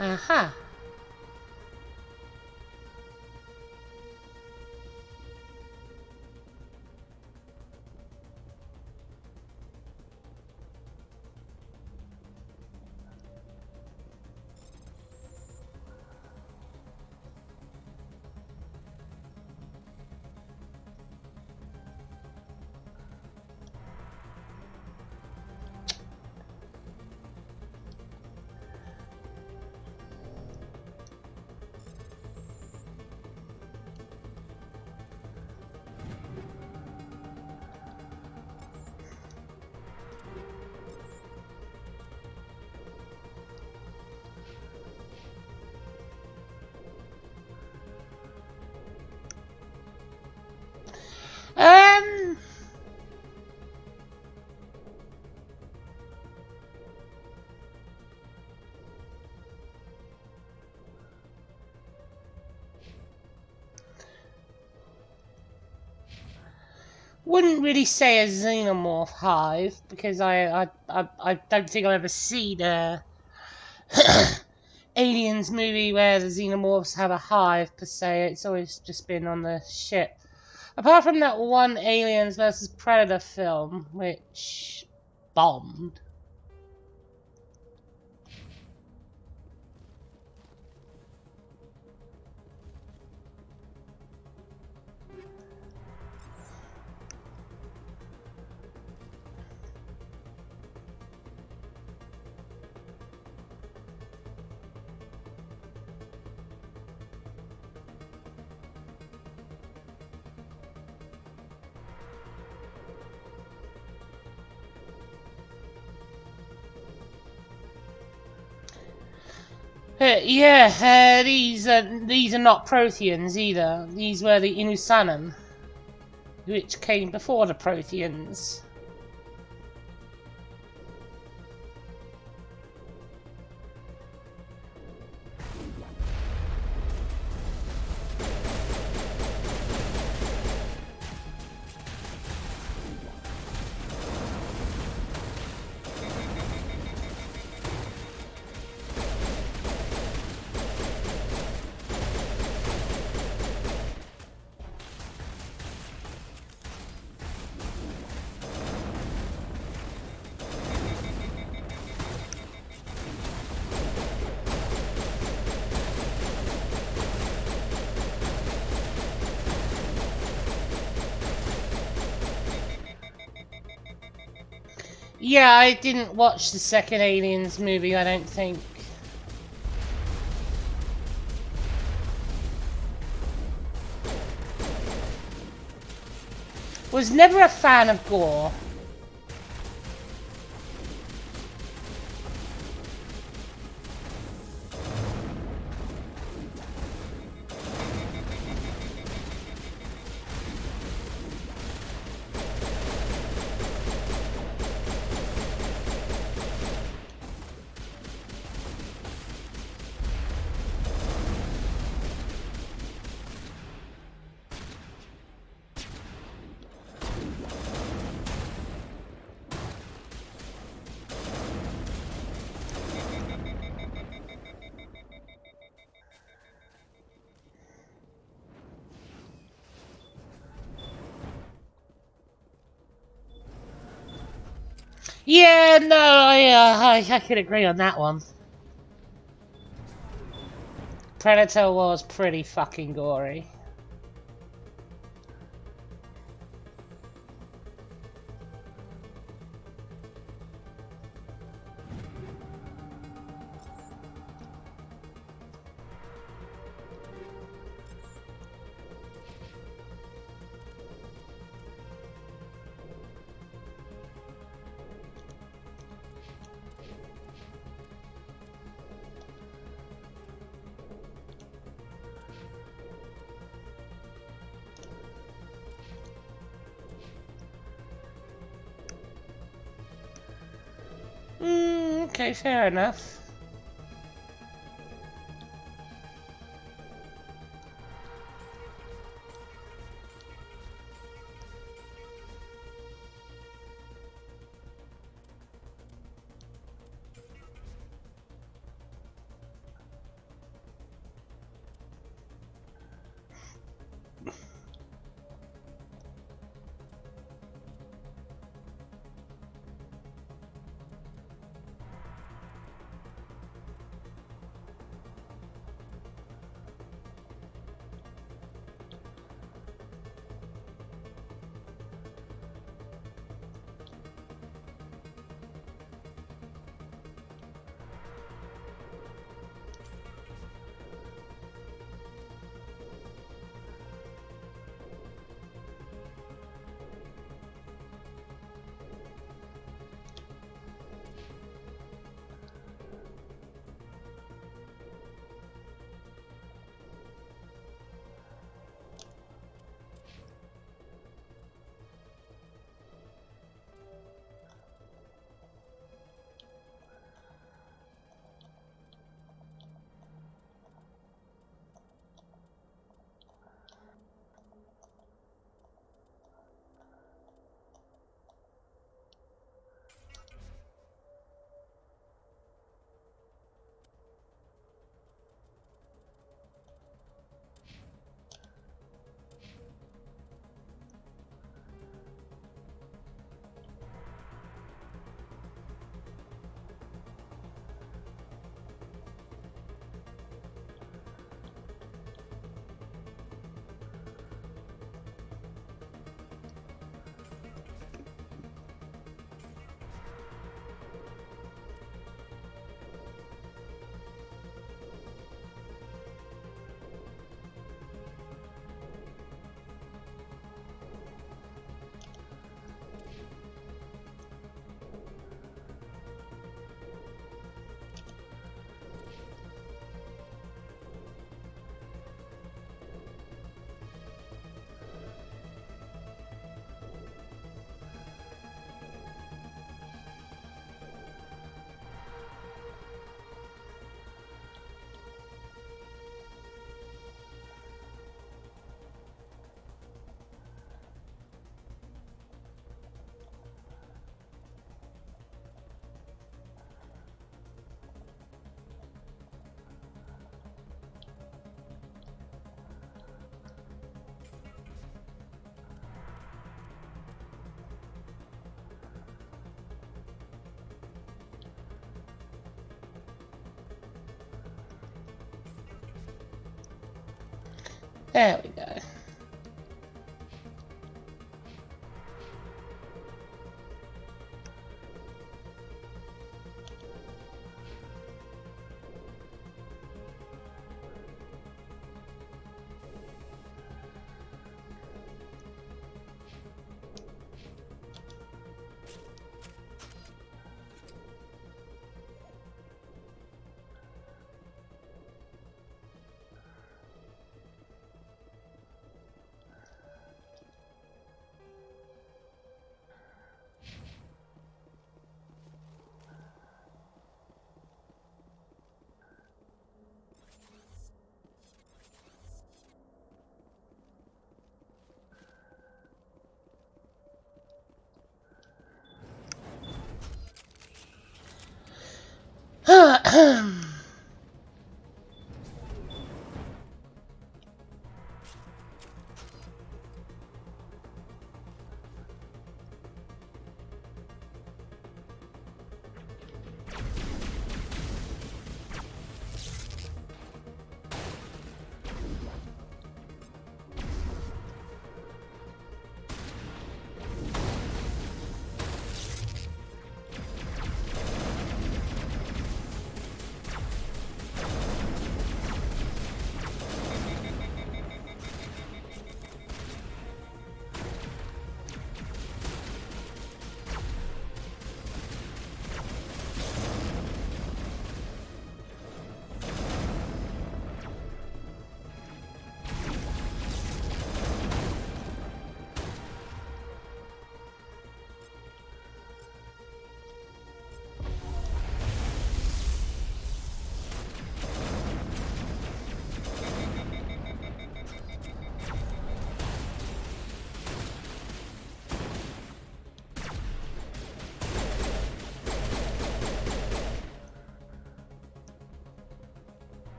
Aha. wouldn't really say a xenomorph hive because I don't think I've ever seen a Aliens movie where the xenomorphs have a hive per se. It's always just been on the ship. Apart from that one Aliens vs Predator film, which bombed. These are not Protheans either. These were the Inusanam, which came before the Protheans. Yeah, I didn't watch the second Aliens movie, I don't think. Was never a fan of gore. Yeah, no, I could agree on that one. Predator was pretty fucking gory. Okay, fair enough. There we go.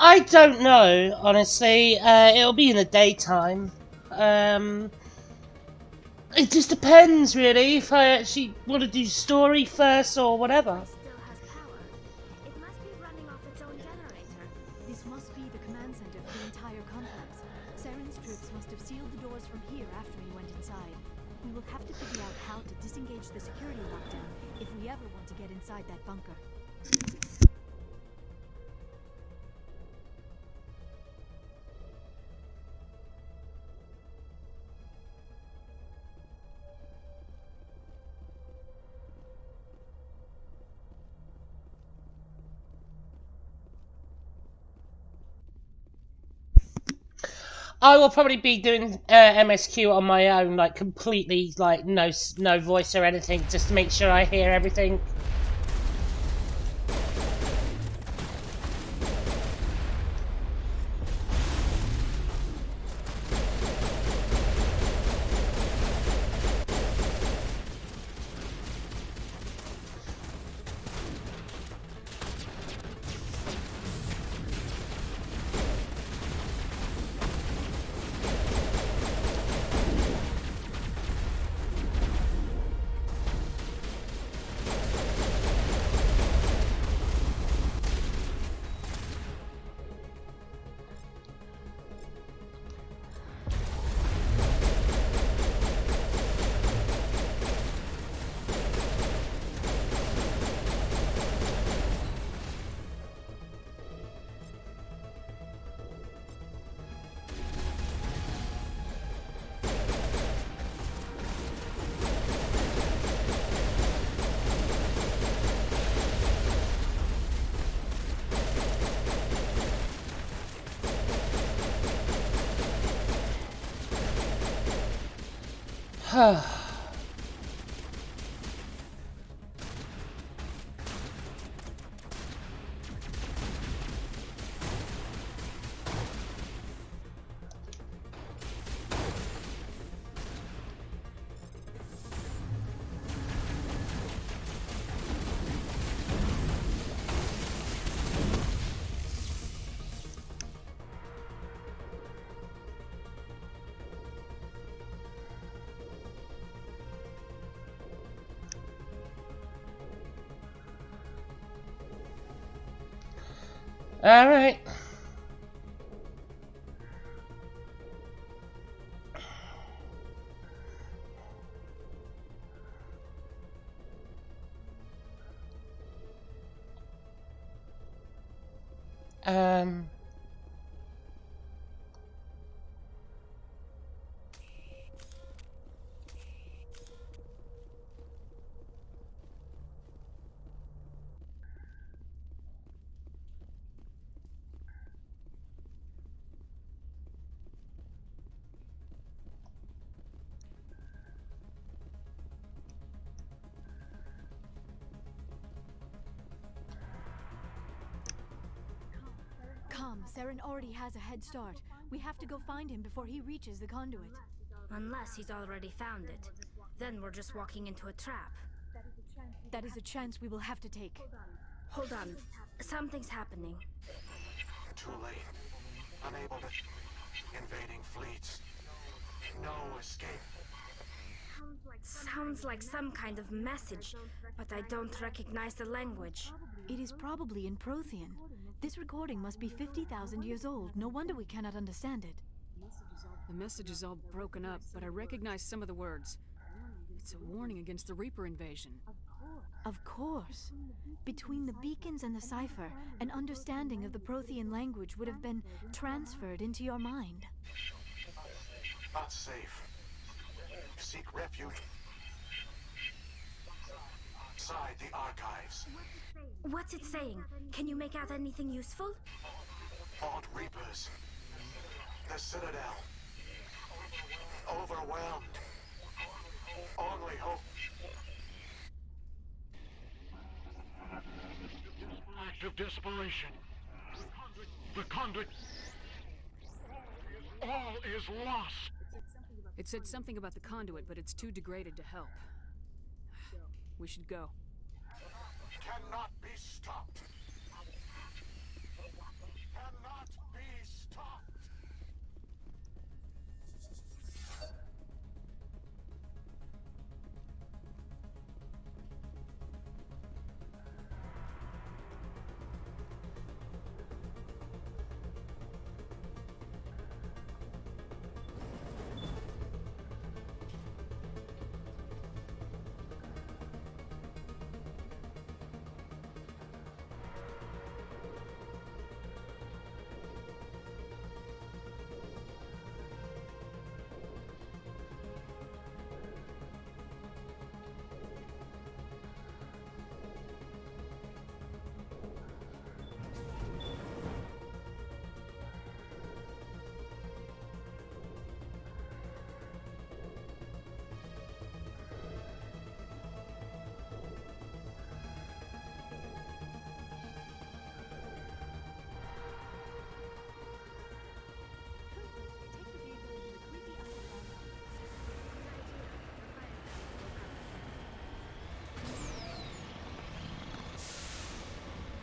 I don't know, honestly. It'll be in the daytime. It just depends, really, if I actually want to do story first or whatever.
This must be the command center for the entire complex. Saren's troops must have sealed the doors from here after he went inside. We will have to figure out how to disengage the security lockdown if we ever want to get inside that bunker.
I will probably be doing MSQ on my own, like completely, like no voice or anything, just to make sure I hear everything. All right. Um.
Come, Saren already has a head start. We have to go find him before he reaches the conduit.
Unless he's already found it. Then we're just walking into a trap.
That is a chance we will have to take.
Hold on. Something's happening.
Too late. Unable to... Invading fleets. No escape.
Sounds like some kind of message, but I don't recognize the language.
It is probably in Prothean. This recording must be 50,000 years old. No wonder we cannot understand it.
The message is all broken up, but I recognize some of the words. It's a warning against the Reaper invasion.
Of course. Between the beacons and the cipher, an understanding of the Prothean language would have been transferred into your mind.
Not safe. Seek refuge outside the archives.
What's it saying? Can you make out anything useful?
Fought Reapers. The Citadel. Overwhelmed. Only hope. Act of desperation. The conduit. All is lost.
It said something about the conduit, but it's too degraded to help. We should go.
Cannot be stopped. Cannot be stopped.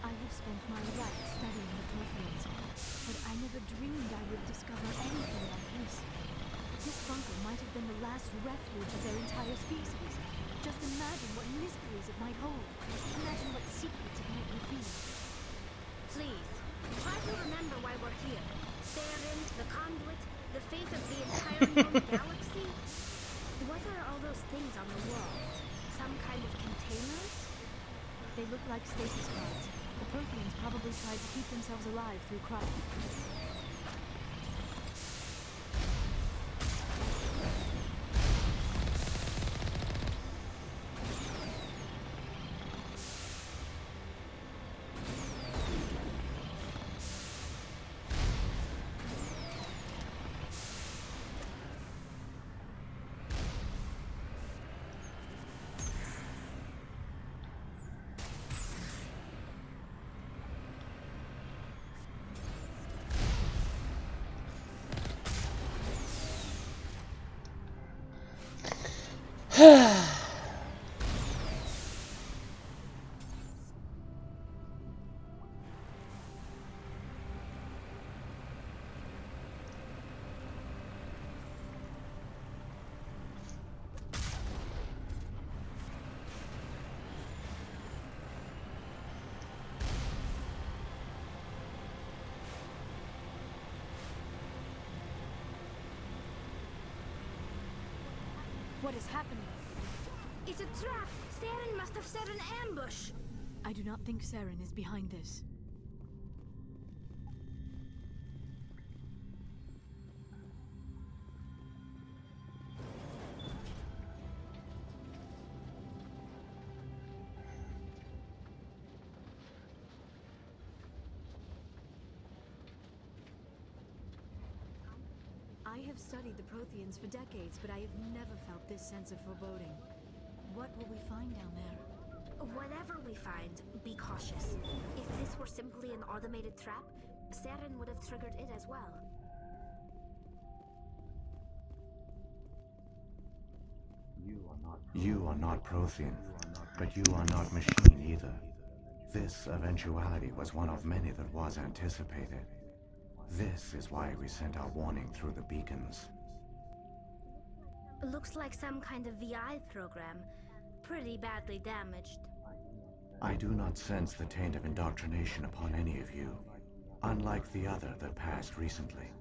I have spent my life studying the Protheans, but I never dreamed I would discover anything like this. This bunker might have been the last refuge of their entire species. Just imagine what mysteries it might hold. Imagine what secrets it might reveal.
Please, try to remember why we're here. Saren, the conduit, the fate of the entire known galaxy. What are all those things on the wall? Some kind of containers?
They look like stasis pods. The Protheans probably tried to keep themselves alive through crying. What is happening?
It's a trap! Saren must have set an ambush!
I do not think Saren is behind this. I have studied the Protheans for decades, but I have never felt this sense of foreboding. What will we find down there?
Whatever we find, be cautious. If this were simply an automated trap, Saren would have triggered it as well.
You are not Prothean, but you are not machine either. This eventuality was one of many that was anticipated. This is why we sent our warning through the beacons.
Looks like some kind of VI program. Pretty badly damaged.
I do not sense the taint of indoctrination upon any of you. Unlike the other that passed recently.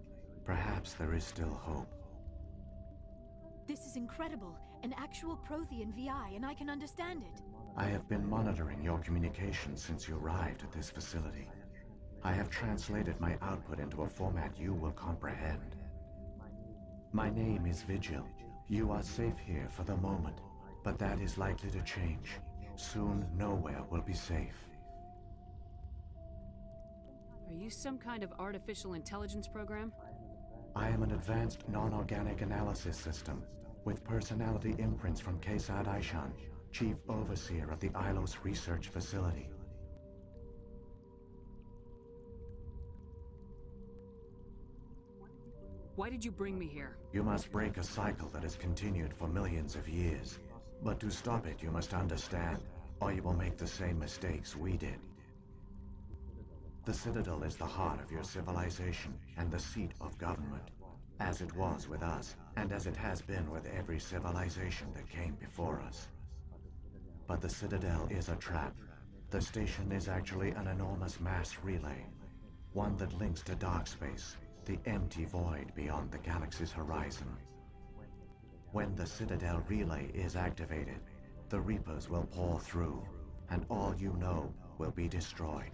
Perhaps there is still hope.
This is incredible. An actual Prothean VI, and I can understand it.
I have been monitoring your communications since you arrived at this facility. I have translated my output into a format you will comprehend. My name is Vigil. You are safe here for the moment, but that is likely to change. Soon, nowhere will be safe.
Are you some kind of artificial intelligence program?
I am an advanced non-organic analysis system, with personality imprints from Kesad Aishan, Chief Overseer of the Ilos Research Facility.
Why did you bring me here?
You must break a cycle that has continued for millions of years. But to stop it, you must understand, or you will make the same mistakes we did. The Citadel is the heart of your civilization and the seat of government, as it was with us, and as it has been with every civilization that came before us. But the Citadel is a trap. The station is actually an enormous mass relay, one that links to dark space, the empty void beyond the galaxy's horizon. When the Citadel relay is activated, the Reapers will pour through, and all you know will be destroyed.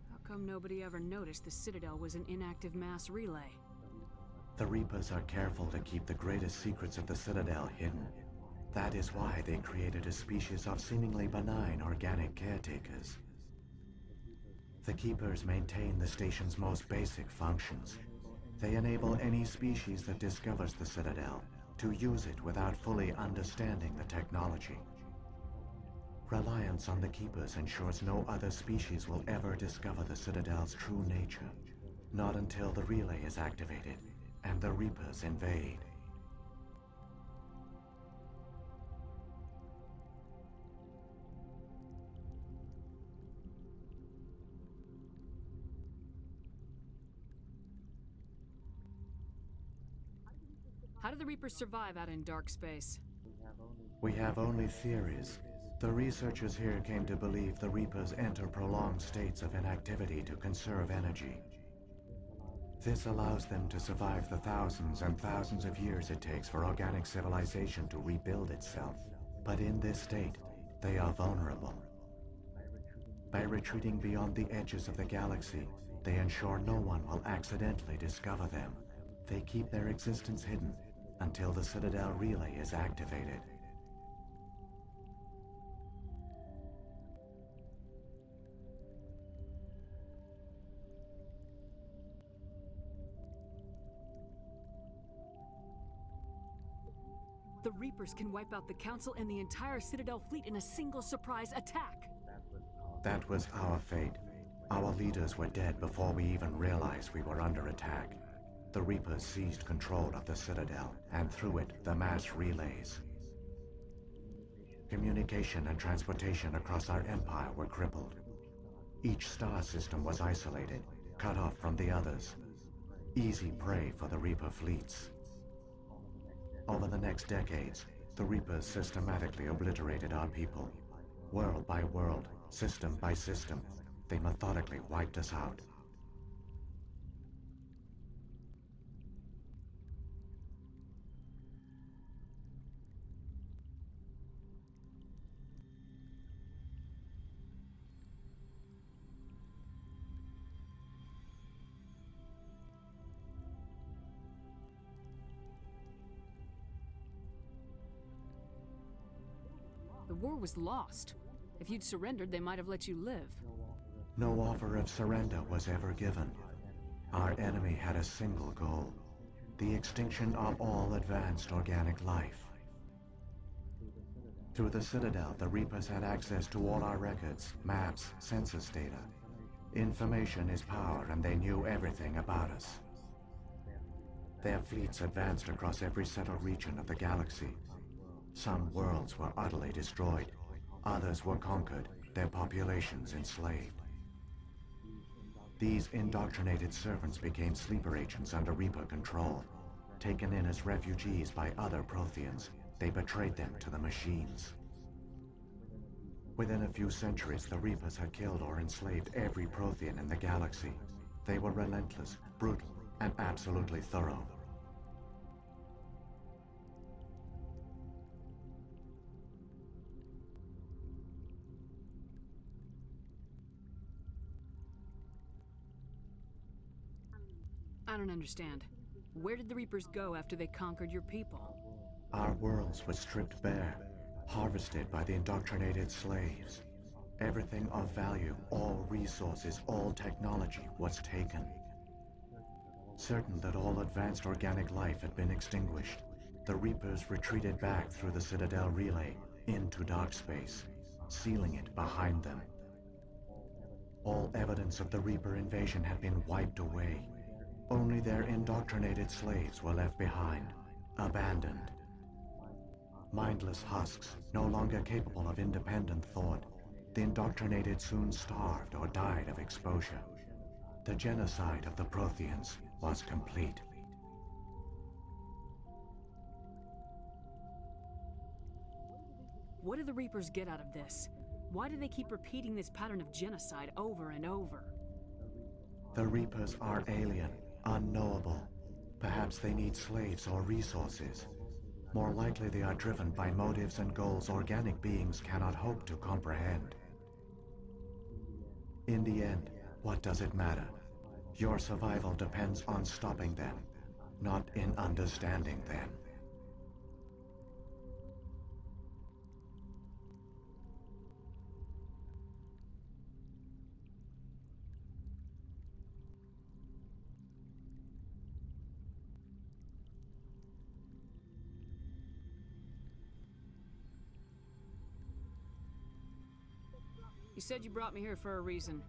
How come nobody ever noticed the Citadel was an inactive mass relay?
The Reapers are careful to keep the greatest secrets of the Citadel hidden. That is why they created a species of seemingly benign organic caretakers. The Keepers maintain the station's most basic functions. They enable any species that discovers the Citadel to use it without fully understanding the technology. Reliance on the Keepers ensures no other species will ever discover the Citadel's true nature. Not until the relay is activated and the Reapers invade.
How do the Reapers survive out in dark space?
We have only theories. The researchers here came to believe the Reapers enter prolonged states of inactivity to conserve energy. This allows them to survive the thousands and thousands of years it takes for organic civilization to rebuild itself. But in this state, they are vulnerable. By retreating beyond the edges of the galaxy, they ensure no one will accidentally discover them. They keep their existence hidden until the Citadel relay is activated.
The Reapers can wipe out the Council and the entire Citadel fleet in a single surprise attack.
That was our fate. Our leaders were dead before we even realized we were under attack. The Reapers seized control of the Citadel, and through it, the mass relays. Communication and transportation across our empire were crippled. Each star system was isolated, cut off from the others. Easy prey for the Reaper fleets. Over the next decades, the Reapers systematically obliterated our people. World by world, system by system, they methodically wiped us out.
The war was lost. If you'd surrendered, they might have let you live.
No offer of surrender was ever given. Our enemy had a single goal: the extinction of all advanced organic life. Through the Citadel, the Reapers had access to all our records, maps, census data. Information is power, and they knew everything about us. Their fleets advanced across every settled region of the galaxy. Some worlds were utterly destroyed. Others were conquered, their populations enslaved. These indoctrinated servants became sleeper agents under Reaper control. Taken in as refugees by other Protheans, they betrayed them to the machines. Within a few centuries, the Reapers had killed or enslaved every Prothean in the galaxy. They were relentless, brutal, and absolutely thorough.
I don't understand. Where did the Reapers go after they conquered your people?
Our worlds were stripped bare, harvested by the indoctrinated slaves. Everything of value, all resources, all technology was taken. Certain that all advanced organic life had been extinguished, the Reapers retreated back through the Citadel relay into dark space, sealing it behind them. All evidence of the Reaper invasion had been wiped away. Only their indoctrinated slaves were left behind, abandoned. Mindless husks, no longer capable of independent thought, the indoctrinated soon starved or died of exposure. The genocide of the Protheans was complete.
What do the Reapers get out of this? Why do they keep repeating this pattern of genocide over and over?
The Reapers are alien, unknowable. Perhaps they need slaves or resources. More likely they are driven by motives and goals organic beings cannot hope to comprehend. In the end, what does it matter? Your survival depends on stopping them, not in understanding them.
You said you brought me here for a reason.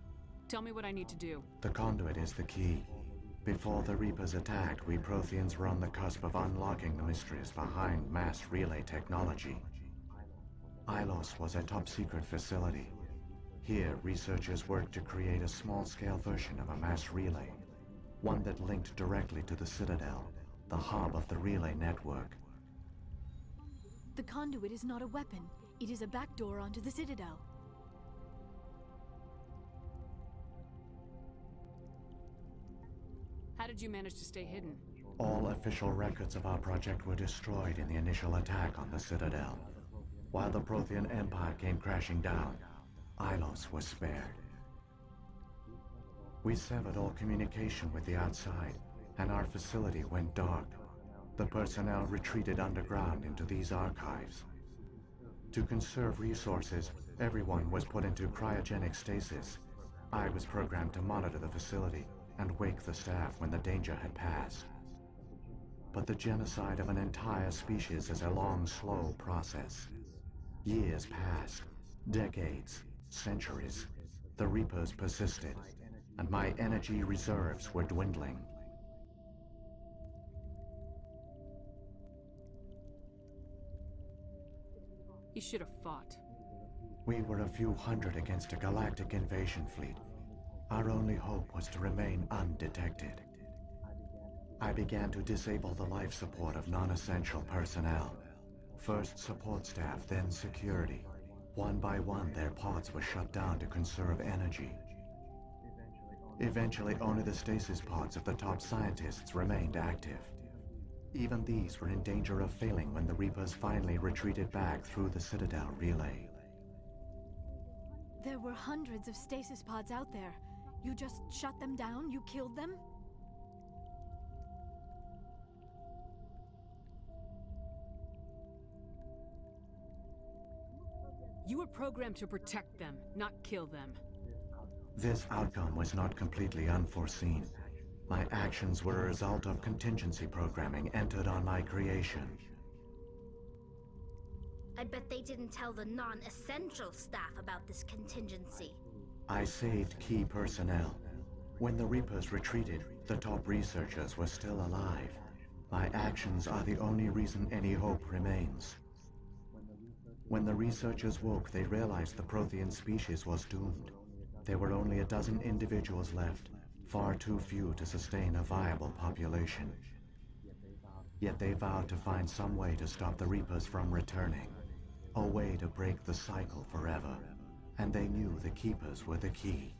Tell me what I need to do.
The conduit is the key. Before the Reapers attacked, we Protheans were on the cusp of unlocking the mysteries behind mass relay technology. Ilos was a top-secret facility. Here, researchers worked to create a small-scale version of a mass relay, one that linked directly to the Citadel, the hub of the relay network.
The conduit is not a weapon. It is a backdoor onto the Citadel.
How did you manage to stay hidden?
All official records of our project were destroyed in the initial attack on the Citadel. While the Prothean Empire came crashing down, Ilos was spared. We severed all communication with the outside, and our facility went dark. The personnel retreated underground into these archives. To conserve resources, everyone was put into cryogenic stasis. I was programmed to monitor the facility and wake the staff when the danger had passed. But the genocide of an entire species is a long, slow process. Years passed, decades, centuries. The Reapers persisted, and my energy reserves were dwindling.
You should have fought.
We were a few hundred against a galactic invasion fleet. Our only hope was to remain undetected. I began to disable the life support of non-essential personnel. First support staff, then security. One by one, their pods were shut down to conserve energy. Eventually, only the stasis pods of the top scientists remained active. Even these were in danger of failing when the Reapers finally retreated back through the Citadel relay.
There were hundreds of stasis pods out there. You just shut them down? You killed them?
You were programmed to protect them, not kill them.
This outcome was not completely unforeseen. My actions were a result of contingency programming entered on my creation.
I bet they didn't tell the non-essential staff about this contingency.
I saved key personnel. When the Reapers retreated, the top researchers were still alive. My actions are the only reason any hope remains. When the researchers woke, they realized the Prothean species was doomed. There were only a dozen individuals left, far too few to sustain a viable population. Yet they vowed to find some way to stop the Reapers from returning, a way to break the cycle forever, and they knew the Keepers were the key.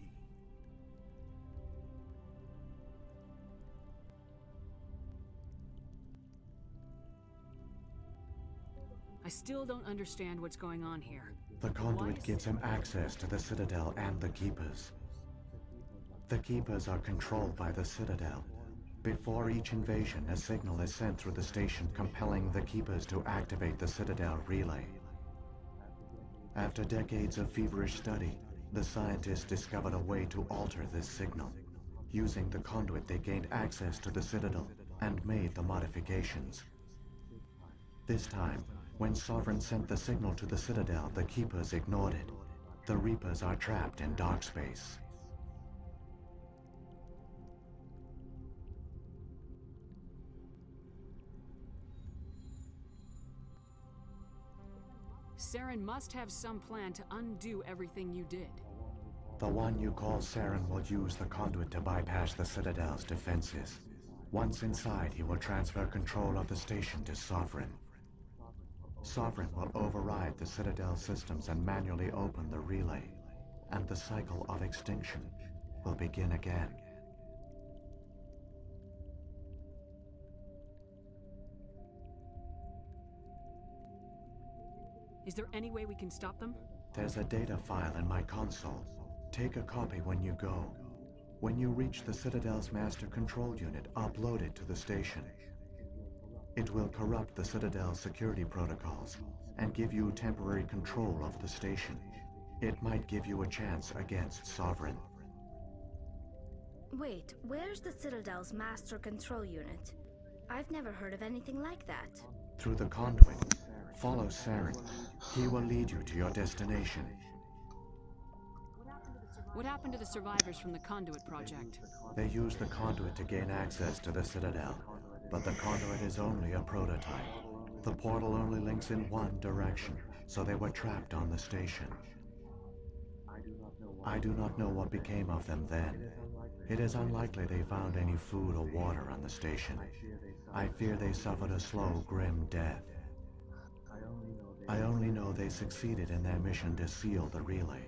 I still don't understand what's going on here.
The conduit gives him access to the Citadel and the Keepers. The Keepers are controlled by the Citadel. Before each invasion, a signal is sent through the station compelling the Keepers to activate the Citadel relay. After decades of feverish study, the scientists discovered a way to alter this signal. Using the conduit, they gained access to the Citadel and made the modifications. This time, when Sovereign sent the signal to the Citadel, the Keepers ignored it. The Reapers are trapped in dark space.
Saren must have some plan to undo everything you did.
The one you call Saren will use the conduit to bypass the Citadel's defenses. Once inside, he will transfer control of the station to Sovereign. Sovereign will override the Citadel systems and manually open the relay, and the cycle of extinction will begin again.
Is there any way we can stop them?
There's a data file in my console. Take a copy when you go. When you reach the Citadel's master control unit, upload it to the station. It will corrupt the Citadel's security protocols and give you temporary control of the station. It might give you a chance against Sovereign.
Wait, where's the Citadel's master control unit? I've never heard of anything like that.
Through the conduit, follow Saren. He will lead you to your destination.
What happened to the survivors from the Conduit project?
They used the conduit to gain access to the Citadel, but the conduit is only a prototype. The portal only links in one direction, so they were trapped on the station. I do not know what became of them then. It is unlikely they found any food or water on the station. I fear they suffered a slow, grim death. I only know they succeeded in their mission to seal the relay.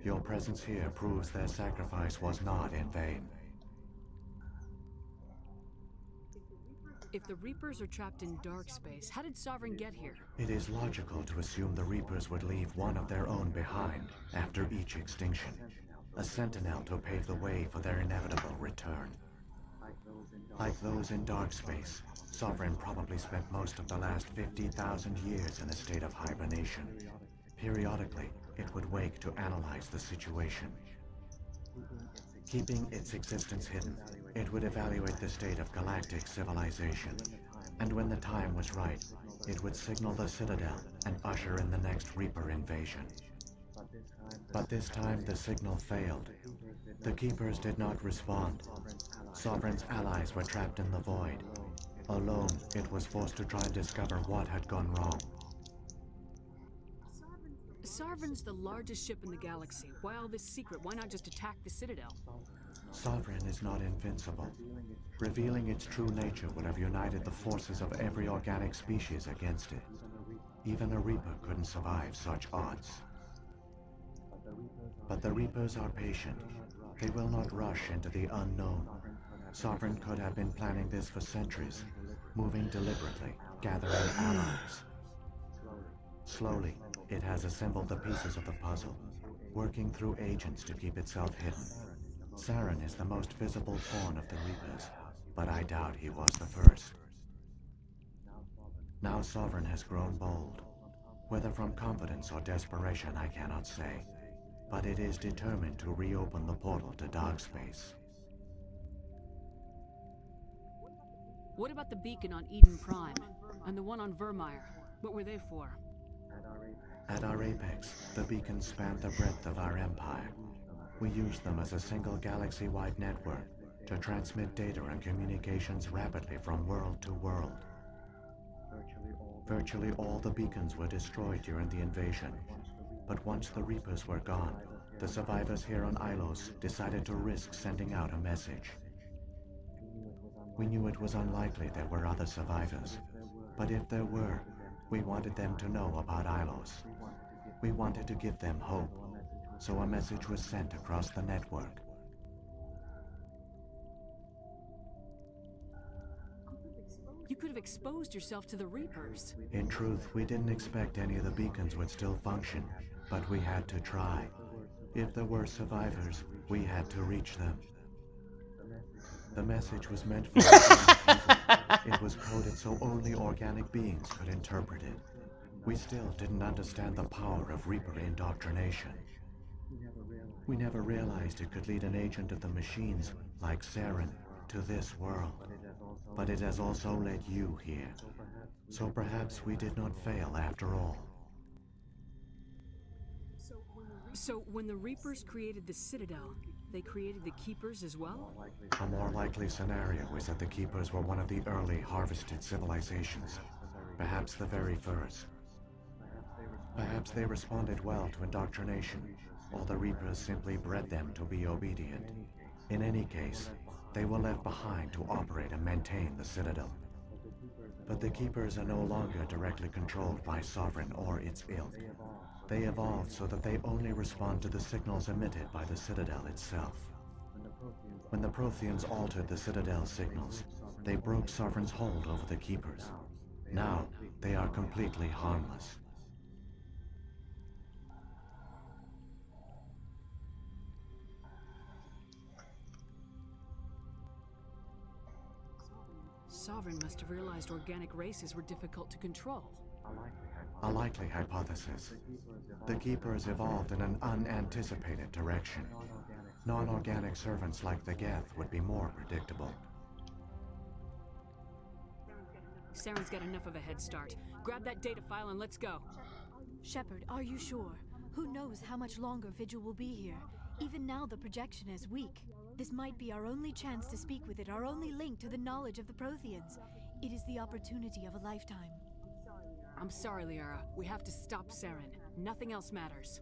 Your presence here proves their sacrifice was not in vain.
If the Reapers are trapped in dark space, how did Sovereign get here?
It is logical to assume the Reapers would leave one of their own behind after each extinction. A sentinel to pave the way for their inevitable return. Like those in dark space, Sovereign probably spent most of the last 50,000 years in a state of hibernation. Periodically, it would wake to analyze the situation. Keeping its existence hidden, it would evaluate the state of galactic civilization. And when the time was right, it would signal the Citadel and usher in the next Reaper invasion. But this time the signal failed. The Keepers did not respond. Sovereign's allies were trapped in the void. Alone, it was forced to try and discover what had gone wrong.
Sovereign's the largest ship in the galaxy. Why all this secret? Why not just attack the Citadel?
Sovereign is not invincible. Revealing its true nature would have united the forces of every organic species against it. Even a Reaper couldn't survive such odds. But the Reapers are patient. They will not rush into the unknown. Sovereign could have been planning this for centuries, moving deliberately, gathering allies. Slowly, it has assembled the pieces of the puzzle, working through agents to keep itself hidden. Saren is the most visible pawn of the Reapers, but I doubt he was the first. Now Sovereign has grown bold. Whether from confidence or desperation, I cannot say. But it is determined to reopen the portal to dark space.
What about the beacon on Eden Prime? And the one on Vermeer? What were they for?
At our apex, the beacons span the breadth of our empire. We use them as a single galaxy-wide network to transmit data and communications rapidly from world to world. Virtually all the beacons were destroyed during the invasion, but once the Reapers were gone, the survivors here on Ilos decided to risk sending out a message. We knew it was unlikely there were other survivors, but if there were, we wanted them to know about Ilos. We wanted to give them hope, so a message was sent across the network.
You could have exposed yourself to the Reapers.
In truth, we didn't expect any of the beacons would still function, but we had to try. If there were survivors, we had to reach them. The message was meant for organic people. It was coded so only organic beings could interpret it. We still didn't understand the power of Reaper indoctrination. We never realized it could lead an agent of the machines, like Saren, to this world. But it has also led you here. So perhaps we did not fail after all.
So when the Reapers created the Citadel, they created the Keepers as well?
A more likely scenario is that the Keepers were one of the early harvested civilizations. Perhaps the very first. Perhaps they responded well to indoctrination, or the Reapers simply bred them to be obedient. In any case, they were left behind to operate and maintain the Citadel. But the Keepers are no longer directly controlled by Sovereign or its ilk. They evolved so that they only respond to the signals emitted by the Citadel itself. When the Protheans altered the Citadel's signals, they broke Sovereign's hold over the Keepers. Now, they are completely harmless.
Sovereign must have realized organic races were difficult to control.
A likely hypothesis. The Keepers evolved in an unanticipated direction. Non-organic servants like the Geth would be more predictable.
Saren's got enough of a head start. Grab that data file and let's go.
Shepard, are you sure? Who knows how much longer Vigil will be here? Even now the projection is weak. This might be our only chance to speak with it, our only link to the knowledge of the Protheans. It is the opportunity of a lifetime.
I'm sorry, Liara. We have to stop Saren. Nothing else matters.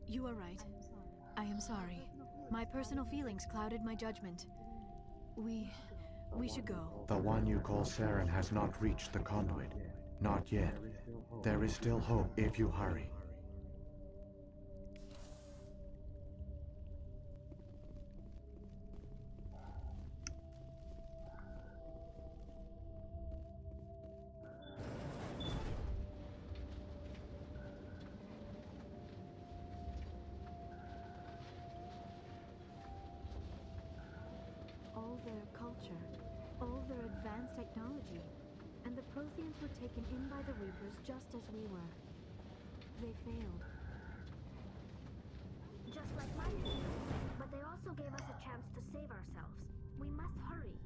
You are right. I am sorry. My personal feelings clouded my judgment. We should go.
The one you call Saren has not reached the conduit. Not yet. There is still hope if you hurry.
All their culture, all their advanced technology, and the Protheans were taken in by the Reapers just as we were. They failed.
Just like my team. But they also gave us a chance to save ourselves. We must hurry.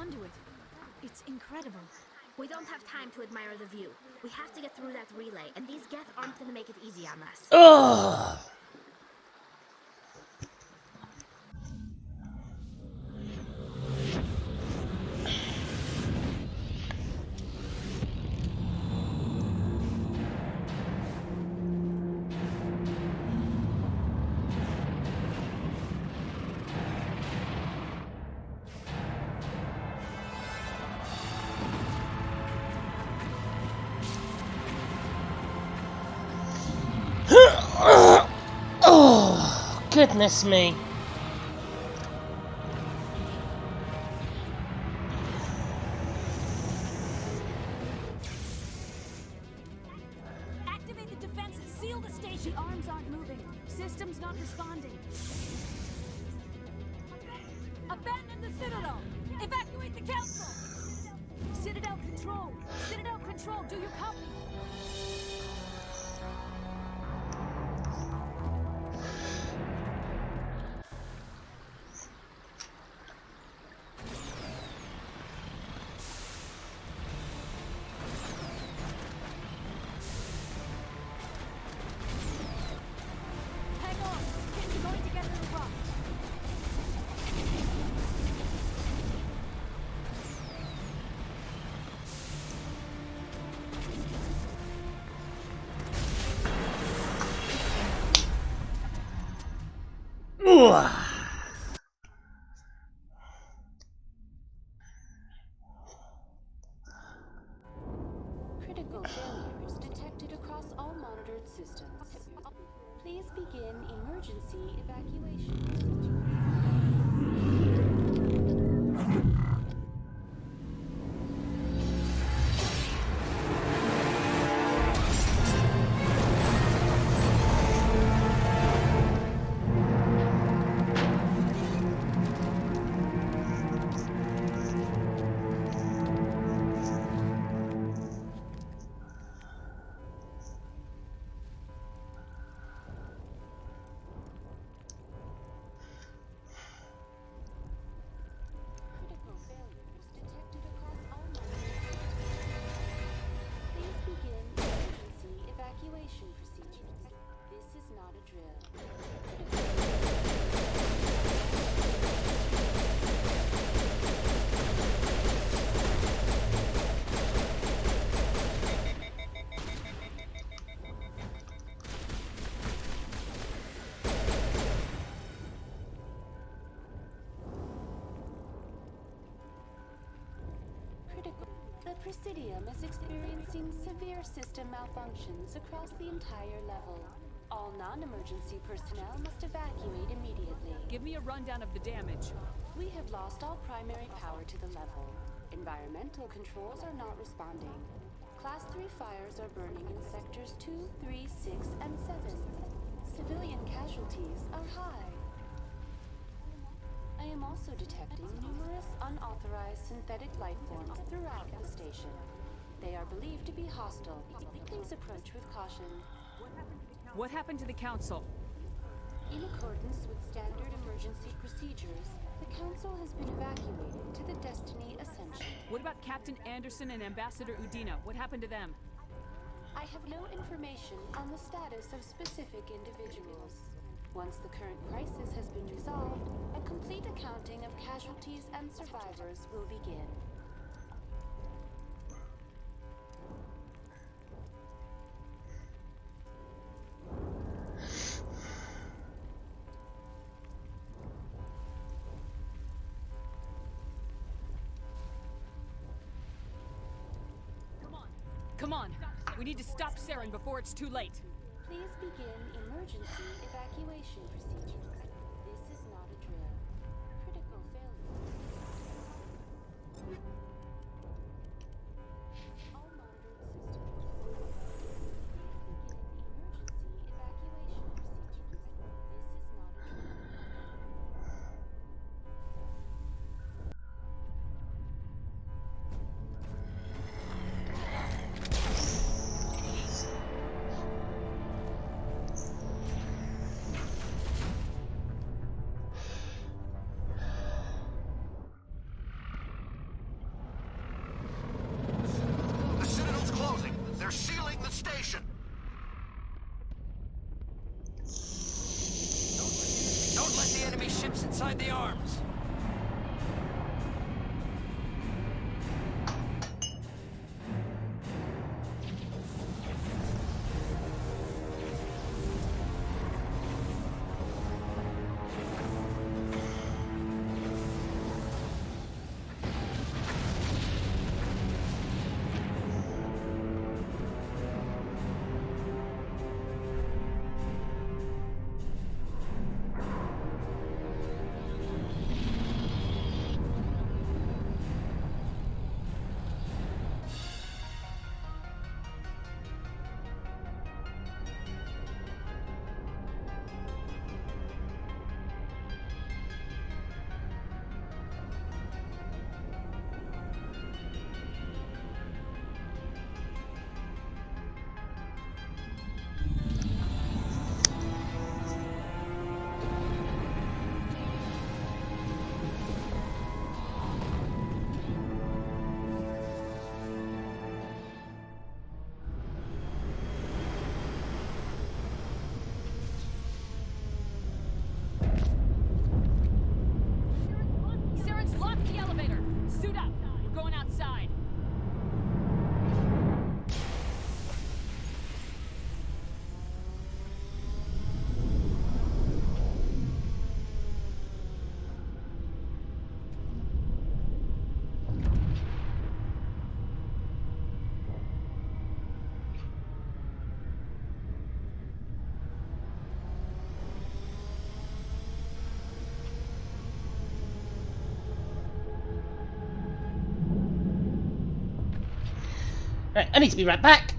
conduit. It's incredible.
We don't have time to admire the view. We have to get through that relay, and these Geth aren't gonna make it easy on us.
Ugh! Oh, goodness me.
Activate the defenses. Seal the station. The arms aren't moving. System's not responding. Abandon the Citadel. Evacuate the Council. Citadel Control. Citadel Control. Do you copy?
Critical failures detected across all monitored systems. Please begin emergency evacuation procedure. The Presidium is experiencing severe system malfunctions across the entire level. All non-emergency personnel must evacuate immediately.
Give me a rundown of the damage.
We have lost all primary power to the level. Environmental controls are not responding. Class 3 fires are burning in sectors 2, 3, 6, and 7. Civilian casualties are high. I am also detecting numerous unauthorized synthetic life forms throughout the station. They are believed to be hostile. Please approach with caution.
What happened to the Council?
In accordance with standard emergency procedures, the Council has been evacuated to the Destiny Ascension.
What about Captain Anderson and Ambassador Udina? What happened to them?
I have no information on the status of specific individuals. Once the current crisis has been resolved, a complete accounting of casualties and survivors will begin.
Come on! We need to stop Saren before it's too late.
Please begin emergency evacuation procedures. This is not a drill. Critical failure. All monitored systems. Please begin emergency evacuation procedures. This is not a drill.
Ready arms.
Lock the elevator! Suit up! We're going outside!
Right, I need to be right back.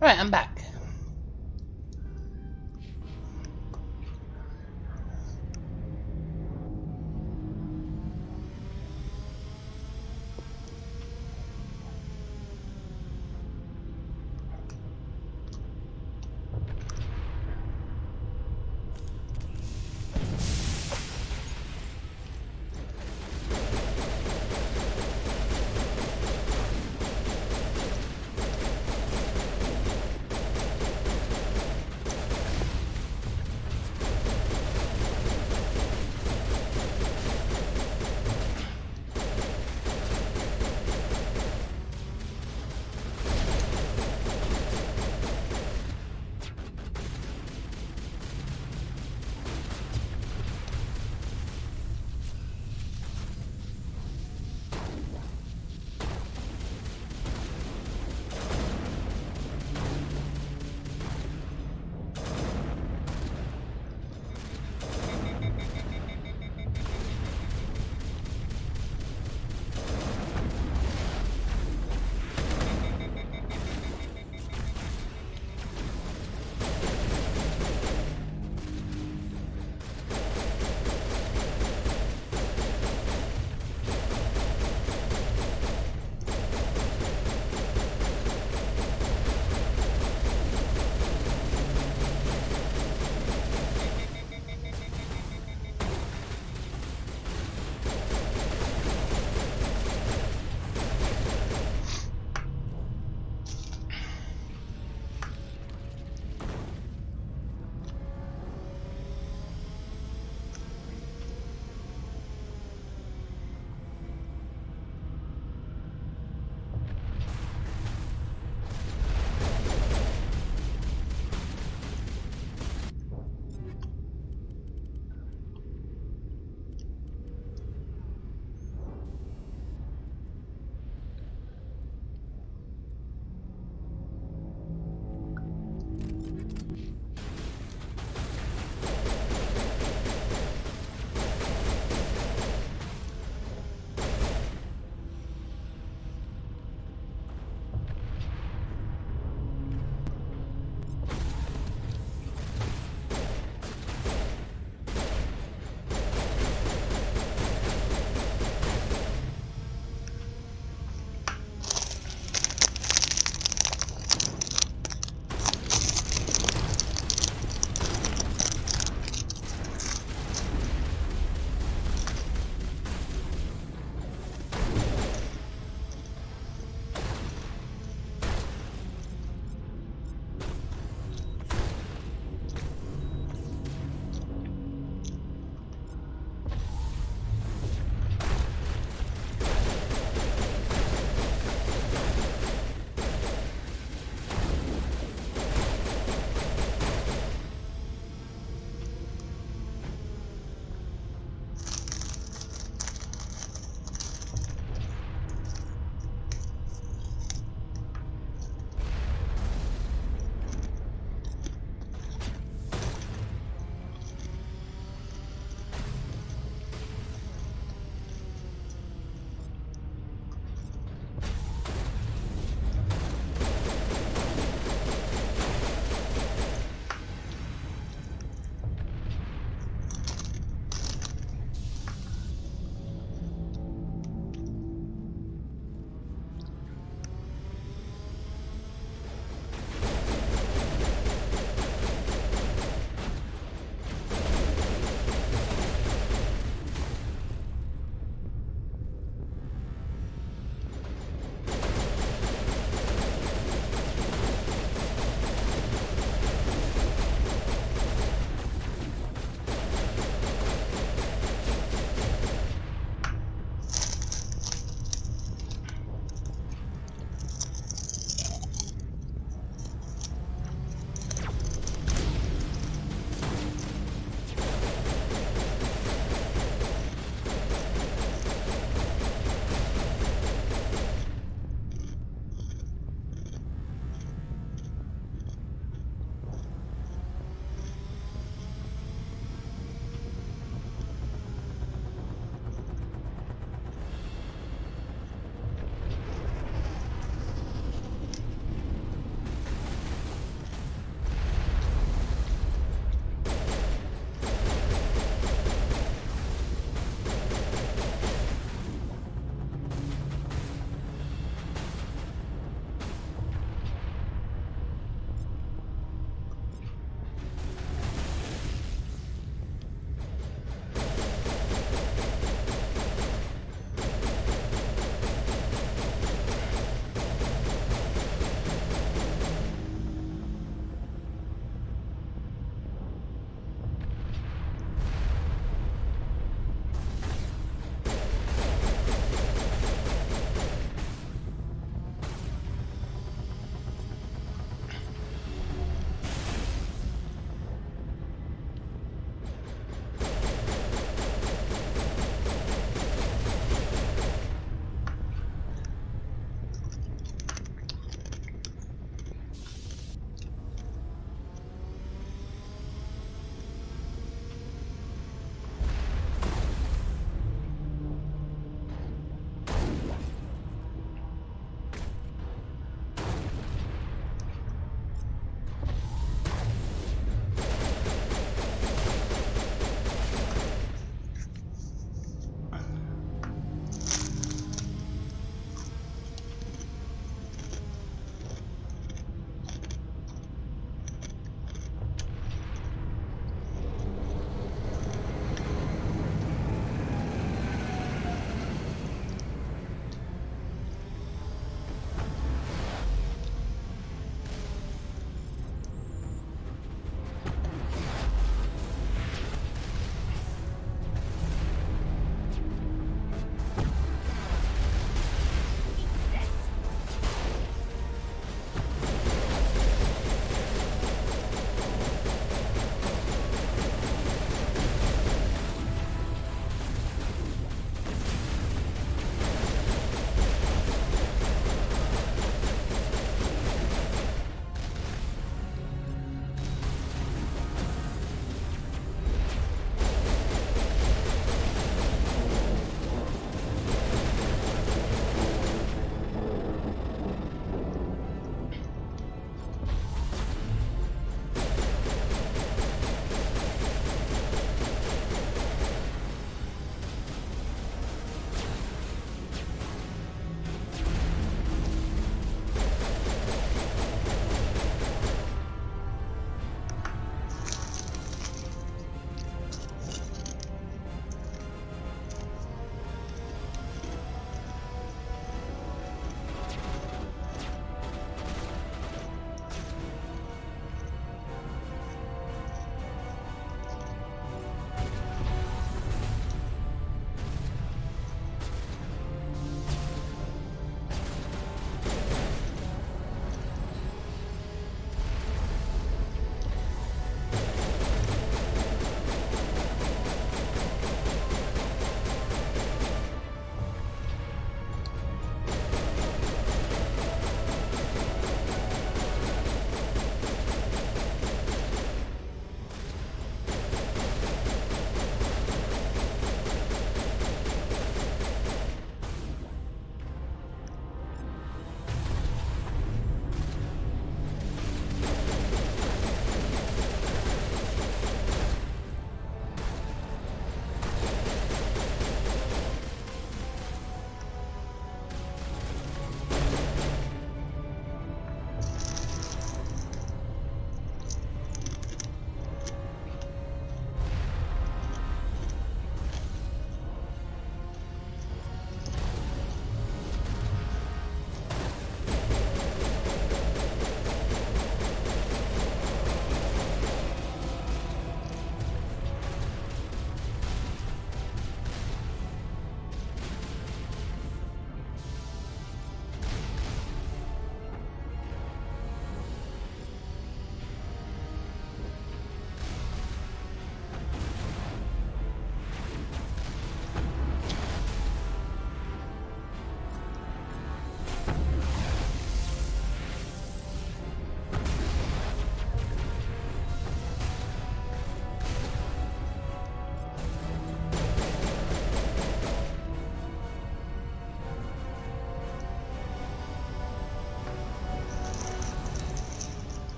Right, I'm back.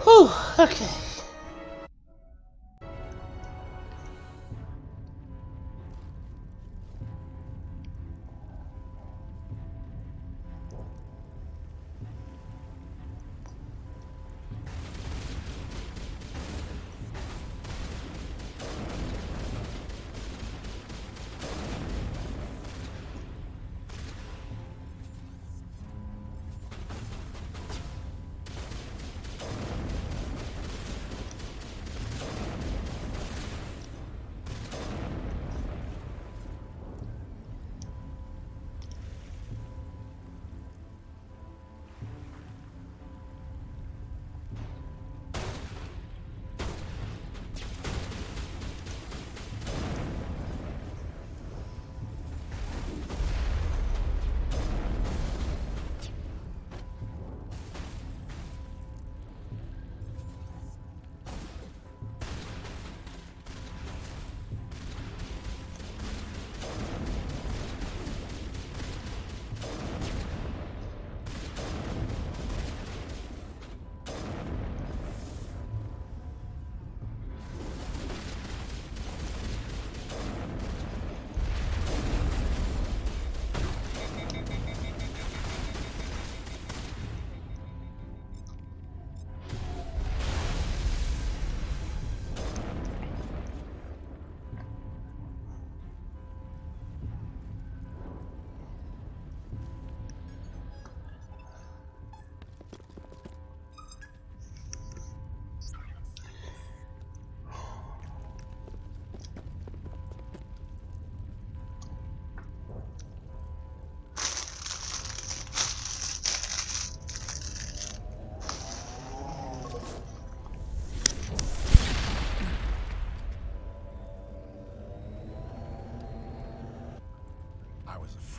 Whew, okay.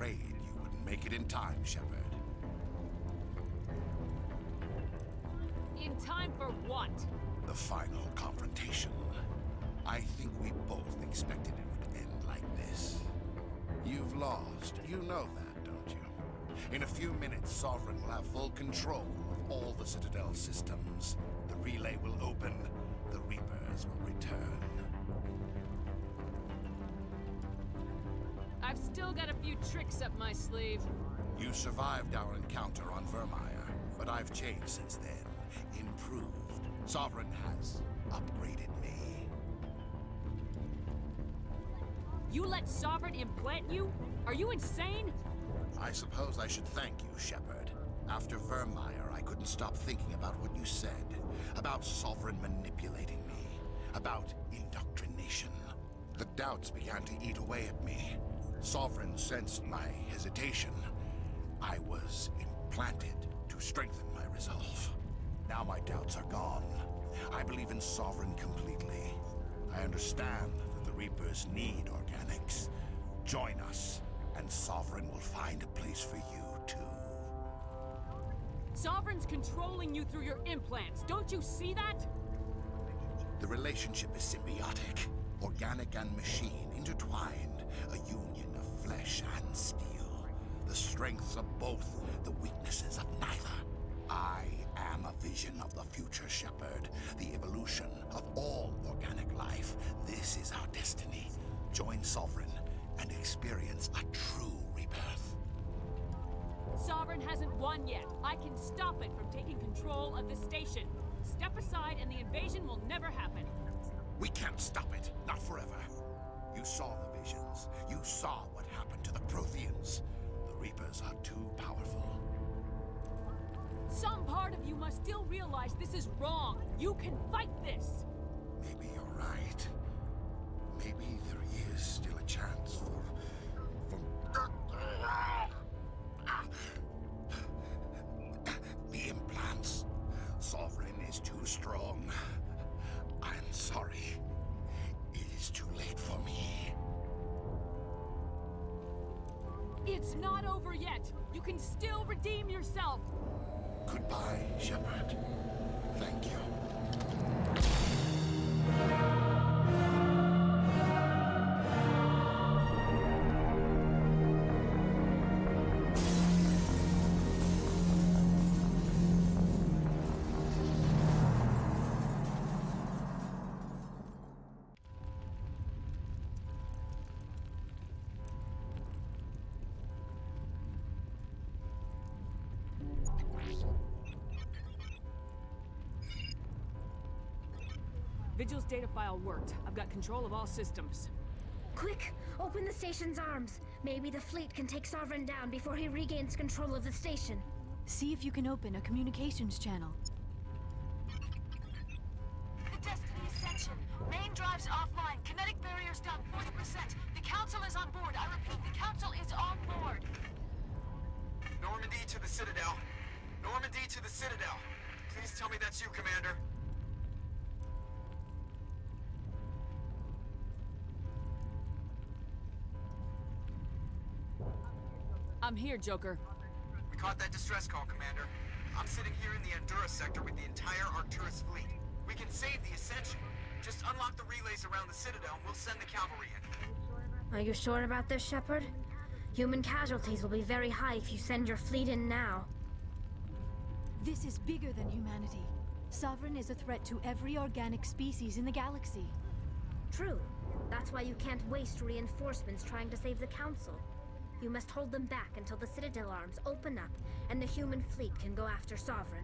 afraid you wouldn't make it in time, Shepard.
In time for what?
The final confrontation. I think we both expected it would end like this. You've lost. You know that, don't you? In a few minutes, Sovereign will have full control of all the Citadel systems. The relay will open. The Reapers will return.
I've still got a few tricks up my sleeve.
You survived our encounter on Vermeer, but I've changed since then. Improved. Sovereign has upgraded me.
You let Sovereign implant you? Are you insane?
I suppose I should thank you, Shepard. After Vermeer, I couldn't stop thinking about what you said. About Sovereign manipulating me. About indoctrination. The doubts began to eat away at me. Sovereign sensed my hesitation. I was implanted to strengthen my resolve. Now my doubts are gone. I believe in Sovereign completely. I understand that the Reapers need organics. Join us, and Sovereign will find a place for you, too.
Sovereign's controlling you through your implants. Don't you see that?
The relationship is symbiotic. Organic and machine intertwined. A union of flesh and steel. The strengths of both, the weaknesses of neither. I am a vision of the future, Shepard. The evolution of all organic life. This is our destiny. Join Sovereign and experience a true rebirth.
Sovereign hasn't won yet. I can stop it from taking control of the station. Step aside and the invasion will never happen.
We can't stop it. Not forever. You saw the visions. You saw what happened to the Protheans. The Reapers are too powerful.
Some part of you must still realize this is wrong. You can fight this.
Maybe you're right. Maybe there is still a chance for... The implants. Sovereign is too strong. I'm sorry. It is too late for me.
It's not over yet. You can still redeem yourself.
Goodbye, Shepard. Thank you.
Vigil's data file worked. I've got control of all systems.
Quick! Open the station's arms. Maybe the fleet can take Sovereign down before he regains control of the station.
See if you can open a communications channel.
The Destiny Ascension. Main drives offline. Kinetic barriers down 40%. The Council is on board. I repeat, the Council is on board.
Normandy to the Citadel. Normandy to the Citadel. Please tell me that's you, Commander.
I'm here, Joker.
We caught that distress call, Commander. I'm sitting here in the Endura sector with the entire Arcturus fleet. We can save the Ascension. Just unlock the relays around the Citadel and we'll send the cavalry in.
Are you sure about this, Shepard? Human casualties will be very high if you send your fleet in now.
This is bigger than humanity. Sovereign is a threat to every organic species in the galaxy.
True. That's why you can't waste reinforcements trying to save the Council. You must hold them back until the Citadel arms open up and the human fleet can go after Sovereign.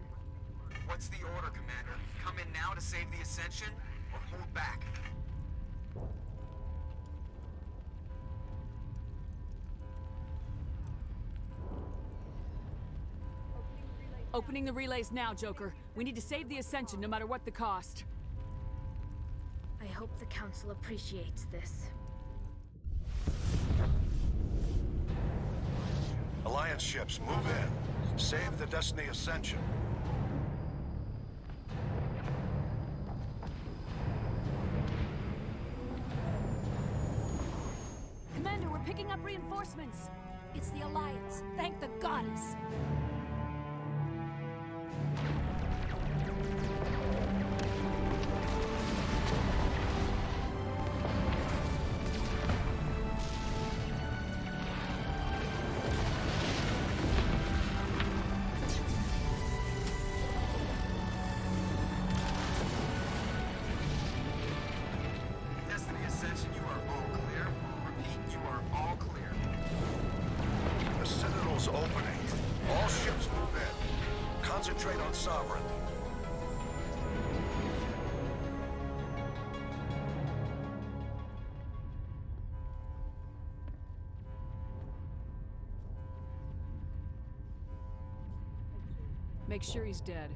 What's the order, Commander? Come in now to save the Ascension, or hold back?
Opening the relays now, Joker. We need to save the Ascension no matter what the cost.
I hope the Council appreciates this.
Alliance ships, move in. Save the Destiny Ascension.
Commander, we're picking up reinforcements.
It's the Alliance. Thank the goddess.
Destiny Ascension, you are all clear. Repeat, you are all clear.
The Citadel's opening. All ships move in. Concentrate on Sovereign.
Make sure he's dead.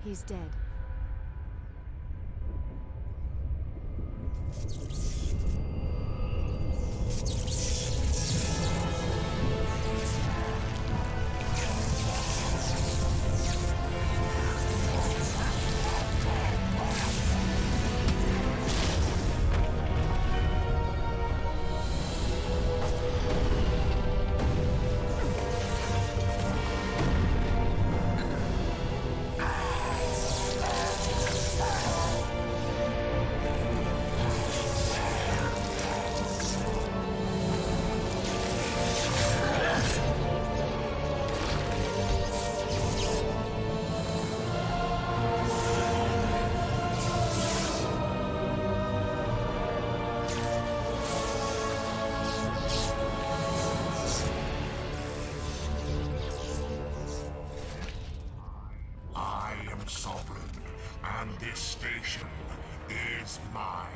He's dead.
I am sovereign, and this station is mine.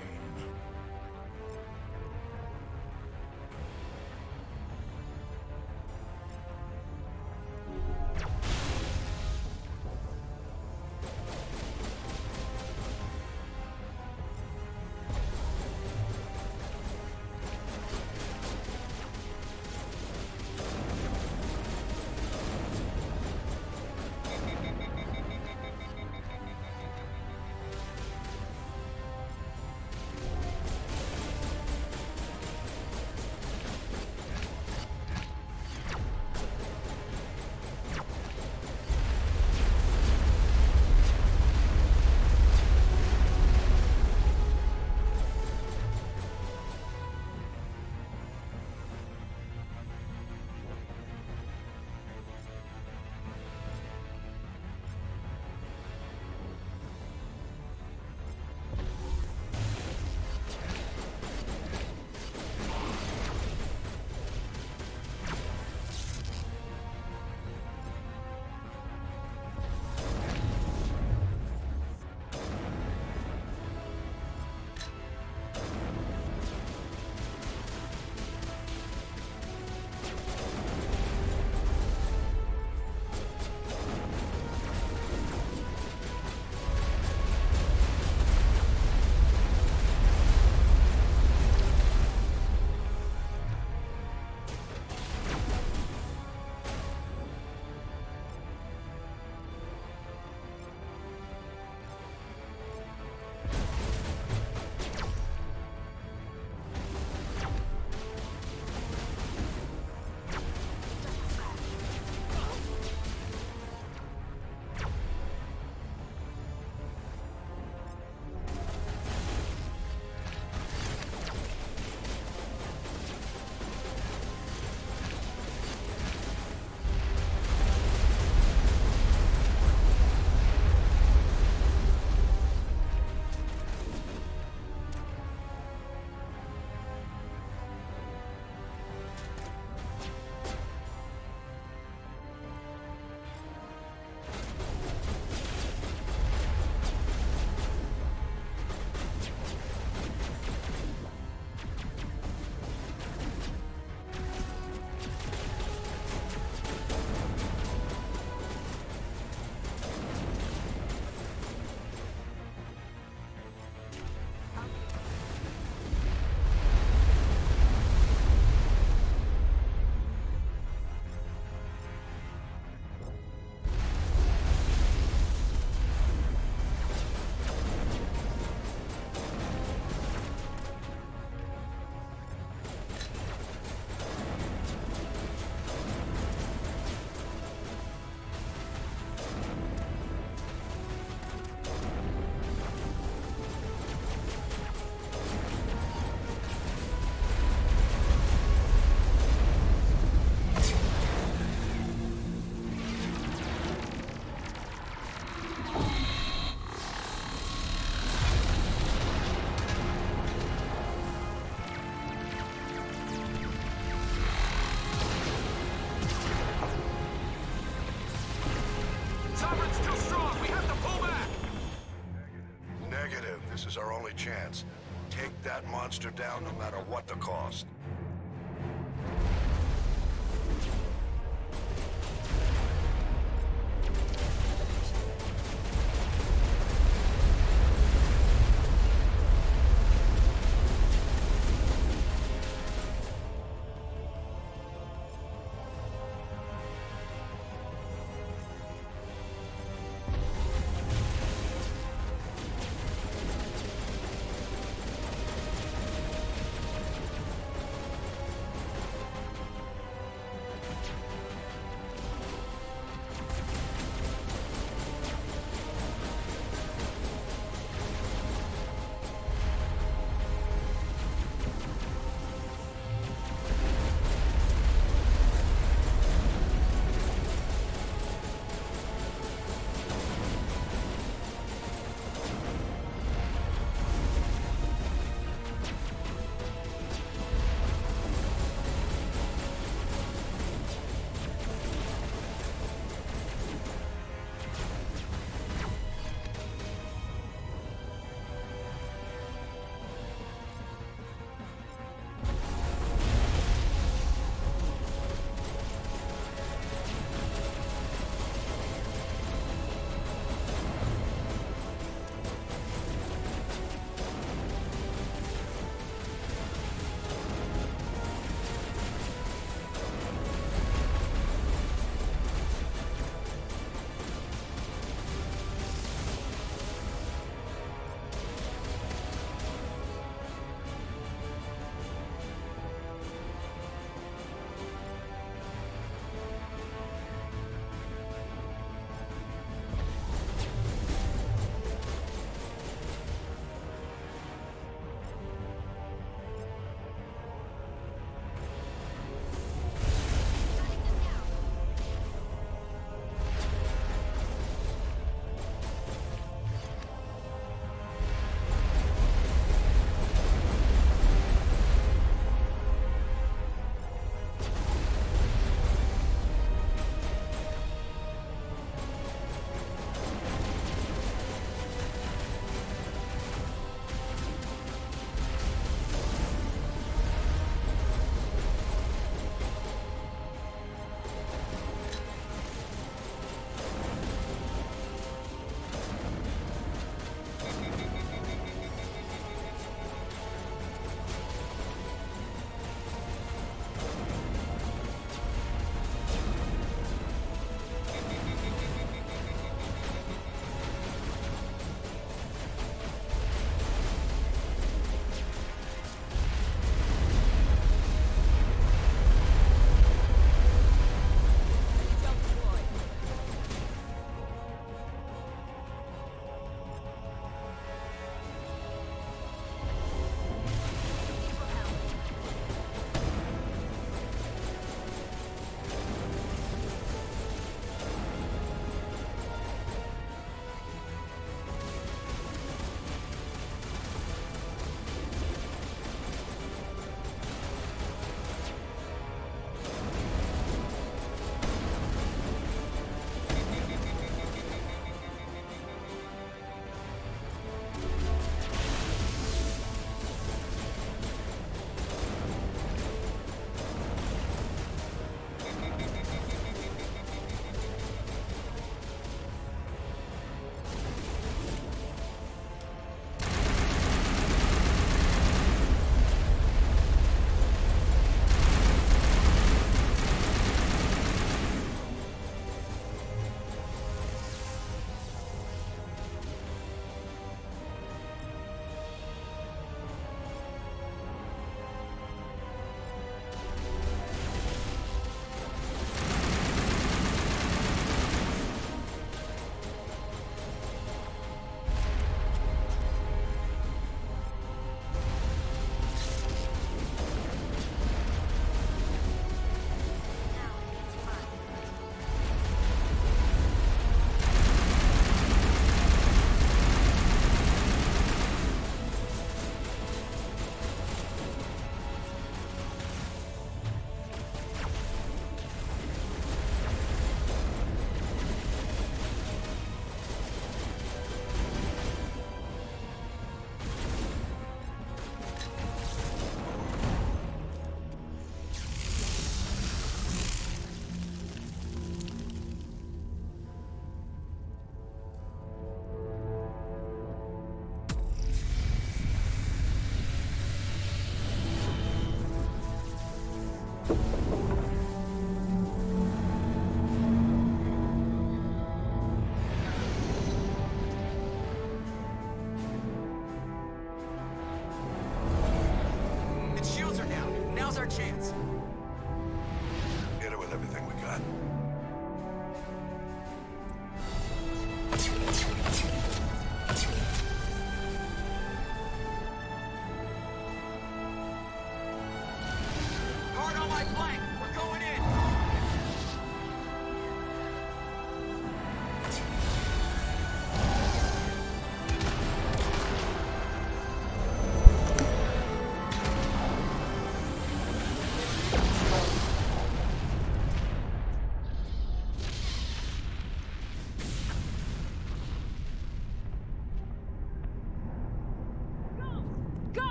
chance. Take that monster down no matter what the cost.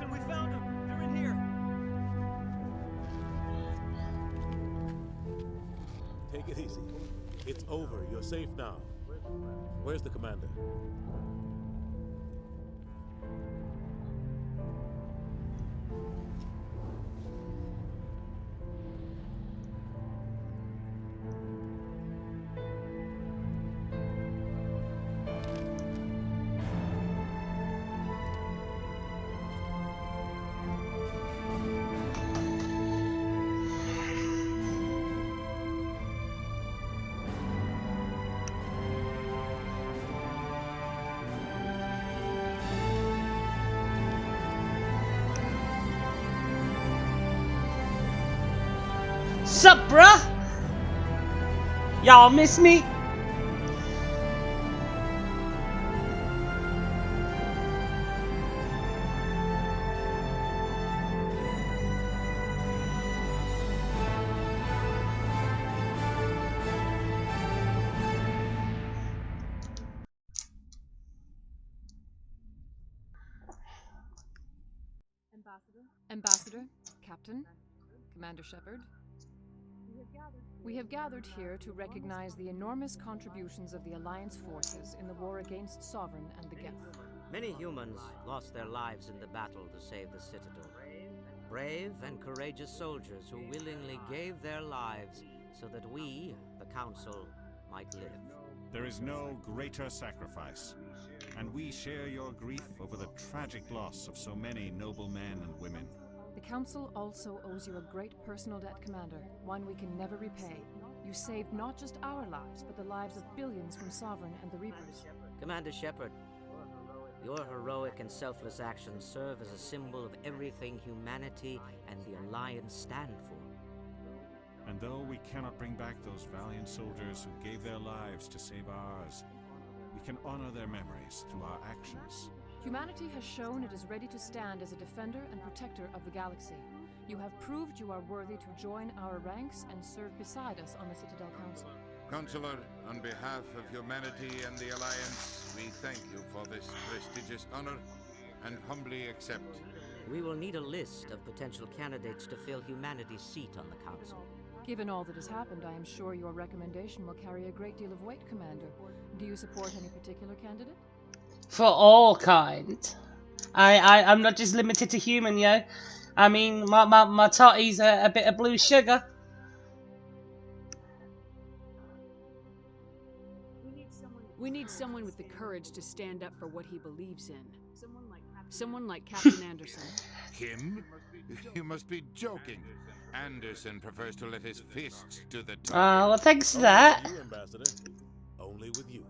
Anderson, we found them. They're in here.
Take it easy. It's over. You're safe now. Where's the commander?
Sup, bruh? Y'all miss me?
Ambassador, Captain, Commander Shepard. We have gathered here to recognize the enormous contributions of the Alliance forces in the war against Sovereign and the Geth.
Many humans lost their lives in the battle to save the Citadel. Brave and courageous soldiers who willingly gave their lives so that we, the Council, might live.
There is no greater sacrifice, and we share your grief over the tragic loss of so many noble men and women.
The Council also owes you a great personal debt, Commander, one we can never repay. You saved not just our lives, but the lives of billions from Sovereign and the Reapers.
Commander Shepard, your heroic and selfless actions serve as a symbol of everything humanity and the Alliance stand for.
And though we cannot bring back those valiant soldiers who gave their lives to save ours, we can honor their memories through our actions.
Humanity has shown it is ready to stand as a defender and protector of the galaxy. You have proved you are worthy to join our ranks and serve beside us on the Citadel Council.
Counselor, on behalf of humanity and the Alliance, we thank you for this prestigious honor and humbly accept.
We will need a list of potential candidates to fill humanity's seat on the Council.
Given all that has happened, I am sure your recommendation will carry a great deal of weight, Commander. Do you support any particular candidate?
For all kind. I'm not just limited to human, yo. I mean, my totty's a bit of blue sugar.
We need someone with the courage to stand up for what he believes in. Someone like Captain Anderson.
Him? You must be joking. Anderson prefers to let his fists do the talking.
Well, thanks to that.
You, Ambassador. Only with you.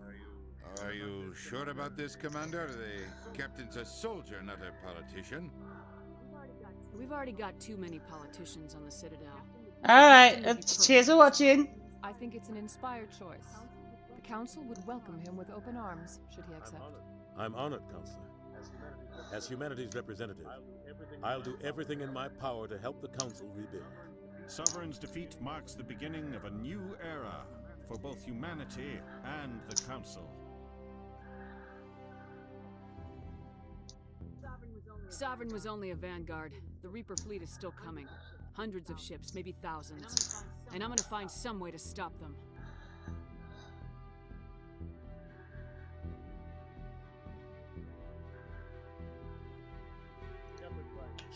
Are you sure about this, Commander? The captain's a soldier, not a politician.
We've already got too many politicians on the Citadel.
Alright, cheers for watching.
I think it's an inspired choice. The Council would welcome him with open arms, should he accept.
I'm honored, Counselor. As humanity's representative, I'll do everything in my power to help the Council rebuild.
Sovereign's defeat marks the beginning of a new era for both humanity and the Council.
Sovereign was only a vanguard. The Reaper fleet is still coming. Hundreds of ships, maybe thousands. And I'm gonna find some way to stop them.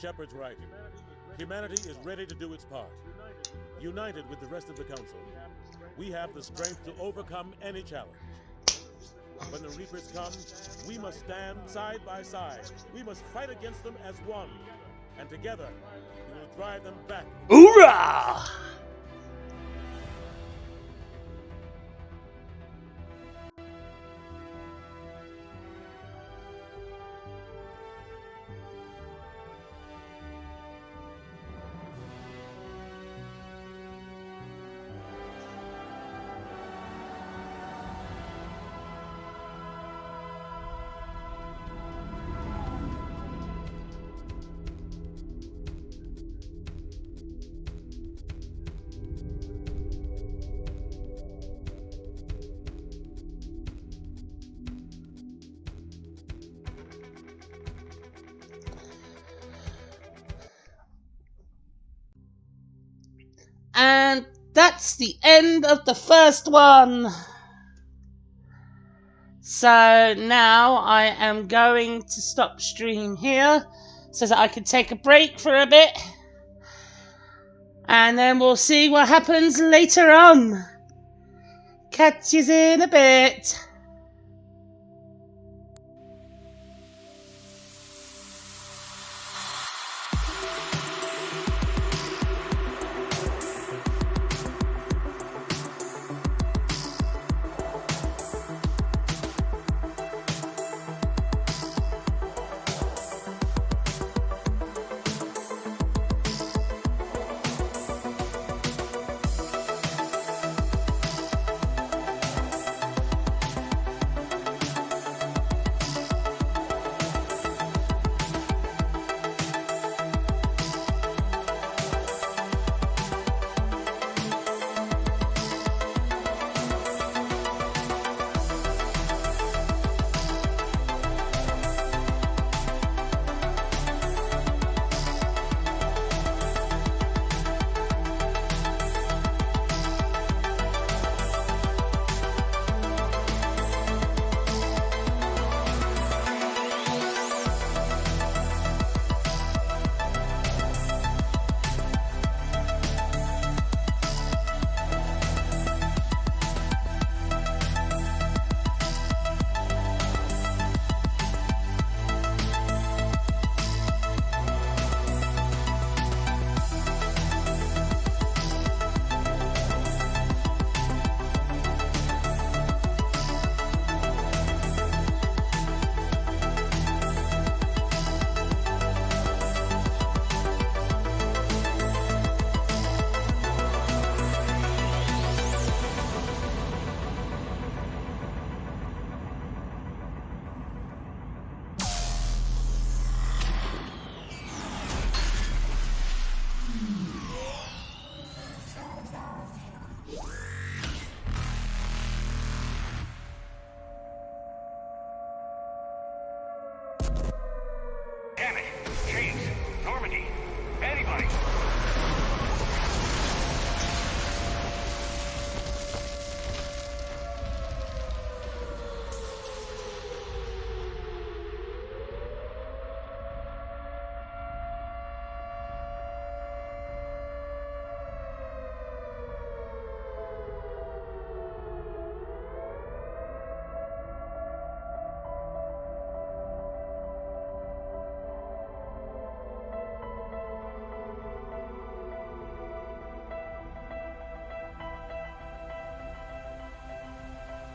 Shepard's right. Humanity is ready to do its part. United with the rest of the Council, we have the strength to overcome any challenge. When the Reapers come, we must stand side by side. We must fight against them as one. And together, we will drive them back.
Hoorah! And that's the end of the first one. So now I am going to stop stream here so that I can take a break for a bit. And then we'll see what happens later on. Catch you in a bit.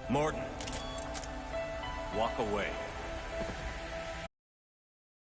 Morton, walk away.